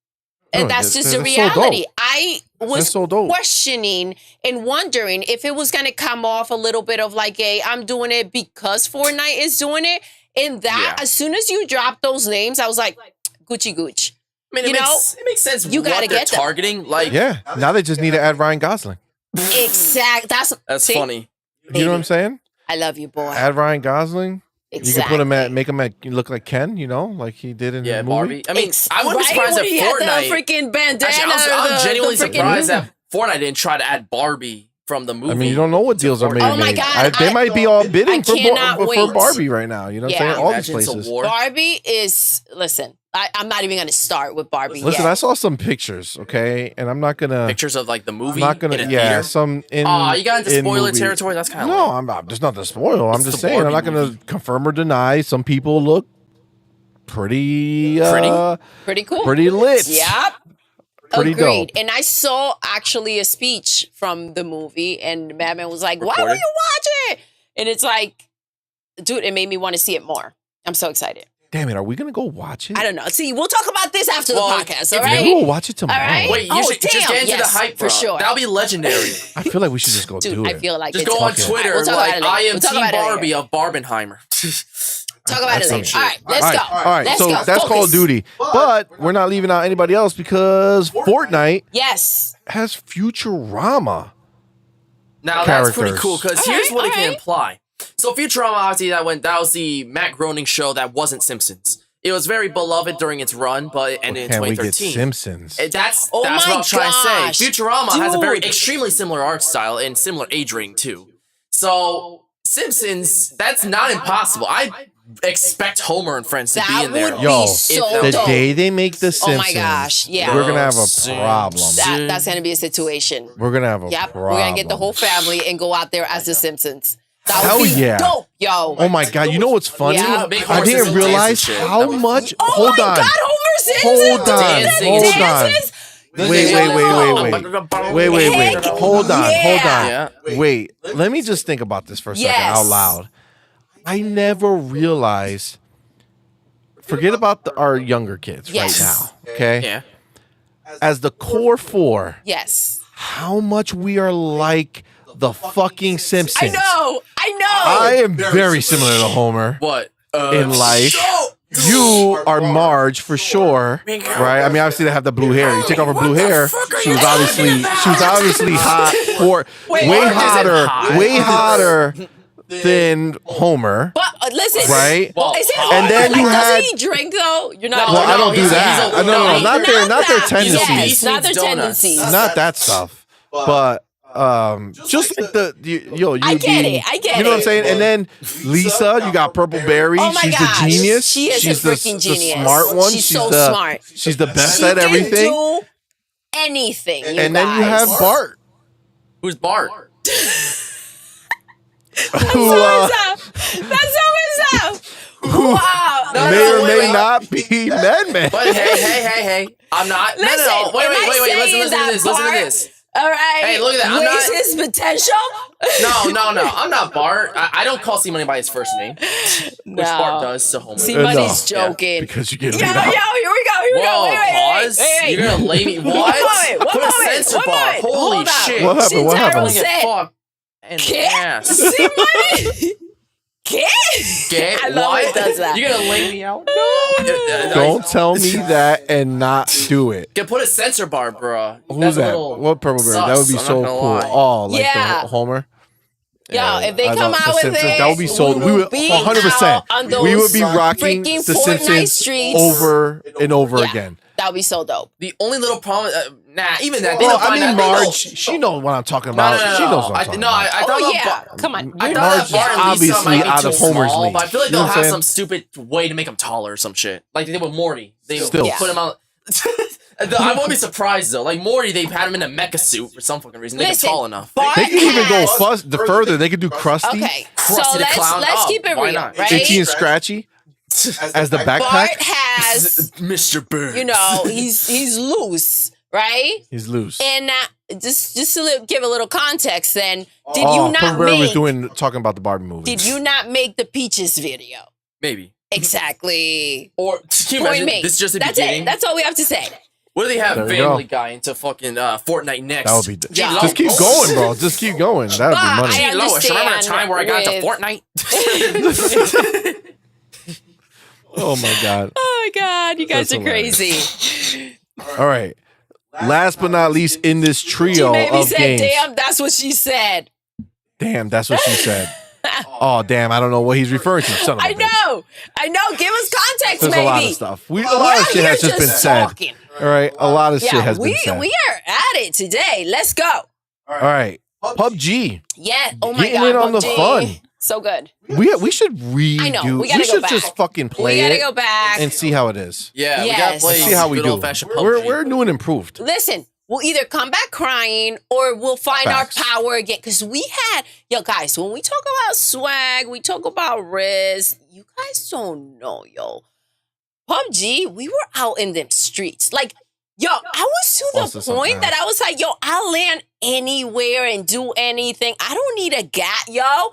And No, that's just they're the so dope. reality. I They're was so dope. questioning and wondering if it was gonna come off a little bit of like I'm doing it because Fortnite is doing it. And that Yeah. as soon as you dropped those names, I was like, Gucci Gooch. I mean, You it makes sense. you what gotta they're get them. targeting. Like, yeah. Now they just need to add Ryan Gosling. Exact. that's see? funny. You know what I'm saying? I love you, boy. Add Ryan Gosling. Exactly. You can put him make him look like Ken, like he did in Yeah, the movie. Barbie. I mean, I wouldn't be Right surprised when if he had Fortnite. the freaking bandana. Actually, I'm genuinely the freaking- surprised that Fortnite didn't try to add Barbie from the movie. I mean, you don't know what deals are made. Oh my God, they might be all bidding for cannot wait. Barbie right now. You know what I'm Yeah. saying? All these Imagine it's a places. war. Barbie is listen. I'm not even going to start with Barbie Listen, yet. I saw some pictures, okay, and I'm not gonna. Pictures of like the movie. I'm not gonna. in a Yeah, theater. some in. You got into in spoiler movie. territory. That's kind of No, I'm just not the spoil. I'm It's just the saying. I'm not Barbie gonna movie. confirm or deny. Some people look pretty. Pretty cool. Pretty lit. Yep. Pretty Agreed. dope. And I saw actually a speech from the movie, and Madman was like, "Why were Recorded? you watching it?" And it's like, dude, it made me want to see it more. I'm so excited. Damn it! Are we gonna go watch it? I don't know. See, we'll talk about this after Well, the podcast. if All Maybe right. we'll watch it tomorrow. All right. Wait, you Oh, should just damn, get into yes, the hype, for bro. sure. That'll be legendary. I feel like we should just go Dude, do I it. feel like Just it's go on okay. Twitter We'll talk like about it later. I am We'll talk Team about it later. Barbie of Barbenheimer. Talk about it later. All right, let's All right, go. all right. Let's So go. that's Call of Focus. Duty, but we're not leaving out anybody else because Fortnite Yes. has Futurama. Now that's pretty characters. cool because All here's right, what it all can right. imply. So Futurama, obviously, that was the Matt Groening show that wasn't Simpsons. It was very beloved during its run, but it ended in Can we get 2013. Simpsons? That's Oh what my I was trying gosh. to say. Futurama has a very Dude. extremely similar art style and similar age rating too. So Simpsons, that's not impossible. I expect Homer and Friends to be That in there. would Yo, be so The dope. day they make the Oh Simpsons, my gosh, yeah. we're gonna have a Simpsons. problem. That's going to be a situation. We're gonna have a Yep. problem. We're going to get the whole family and go out there as the Simpsons. That Hell would be yeah. dope, yo. Oh my god! You know what's funny? Yeah. Big I horses didn't and realize dancing shit. how That would- much. Oh Hold my on. God, Homer Simpson Hold on. Dancing. Hold on. dances? Wait. Heck Hold on. yeah. Wait. Let me just think about this for a second Yes. out loud. I never realized. Forget about our younger kids Yes. right now. Okay. Yeah. As the core four, Yes. how much we are like the fucking Simpsons. I know. I am very similar to Homer What? in life. You are Marge for sure, right? I mean, obviously they have the blue hair. You take off her blue hair, she was obviously hot for Wait, way Marge isn't hotter than Homer, But listen, right? Well, is it and then like, you doesn't had- he drink though? You're not. Well, I don't do he's a- that. he's a- No, not their that. tendencies, Yes, not their Beast needs donuts. tendencies. not that stuff, but. Just like you I get being- it. I get You know what I'm it. saying? And then Lisa, you got Purple Berry. Oh my she's gosh. the genius. She is she's a freaking genius. The smart one. She's so the, smart. She's the best She at can everything. do anything. And then you have Bart, Who's Bart? who That's so up. Wow. may or may wait. not be MADMAN. But hey. I'm not. Listen, no. Wait. am I Listen saying to that this. Listen to Bart- this. All right. Hey, look at that. I'm Waste not- his potential. No. I'm not Bart. I don't call CMoney by his first name. Which Bart does to Homer. See, No. money's joking. Because you get Yo, laid here out. we go. Whoa, Wait. pause. You're gonna lay me. What? One Put a moment, censor one bar. moment. Holy Hold up. shit. What happened? What Shintaro happened? said- Get fucked in the Kid? ass. See, money. Kid? Get I love what? it does that. You're gonna lay me out? Don't tell me that and not do it. Get put a censor bar, bro. Who's that? What Purple Berry? That would be sus, so I'm not cool. gonna lie. Oh, like Yeah. the Homer. Yo, if they I come love out The with Simpsons. it, That would be sold. We would be 100%. out on those We would be rocking freaking The Fortnite Simpsons streets. over and over Yeah. again. That would be so dope. The only little problem, even that. They Well, don't I find mean, that- Marge, she knows what I'm talking about. She knows what I'm talking about. I thought Oh about yeah, Bart. come on. I You're thought not- that Bart and Lisa obviously might be out too of Homer's small, league. but I feel like You know they'll what have I'm some stupid way to make him taller or some shit, like they did with Morty. They Still. put him out. I won't be surprised though. Like Morty, they had him in a mecha suit for some fucking reason. Make him Listen, tall enough. Bart They can even go has- further. They could do Krusty, Okay, so Krusty the let's Clown. Oh, keep it why real, not? right? Itchy and Scratchy as the Bart backpack. has, Mr. Burns. you know, he's loose, right? He's loose. And just to give a little context, then did Oh, you not Purple Berry was make? talking about the Barbie movie. Did you not make the Peaches video? Maybe. Exactly. Or can you Point imagine? me. This is just the That's beginning. it. That's all we have to say. What do they have? There we Family go. Guy into fucking Fortnite next. That would be. Yeah. Just keep going, bro. Just keep going. That would But be money. I Hey, Lois, remember the understand time where I got into with- Fortnite? Oh my god. Oh my God, you guys That's are crazy. All right. Last but not least, in this She trio maybe of said, games. "Damn, that's what she said." Damn, that's what she said. Oh damn, I don't know what he's referring to. Son of a I bitch. know. Give us context, There's maybe. a lot of stuff. A We're lot of out shit here has just been said. talking. All right, a lot of shit Yeah, has we been said. we are at it today. Let's go. All right, PUBG. Yeah. Oh my Getting God. in on the PUBG. fun. So good. We should redo. I know, we We, gotta go should back. just fucking play We gotta it go back. and see how it is. Yeah, we Yes. gotta play. Let's see how we good do. old-fashioned We're PUBG. new and improved. Listen, we'll either come back crying or we'll find Facts. our power again. Because we had, yo, guys, when we talk about swag, we talk about Riz. You guys don't know, yo. PUBG, we were out in them streets. Like, yo, I was to Also the point sometimes. that I was like, yo, I'll land anywhere and do anything. I don't need a gat, yo.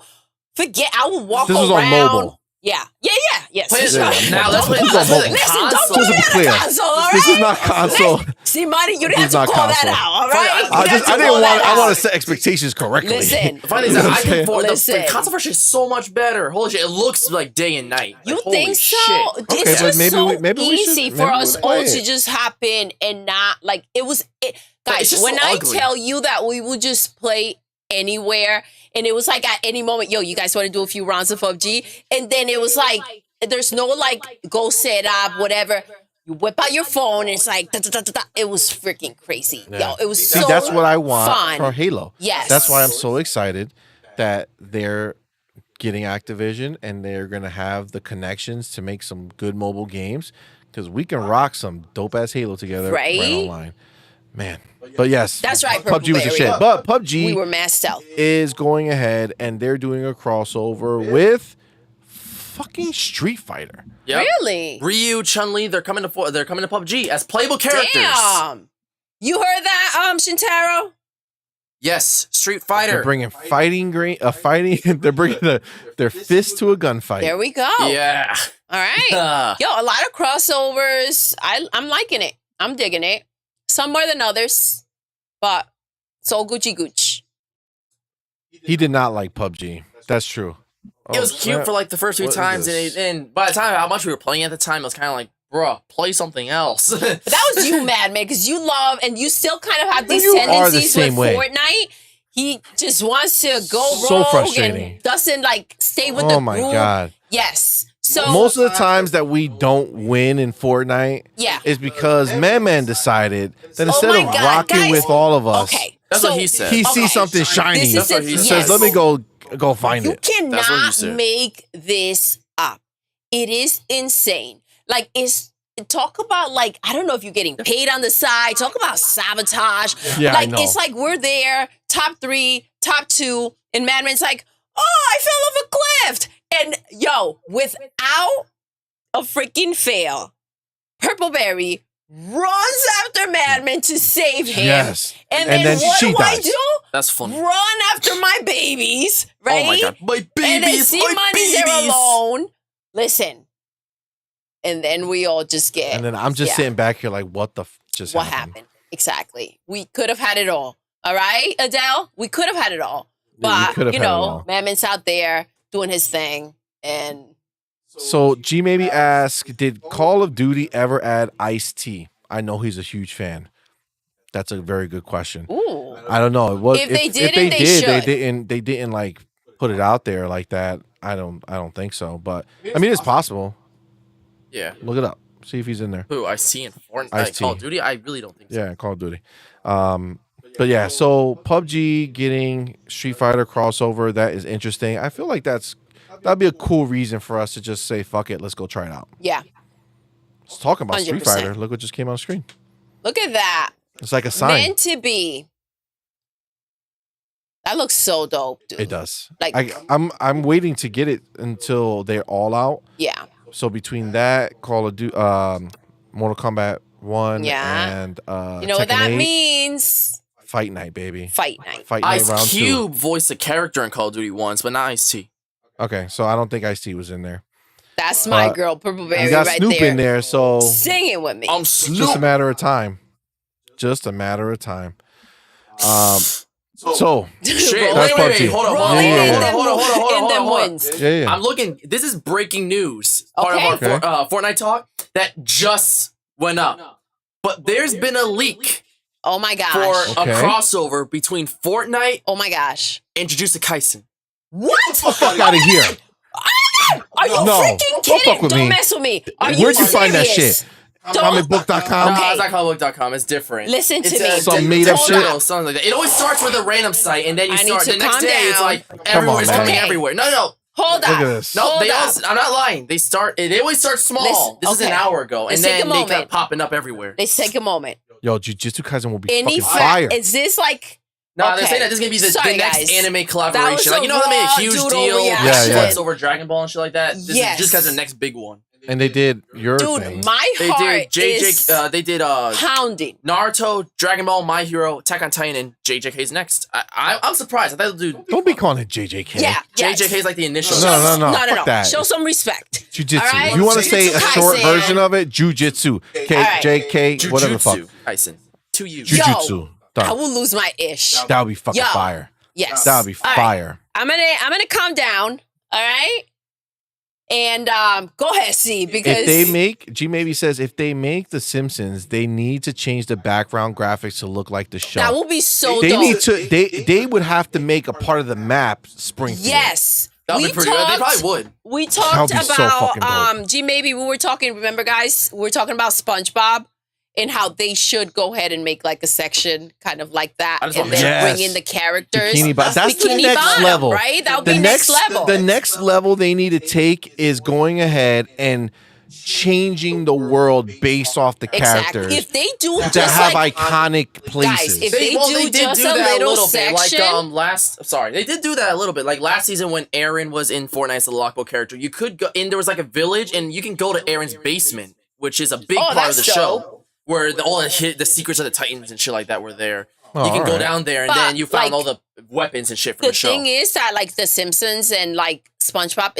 Forget, I will walk This around. was on mobile. Yes. Play it Yeah. now. Let's play Who's let's on play the mobile? Listen, don't console. put Just me to on be the clear, console, all right? this is not console. See, money, you didn't This have is to not call that console. out, all Fine, right? I You didn't have to call that I want out. to set expectations correctly. Listen. The funny thing is, I think for the Listen. console version is so much better. Holy shit, it looks like day and night. You Like, holy think so? shit. Okay, It's but just maybe so maybe we should- easy maybe for we'll us play all to it. just hop in and not like it was. But Guys, it's just when so I ugly. tell you that we would just play anywhere, and it was like at any moment, yo, you guys want to do a few rounds of PUBG, and then it was like there's no like go set up whatever. You whip out your phone, and it's like da, da, da, da, da. It was freaking crazy, yo. It was See, so that's what I want fun. for Halo. Yes. That's why I'm so excited that they're getting Activision and they're gonna have the connections to make some good mobile games because we can rock some dope ass Halo together right Right? online, man. But yes, That's right, PUBG was the Purple shit. Berry. But PUBG We were mass stealth. is going ahead and they're doing a crossover with fucking Street Fighter. Yep. Really? Ryu, Chun-Li, they're coming to PUBG as playable characters. Damn. You heard that, Shintaro? Yes, Street Fighter. They're bringing fighting. They're bringing their fist to a gunfight. There we go. Yeah. All right. Yo, a lot of crossovers. I'm liking it. I'm digging it. Some more than others, but so Gucci Gooch. He did not like PUBG. That's true. It was cute for like the first few What is times, this? and by the time how much we were playing at the time, it was kind of like, bruh, play something else. But that was you, Madman, because you love and you still kind of have these You are the tendencies same with way. Fortnite. He just wants to go So rogue frustrating. and doesn't like stay with the Oh my group. god. Yes. So Most of the times that we don't win in Fortnite yeah. is because MADMAN decided that instead my of God, rocking guys. with all of us, Okay. That's so, what he said. he okay. sees something shiny. This is That's what he Says, yes. "Let me go find You it." That's what he cannot said. make this up. It is insane. Like it's talk about like I don't know if you're getting paid on the side. Talk about sabotage. Yeah, I like know. it's like we're there, top 3, top 2, and Madman's like, oh, I fell off a cliff. And yo, without a freaking fail, Purple Berry runs after Madman to save him. Yes. And And then then what she do I dies. do? That's funny. Run after my babies, right? Oh my god, my And then babies, see my money's there babies. alone. Listen. And then we all just get And then I'm just yeah. sitting back here like, what the just what happened? happened. Exactly. We could have had it all. All right, Adele? We could have had it all. Yeah, we could But, have you had it know, all. Madman's out there doing his thing. And So G maybe ask, did Call of Duty ever add Ice-T? I know he's a huge fan. That's a very good question. ooh. I don't know. What If they if didn't, they they did, should. they didn't like put it out there like that. I don't think so. But I mean, it's possible. Yeah. Look it up. See if he's in there. Who I see in Fortnite, Ice-T. Call of Duty. I really don't think so. Yeah, Call of Duty. But yeah, so PUBG getting Street Fighter crossover, that is interesting. I feel like that'd be a cool reason for us to just say, fuck it, let's go try it out. Yeah. Let's talk about Street 100%. Fighter. Look what just came on screen. Look at that. It's like a sign. Meant to be. That looks so dope, dude. It does. Like- I'm waiting to get it until they're all out. Yeah. So between that, Call of Duty, Mortal Kombat 1, Yeah. and You know what Tekken that 8, means? Fight Night, baby. Fight night. Fight Night round Ice 2. Cube voiced a character in Call of Duty once, but not Ice-T. Okay, so I don't think Ice-T was in there. That's my girl, Purple Berry, You got right Snoop there. in there, so Sing it with me. I'm it's just a Snoop. matter of time. Just a matter of time. So Shit. That's Wait. PUBG. Hold on. Rolling Yeah, yeah, in yeah. them, Hold on. in them Hold on. wins. yeah. I'm looking. This is breaking news. Part Okay. of our Fortnite talk that just went up. But there's been a leak Oh my gosh. for Okay. a crossover between Fortnite Oh my gosh. and Jujutsu Kaisen. What? Fuck out of here. Are you No, freaking don't kidding? fuck with Don't me. mess with me. Are Where'd you find that serious? shit? Don't- Comicbook.com? No, Okay. it's not comicbook.com. It's different. Listen to It's me. Some made up Digital, shit? something like that. It always starts with a random site, and then you I need start to the next calm day. It's down. like on, everywhere's man. coming Okay. everywhere. No. Hold on. Look at this. No, Hold they on. all. I'm not lying. They start. They always start small. Listen, This is an okay. hour ago, Let's and take a then they kept moment. popping up everywhere. Let's take a moment. Yo, Jujutsu Kaisen will be Any fucking fire. is this like No, they're okay. saying that this is gonna be the Sorry, next guys. anime That was collaboration. Like, you know how they made a a huge raw deal Doodle with reaction. Yeah, yeah. Flex over Dragon Ball and shit like that? This Yes. is just because the next big one. And they did your Dude, thing. my They heart did is they did pounding. Naruto, Dragon Ball, My Hero, Attack on Titan, and JJK's next. I'm surprised. I thought they'll do Don't be calling it JJK. Yeah, yes. JJK's like the initial. No. No. That. Show some respect. Jujitsu. All right? You want to say a Jujutsu short Kaisen. version of it? Jujitsu. K, All right. JK, whatever the fuck. Jujutsu Kaisen. To you. Jujutsu. I will lose my ish. That would be fucking Yo. fire. Yes. That would be All right. fire. I'm gonna calm down. All right. And go ahead, C, because If they make, G maybe says, if they make The Simpsons, they need to change the background graphics to look like the show. that will be so they dope. need to. They would have to make a part of the map Springfield. Yes. That would be pretty good. They probably would. We That talked would be so fucking about dope. G maybe we were talking, remember guys, we were talking about SpongeBob and how they should go ahead and make like a section kind of like that I just and want then Yes. bring in the characters. Bikini Bottom. That's the Bikini next Bottom, level. right? That would The be next level. The next level they need to take is going ahead and changing the world based off the characters Exactly. If they do to just have like iconic places. if they do just a little section- They did do that a little bit. Like last season when Aaron was in Fortnite as a lockable character, you could go and there was like a village and you can go to Aaron's basement, which is a big part of that's the show. dope. Where all the secrets of the Titans and shit like that were there. Oh, you can go alright. down there and But, then you found like, all the weapons and shit from the show. thing is that like The Simpsons and like SpongeBob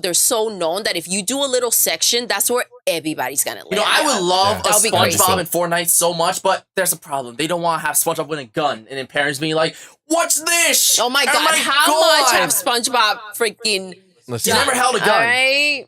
they're so known that if you do a little section, that's where everybody's gonna live. You know, I would love That a would be crazy. SpongeBob in Fortnite so much, but there's a problem. They don't want to have SpongeBob with a gun, and then parents being like, "What's this? Oh my Oh god, my how God." much have SpongeBob freaking Listen, You never held a gun. All right.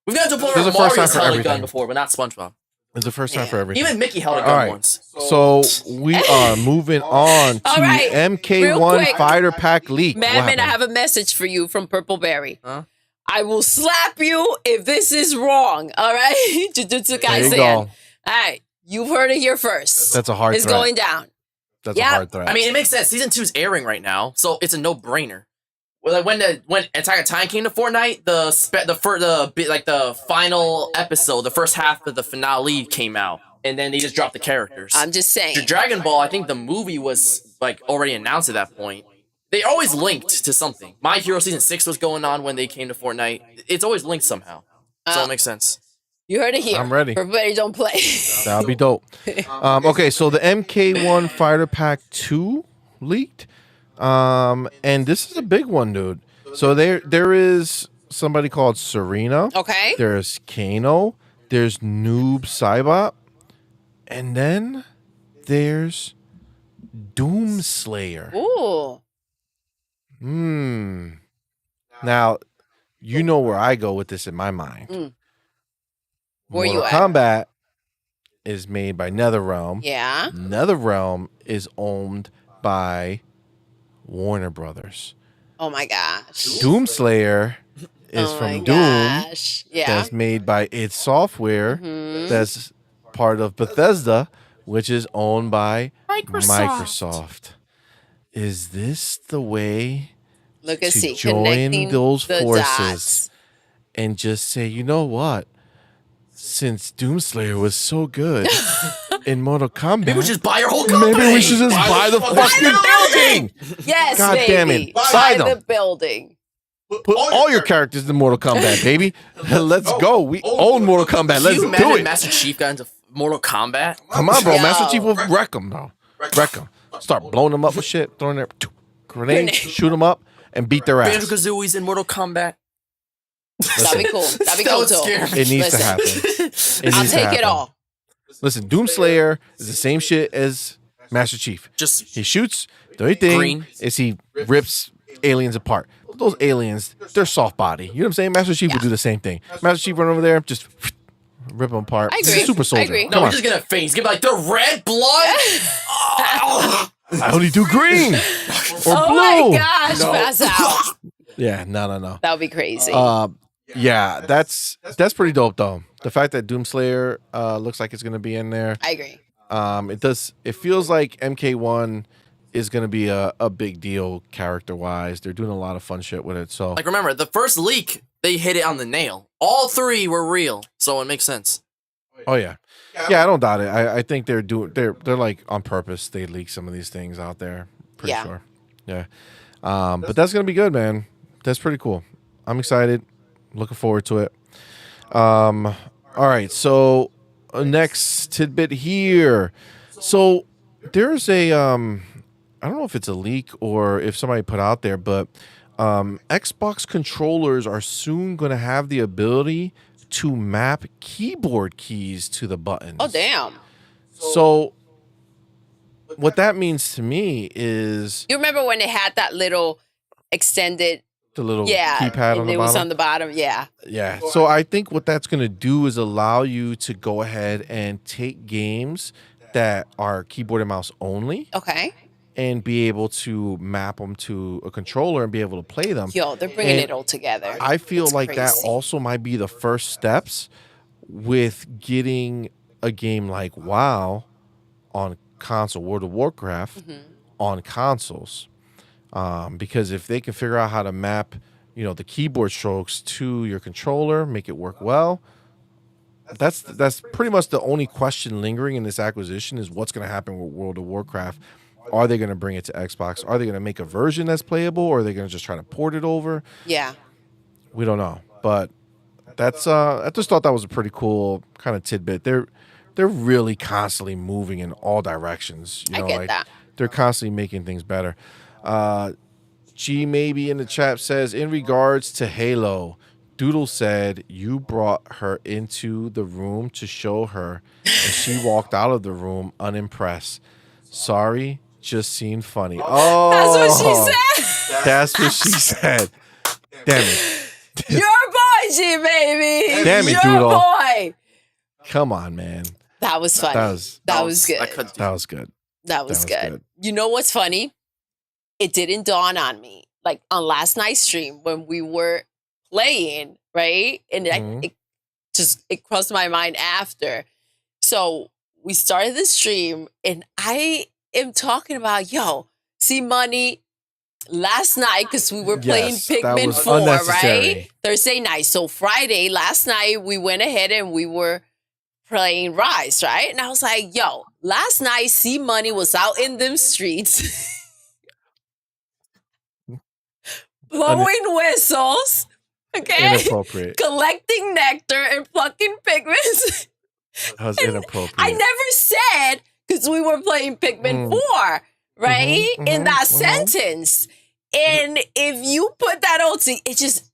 We've got to a point There's where a first time Mario's for held a everything. gun before, but not SpongeBob. it's the first time for everything. Even Mickey held a gun All right. once. So we are moving on to All right. Real MK1 quick. Fighter Pack leak. What Madman, I happened? have a message for you from Purpleberry. Huh? I will slap you if this is wrong. All right, Jujutsu There you Kaisen. go. All right, you've heard it here first. That's a hard It's threat. going down. That's Yeah. a hard threat. I mean, it makes sense. Season 2 is airing right now, so it's a no-brainer. Well, like when Attack on Titan came to Fortnite, the final episode, the first half of the finale came out, and then they just dropped the characters. I'm just saying. The Dragon Ball, I think the movie was like already announced at that point. They always linked to something. My Hero Season 6 was going on when they came to Fortnite. It's always linked somehow. So it makes sense. You heard it here. I'm ready. Purpleberry don't play. That would be dope. Okay, so the MK1 Fighter Pack 2 leaked. And this is a big one, dude. So there is somebody called Serena. Okay. There's Kano. There's Noob Saibot. And then there's Doomslayer. Ooh. Now, you know where I go with this in my mind. Where Mortal you at? Kombat is made by NetherRealm. Yeah. NetherRealm is owned by Warner Brothers. Oh my gosh. Doomslayer is Oh from my Doom. gosh. Yeah. That's made by id Software. That's part of Bethesda, which is owned by Microsoft. Is this the way Look at to see join connecting those the forces dots. and just say, you know what? Since Doomslayer was so good in Mortal Kombat, Maybe we should just buy your whole company. maybe we should just buy the fucking building. Yes, God baby. damn it. Buy Buy the them. building. Put all your characters in Mortal Kombat, baby. Let's go. We own Mortal Kombat. Can Let's you do imagine it. Master Chief got into Mortal Kombat? Come on, bro. Yo. Master Chief will wreck them, bro. Wreck them. Start blowing them up with shit, throwing their grenades, shoot them up, and beat their ass. Banjo-Kazooie's in Mortal Kombat. That'd be cool. That'd be That cool would too. scare me. It needs to Listen. happen. It I'll needs to take it happen. all. Listen, Doomslayer is the same shit as Master Chief. Just He shoots. The only thing Green. is he rips aliens apart. But those aliens, they're soft body. You know what I'm saying? Master Chief would do the same thing. Master Chief run over there, just rip them apart. I He's a agree. super soldier. I agree. no, Come we're on. just gonna face. Give like the red blood. I only do green or Oh blue. my gosh, pass out. Yeah, no. That would be crazy. Yeah, that's pretty dope though. The fact that Doomslayer looks like it's gonna be in there. I agree. It feels like MK1 is gonna be a big deal character wise. They're doing a lot of fun shit with it. So Like remember, the first leak, they hit it on the nail. All three were real, so it makes sense. oh yeah. Yeah, I don't doubt it. I think they're like on purpose. They leak some of these things out there. Pretty Yeah. sure. Yeah. But that's gonna be good, man. That's pretty cool. I'm excited. Looking forward to it. All right. So next tidbit here. So there's a I don't know if it's a leak or if somebody put out there, but Xbox controllers are soon going to have the ability to map keyboard keys to the buttons. Oh, damn. So what that means to me is You remember when they had that little extended, the little yeah, keypad and on the it bottom. was on the bottom, yeah. Yeah. So I think what that's going to do is allow you to go ahead and take games that are keyboard and mouse only Okay. and be able to map them to a controller and be able to play them. Yo, they're bringing And it all together. I feel It's like that crazy. also might be the first steps with getting a game like WoW on console, World of Warcraft on consoles. Because if they can figure out how to map, the keyboard strokes to your controller, make it work well, that's pretty much the only question lingering in this acquisition is what's going to happen with World of Warcraft. Are they going to bring it to Xbox? Are they going to make a version that's playable, or are they going to just try to port it over? Yeah. We don't know, but that's I just thought that was a pretty cool kind of tidbit. They're really constantly moving in all directions. I get that. They're constantly making things better. G maybe in the chat says, in regards to Halo, Doodle said you brought her into the room to show her, and she walked out of the room unimpressed. Sorry, just seemed funny. Oh, That's what she said. That's what she said. Damn it. Your boy, G, baby. Damn it, Your Doodle. boy. Come on, man. That was funny. That was good. I couldn't do That was good. That was That was good. good. You know what's funny? It didn't dawn on me. Like on last night's stream when we were playing, right? And Mhm. it crossed my mind after. So we started the stream and I am talking about, CMoney last night because we were playing Yes, that Pikmin was 4, unnecessary. right? Thursday night. So Friday, last night, we went ahead and we were playing Rise, right? And I was like, last night, CMoney was out in them streets blowing whistles, okay? Inappropriate. Collecting nectar and plucking pigments. That was inappropriate. I never said, because we were playing Pikmin 4, right? In that sentence. And if you put that on to, it just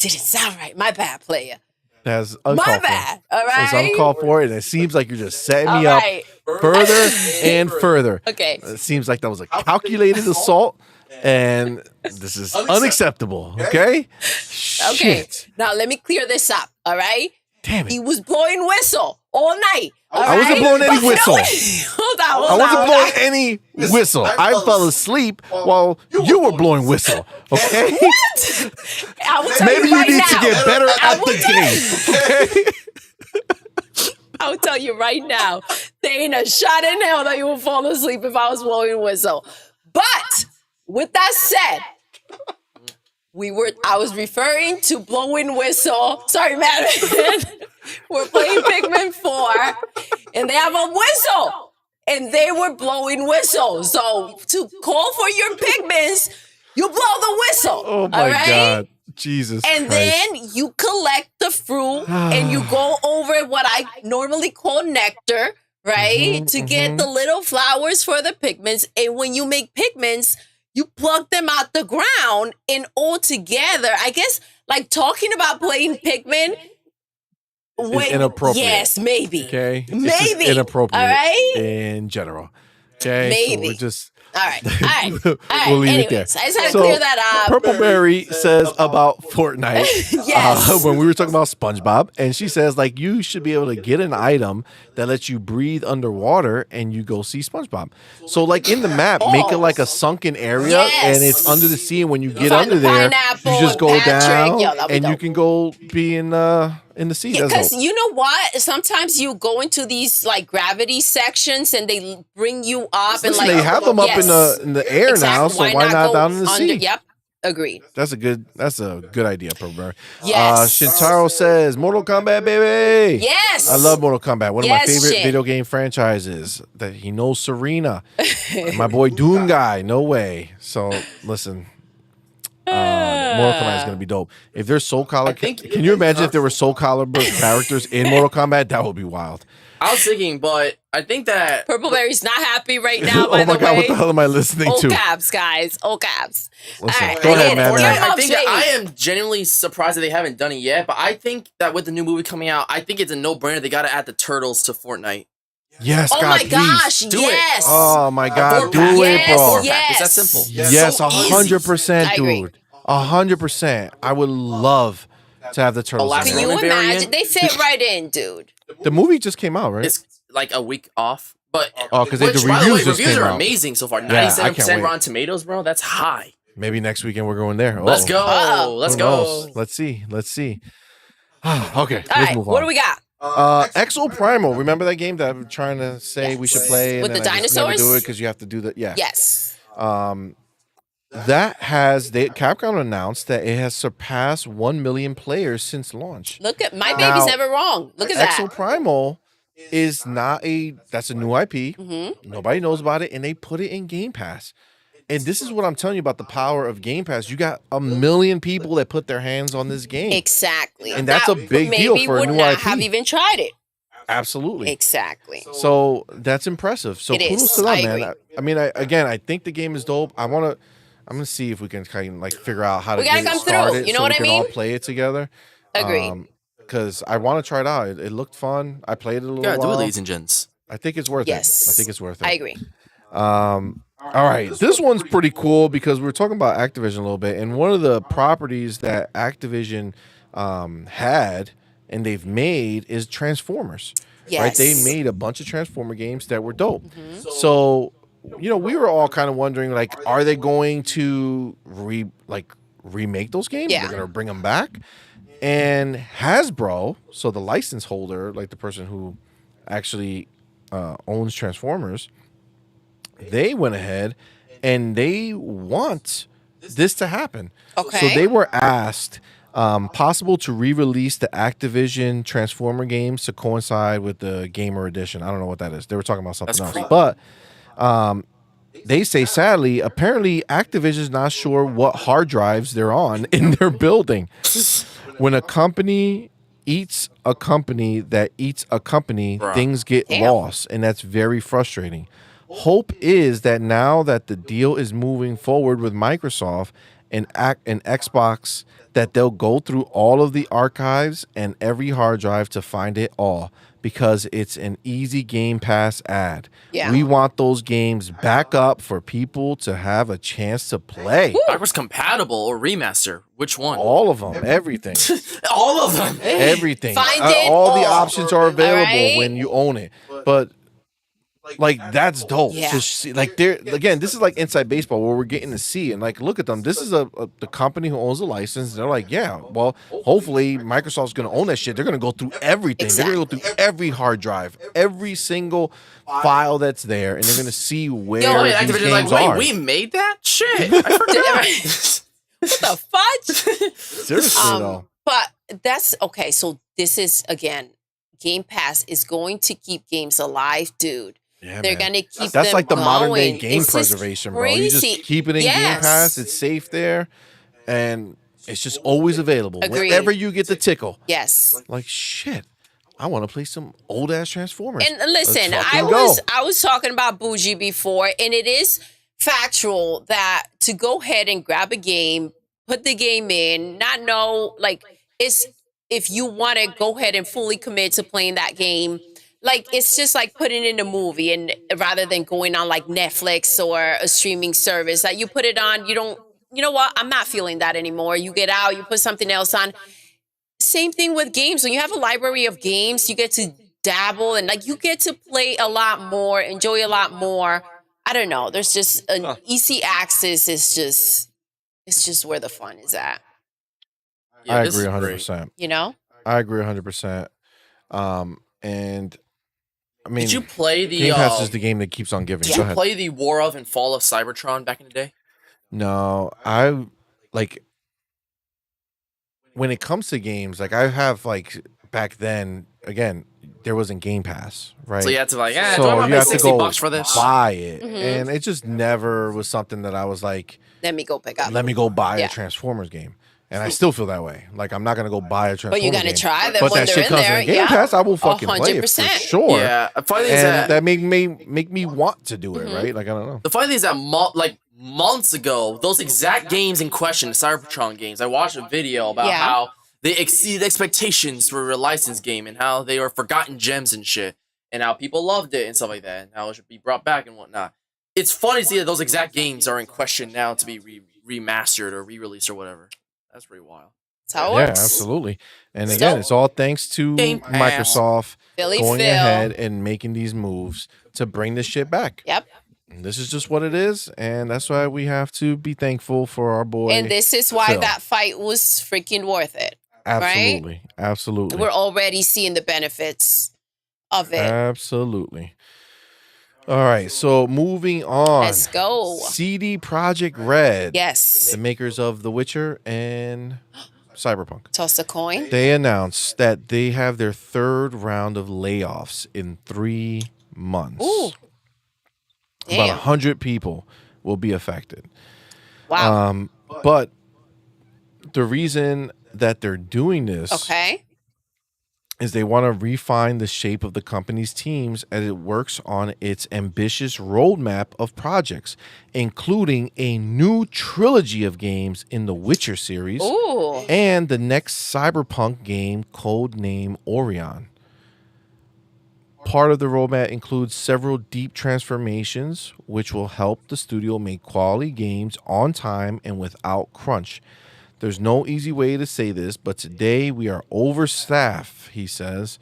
didn't sound right. My bad, player. That's uncalled My for. bad. All It's right. uncalled for, and it seems like you're just setting All me up right. further and further. Okay. It seems like that was a calculated assault, and this is unacceptable. Okay? Okay. Shit. Now let me clear this up. All right. Damn He it. was blowing whistle all night. all I wasn't right? blowing any But whistle. Hold on. I Hold wasn't on. blowing any whistle. I fell asleep while you were blowing whistle. Okay? I will tell Maybe you right you need now. to get better I at will the tell- game. Okay? I will tell you right now, there ain't a shot in hell that you will fall asleep if I was blowing a whistle. But with that said, I was referring to blowing whistle. Sorry, Madman. We're playing Pikmin 4, and they have a whistle, and they were blowing whistles. So to call for your Pikmins, you blow the whistle. Oh my all right? God. Jesus And Christ. then you collect the fruit and you go over what I normally call nectar, right? To get the little flowers for the pigments. And when you make pigments, you pluck them out the ground and all together. I guess like talking about playing Pikmin It's inappropriate. Yes, maybe. Okay? It's just Maybe. inappropriate All right? in general. Okay? Maybe. So we're just... All right. All right. All right. We'll leave Anyways, it there. I just had to clear that up. Purpleberry says about Fortnite Yes. when we were talking about SpongeBob, and she says like you should be able to get an item that lets you breathe underwater, and you go see SpongeBob. So like in the map, make it like a sunken area, Yes. and it's under the sea. And when you get Find under the there, pineapple you just and go Patrick. down, Yeah, that'd be and you dope. can go be in the sea. That's Because dope. you know what? Sometimes you go into these like gravity sections and they bring you up and Listen, like they have them up Yes. in the air now, so why not go down in the under? sea? Yep, agreed. That's a good idea, Purpleberry. Yes. Shintaro says Mortal Kombat, baby. Yes, I love Mortal Kombat. One of my Yes, favorite Shin. video game franchises. That he knows Serena. And my boy Doom Guy. No way. So listen. Mortal Kombat is gonna be dope. If there's Soul Calibur, think- can you imagine if there were Soul Calibur characters in Mortal Kombat? That would be wild. I was thinking, but I think that Purple Berry's not happy right now. Oh By my the god, way, what the hell am I listening all to? caps, guys, all caps. Listen, All right, go ahead, I man. get it. man. I think Shady. I am genuinely surprised that they haven't done it yet. But I think that with the new movie coming out, I think it's a no-brainer. They got to add the turtles to Fortnite. Yes, Oh God, my please. gosh, Do it. yes. Oh my God, Four do pack. it, Yes, bro. yes. It's that simple. Yes, So easy. 100%, I agree. dude. 100%. I would love to have the turtles. last in Can there. you Roman imagine? variant. They fit right in, dude. The movie just came out, right? It's like a week off. But Oh, 'cause the by the way, reviews just reviews came are out. amazing so far. Yeah, I can't 97% wait. Rotten Tomatoes, bro. That's high. Maybe next weekend we're going there. Let's Oh, go. Uh-oh. Let's who go. knows? Let's see. Let's see. Okay, All let's right, move on. what do we got? Exo Primal. Remember that game that I'm trying to say we should play? And With then the I just never do dinosaurs? it because you have to do the yeah. Yes. Capcom announced that it has surpassed 1 million players since launch. Look at my Now, baby's never wrong. Look at that. Exo Primal is not that's a new IP. Mm-hmm. Nobody knows about it, and they put it in Game Pass. And this is what I'm telling you about the power of Game Pass. You got 1 million people that put their hands on this game. Exactly. And that's That a big deal maybe for a would new not IP. have even tried it. Absolutely. Exactly. So that's impressive. So It kudos is. to them, I man. agree. I mean, I think the game is dope. I'm gonna see if we can kind of like figure out how to We gotta get it come through. started. You know so what we I can all mean? play it together. Agreed. Because I want to try it out. It looked fun. I played it a little Yeah, do while. it, ladies and gents. I think it's worth Yes. it. I think it's worth it. I agree. All right, this one's pretty cool because we were talking about Activision a little bit, and one of the properties that Activision had and they've made is Transformers. Right? Yes. They made a bunch of Transformer games that were dope. So, we were all kind of wondering, like, are they going to remake those games? Yeah. They're going to bring them back. And Hasbro, so the license holder, like the person who actually owns Transformers, they went ahead and they want this to happen. Okay. So they were asked, possible to re-release the Activision Transformer games to coincide with the Gamer Edition. I don't know what that is. They were talking about something That's else. creepy. But they say, sadly, apparently Activision's not sure what hard drives they're on in their building. When a company eats a company that eats a company, Bruh. things get Damn. lost, and that's very frustrating. Hope is that now that the deal is moving forward with Microsoft and Xbox, that they'll go through all of the archives and every hard drive to find it all, because it's an easy Game Pass ad. Yeah. We want those games back up for people to have a chance to play. Backwards compatible or remaster? Which one? All of them, everything. All of them. Everything. Find it all the all. options are available Alright. when you own it. But like that's dope. Yeah. To see, like there again, this is like inside baseball where we're getting to see and like look at them. This is the company who owns the license. They're like, yeah, well, hopefully Microsoft's gonna own that shit. They're gonna go through everything. They're gonna go through every hard drive, every single file that's there, and they're gonna see where Yo, wait, these Activision's like, games wait, are. we made that shit. I forgot. What the fudge? Seriously though. But that's okay. So this is again, Game Pass is going to keep games alive, dude. Yeah, They're man. gonna keep That's them like the modern day going. game It's just preservation, bro. You crazy. just keep it in Game Yes. Pass. It's safe there, and it's just always available Agreed. whenever you get the tickle. Yes. Like shit, I want to play some old ass Transformers. And listen, Let's I fucking go. was talking about bougie before, and it is factual that to go ahead and grab a game, put the game in, not know like it's if you want to go ahead and fully commit to playing that game. Like it's just like putting in a movie, and rather than going on like Netflix or a streaming service that you put it on, you don't. You know what? I'm not feeling that anymore. You get out, you put something else on. Same thing with games. When you have a library of games, you get to dabble and like you get to play a lot more, enjoy a lot more. I don't know. There's just an easy access. It's just where the fun is at. Yeah, I this agree is 100%. You know? I agree 100%. And I mean, Did you play the Game Pass is the game that keeps on giving. Did Go you ahead. play the War of and Fall of Cybertron back in the day? No, I like when it comes to games, like I have like back then, again, there wasn't Game Pass, right? So you had to like, do I So want you to pay have to 60 go bucks for this? buy it, and it just never was something that I was like, Let me go pick up. let me go buy Yeah. a Transformers game. And I still feel that way. Like, I'm not gonna go buy a Transformers But you're game. gonna try them But when that they're shit in comes there. in Game Yeah. Pass, I will fucking play it for 100%. sure. Yeah. Funny thing is And that, that make me want to do it, right? Like, I don't know. the funny thing is that months ago, those exact games in question, the Cybertron games, I watched a video about Yeah. how they exceeded expectations for a licensed game and how they were forgotten gems and shit, and how people loved it and stuff like that, and how it should be brought back and whatnot. It's funny to see that those exact games are in question now to be remastered or re-released or whatever. That's pretty wild. That's how it Yeah, works. absolutely. And So- again, it's all thanks to Game Pass. Microsoft Philly going Phil. ahead and making these moves to bring this shit back. Yep. And this is just what it is, and that's why we have to be thankful for our boy. And this is why Phil. that fight was freaking worth it. Absolutely, absolutely, We're already seeing the benefits of it. absolutely. All right, so moving on. Let's go. CD Projekt Red, Yes. the makers of The Witcher and Cyberpunk. Toss a coin. They announced that they have their third round of layoffs in 3 months. Ooh. About Damn. 100 people will be affected. Wow. But the reason that they're doing this Okay. is they want to refine the shape of the company's teams as it works on its ambitious roadmap of projects, including a new trilogy of games in the Witcher series Ooh. and the next Cyberpunk game codenamed Orion. Part of the roadmap includes several deep transformations, which will help the studio make quality games on time and without crunch. There's no easy way to say this, but today we are overstaffed, he says.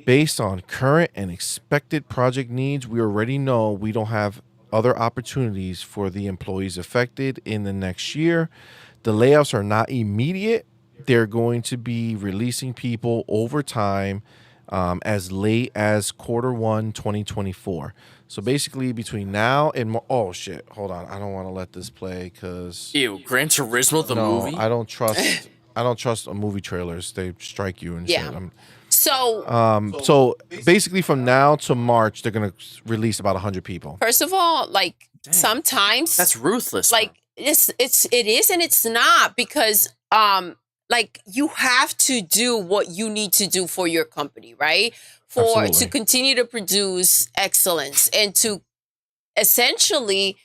Based on current and expected project needs, we already know we don't have other opportunities for the employees affected in the next year. The layoffs are not immediate. They're going to be releasing people over time as late as Q1 2024. So basically between now and oh shit, hold on, I don't want to let this play because Ew, Gran Turismo the movie? I don't trust movie trailers. They strike you and Yeah. shit. So, So basically from now to March they're gonna release about 100 people. first of all, like sometimes That's ruthless. like it is and it's not, because like you have to do what you need to do for your company, right? Absolutely. To continue to produce excellence and to essentially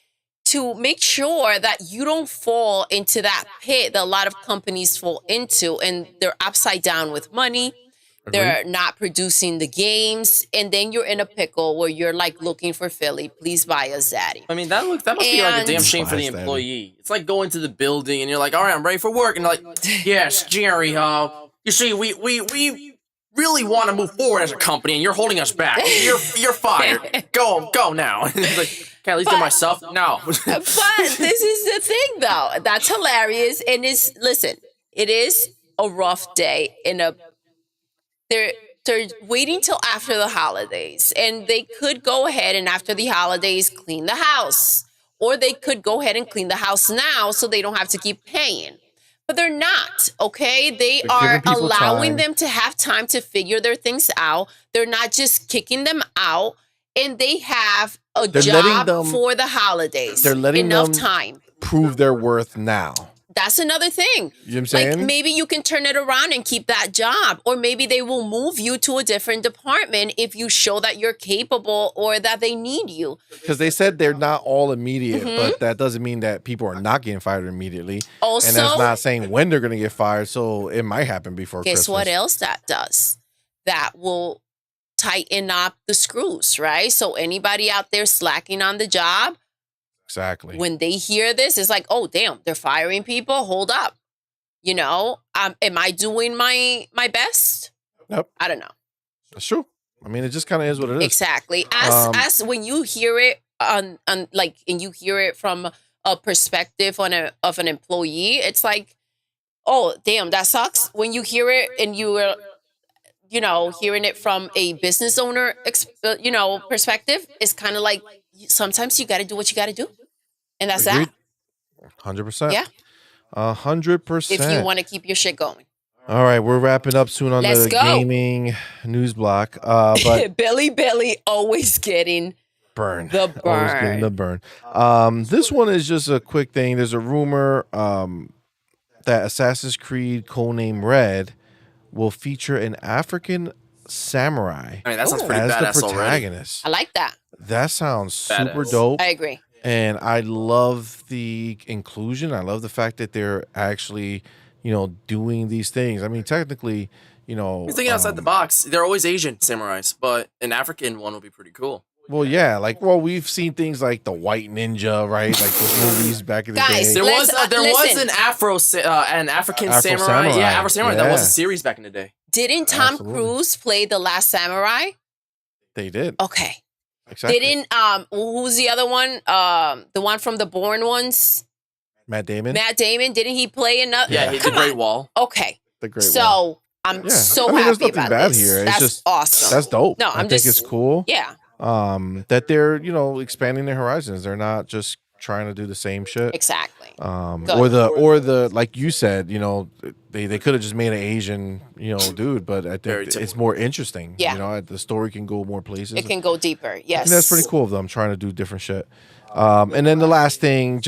to make sure that you don't fall into that pit that a lot of companies fall into, and they're upside down with money. They're not producing the games, and then you're in a pickle where you're like looking for Philly. Please buy us, Zaddy. I mean, that must be like a damn And- shame for the Biased, Daddy. employee. It's like going to the building and you're like, all right, I'm ready for work. And they're like, yes, Jerry, you see, we really want to move forward as a company and you're holding us back. You're fired. Go now. And it's like, can I at least do myself? No. But this is the thing, though. That's hilarious. And it is a rough day in a. They're waiting till after the holidays, and they could go ahead and after the holidays clean the house, or they could go ahead and clean the house now so they don't have to keep paying. But they're not, okay? They They're are giving people allowing time. them to have time to figure their things out. They're not just kicking them out, and they have a They're letting job them- for the holidays. they're letting enough them- time. Prove their worth now. That's another thing. You know what I'm Like saying? maybe you can turn it around and keep that job, or maybe they will move you to a different department if you show that you're capable or that they need you. Because they said they're not all immediate, but that doesn't mean that people are not getting fired immediately. Also, And that's not saying when they're going to get fired, so it might happen before guess Christmas. what else that does? That will tighten up the screws, right? So anybody out there slacking on the job, Exactly. when they hear this, it's like, oh damn, they're firing people. Hold up, am I doing my best? Nope. I don't know. That's true. I mean, it just kind of is what it is. Exactly. As when you hear it on like, and you hear it from a perspective of an employee, it's like, oh damn, that sucks. When you hear it and you are, hearing it from a business owner, perspective, it's kind of like sometimes you got to do what you got to do, and that's Agreed. that. 100%. Yeah. 100%. If you want to keep your shit going. All right, we're wrapping up soon on Let's the go. gaming news block. But Billy always getting burn. the Always getting the burn. burn. This one is just a quick thing. There's a rumor that Assassin's Creed codename Red will feature an African samurai I mean, that sounds Ooh. pretty as the badass already. protagonist. I like that. That sounds super Badass. dope. I agree. And I love the inclusion. I love the fact that they're actually, doing these things. I mean, technically, He's thinking outside the box. They're always Asian samurais, but an African one would be pretty cool. Well, yeah, we've seen things like the White Ninja, right? Like those movies back in the Guys, day. There was listen. an African Afro samurai. samurai. Yeah, Afro samurai. That was a Yeah. series back in the day. Didn't Tom Absolutely. Cruise play the Last Samurai? They did. Okay. Exactly. Didn't who's the other one? The one from the Bourne ones? Matt Damon? Matt Damon. Didn't he play another? Yeah, he did the Come Great on. Wall. Okay. The great So one. I'm Yeah. so I mean, there's happy nothing about bad this. here. It's That's just awesome. That's dope. No, I I'm think just it's cool. Yeah. That they're, expanding their horizons. They're not just trying to do the same shit. Exactly. Or the like you said, they could have just made an Asian, dude, but I Very think typical. it's more interesting. Yeah. The story can go more places. It can go deeper. I Yes. think that's pretty cool of them trying to do different shit. And then the last thing,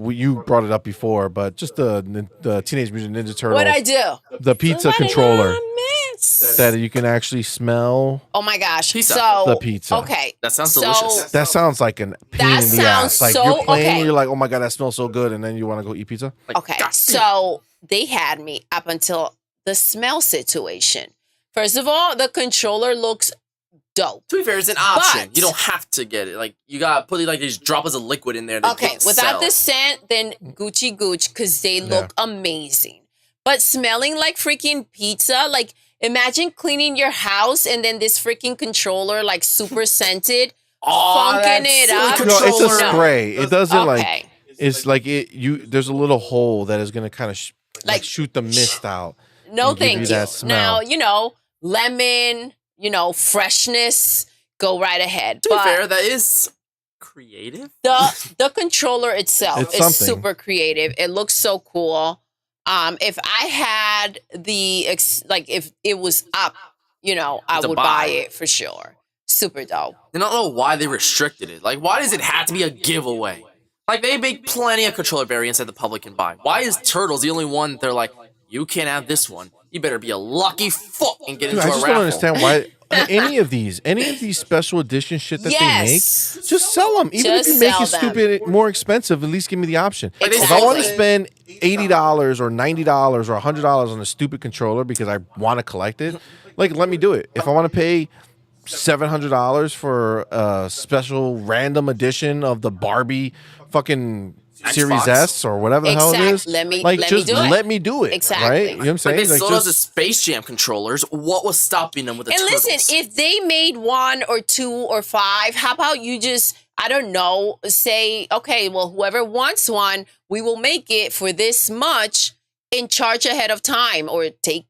you brought it up before, but just the Teenage Mutant Ninja Turtle, What I do? the pizza What did controller I miss? that you can actually smell Oh my gosh. Pizza. So the pizza. Okay. That sounds So- delicious. That sounds like an pain That in the sounds ass. Like so- you're playing, okay. you're like, oh my god, that smells so good, and then you want to go eat pizza. Like, Okay, God damn. so they had me up until the smell situation. First of all, the controller looks dope. To be fair, it's an option. But- You don't have to get it. Like you gotta put these droplets of liquid in there. To Okay, get without sell. the scent, then Gucci Gooch, because they look amazing. But smelling like freaking pizza, like imagine cleaning your house and then this freaking controller like super scented. that funking it silly up. No, it's a controller. spray. It doesn't Okay. It's like it. There's a little hole that is gonna kind of Like- shoot the mist out. No, and give thank you you. that smell. Now, lemon, freshness, go right ahead. To be But fair, that is creative. the controller itself It's is something. super creative. It looks so cool. If I had if it was up, I To would buy. buy it for sure. Super dope. I don't know why they restricted it. Like, why does it have to be a giveaway? Like, they make plenty of controller variants that the public can buy. Why is Turtles the only one they're like, you can't have this one? You better be a lucky fuck and get Dude, into I a just raffle. don't understand why any of these special edition shit that they Yes. make, just sell them. Even Just if you make sell it them. stupid more expensive, at least give me the option. Like, they If I want to Exactly. spend $80 or $90 or $100 on a stupid controller because I want to collect it, like let me do it. If I want to pay $700 for a special random edition of the Barbie fucking Series Xbox. S or whatever the hell it is, Exactly. Let me just do it. let me do it. Exactly. Right? You know what I'm Like, saying? they Like, sold us the just, Space Jam controllers. What was stopping them with the And Turtles? listen, if they made 1 or 2 or 5, how about you just, I don't know, say, okay, well, whoever wants one, we will make it for this much and charge ahead of time or take,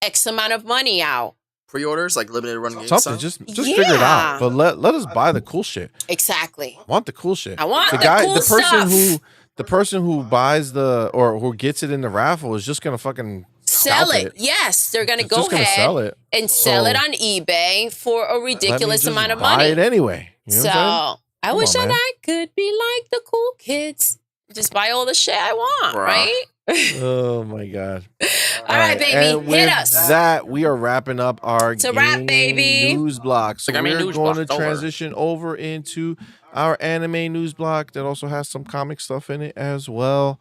X amount of money out. Pre-orders, like limited run games. something. Just figure it Yeah. out. But let us buy the cool shit. Exactly. I want the cool shit. I want the guy, cool the person stuff. the person who buys or who gets it in the raffle is just gonna fucking Sell scalp it. Yes, they're going to It's go just gonna ahead sell it. and sell So, it on eBay for a Let me ridiculous just amount of buy money. it anyway. You know So what I'm I Come wish on, that man. I could be like the cool kids. Just buy all the shit I want, Bruh. right? saying? Oh my god! All right, baby, and hit with us. That we are wrapping up our It's a wrap, gaming baby. news block. So The gaming we're news going block, to over. transition over into our anime news block that also has some comic stuff in it as well.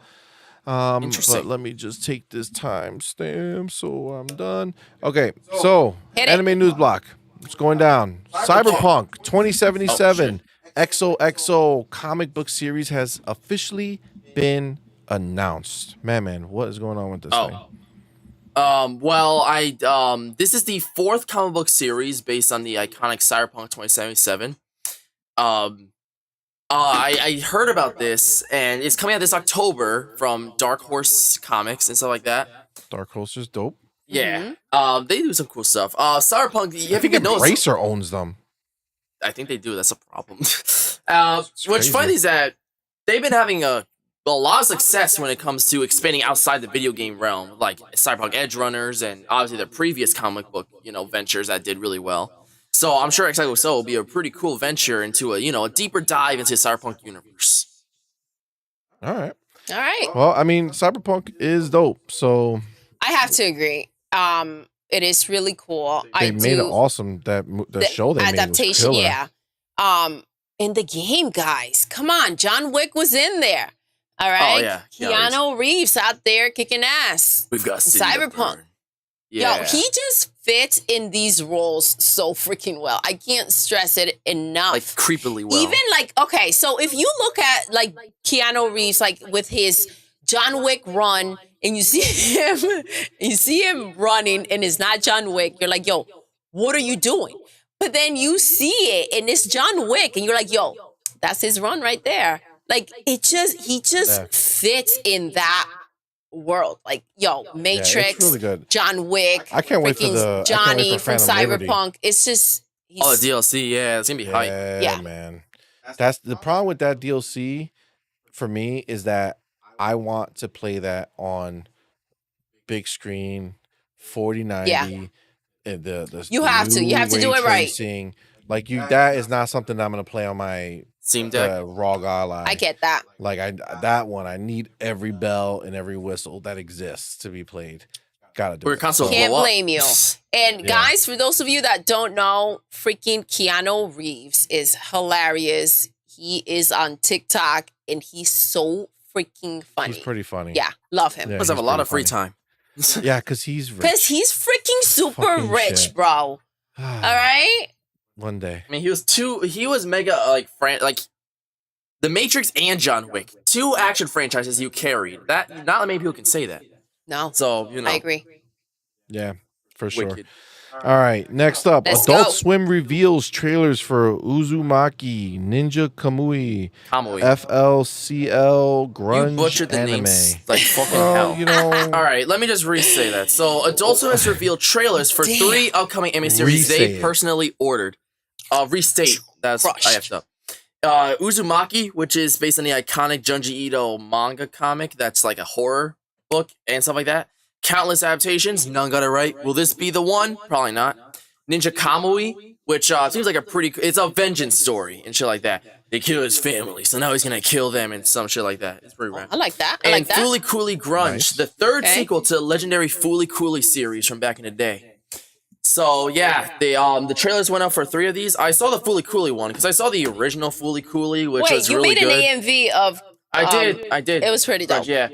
But Interesting. let me just take this timestamp so I'm done. Okay, so Hit it. anime news block. It's going down. Cyberpunk 2077 XOXO comic book series has officially been announced. Man, what is going on with this thing? This is the 4th comic book series based on the iconic Cyberpunk 2077. I heard about this, and it's coming out this October from Dark Horse Comics and stuff like that. Dark Horse is dope. Yeah, they do some cool stuff. Cyberpunk, you I have think to notice. Embracer owns them. I think they do. That's a problem. What's crazy. funny is that they've been having a a lot of success when it comes to expanding outside the video game realm, like Cyberpunk Edge Runners and obviously their previous comic book, ventures that did really well. So I'm sure XIV will be a pretty cool venture into a deeper dive into the Cyberpunk universe. All right. All right. Well, I mean, Cyberpunk is dope, so I have to agree. It is really cool. they made it awesome. The show they adaptation, made was killer. yeah. In the game, guys, come on, John Wick was in there. All right. Oh yeah, Keanu Reeves out there kicking ass. We've got Cyberpunk. Yeah. Yo, he just fits in these roles so freaking well. I can't stress it enough. Like creepily well. Even okay, so if you look at like Keanu Reeves, like with his John Wick run, and you see him running, and it's not John Wick, you're like, yo, what are you doing? But then you see it, and it's John Wick, and you're like, yo, that's his run right there. Like he just fits in that world. Like, yo, Matrix, it's really good. John Wick. I can't wait for the Johnny from Phantom Liberty. Cyberpunk. It's just the DLC, yeah, it's gonna be hype. Yeah, man. That's the problem with that DLC for me is that I want to play that on big screen, 4090. Yeah. You have to do it right. Tracing. Like that is not something that I'm gonna play on my Steam Deck. ROG Ally. I get that. Like I need every bell and every whistle that exists to be played. Gotta do Or it. console Can't blow up. blame you. And Yeah. guys, for those of you that don't know, freaking Keanu Reeves is hilarious. He is on TikTok and he's so freaking funny. He's pretty funny. Yeah, love him. Yeah. Must have a he's lot pretty of free funny. time. Yeah, because he's rich. Because he's freaking super Fucking rich, shit. bro. All right? One day. I mean, he was mega like The Matrix and John Wick, 2 action franchises you carried. That not many people can say that. No, So I agree. Yeah, for sure. Wicked. All right, next up, Let's Adult go. Swim reveals trailers for Uzumaki, Ninja Kamui, Kamui. FLCL, Grunge You butchered the Anime. names like fucking Well, hell. All right, let me just re-say that. So, Adult Swim has revealed trailers for 3 upcoming anime series Re-say they it. personally ordered. Restate. That's I effed up. Uzumaki, which is based on the iconic Junji Ito manga comic, that's like a horror book and stuff like that. Countless adaptations, none got it right. Will this be the one? Probably not. Ninja Kamui, which seems like it's a vengeance story and shit like that. They kill his family, so now he's gonna kill them and some shit like that. It's pretty rad. I like that. And Fooly Cooly Grunge, Nice. the third sequel to the legendary Fooly Cooly series from back in the day. So yeah, the trailers went out for 3 of these. I saw the Fooly Cooly one because I saw the original Fooly Cooly, which Wait, was you really made good. an AMV of. I did. It was pretty dope. Yeah.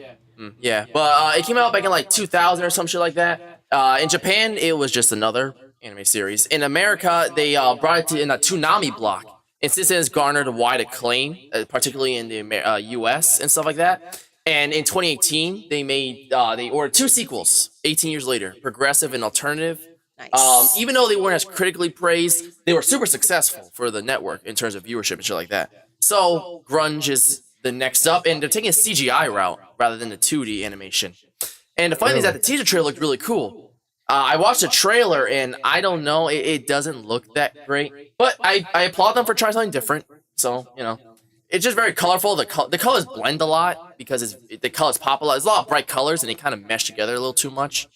Yeah, but it came out back in like 2000 or some shit like that. In Japan, it was just another anime series. In America, they brought it in a Toonami block. And since it has garnered wide acclaim, particularly in the US and stuff like that. And in 2018, they ordered 2 sequels 18 years later, Progressive and Alternative. Nice. Even though they weren't as critically praised, they were super successful for the network in terms of viewership and shit like that. So, Grunge is the next up, and they're taking a CGI route rather than the 2D animation. And the funny thing is that the teaser trailer looked really cool. I watched the trailer, and I don't know, it doesn't look that great. But I applaud them for trying something different. So, it's just very colorful. The colors blend a lot because the colors pop a lot. There's a lot of bright colors, and they kind of mesh together a little too much.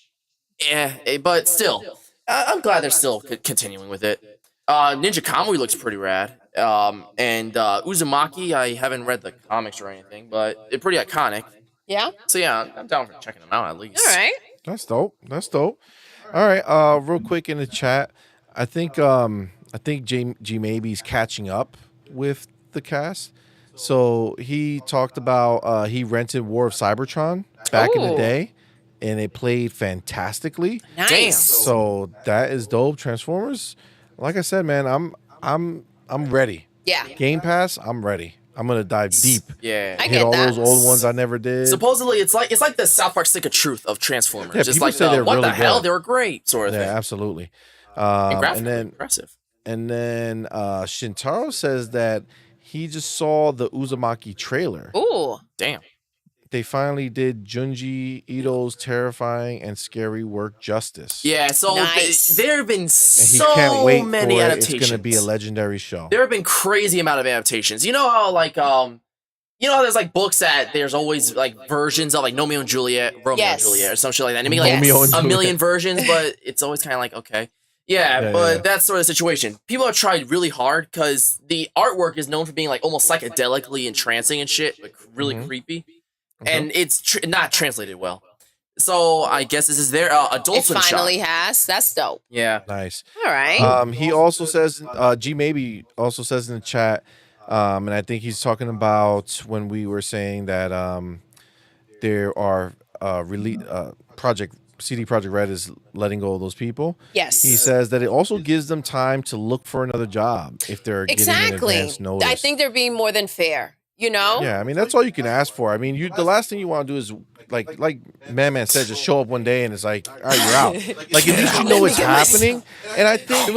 Yeah, but still, I'm glad they're still continuing with it. Ninja Kamui looks pretty rad. And Uzumaki, I haven't read the comics or anything, but they're pretty iconic. Yeah. So yeah, I'm down for checking them out at least. All right. That's dope. All right, real quick in the chat, I think G Maybe's catching up with the cast. So he talked about he rented War of Cybertron back in the Ooh. day, and it played fantastically. Nice. Damn. So that is dope. Transformers, like I said, man, I'm ready. Yeah. Game Pass, I'm ready. I'm gonna dive deep. Yeah. I Hit get all that. those old ones I never did. Supposedly, it's like the South Park Stick of Truth of Transformers. Yeah, Just people like say they're what the really hell, good. they were great sort of Yeah, thing. absolutely. And And graphically then impressive. Shintaro says that he just saw the Uzumaki trailer. Ooh. Damn. They finally did Junji Ito's terrifying and scary work justice. Yeah. So Nice. there have been And he so can't wait many for it. adaptations. It's going to be a legendary show. There have been crazy amount of adaptations. You know how like you know, there's like books that there's always like versions of like Romeo and Juliet, and Juliet, or some shit like that. And they make like Romeo and a million Juliet. versions, but it's always kind of like, okay. Yeah, but that's sort of the situation. People have tried really hard because the artwork is known for being like almost psychedelically entrancing and shit, like really creepy, and it's not translated well. So I guess this is their adult It swim finally shot. has. That's dope. Yeah, Nice. All right. He also says, G Maybe also says in the chat, and I think he's talking about when we were saying that there are CD Projekt Red is letting go of those people. Yes. He says that it also gives them time to look for another job if they're getting an advance notice. I think they're being more than fair. You know? Yeah, I mean that's all you can ask for. I mean, the last thing you want to do is like Madman said, just show up one day and it's like, all right, you're out. Like at least you know it's happening. And I think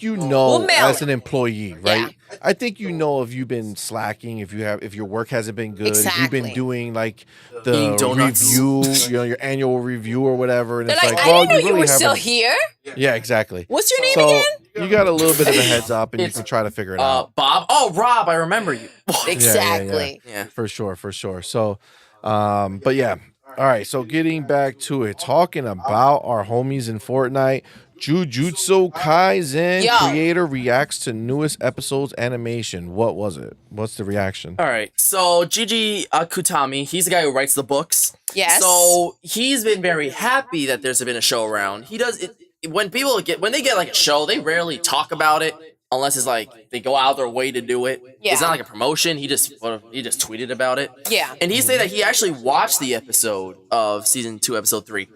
We'll mail as it. an employee, right? I think if you've been slacking, if your work hasn't been good, if you've been doing like the review, your annual review or whatever, and They're it's like, like, I well, didn't know you really were still haven't. here. Yeah, exactly. What's your name So again? you got a little bit of a heads up, and you can try to figure it out. Bob. Oh, Rob, I remember you. Exactly. Yeah. For sure. So, but yeah. All right. So getting back to it, talking about our homies in Fortnite, Jujutsu Kaisen creator reacts to newest episode's animation. What was it? What's the reaction? All right. So Gigi Akutami, he's the guy who writes the books. Yes. So he's been very happy that there's been a show around. He does it when they get like a show, they rarely talk about it unless it's like they go out their way to do it. Yeah. It's not like a promotion. He just tweeted about it. Yeah. And he said that he actually watched the episode of season 2, episode 3.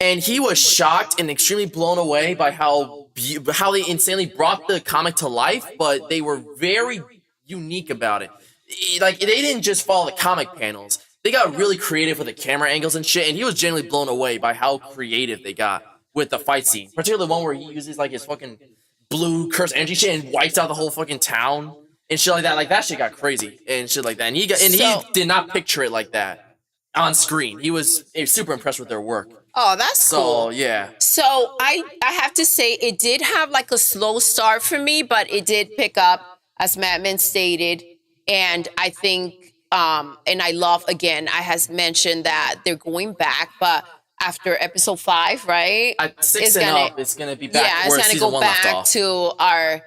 And he was shocked and extremely blown away by how they insanely brought the comic to life, but they were very unique about it. Like, they didn't just follow the comic panels. They got really creative with the camera angles and shit, and he was genuinely blown away by how creative they got with the fight scene. Particularly the one where he uses, like, his fucking blue curse energy shit and wipes out the whole fucking town and shit like that. Like, that shit got crazy and shit like that. And he did not picture it like that on screen. He was super impressed with their work. Oh, that's cool. So, yeah. So I have to say it did have like a slow start for me, but it did pick up, as Madman stated. And I think, and I love, again, I has mentioned that they're going back, but after episode 5, right? At 6 and up, it's going to be back where it's season going to go 1 left back off. to our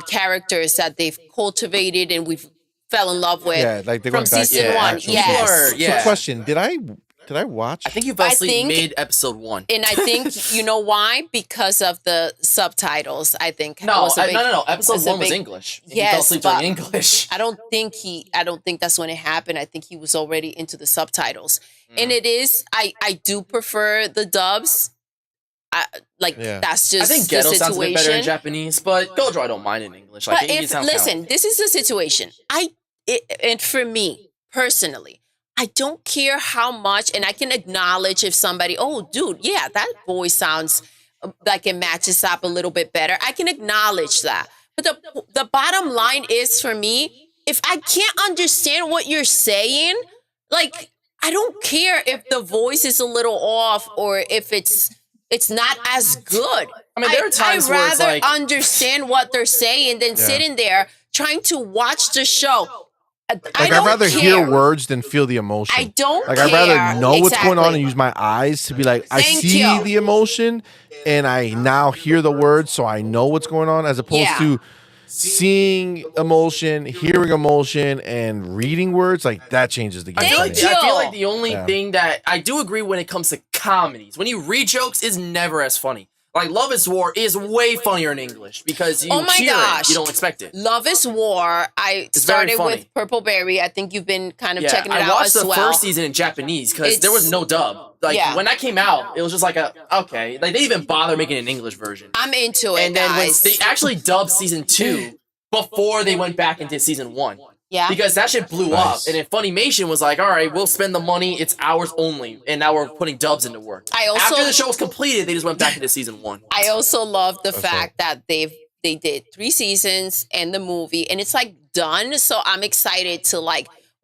characters that they've cultivated and we've fell in love with like they're from going back season to the 1. actual Yes. season. So question, did I watch? I think you fell asleep mid episode 1. And I think, you know why? Because of the subtitles, I think. No. Episode 1 was English. He fell Yes, asleep but during English. I don't think that's when it happened. I think he was already into the subtitles. And it is, I do prefer the dubs. That's just I think the Ghetto situation. sounds a bit better in Japanese, but Gojo I don't mind in English. Like, But it sounds listen, this is the situation. And for me personally, I don't care how much, and I can acknowledge if somebody, oh, dude, yeah, that voice sounds like it matches up a little bit better. I can acknowledge that. But the bottom line is, for me, if I can't understand what you're saying, like, I don't care if the voice is a little off or if it's not as good. I mean, there are times where it's like, understand what they're saying than sitting there trying to watch the show. I'd rather hear words than feel the emotion. I don't I'd care. rather know what's going on Exactly. and use my eyes to be like, I Thank see you. the emotion and I now hear the words so I know what's going on, as opposed to seeing emotion, hearing emotion, and reading words. Like, that changes the game. Thank for me. you. I feel like the only Yeah. thing that I do agree when it comes to comedies, when you read jokes, is never as funny. Like, Love is War is way funnier in English because you Oh my hear gosh. it, you don't expect it. Love is War. I It's very started funny. with Purple Berry. I think you've been kind of Yeah, checking it I out watched as the well. first season in Japanese because there was no dub. Like, when that came out, it was just like okay. Like, they didn't even bother making an English version. I'm into it, And then when guys. they actually dubbed season 2 before they went back into season 1. Yeah. Because that shit blew up. Nice. And then Funimation was like, all right, we'll spend the money. It's ours only. And now we're putting dubs into work. After the show was completed, they just went back into season 1. I also love the fact that they did 3 seasons and the movie, and it's like done. So I'm excited to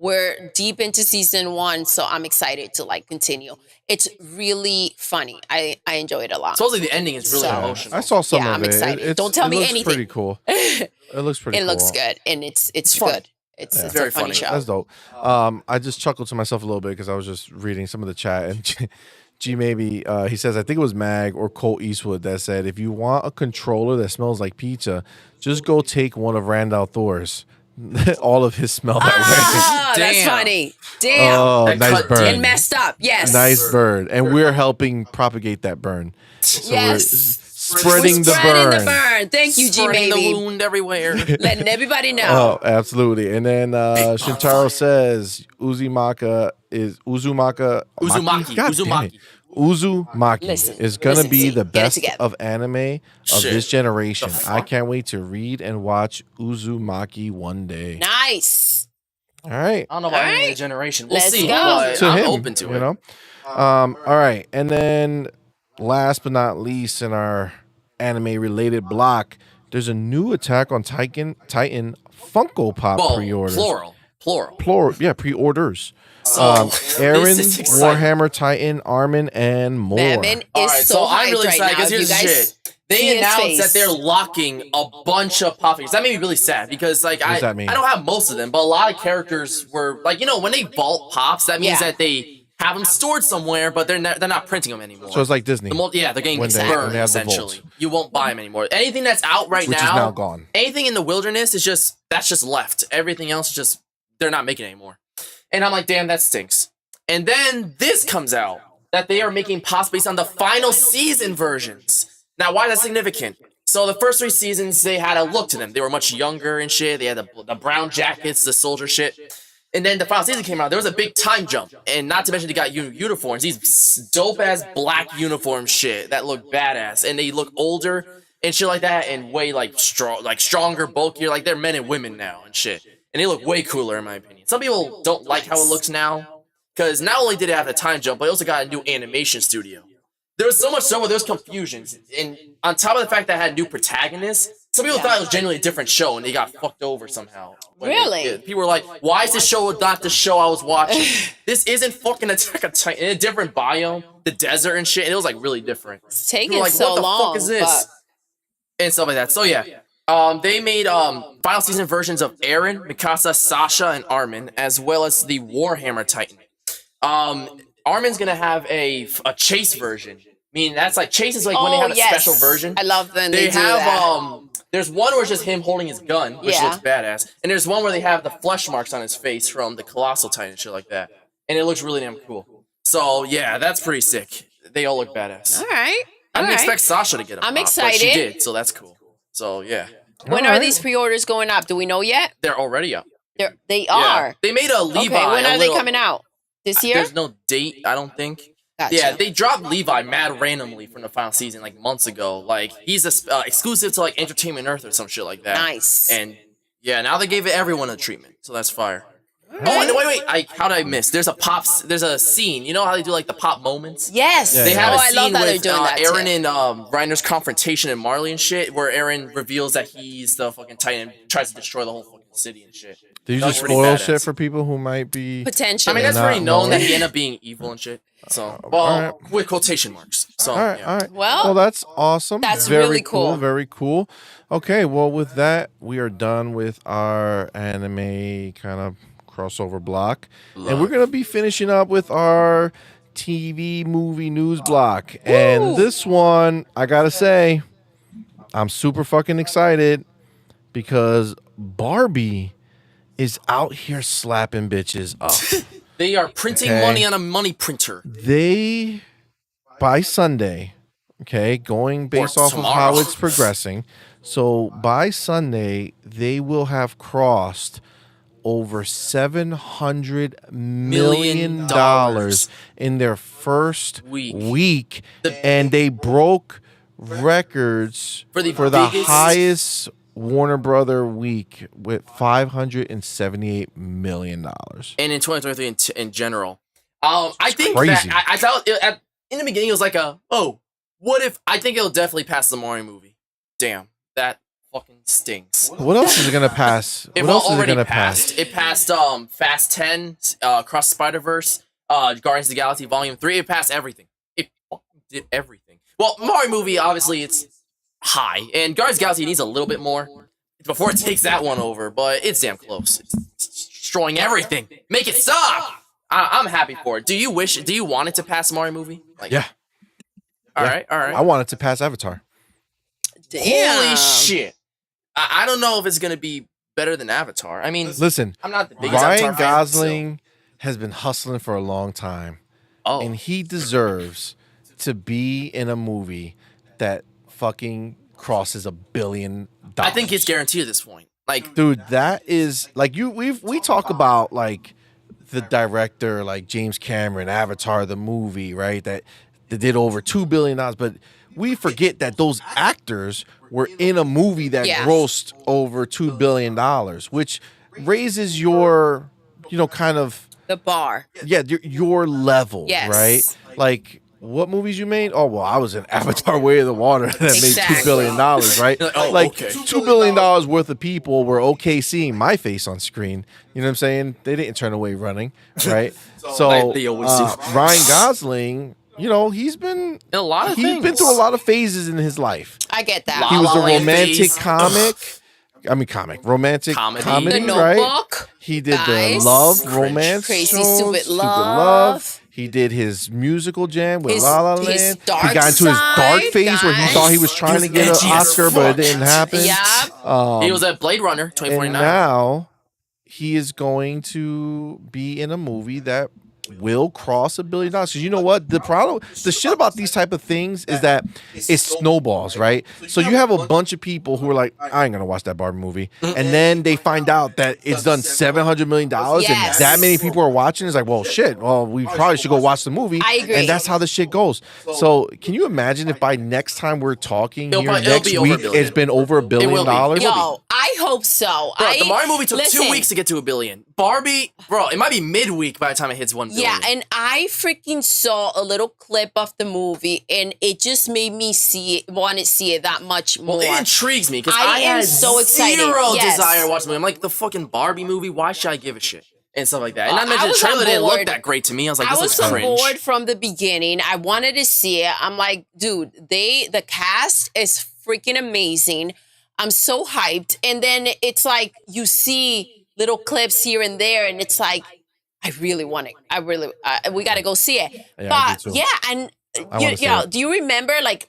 we're deep into season 1, so I'm excited to continue. It's really funny. I enjoy it a lot. Supposedly the ending is really So- emotional. I saw some Yeah, of I'm it. excited. It's- Don't tell it me looks anything. Pretty cool. It looks pretty It cool. looks good, and it's fun. good. It's Very a funny funny. show. That's dope. I just chuckled to myself a little bit because I was just reading some of the chat, and G maybe he says, I think it was Mag or Colt Eastwood that said, if you want a controller that smells like pizza, just go take one of Randall Thor's. All of his smell that way. Ah, that's Damn. funny. Damn. Oh, That nice cut burn. And messed up. Yes. Nice burn. And we're helping propagate that burn. So we're Yes. spreading the Spreading burn. the burn. Thank you, G Spreading the baby. wound everywhere. Letting everybody know. Oh, absolutely. And then Shintaro says Uzumaki. God damn it. Uzumaki Listen, is gonna listen, be see, the get it best together. of anime of Shit. this generation. The fuck? I can't wait to read and watch Uzumaki one day. Nice. All right. I don't know about All any right. generation. We'll Let's see. go. But To I'm him, open to you it. know. All right, and then last but not least in our anime-related block, there's a new Attack on Titan Funko Pop Well, pre-orders. plural. Yeah, pre-orders. So Aaron, this is exciting. Warhammer Titan, Armin, and more. Batman is All right, so I'm really hyped right excited now. because You here's the guys shit. see They his announced face. that they're locking a bunch of pop figures. That made me really sad because like does I that mean? don't have most of them, but a lot of characters were like, you know, when they vault pops, that means Yeah. that they have them stored somewhere, but they're not printing them anymore. So it's like Disney, Yeah, they're getting when they burned have the essentially. vault. You won't buy them anymore. Anything that's out right which is now gone. anything in the wilderness is just left. Everything else is just they're not making it anymore. And I'm like, damn, that stinks. And then this comes out that they are making pops based on the final season versions. Now, why is that significant? So the first 3 seasons, they had a look to them. They were much younger and shit. They had the brown jackets, the soldier shit. And then the final season came out. There was a big time jump. And not to mention they got uniforms. These dope-ass black uniform shit that look badass. And they look older and shit like that and way stronger, bulkier. Like they're men and women now and shit. And they look way cooler in my opinion. Some people don't like how it looks now. Because not only did it have the time jump, but it also got a new animation studio. There was so much so where there was confusions. And on top of the fact that it had new protagonists, some people thought it was genuinely a different show and they got fucked over somehow. Really? People were like, why is this show not the show I was watching? This isn't fucking Attack on Titan. In a different biome, the desert and shit. And it was like really different. It's taking People were like, so what the long. fuck is this? And stuff like that. So yeah. They made final season versions of Eren, Mikasa, Sasha, and Armin, as well as the Warhammer Titan. Armin's gonna have a chase version. Meaning that's like chase is like when they have a special version. I love when They they do have that. there's one where it's just him holding his gun, which Yeah. looks badass. And there's one where they have the flesh marks on his face from the Colossal Titan and shit like that. And it looks really damn cool. So yeah, that's pretty sick. They all look badass. All right. I didn't All right. expect Sasha to get a I'm pop, but she excited. did, so that's cool. So yeah. When All are right. these pre-orders going up? Do we know yet? They're already up. They Yeah. are. They made a Levi. Okay, when a are they little- coming out? This year? There's no date, I don't think. Gotcha. Yeah, they dropped Levi mad randomly from the final season like months ago. Like he's exclusive to like Entertainment Earth or some shit like that. Nice. And yeah, now they gave it everyone a treatment, so that's fire. Oh, and wait! How did I miss? There's a scene. You know how they do like the pop moments? Yes. Yeah, They yeah. have oh, a I love scene that they're with doing that Eren too. and Reiner's confrontation and Marley and shit, where Eren reveals that he's the fucking Titan and tries to destroy the whole fucking city and shit. Did you That was just pretty spoil badass. shit for people who might be? Potentially. I mean, that's Not pretty known that knowing. he ended up being evil and shit. So, all right. with quotation marks. So, All right, yeah. all right. Well, that's awesome. that's very really cool. Very cool. Okay, well, with that, we are done with our anime kind of crossover block, and we're gonna be finishing up with our TV movie news block. And this one, I gotta say, I'm super fucking excited because Barbie is out here slapping bitches up. They are printing Okay. money on a money printer. They by Sunday, okay, going based Or off of tomorrow. how it's progressing. So by Sunday, they will have crossed over $700 million dollars in their first Week. week, and they broke records For the the biggest- highest Warner Brother week with $578 million. And in 2023 in general. I think crazy. that I thought in the beginning it was like what if I think it'll definitely pass the Mario movie. Damn, that fucking stinks. What else is it gonna pass? It What else is it already gonna passed. pass? It passed Fast 10, Across the Spider-Verse, Guardians of the Galaxy Volume 3. It passed everything. It fucking did everything. Well, Mario movie, obviously, it's high. And Guardians of the Galaxy needs a little bit more. before it takes that one over, but it's damn close. It's destroying everything. Make it stop. I'm happy for it. Do you want it to pass Mario movie? Like, Yeah. All right. I want it to pass Avatar. Damn. Holy shit. I don't know if it's going to be better than Avatar. I mean, Listen, I'm not the biggest Ryan Avatar fan, Gosling has been hustling for a long time, so. and he deserves to be in a movie that fucking crosses $1 billion. I think it's guaranteed at this point. Like, dude, that is like we talk about like the director, like James Cameron, Avatar the movie, right? That did over $2 billion, but we forget that those actors were in a movie that grossed over $2 billion, which raises your, kind of the bar. Yeah, your level, Yes. right? Like, what movies you made? Oh, well, I was in Avatar: Way of the Water that made $2 billion, right? Okay. $2 billion worth of people were okay seeing my face on screen. You know what I'm saying? They didn't turn away running, right? So Like they always do. Ryan Gosling, he's been A lot of he's been things. through a lot of phases in his life. I get that. La He was La a Land romantic phase. romantic Comedy. comedy, The right? Notebook. He did the Guys. love Cringe. romance Crazy shows, Stupid Love. He did his musical jam with His- La La his Land. dark He got into his dark side, phase where he guys. thought he was trying to He get was an edgy as Oscar, but it didn't fuck. happen. Yeah. He was at Blade Runner And 2049. now he is going to be in a movie that will cross $1 billion. Because you know what? The shit about these type of things is that it snowballs, right? So you have a bunch of people who are like, I ain't gonna watch that Barbie movie, and then they find out that it's done $700 million, Yes. and that many people are watching. It's like, well, shit. Well, we probably should go watch the movie. I agree. And that's how the shit goes. So can you imagine if by next time we're talking It'll here probably- it'll next be over week, $1 billion. it's been over $1 billion will be. dollars? Yo, I hope so. Bro, the Mario movie took listen, 2 weeks to get to $1 billion. Barbie, bro, it might be midweek by the time it hits $1 billion. Yeah, and I freaking saw a little clip of the movie, and it just made me want to see it that much more. Well, it intrigues me because I I am had so excited. zero Yes. desire to watch the movie. I'm like, the fucking Barbie movie, why should I give a shit? And stuff like that. And I not mention the was trailer on didn't look board. that great to me. I was like, I this was looks on cringe. board from the beginning. I wanted to see it. I'm like, dude, the cast is freaking amazing. I'm so hyped. And then it's like you see little clips here and there, and it's like, I really want it. We got to go see it. Yeah, I but do too. yeah, and I wanna see it. do you remember like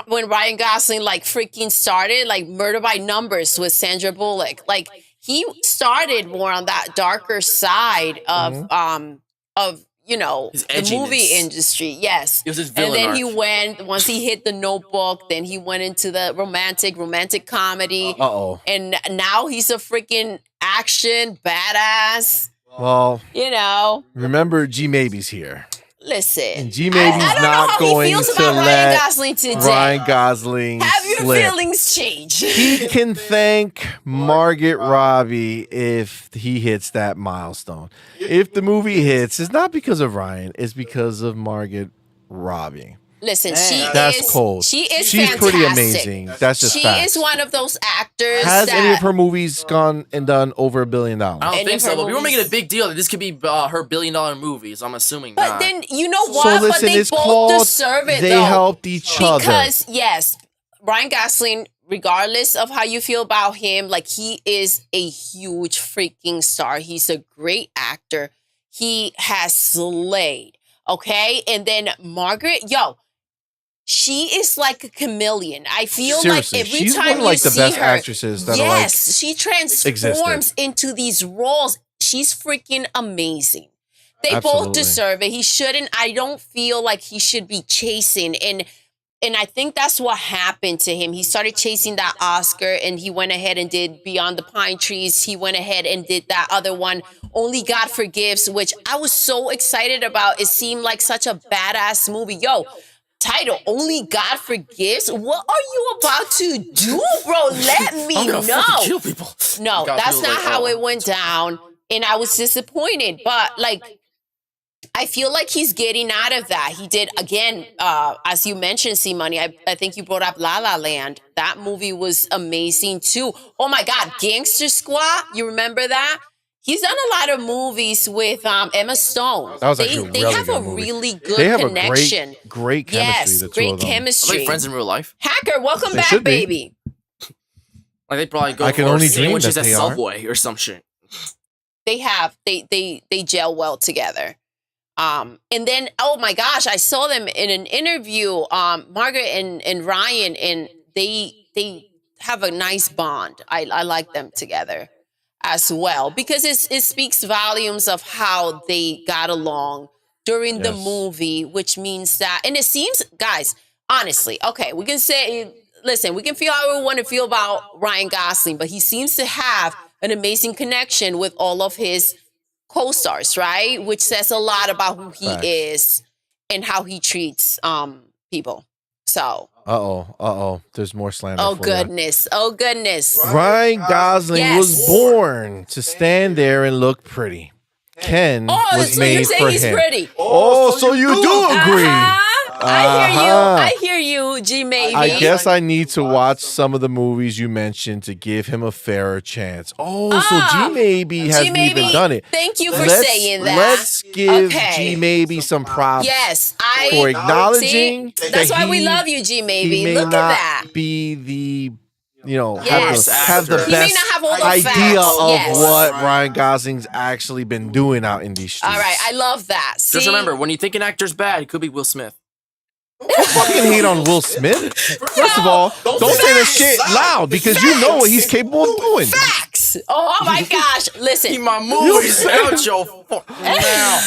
when Ryan Gosling like freaking started like Murder by Numbers with Sandra Bullock? Like he started more on that darker side of His the movie edginess. industry. Yes. It was his And villain then arc. he went, once he hit the Notebook, then he went into the romantic comedy. Uh-oh. And now he's a freaking action badass. Well, remember G Maybe's here. Listen. And G Maybe's I don't know not how going he feels to about Ryan let Gosling today. Ryan Gosling Have your slip. feelings change? He can thank Margot Robbie if he hits that milestone. If the movie hits, it's not because of Ryan, it's because of Margot Robbie. Listen, That's cold. She is She's fantastic. pretty amazing. That's just She facts. is one of those actors Has that any of her movies gone and done over $1 billion? I don't Any think of so, her but people are movies- making a big deal that this could be her $1 billion movies. I'm assuming But not. then you know what? So listen, but they it's both called deserve it. They though. Helped Each Other. Because yes, Ryan Gosling, regardless of how you feel about him, like he is a huge freaking star. He's a great actor. He has slayed. Okay, and then Margaret, she is like a chameleon. I feel Seriously, like every she's time one of you like the see best her, actresses that are yes, she transforms existed. into these roles. She's freaking amazing. They both Absolutely. deserve it. He shouldn't. I don't feel like he should be chasing, and I think that's what happened to him. He started chasing that Oscar, and he went ahead and did Beyond the Pine Trees. He went ahead and did that other one, Only God Forgives, which I was so excited about. It seemed like such a badass movie. Title, Only God Forgives? What are you about to do, bro? Let me I'm gonna know. fucking kill people. No, God, that's people not like, how oh. it went down. And I was disappointed. But like, I feel like he's getting out of that. He did, again, as you mentioned, CMoney, I think you brought up La La Land. That movie was amazing too. Oh my God, Gangster Squad. You remember that? He's done a lot of movies with Emma Stone. That was actually a they really have good a movie. really good They have connection. a great chemistry, Yes, the two great of them. Are chemistry. they friends in real life? Hacker, welcome They back, should be. baby. Like they probably go I can for only dream sandwiches that at they are. Subway or some shit. They gel well together. And then, oh my gosh, I saw them in an interview, Margaret and Ryan, and they have a nice bond. I like them together as well, because it speaks volumes of how they got along during the movie, which means that, and it seems, guys, honestly, okay, we can say, listen, we can feel how we want to feel about Ryan Gosling, but he seems to have an amazing connection with all of his co-stars, right? Which says a lot about who he is and how he treats people. So. There's more slander. Oh for ya. goodness! Oh goodness! Ryan Gosling was born to stand there and look pretty. Ken was so made you're saying for he's him. pretty. Oh, so you do agree? I hear you, G maybe. I guess I need to watch some of the movies you mentioned to give him a fairer chance. Oh, so G maybe hasn't even done it. Thank you for saying that. Let's give G maybe some props. Yes, for acknowledging. That's why we love you, G maybe. He may Look at not that. be the. Yes. have the He may best not have all the idea facts. of Yes. what Ryan Gosling's actually been doing out in these streets. All right, I love that. See? Just remember, when you think an actor's bad, it could be Will Smith. Don't fucking hate on Will Smith. First of all, don't say that shit loud because you know what he's capable of doing. Facts. Oh my gosh! Listen, Keep my movies out your fucking mouth.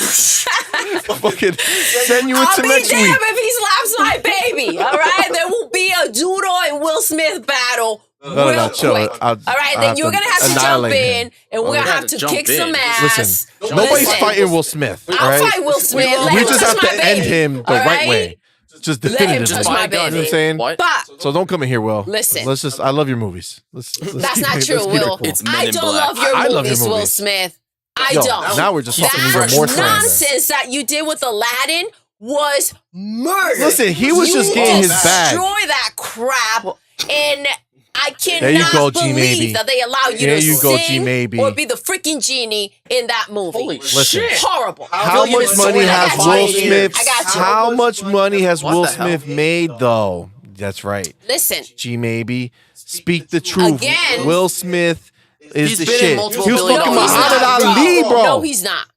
Fucking send you I'll into be next damned week. if he slaps my baby. All right, there will be a Doodle and Will Smith battle. Real chill. quick. I'll All right, have then you're to gonna have to jump annihilate in, him. and we're gonna have to jump kick in. some ass. Listen, nobody's fighting Will Smith. I'll right? fight Will Smith. Let We him just touch have to my end baby. him the All right way. Just Let him definitively. touch Just my my You know what I'm baby. saying? What? But So don't come in here, Will. Listen. Let's just. I love your movies. Let's that's keep not it- true, let's keep it Will. cool. It's Men I in don't Black. love your I love your movies, Will movies. Smith. I Yo, don't. now we're just talking That even more slander. nonsense that you did with Aladdin was murder. Listen, he was just getting his bag. Destroy that crap, and I There you cannot go, G Maybe. believe that they allow you There to you go, G sing Maybe. or be the freaking genie in that movie. Holy Listen. shit. Horrible. How Billion much is money so has bad. Will I Smith? got you. How much money has What Will the hell? Smith made though? That's right. Listen, G maybe. Speak the truth. Again. Will Smith is He's the been in shit. multiple He was billion fucking dollar Muhammad movies. Ali, bro. No, he's not.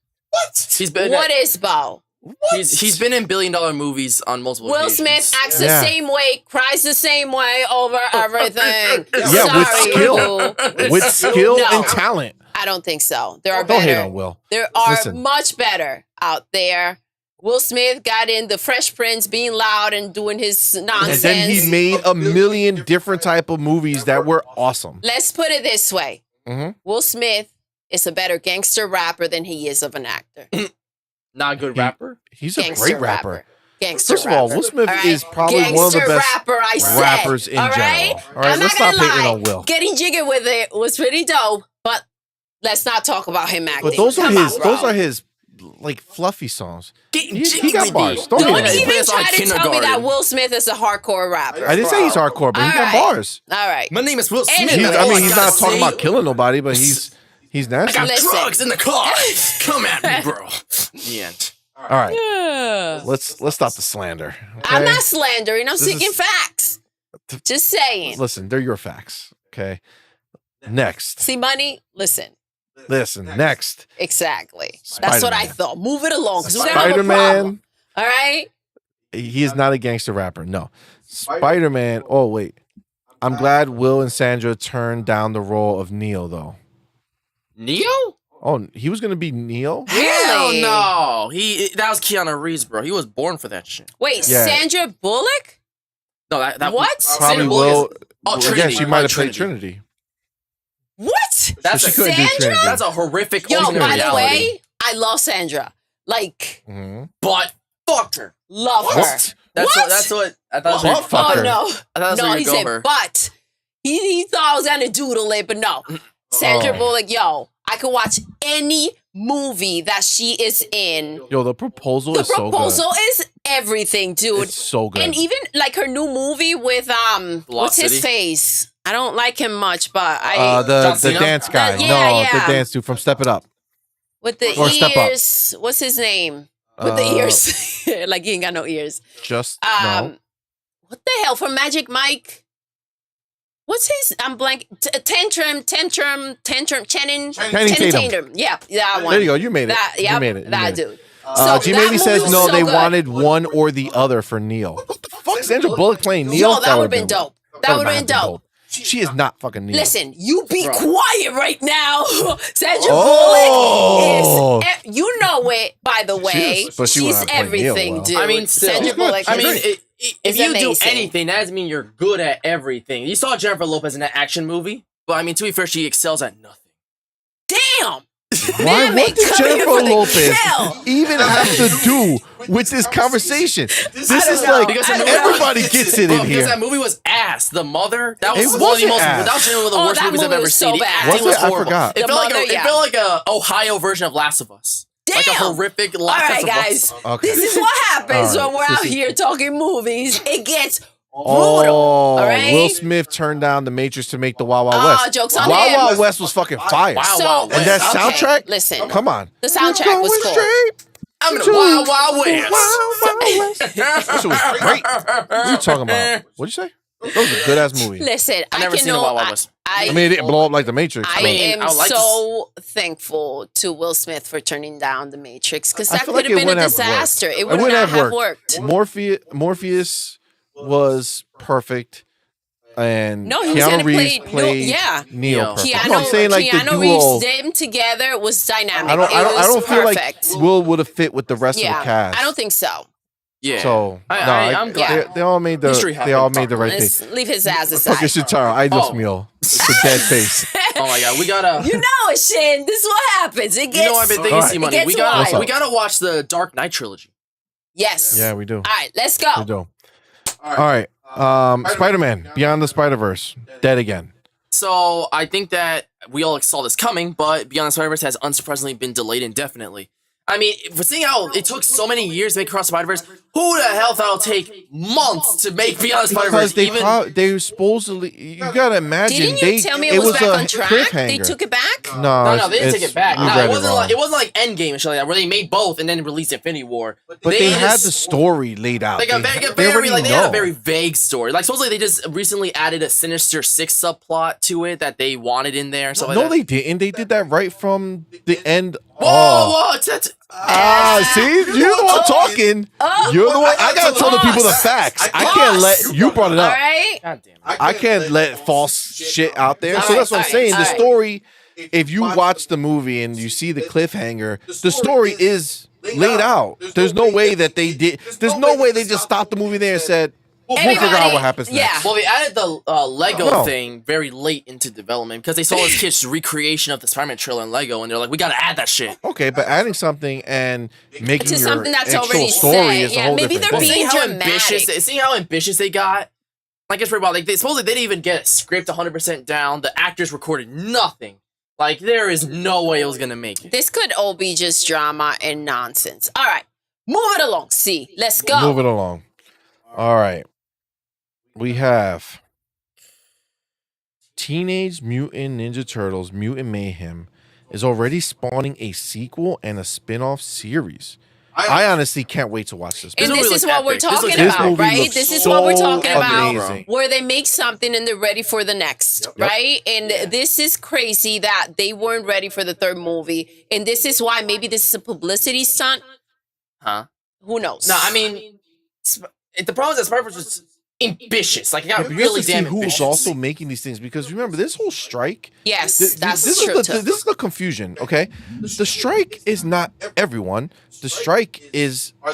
He's been What is Bo? he's been in billion-dollar movies on multiple Will occasions. Smith acts Yeah. the same way, cries the same way over everything. Yeah, with Sorry, skill. Boo. With skill No. and talent. I don't think so. There are Don't better. hate on Will. There are Listen. much better out there. Will Smith got in the Fresh Prince, being loud and doing his And nonsense. then he made a million different type of movies that were awesome. Let's put it this way: Mhm. Will Smith is a better gangster rapper than he is of an actor. Not a good rapper. He's a Gangster great rapper. Gangster First of all, rapper. Will Smith All right? is probably one of the Gangster best rapper, I said. rappers in All right? general. All right, I'm let's not stop gonna hating lie. on Will. Getting jiggy with it was pretty dope, but let's not talk about him acting. But those are Come on, his. bro. Those are his like fluffy songs. Getting He got bars. Don't Don't get me even wrong. try to tell me that Will Smith is a hardcore rapper. I didn't say he's hardcore, but he got All right. bars. All right. My name is Will Smith. Anyway. I All mean, he's gotta not talking say- about killing nobody, but he's I nasty. got Listen. drugs in the car. Come at me, bro. The end. All right, let's stop the slander. I'm okay? not slandering. I'm This seeking is- facts. Just saying. Listen, they're your facts. Okay. Next, See, money. Listen. next. Exactly. That's what I Spider-Man. thought. Move it along, because we're gonna have a problem. Spider-Man. All right. He is not a gangster rapper. No. Spider-Man. Oh wait, I'm glad Will and Sandra turned down the role of Neo though. Neo? Oh, he was gonna be Neo. Hell Really? no. That was Keanu Reeves, bro. He was born for that shit. Wait, Yeah. Sandra Bullock? No, that What? Probably Sandra Bullock Will. is- Oh, Yeah, Trinity. she might have Trinity. played Trinity. What? That's So a she couldn't do Sandra? Trinity. That's a horrific Yo, alternate by the reality. way, I love Sandra. Like, Mhm. But fuck her. love her. What? That's what I thought. What? Fuck Oh her. no, I thought that's no, where he you go said, her. but he thought I was gonna doodle it, but no. Sandra Oh. Bullock, yo, I could watch any movie that she is in. Yo, the proposal The is so proposal is everything, good. dude. It's so good. And even like her new movie with what's his Velocity? face? I don't like him much, but I the John Cena? dance guy. Yeah, no, yeah. the dance dude from Step It Up. with the or Step Up. ears. What's his name? With the ears, like he ain't got no ears. Just no. What the hell from Magic Mike? What's his? I'm blank. Tantrum. Channing Tatum. Yeah, that one. There you go. You made it. That, You made it. You That made it. dude. So G that Maybe movie says was no. so They good. wanted one or the other for Neil. What the fuck? Sandra Bullock playing Neil? Yo, that would have been dope. That would have been dope. She is not fucking Neil. Listen, you be quiet right now. Sandra Oh. Bullock is. You know it, by the way. But she She's wouldn't play Neil everything, well. dude. I mean, still. Sandra Bullock. I mean, is- if you do amazing. anything, that doesn't mean you're good at everything. You saw Jennifer Lopez in that action movie, but I mean, to be fair, she excels at nothing. damn. Why? Damn What it, did come here Jennifer for the Lopez kill. even have to do with this conversation? This is know. like Because that movie- everybody gets it in Because here. that movie was ass. The Mother, that was It one of the wasn't most. ass. That was one of the Oh, worst that movies I've movie ever was so seen. The bad. acting Was was it? I horrible. forgot. It The felt like Mother, it yeah. felt like a Ohio version of Last of Us. Like a Damn. horrific All Last right, of Us. guys. Okay. This is what happens All right. when we're This out is- here talking movies. It gets brutal. Oh, all right? Will Smith turned down the Matrix to make the Wild Wild Oh, West. jokes on Wild him. Wild West was fucking fire. Wow, So, wow, And that okay. soundtrack? Listen. Come on. The soundtrack We're was going cool. straight I'm in to a Wild Wild West. Wild Wild West. That shit was great. What are you talking about? What'd you say? That was a good ass movie. Listen, I never can seen know. Wild Wild West. I mean, it didn't blow up like the Matrix. I mean, am I would like to so thankful to Will Smith for turning down the Matrix because I that feel could like have it been a wouldn't have worked. disaster. It It would wouldn't not have have worked. Morpheus was perfect, and No, he was Keanu gonna Reeves play- played no, yeah. Neo. Neo. Perfect. No, I'm saying like the Keanu duo. Reeves, them together was dynamic. I don't was feel like perfect. Will would have fit with the rest Yeah, of the cast. I don't think so. Yeah. So I'm glad. they all made the History they all made the right Let's thing. leave his ass Fucking aside. Shitara, I just Oh. meal. It's a dead face. Oh my god, we gotta. You know it, Shin. This is what happens. It gets. You know I've been thinking, Alright. C-Money. It We gets gotta, wild. we gotta watch the Dark Knight trilogy. Yes. Yeah, we do. All right, let's go. We do. All right. Spider-Man Beyond the Spider-Verse dead again. So I think that we all saw this coming, but Beyond the Spider-Verse has unsurprisingly been delayed indefinitely. I mean, for seeing how it took so many years to make Across the Spider-Verse, who the hell thought it'll take months to make Beyond the Because Spider-Verse? they supposedly you gotta imagine Didn't you tell me it was back on track? They took it back? No, they didn't take it back. you No, read it wasn't wrong. like Endgame and shit like that, where they made both and then released Infinity War. But they had just- the story laid out. Like They already they had know. a very vague story. Like supposedly they just recently added a Sinister Six subplot to it that they wanted in there. And stuff No, like that. they didn't. They did that right from the end. Whoa, Oh. whoa, it's See, you're the one talking. You're the one. I gotta tell the people the facts. I can't let you brought it All up. right. God damn it. I can't let false shit out there. So that's what I'm Alright, saying. The alright. story, if you watch the movie and you see the cliffhanger, the story is laid out. There's no way that they did. There's no way they just stopped the movie there and said, we'll figure out Everybody- what happens yeah. next. Well, they added the Lego No. thing very late into development because they saw this kid's recreation of the Spider-Man trailer in Lego, and they're like, "We gotta add that shit." Okay, but adding something and making To your something that's actual already story set. is a Yeah, whole maybe different they're thing. being Seeing dramatic. how ambitious they got. Like it's pretty wild. Like they supposedly they didn't even get a script 100% down. The actors recorded nothing. Like there is no way it was gonna make it. This could all be just drama and nonsense. All right, move it along. See, let's go. Move it along. All right. We have Teenage Mutant Ninja Turtles Mutant Mayhem is already spawning a sequel and a spin-off series. I honestly can't wait to watch this. And movie this looks is what we're epic. This looks talking This about, movie right? looks This is so what we're talking amazing. about, where they make something and they're ready for the next, right? And this is crazy that they weren't ready for the third movie, and this is why maybe this is a publicity stunt. Huh? Who knows? No, I mean, the problem is that Spider-Verse was ambitious. Like it got You really have to see damn who's ambitious. also making these things, because remember this whole strike. yes, This that's true too. is the confusion. Okay, the strike is not everyone. The strike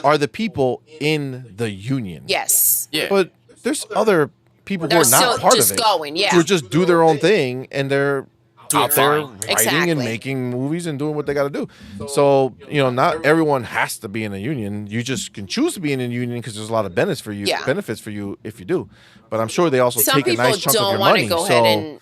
are the people in the union. Yes, Yeah. But there's other people who they're are still not part just of it. going. Yeah, Who just do their own thing and they're Doing out there fine. writing Exactly. and making movies and doing what they got to do. So not everyone has to be in a union. You just can choose to be in a union because there's a lot of benefits for you. Yeah. Benefits for you if you do. But I'm sure they also some take a people nice chunk of don't your want money. to go so ahead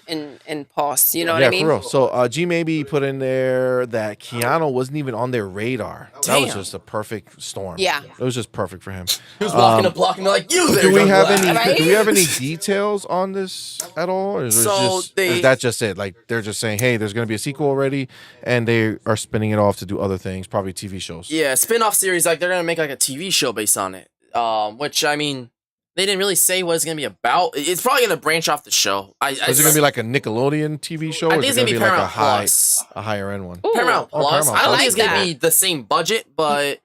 and pause. You know what yeah, I mean? for real. So G maybe put in there that Keanu wasn't even on their radar. That was Damn. just a perfect storm. Yeah. It was just perfect for him. He was walking a block and they're like, "You there?" Do we young have lad." any? Right? Do we have any details on this at all? Or is, So is that just it? Like they're just saying, "Hey, there's going to be a sequel already," and they are spinning it off to do other things, probably TV shows. Yeah, spin-off series. Like they're gonna make like a TV show based on it. Which I mean, They didn't really say what it's gonna be about. It's probably gonna branch off the show. Is it gonna be like a Nickelodeon TV show? I Or think is it's it gonna be like Paramount Plus. a higher end one? Ooh. Paramount Plus. Paramount I don't Plus. think it's gonna that. be the same budget, but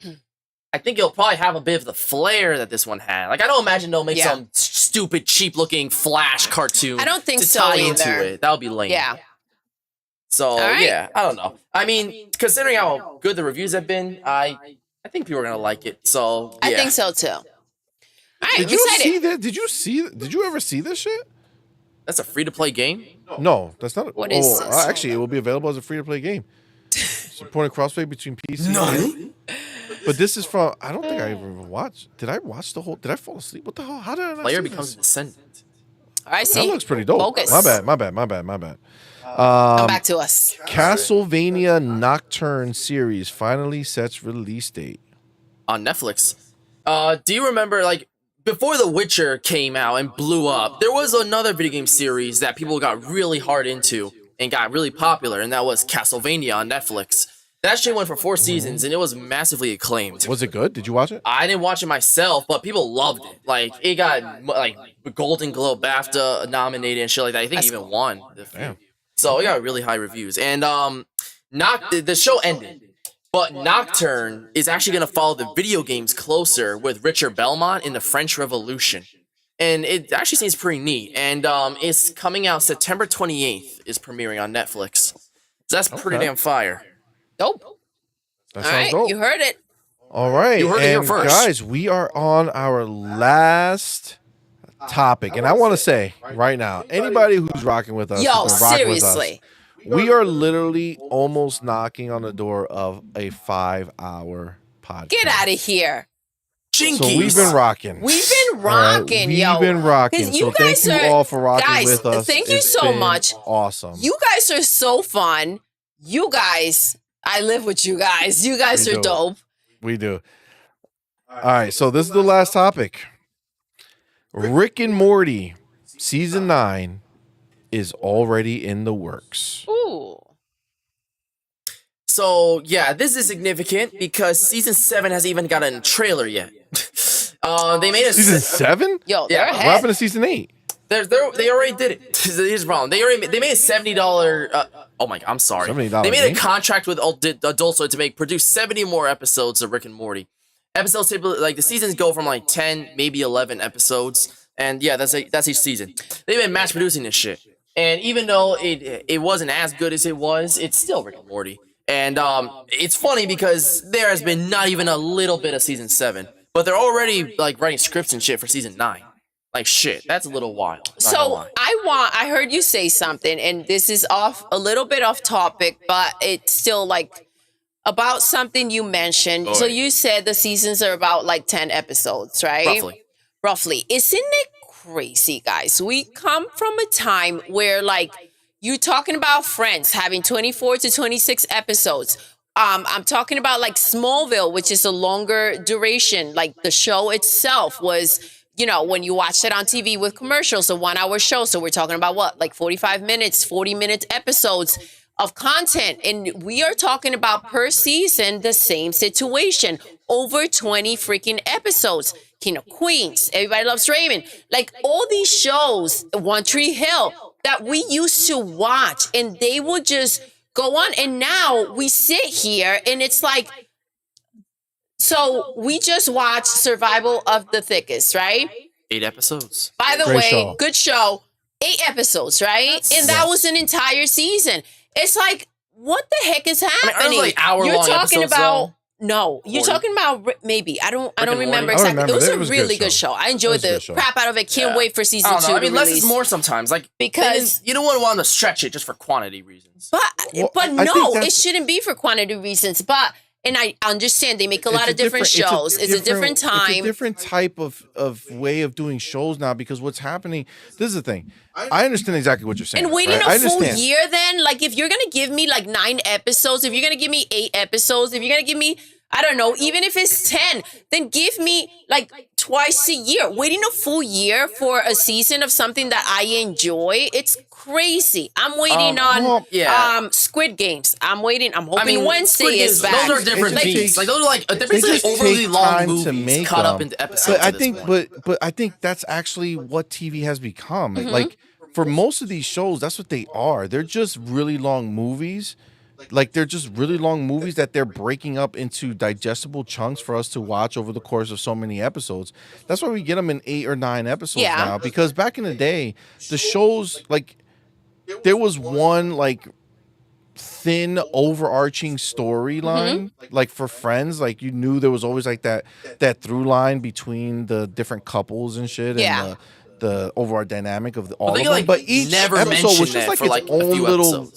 I think it'll probably have a bit of the flair that this one had. Like I don't imagine they'll make Yeah. some stupid, cheap looking Flash cartoon. I don't think to so tie into either. it. That would be lame. Yeah. So right. yeah, I don't know. I mean, considering how good the reviews have been, I think people are gonna like it. So yeah. I think so too. All right, Did we you said see it. that? Did you ever see this shit? That's a free to play game. No, that's not. What is this? Actually, it will be available as a free to play game. Supporting crossplay between PC. and But this is from. I don't think I ever watched. Did I watch the whole? Did I fall asleep? What the hell? How did I not Player see becomes this? descendant. All right, That see. looks pretty dope. Focus. My bad. Come back to us. Castlevania Nocturne series finally sets release date. On Netflix. Do you remember, like, before The Witcher came out and blew up, there was another video game series that people got really hard into and got really popular, and that was Castlevania on Netflix. That shit went for 4 seasons, and it was massively acclaimed. Was it good? Did you watch it? I didn't watch it myself, but people loved it. Like, it got, like, Golden Globe, BAFTA nominated and shit like that. I think it even won. Damn. So it got really high reviews. And the show ended. But Nocturne is actually going to follow the video games closer with Richard Belmont in the French Revolution. And it actually seems pretty neat. And it's coming out September 28th, is premiering on Netflix. So that's pretty Okay. damn fire. Dope. That All sounds right, dope. you heard it. All right, You heard it here and first. guys, we are on our last topic, and I want to say right now, anybody who's rocking with us, Yo, who's been rocking with us, seriously. we are literally almost knocking on the door of a 5-hour podcast. Get out of here. Jinkies. So we've been rocking. We've been All right, rocking, yo. We've been rocking. 'Cause So you thank guys you are- all for rocking guys, with us. thank you It's so been much. Awesome. You guys are so fun. You guys, I live with you guys. You guys We are do. dope. We do. All right, so this is the last topic. Rick and Morty season 9 is already in the works. Ooh. So, yeah, this is significant because season 7 hasn't even got a trailer yet. They made a Season 7? Yo, they're Yeah, What ahead. happened to season 8? They already did it. Here's the problem. They made a $70. Oh my god, I'm sorry. $70 They made a game? produce with Adult Swim to produce 70 more episodes of Rick and Morty. Episodes typically, like, the seasons go from like 10, maybe 11 episodes, and yeah, that's each season. They've been mass producing this shit, and even though it wasn't as good as it was, it's still Rick and Morty. And it's funny because there has been not even a little bit of season 7, but they're already like writing scripts and shit for season 9. Like shit, that's a little wild. Not gonna So lie. I heard you say something, and this is a little bit off topic, but it's still like about something you mentioned. Oh, So yeah. you said the seasons are about like 10 episodes, right? Roughly. Isn't it crazy, guys? We come from a time where like you're talking about Friends having 24 to 26 episodes. I'm talking about like Smallville, which is a longer duration. Like the show itself was, you know, when you watched it on TV with commercials, a 1-hour show. So we're talking about what, like 45 minutes, 40-minute episodes of content. And we are talking about per season, the same situation, over 20 freaking episodes. King of Queens, Everybody Loves Raymond, like all these shows, One Tree Hill, that we used to watch, and they would just go on. And now we sit here and it's like, so we just watched Survival of the Thickest, right? 8 episodes. By the Great way, show. good show. 8 episodes, right? And that was an entire season. It's like, what the heck is mean, happening? aren't those, like, hour-long You're talking episodes, about though? no. You're 40? talking about maybe I don't and remember Morty? I exactly. remember. It was It a was a really good good show. show. I It enjoyed was a the good show. crap out of it. Can't Yeah. wait for season I don't 2 know. I to mean, less release. is more sometimes. Like Because- you don't want to stretch it just for quantity reasons. But Well, I think no, it that's- shouldn't be for quantity reasons. But and I understand they make a lot of different shows. It's a different time. It's a different type of way of doing shows now because what's happening. This is the thing. I understand exactly what you're saying. And waiting right? I a full understand. year then, like if you're gonna give me like 9 episodes, if you're gonna give me 8 episodes, if you're gonna give me, I don't know, even if it's 10, then give me like twice a year. Waiting a full year for a season of something that I enjoy, it's crazy. I'm waiting on Squid Games. I'm waiting. I'm hoping Wednesday is back. Those are different beats. Like those are like they're basically overly long movies cut up into episodes. But I think that's actually what TV has become. Like for most of these shows, that's what they are. They're just really long movies. Like they're just really long movies that they're breaking up into digestible chunks for us to watch over the course of so many episodes. That's why we get them in 8 or 9 episodes now. Because back in the day, the shows, like there was one like thin overarching storyline, like for Friends, like you knew there was always like that through line between the different couples and shit, and the overall dynamic of all of them. But each episode was just like its own little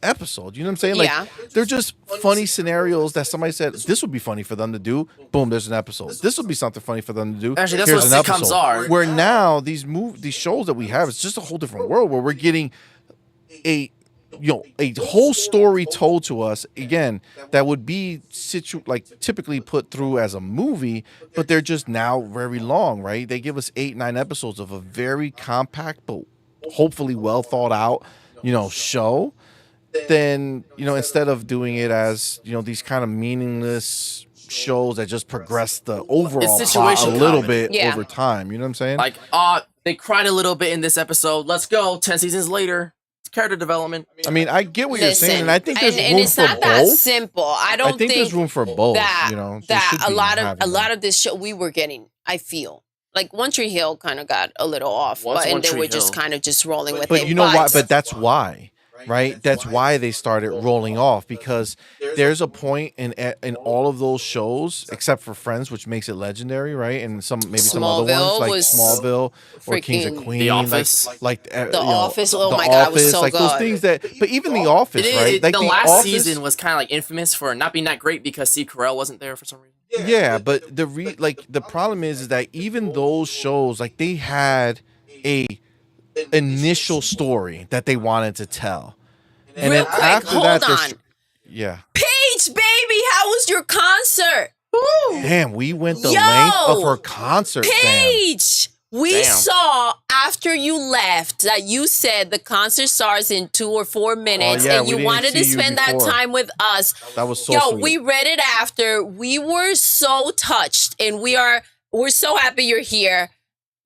episode. You know what I'm saying? Like they're just funny scenarios that somebody said this would be funny for them to do. Boom, there's an episode. This would be something funny for them to do. Actually, that's what sitcoms are. Where now these shows that we have, it's just a whole different world where we're getting a whole story told to us again that would be typically put through as a movie, but they're just now very long, right? They give us 8, 9 episodes of a very compact but hopefully well thought out, show. Then, instead of doing it as, these kind of meaningless shows that just progress the overall plot a little bit over time. You know what I'm saying? Like, they cried a little bit in this episode. Let's go. 10 seasons later. It's character development. I mean, I get what you're saying, and I think there's room for both. It's not that simple. I don't think there's room for both. That a lot of this show we were getting, I feel. Like One Tree Hill kind of got a little off, and they were just kind of just rolling with it. But you know why? But that's why. Right, that's why they started rolling off, because there's a point in all of those shows, except for Friends, which makes it legendary, right? And some other ones like Smallville or Kings of Queens, The Office, The Office. Oh my God, it was so like good. Those things that, but even The Office, right? Like the last season was kind of like infamous for not being that great because Steve Carell wasn't there for some reason. Yeah, but the problem is that even those shows, like they had a initial story that they wanted to tell, and Real then quick, after hold that, on. Paige, baby, how was your concert? Woo. Damn, we went the length of her concert. Paige, we saw after you left that you said the concert starts in 2 or 4 minutes, and you wanted to spend that time with us. That was so sweet. We read it after. We were so touched, and we're so happy you're here.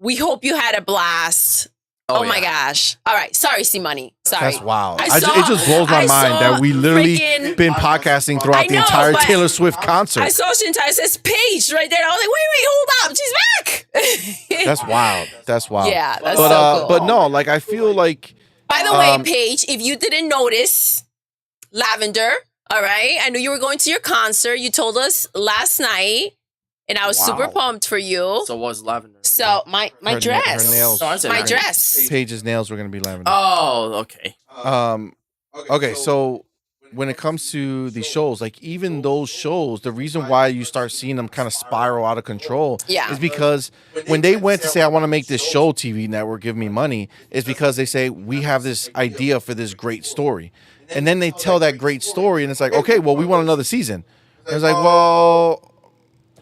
We hope you had a blast. Oh my gosh. All right. Sorry, CMoney. Sorry. That's wild. It just blows my mind that we literally been podcasting throughout the entire Taylor Swift concert. I saw Shintai says Paige right there. I was like, wait, hold up. She's back. That's wild. That's wild. Yeah, that's so cool. But no, like I feel like... By the way, Paige, if you didn't notice, Lavender, all right? I knew you were going to your concert. You told us last night. And I was super pumped for you. So what was lavender? So my dress. Her nails. My dress. Paige's nails were going to be lavender. Oh, okay. Okay, so when it comes to the shows, like even those shows, the reason why you start seeing them kind of spiral out of control is because when they went to say, I want to make this show, TV network, give me money, is because they say, we have this idea for this great story. And then they tell that great story, and it's like, okay, well, we want another season. And it's like, well...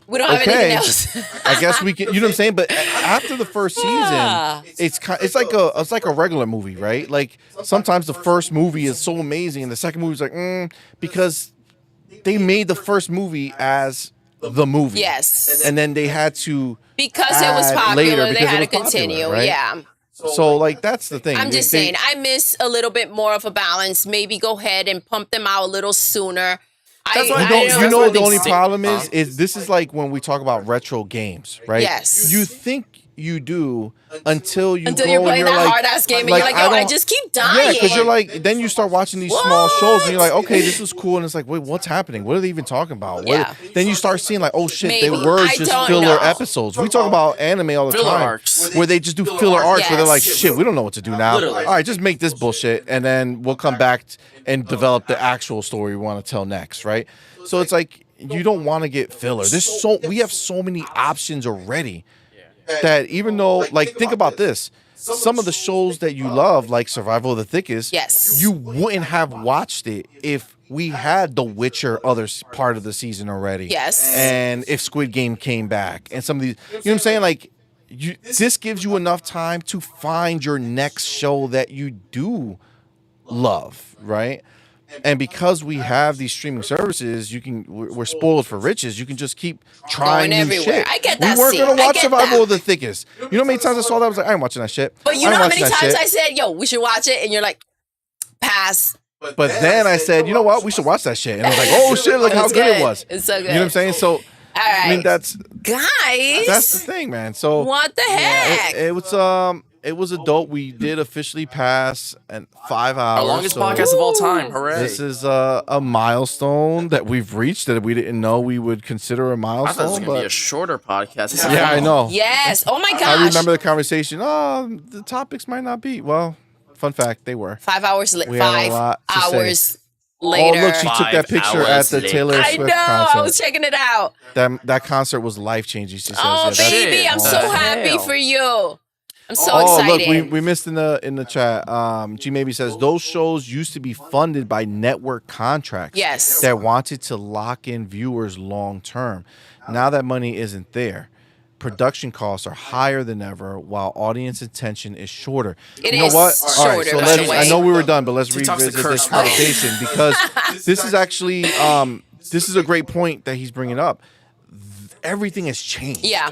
We don't have anything else. I guess we can. You know what I'm saying? But after the first season, it's like a regular movie, right? Like sometimes the first movie is so amazing, and the second movie is like, because they made the first movie as the movie, and then they had to because it was popular. They had to continue, right? Yeah. So like that's the thing. I'm just saying, I miss a little bit more of a balance. Maybe go ahead and pump them out a little sooner. You know the only problem is this is like when we talk about retro games, right? Yes. You think you do until you're playing that hard ass game and you're like, I just keep dying. Yeah, because you're like, then you start watching these small shows and you're like, okay, this is cool, and it's like, wait, what's happening? What are they even talking about? Then you start seeing like, oh shit, they were just filler episodes. We talk about anime all the time, arcs. where they just do filler arcs where they're like, shit, we don't know what to do now. All right, just make this bullshit, and then we'll come back and develop the actual story we want to tell next, right? So it's like you don't want to get filler. We have so many options already. That even though, like, think about this. Some of the shows that you love, like Survival of the Thickest, you wouldn't have watched it if we had the Witcher part of the season already. Yes. And if Squid Game came back and some of these, you know what I'm saying? Like, this gives you enough time to find your next show that you do love, right? And because we have these streaming services, we're spoiled for riches. You can just keep trying Going new everywhere. shit. I get that. We weren't gonna I watch get Survival that. of the Thickest. You know how many times I saw that? I was like, I ain't watching that shit. But you I know ain't how many watching that times shit. I said, "Yo, we should watch it," and you're like, "Pass." But then I said, you know what? We should watch that shit. And I was like, oh shit, look how It's good it was. It's so good. You know what I'm saying? So, All right, I mean, that's guys. the thing, man. So What the heck? it was adult. We did officially pass at 5 hours. Our longest so podcast of all time. Hooray. This is a milestone that we've reached that we didn't know we would consider a I thought this was milestone. going to be a But shorter podcast. This is yeah, I long. know. Yes. Oh my gosh. I remember the conversation. Oh, the topics might not be. Well, fun fact, they were. 5 hours later. We had a 5 lot to say. hours later. Oh, look, she took that 5 picture at hours the later. Taylor I Swift know. I concert. was checking it out. That concert was life changing. She says. Oh, Yeah, baby, Shit. I'm so Oh, happy hell. for you. I'm so Oh, excited. look, we missed in the chat. G maybe says those shows used to be funded by network contracts. Yes. That wanted to lock in viewers long term. Now that money isn't there. Production costs are higher than ever, while audience attention is shorter. It you know is what? All right, shorter, so by the let's. way. I know we were done, but let's She talks to revisit this curse words. conversation because this is actually this is a great point that he's bringing up. Everything has changed. Yeah.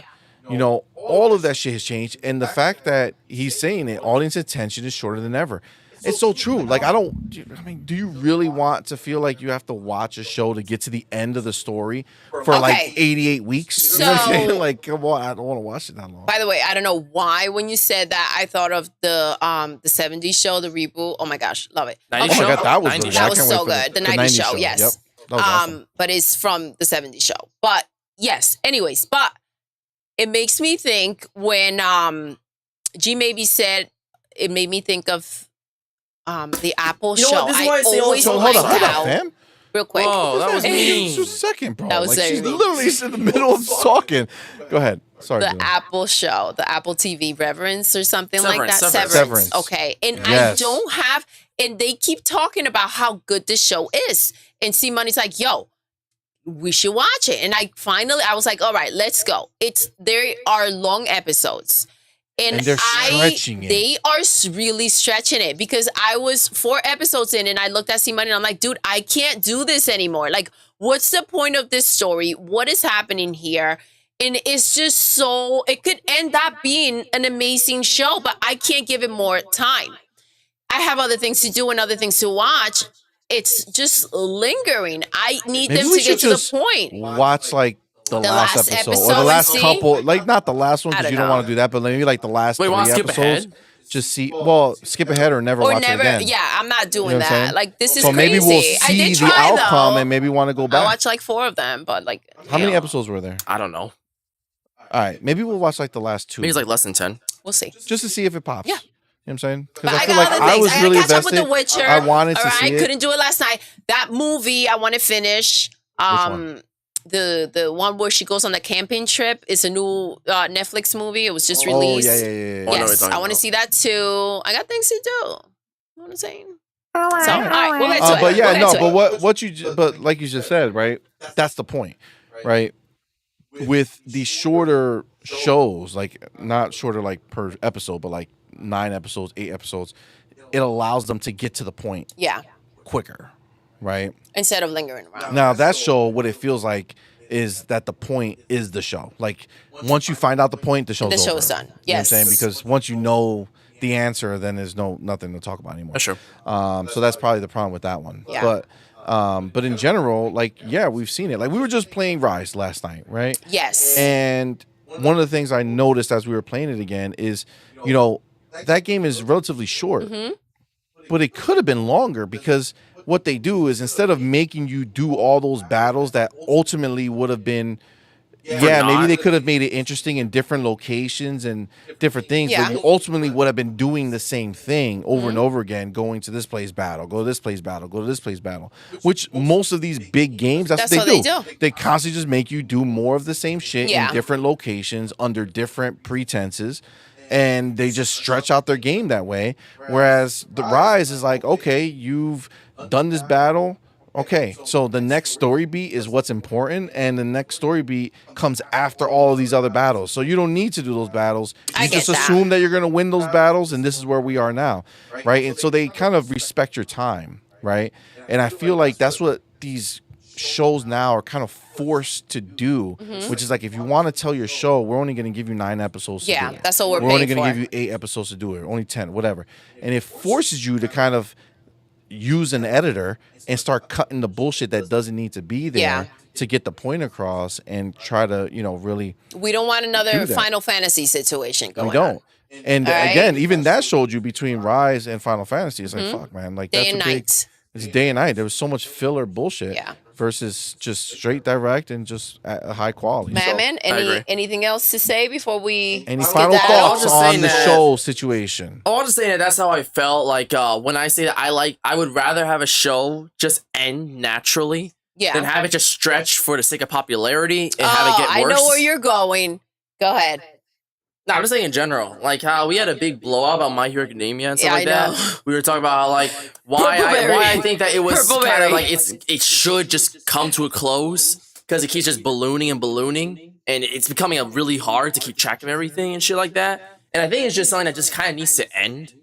You know, all of that shit has changed. And the fact that he's saying it, audience attention is shorter than ever. It's so true. Like, do you really want to feel like you have to watch a show to get to the end of the story for like Okay. 88 weeks? You know what I'm So- saying? Like, come on, I don't want to watch it that long. By the way, I don't know why when you said that I thought of the 70s show, the reboot. Oh my gosh, love it. 90s Oh my show? God, that was 90s good. show. I That was can't wait so for good. The 90s show, yes. Yep. That was awesome. But it's from the 70s show. But yes, anyways, but it makes me think when G maybe said it made me think of the Apple You know show. what? This is why I say all always the So time. hold liked on, how fam. real quick. Whoa, that was mean. Just a second, bro. That was like, very she's mean. literally in the middle of talking. Go ahead. Sorry. The Julia. Apple show, the Apple TV Reverence or something like Severance, that. Severance. Okay. And Yes. I don't have, and they keep talking about how good this show is. And CMoney's like, yo, we should watch it. And I was like, all right, let's go. There are long episodes. And they're stretching it. They are really stretching it because I was 4 episodes in and I looked at CMoney and I'm like, dude, I can't do this anymore. Like, what's the point of this story? What is happening here? And it's just so, it could end up being an amazing show, but I can't give it more time. I have other things to do and other things to watch. It's just lingering. I need Maybe them we to get should to the just point. watch like the last last episode or episode the and last see? couple, like not the last one I because don't you don't know. want to do that, but maybe like the last Wait, 3 wanna skip episodes. ahead? Just see, well, skip ahead or never Or watch never, it again. yeah, I'm not doing You know what I'm that. saying? Like, this is So crazy. maybe we'll I see did the try, outcome though. and maybe want to go I back. watched like 4 of them, but like, How many you know, episodes were there? I don't know. All right, maybe we'll watch like the last 2 Maybe it's like less than 10. We'll see. just to see if it pops. Yeah. You know what I'm saying? But Because I I feel got like other I things. was I really gotta catch up with invested. The Witcher. I wanted to All right, see it. couldn't do it last night. That movie I want to finish. one? The one where she goes on the camping trip is a new Netflix movie. It was just Oh released. yeah. Oh, I know what you're Yes, talking I want to about. see that too. I got things to do. You know what I'm saying? So, all right, we'll get to it. But yeah, We'll no, get to but it. what you but like you just said, right? That's the point, right? With these shorter shows, like not shorter like per episode, but like 9 episodes, 8 episodes, it allows them to get to the point Yeah, quicker, right? instead of lingering around. Now that show, what it feels like is that the point is the show. Like once you find out the point, the show's The over. show's done. You know what I'm Yes. saying? Because once you know the answer, then there's nothing to talk about anymore. That's true. So that's probably the problem with that one. Yeah. But in general, like, yeah, we've seen it. Like we were just playing Rise last night, right? Yes. And one of the things I noticed as we were playing it again is, you know, that game is relatively short, Mm-hmm. but it could have been longer because what they do is instead of making you do all those battles that ultimately would have been, yeah, maybe not. they could have made it interesting in different locations and different things, Yeah. but you ultimately would have been doing the same thing over and over again, going to this place battle, go to this place battle, go to this place battle, which most of these big games, that's what they do. They constantly just make you do more of the same shit Yeah. in different locations under different pretenses. And they just stretch out their game that way. Whereas the Rise is like, okay, you've done this battle. Okay, so the next story beat is what's important, and the next story beat comes after all of these other battles. So you don't need to do those battles. You just assume that you're going to win those battles, and this is where we are now, right? And so they kind of respect your time, right? And I feel like that's what these shows now are kind of forced to do, which is like, if you want to tell your show, we're only going to give you 9 episodes to do it. That's what we're only paying going to for. give you 8 episodes to do it, or only 10, whatever. And it forces you to kind of use an editor and start cutting the bullshit that doesn't need to be there to get the point across, and try to, really. We don't want another Final Fantasy situation going on. We don't. And again, even that showed you between Rise and Final Fantasy. It's like, fuck, man. Like, Day that's and night. It's day and night. There was so much filler bullshit versus just straight direct and just at high quality. Madman, anything else to say before we Any skip final that thoughts out? on the show situation? I'll just say that that's how I felt. Like when I say that I would rather have a show just end naturally than have it just stretch for the sake of popularity and have it get worse. I know where you're going. Go ahead. No, I'm just saying in general, like how we had a big blow up on My Hero Academia and stuff like that. We were talking about how, like, why I think that it was kind of like it should just come to a close, because it keeps just ballooning and ballooning, and it's becoming really hard to keep track of everything and shit like that. And I think it's just something that just kind of needs to end.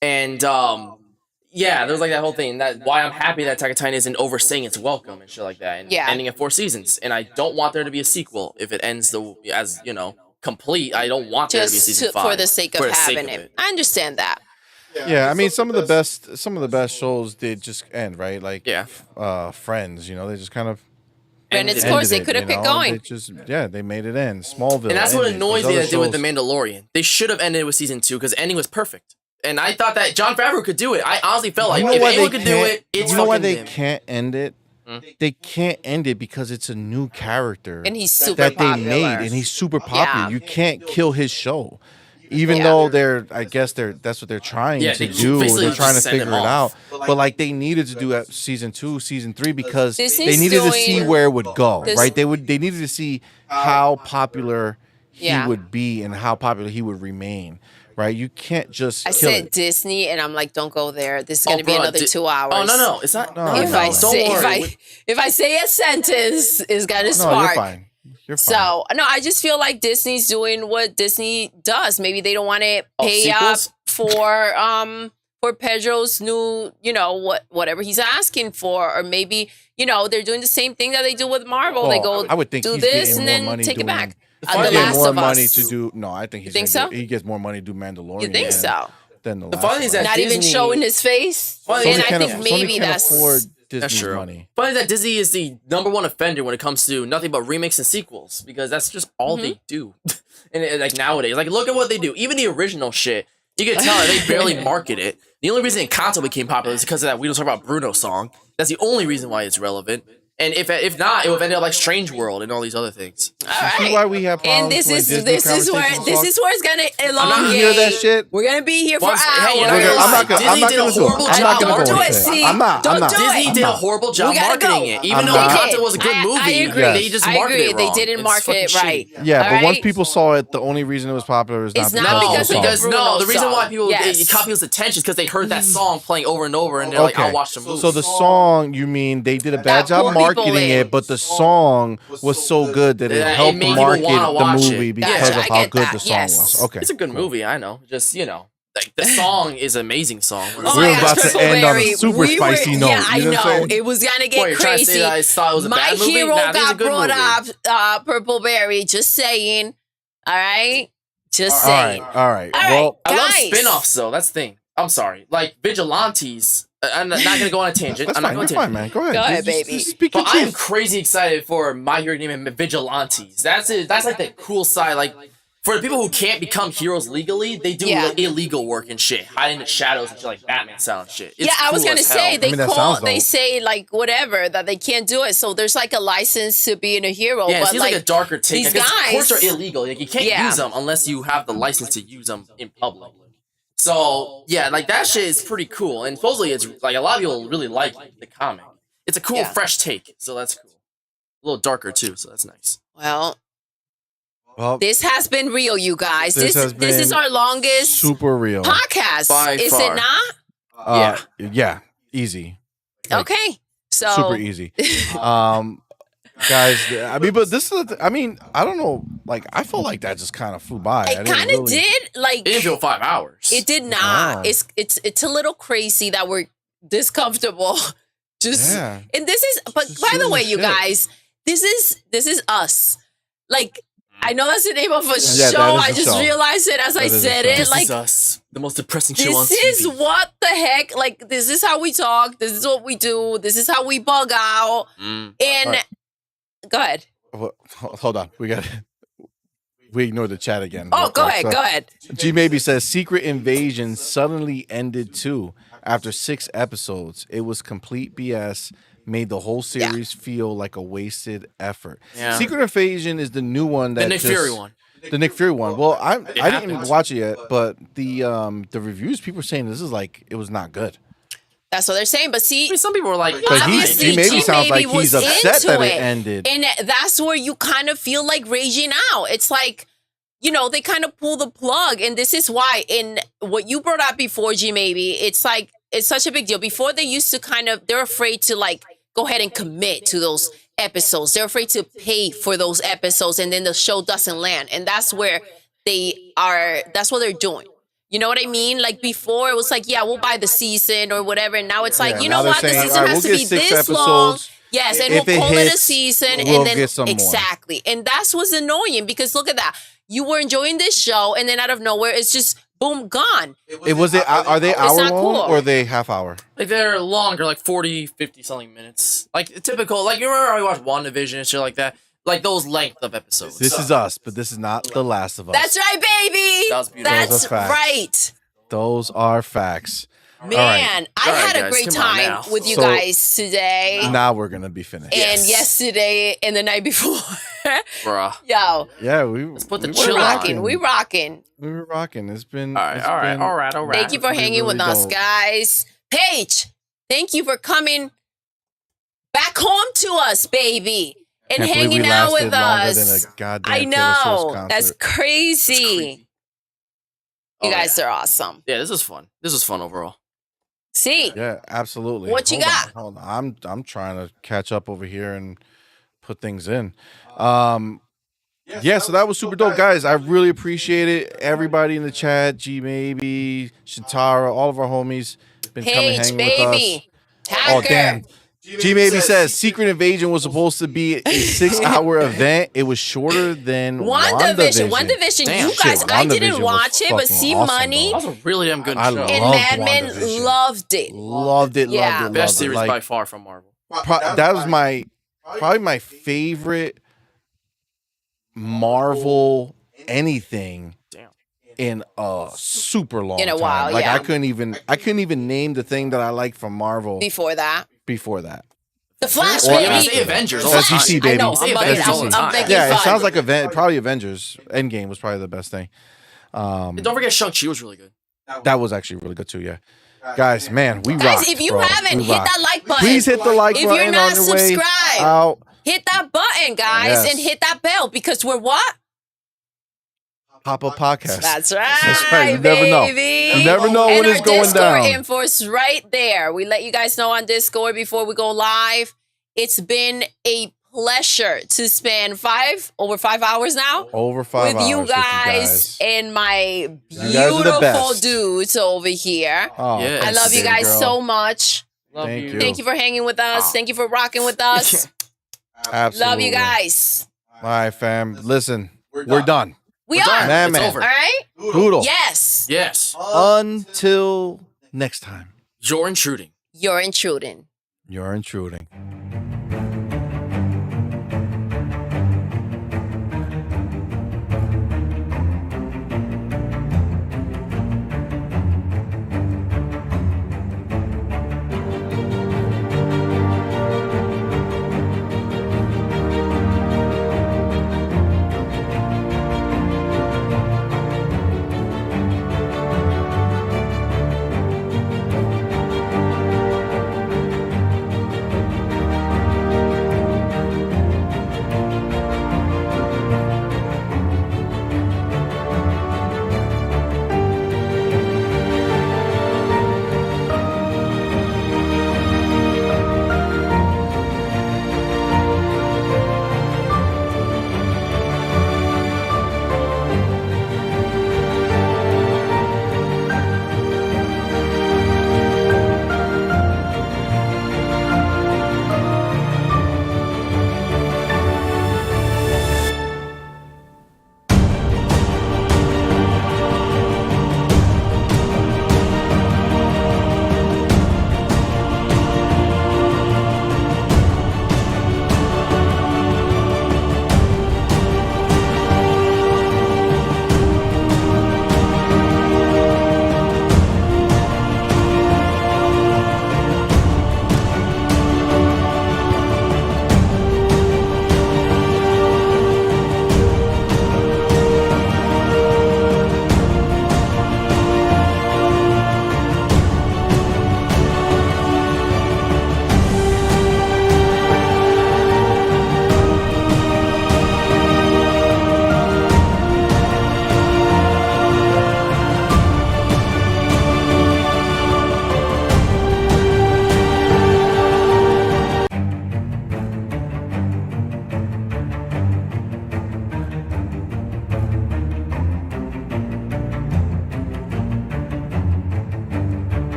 And there's like that whole thing, that why I'm happy that Attack on Titan isn't overstaying its welcome and shit like that, and ending in 4 seasons. And I don't want there to be a sequel if it ends complete. I don't want there to be a season 5 for the sake of having it. I understand that. Yeah, I mean, some of the best shows did just end, right? Like Friends, they just kind of And of course, they could have kept going. They made it end. Smallville. And that's what annoys me that they did with The shows- Mandalorian. They should have ended with season 2, because the ending was perfect. And I thought that Jon Favreau could do it. I honestly felt like if anyone could do it, it's why fucking they him. can't end it? They can't end it because it's a new character And he's super that popular. they made, and he's super popular. Yeah. You can't kill his show, even though that's what they're trying to do. basically They're trying to just send figure him it out. off. But like, they needed to do that season 2, season 3, because Disney's they needed to see doing where it would go. this- Right? They needed to see how popular he Yeah. would be and how popular he would remain. Right? You can't just I kill said it. Disney, and I'm like, don't go there. This is going to be bro, another 2 hours. Oh no, it's not. No, If no, I don't say worry. if I say a sentence, is going to No, spark. you're fine. You're fine. So no, I just feel like Disney's doing what Disney does. Maybe they don't want to pay up for Pedro's new, whatever he's asking for, or maybe they're doing the same thing that they do with Marvel. They go, I would think do he's this getting and more then money take it back. He The gets Last more of money Us. to do. No, I think he's think so? he gets more money to do Mandalorian. You think so? Than the funny thing is that Not even Disney- showing his face. Funny And is I that think Sony maybe can't that's afford That's Disney's true. money. Funny is that Disney is the #1 offender when it comes to nothing but remakes and sequels, because that's just all they do. And like nowadays, like look at what they do. Even the original shit, you can tell that they barely market it. The only reason Encanto became popular is because of that We Don't Talk About Bruno song. That's the only reason why it's relevant. And if not, it would end up like Strange World and all these other things. all right. See why we have And problems this when is Disney this is where conversations it's gonna elongate. You hear that shit? We're gonna be here for Once- hours. hey, you know, I'm not gonna Disney did a do it. horrible I'm not job gonna Don't go do it, with it. see? I'm not. Don't I'm not. do Disney it. did a horrible job We gotta marketing go. it. Even I'm though not. Encanto was a good movie, I agree. they just I marketed agree. it They wrong. didn't It's market fucking it right. shitty. Yeah, All but once right? people saw it, the only reason it was popular is It's not not because because of the of song. Bruno the reason why song. people Yes. it caught people's attention is because they heard that song playing over and over, and they're like, "I'll watch the movie." So the song, you mean they did a bad That job pulled people marketing in. it, but the song was so good that it Yeah, it helped made people market wanna the watch movie it. because Gotcha, of I how get good that, the song yes. was. Okay, it's a good cool. movie. I know, just like the song is an amazing song. Oh We're my about gosh, to end on a Purple super Berry. spicy note. Yeah, I You know what I'm know. saying? It was gonna What, get you're trying to say crazy. that I thought it was a My bad movie? hero Nah, this is a got good brought movie. up. Purple Berry. Just saying. All right. Just All saying. right, all right. All right. Well, I love Guys. spin-offs though. That's the thing. I'm sorry, like Vigilantes. I'm not gonna go on a tangent. that's I'm not fine. going That's to. fine, man. Go ahead. Go ahead, Just baby. speak your But I'm truth. crazy excited for My Hero Academia Vigilantes. That's it. That's like the cool side. Like for the people who can't become heroes legally, they do Yeah. like, illegal work and shit, hide in the shadows and shit, like Batman style and shit. It's Yeah, I was cool gonna as say hell. they I mean, that call sounds they dope. say like whatever that they can't do it. So there's like a license to being a hero. Yeah, it but seems like a darker take. these Because guys- courts are illegal. Like you can't Yeah. use them unless you have the license to use them in public. So yeah, like that shit is pretty cool. And supposedly it's like a lot of people really like the comic. It's a cool, Yeah. fresh take. So that's cool. A little darker too. So that's nice. Well, Well, this has been real, you guys. This has This is been our longest super real. podcast. By Is far. it not? Yeah, easy. Like, Okay. So super easy. Guys, I mean, but this is, I mean, I don't know. Like, I felt like that just kind of flew by. it kind of did. Like It didn't feel 5 hours. it did not. Wow. It's a little crazy that we're this comfortable. Just Yeah. and this is. But Just by the shooting way, you shit. guys, this is us. Like I know that's the name of a Yeah, show. that is I a just show. realized it as I That is a said show. it. This Like is us. The most depressing show on this TV. is what the heck. Like this is how we talk. This is what we do. This is how we bug out. Mm. And Right. go ahead. Hold on. We ignored the chat again. Oh, real go quick. ahead. So, Go ahead. G Maybe says Secret Invasion suddenly ended too after 6 episodes. It was complete BS. Made the whole series feel like a wasted effort. Yeah. Secret Invasion is the new one that The Nick Fury one. The Nick Fury one. Well, I didn't happens. watch it yet, but the reviews, people are saying this is like it was not good. That's what they're saying. But see, I mean, some people were like, But Obviously, G Maybe G sounds like Maybe he's was upset into that it it. ended. and that's where you kind of feel like raging out. It's like, you know, they kind of pull the plug. And this is why, in what you brought up before, G Maybe, it's like, it's such a big deal. Before they used to they're afraid to like go ahead and commit to those episodes. They're afraid to pay for those episodes and then the show doesn't land. And that's where that's what they're doing. You know what I mean? Like before it was like, yeah, we'll buy the season or whatever. And now it's like, Yeah, you now know they're what? The saying, season all right, has we'll to get be 6 this long. episodes. Yes, and If we'll it call it a hits, season we'll and then get some more. exactly. And that's what's annoying because look at that. You were enjoying this show and then out of nowhere it's just boom, gone. Are they hour not long cool. or are they half hour? like they're longer, like 40, 50 something minutes. Like typical, like you remember I watched WandaVision and shit like that? Like those length of episodes. This is us, but this is not The Last of Us. That's right, baby. That was beautiful. Those That's are facts. right. Those are facts. Man, right. I All right, had a guys, great come on time now. with you So- guys today. Now we're gonna be finished. And yesterday and the night before. Bruh. Yo, Yeah, Let's put the we we're chill were on. rocking. We rocking. We were rocking. It's been All right, it's all right, been- all right, all right. Thank you for It's been hanging with really us, dope. guys. Paige, thank you for coming back home to us, baby. And Can't believe we hanging out lasted with longer us. than a goddamn I Taylor Swift know. concert. That's crazy. creepy. You Oh, guys yeah. are awesome. Yeah, this is fun. This is fun overall. See, Yeah, absolutely. What you got? Hold on. I'm trying to catch up over here and put things in. Yeah, so that was super dope, guys. I really appreciate it. Everybody in the chat, G Maybe, Shintara, all of our homies been coming Paige, hanging with us. baby. Oh Hacker. damn. G Maybe says Secret Invasion was supposed to be a 6-hour event. It was shorter than WandaVision. WandaVision. Damn, You guys, shit, I WandaVision didn't was watch it, but fucking See awesome, Money though. That was a really damn good I show. love and Loved Madman WandaVision. loved it. Loved it, Yeah. loved it, Best loved series it. Like, by far from Marvel. that was probably my favorite Marvel anything Damn. in a super long In a time. while, Like yeah. I couldn't even name the thing that I like from Marvel Before that. before that. The Flash, Or baby. after say Avengers The all the Flash. time. I baby. know. Say I'm bugging Avengers out. all the I'm time. making Yeah, it fun. sounds like probably Avengers. Endgame was probably the best thing. And don't forget Shang-Chi was really good. That was actually really good too. Yeah, guys, man, we Guys, rocked, if you bro. haven't, We hit rocked. that like button. Please hit the like If button you're not on your way subscribed, out. hit that button, guys, Yes. and hit that bell because we're what? Pop Up Podcast. That's right. That's right. You never know. baby. You never know and when it's our going Discord down. info is right there. We let you guys know on Discord before we go live. It's been a pleasure to spend over 5 hours now Over 5 with hours you guys and my guys are the beautiful best. dudes over here. Oh, Yeah. I love you baby guys girl. so much. Love Thank you. Thank you for hanging with us. Wow. Thank you for rocking with us. Absolutely. Love you guys. All right, fam. Listen, we're done. We We're are. done. Man, It's man. over. All right? Doodle. Yes. Yes. Until next time. You're intruding. You're intruding. You're intruding.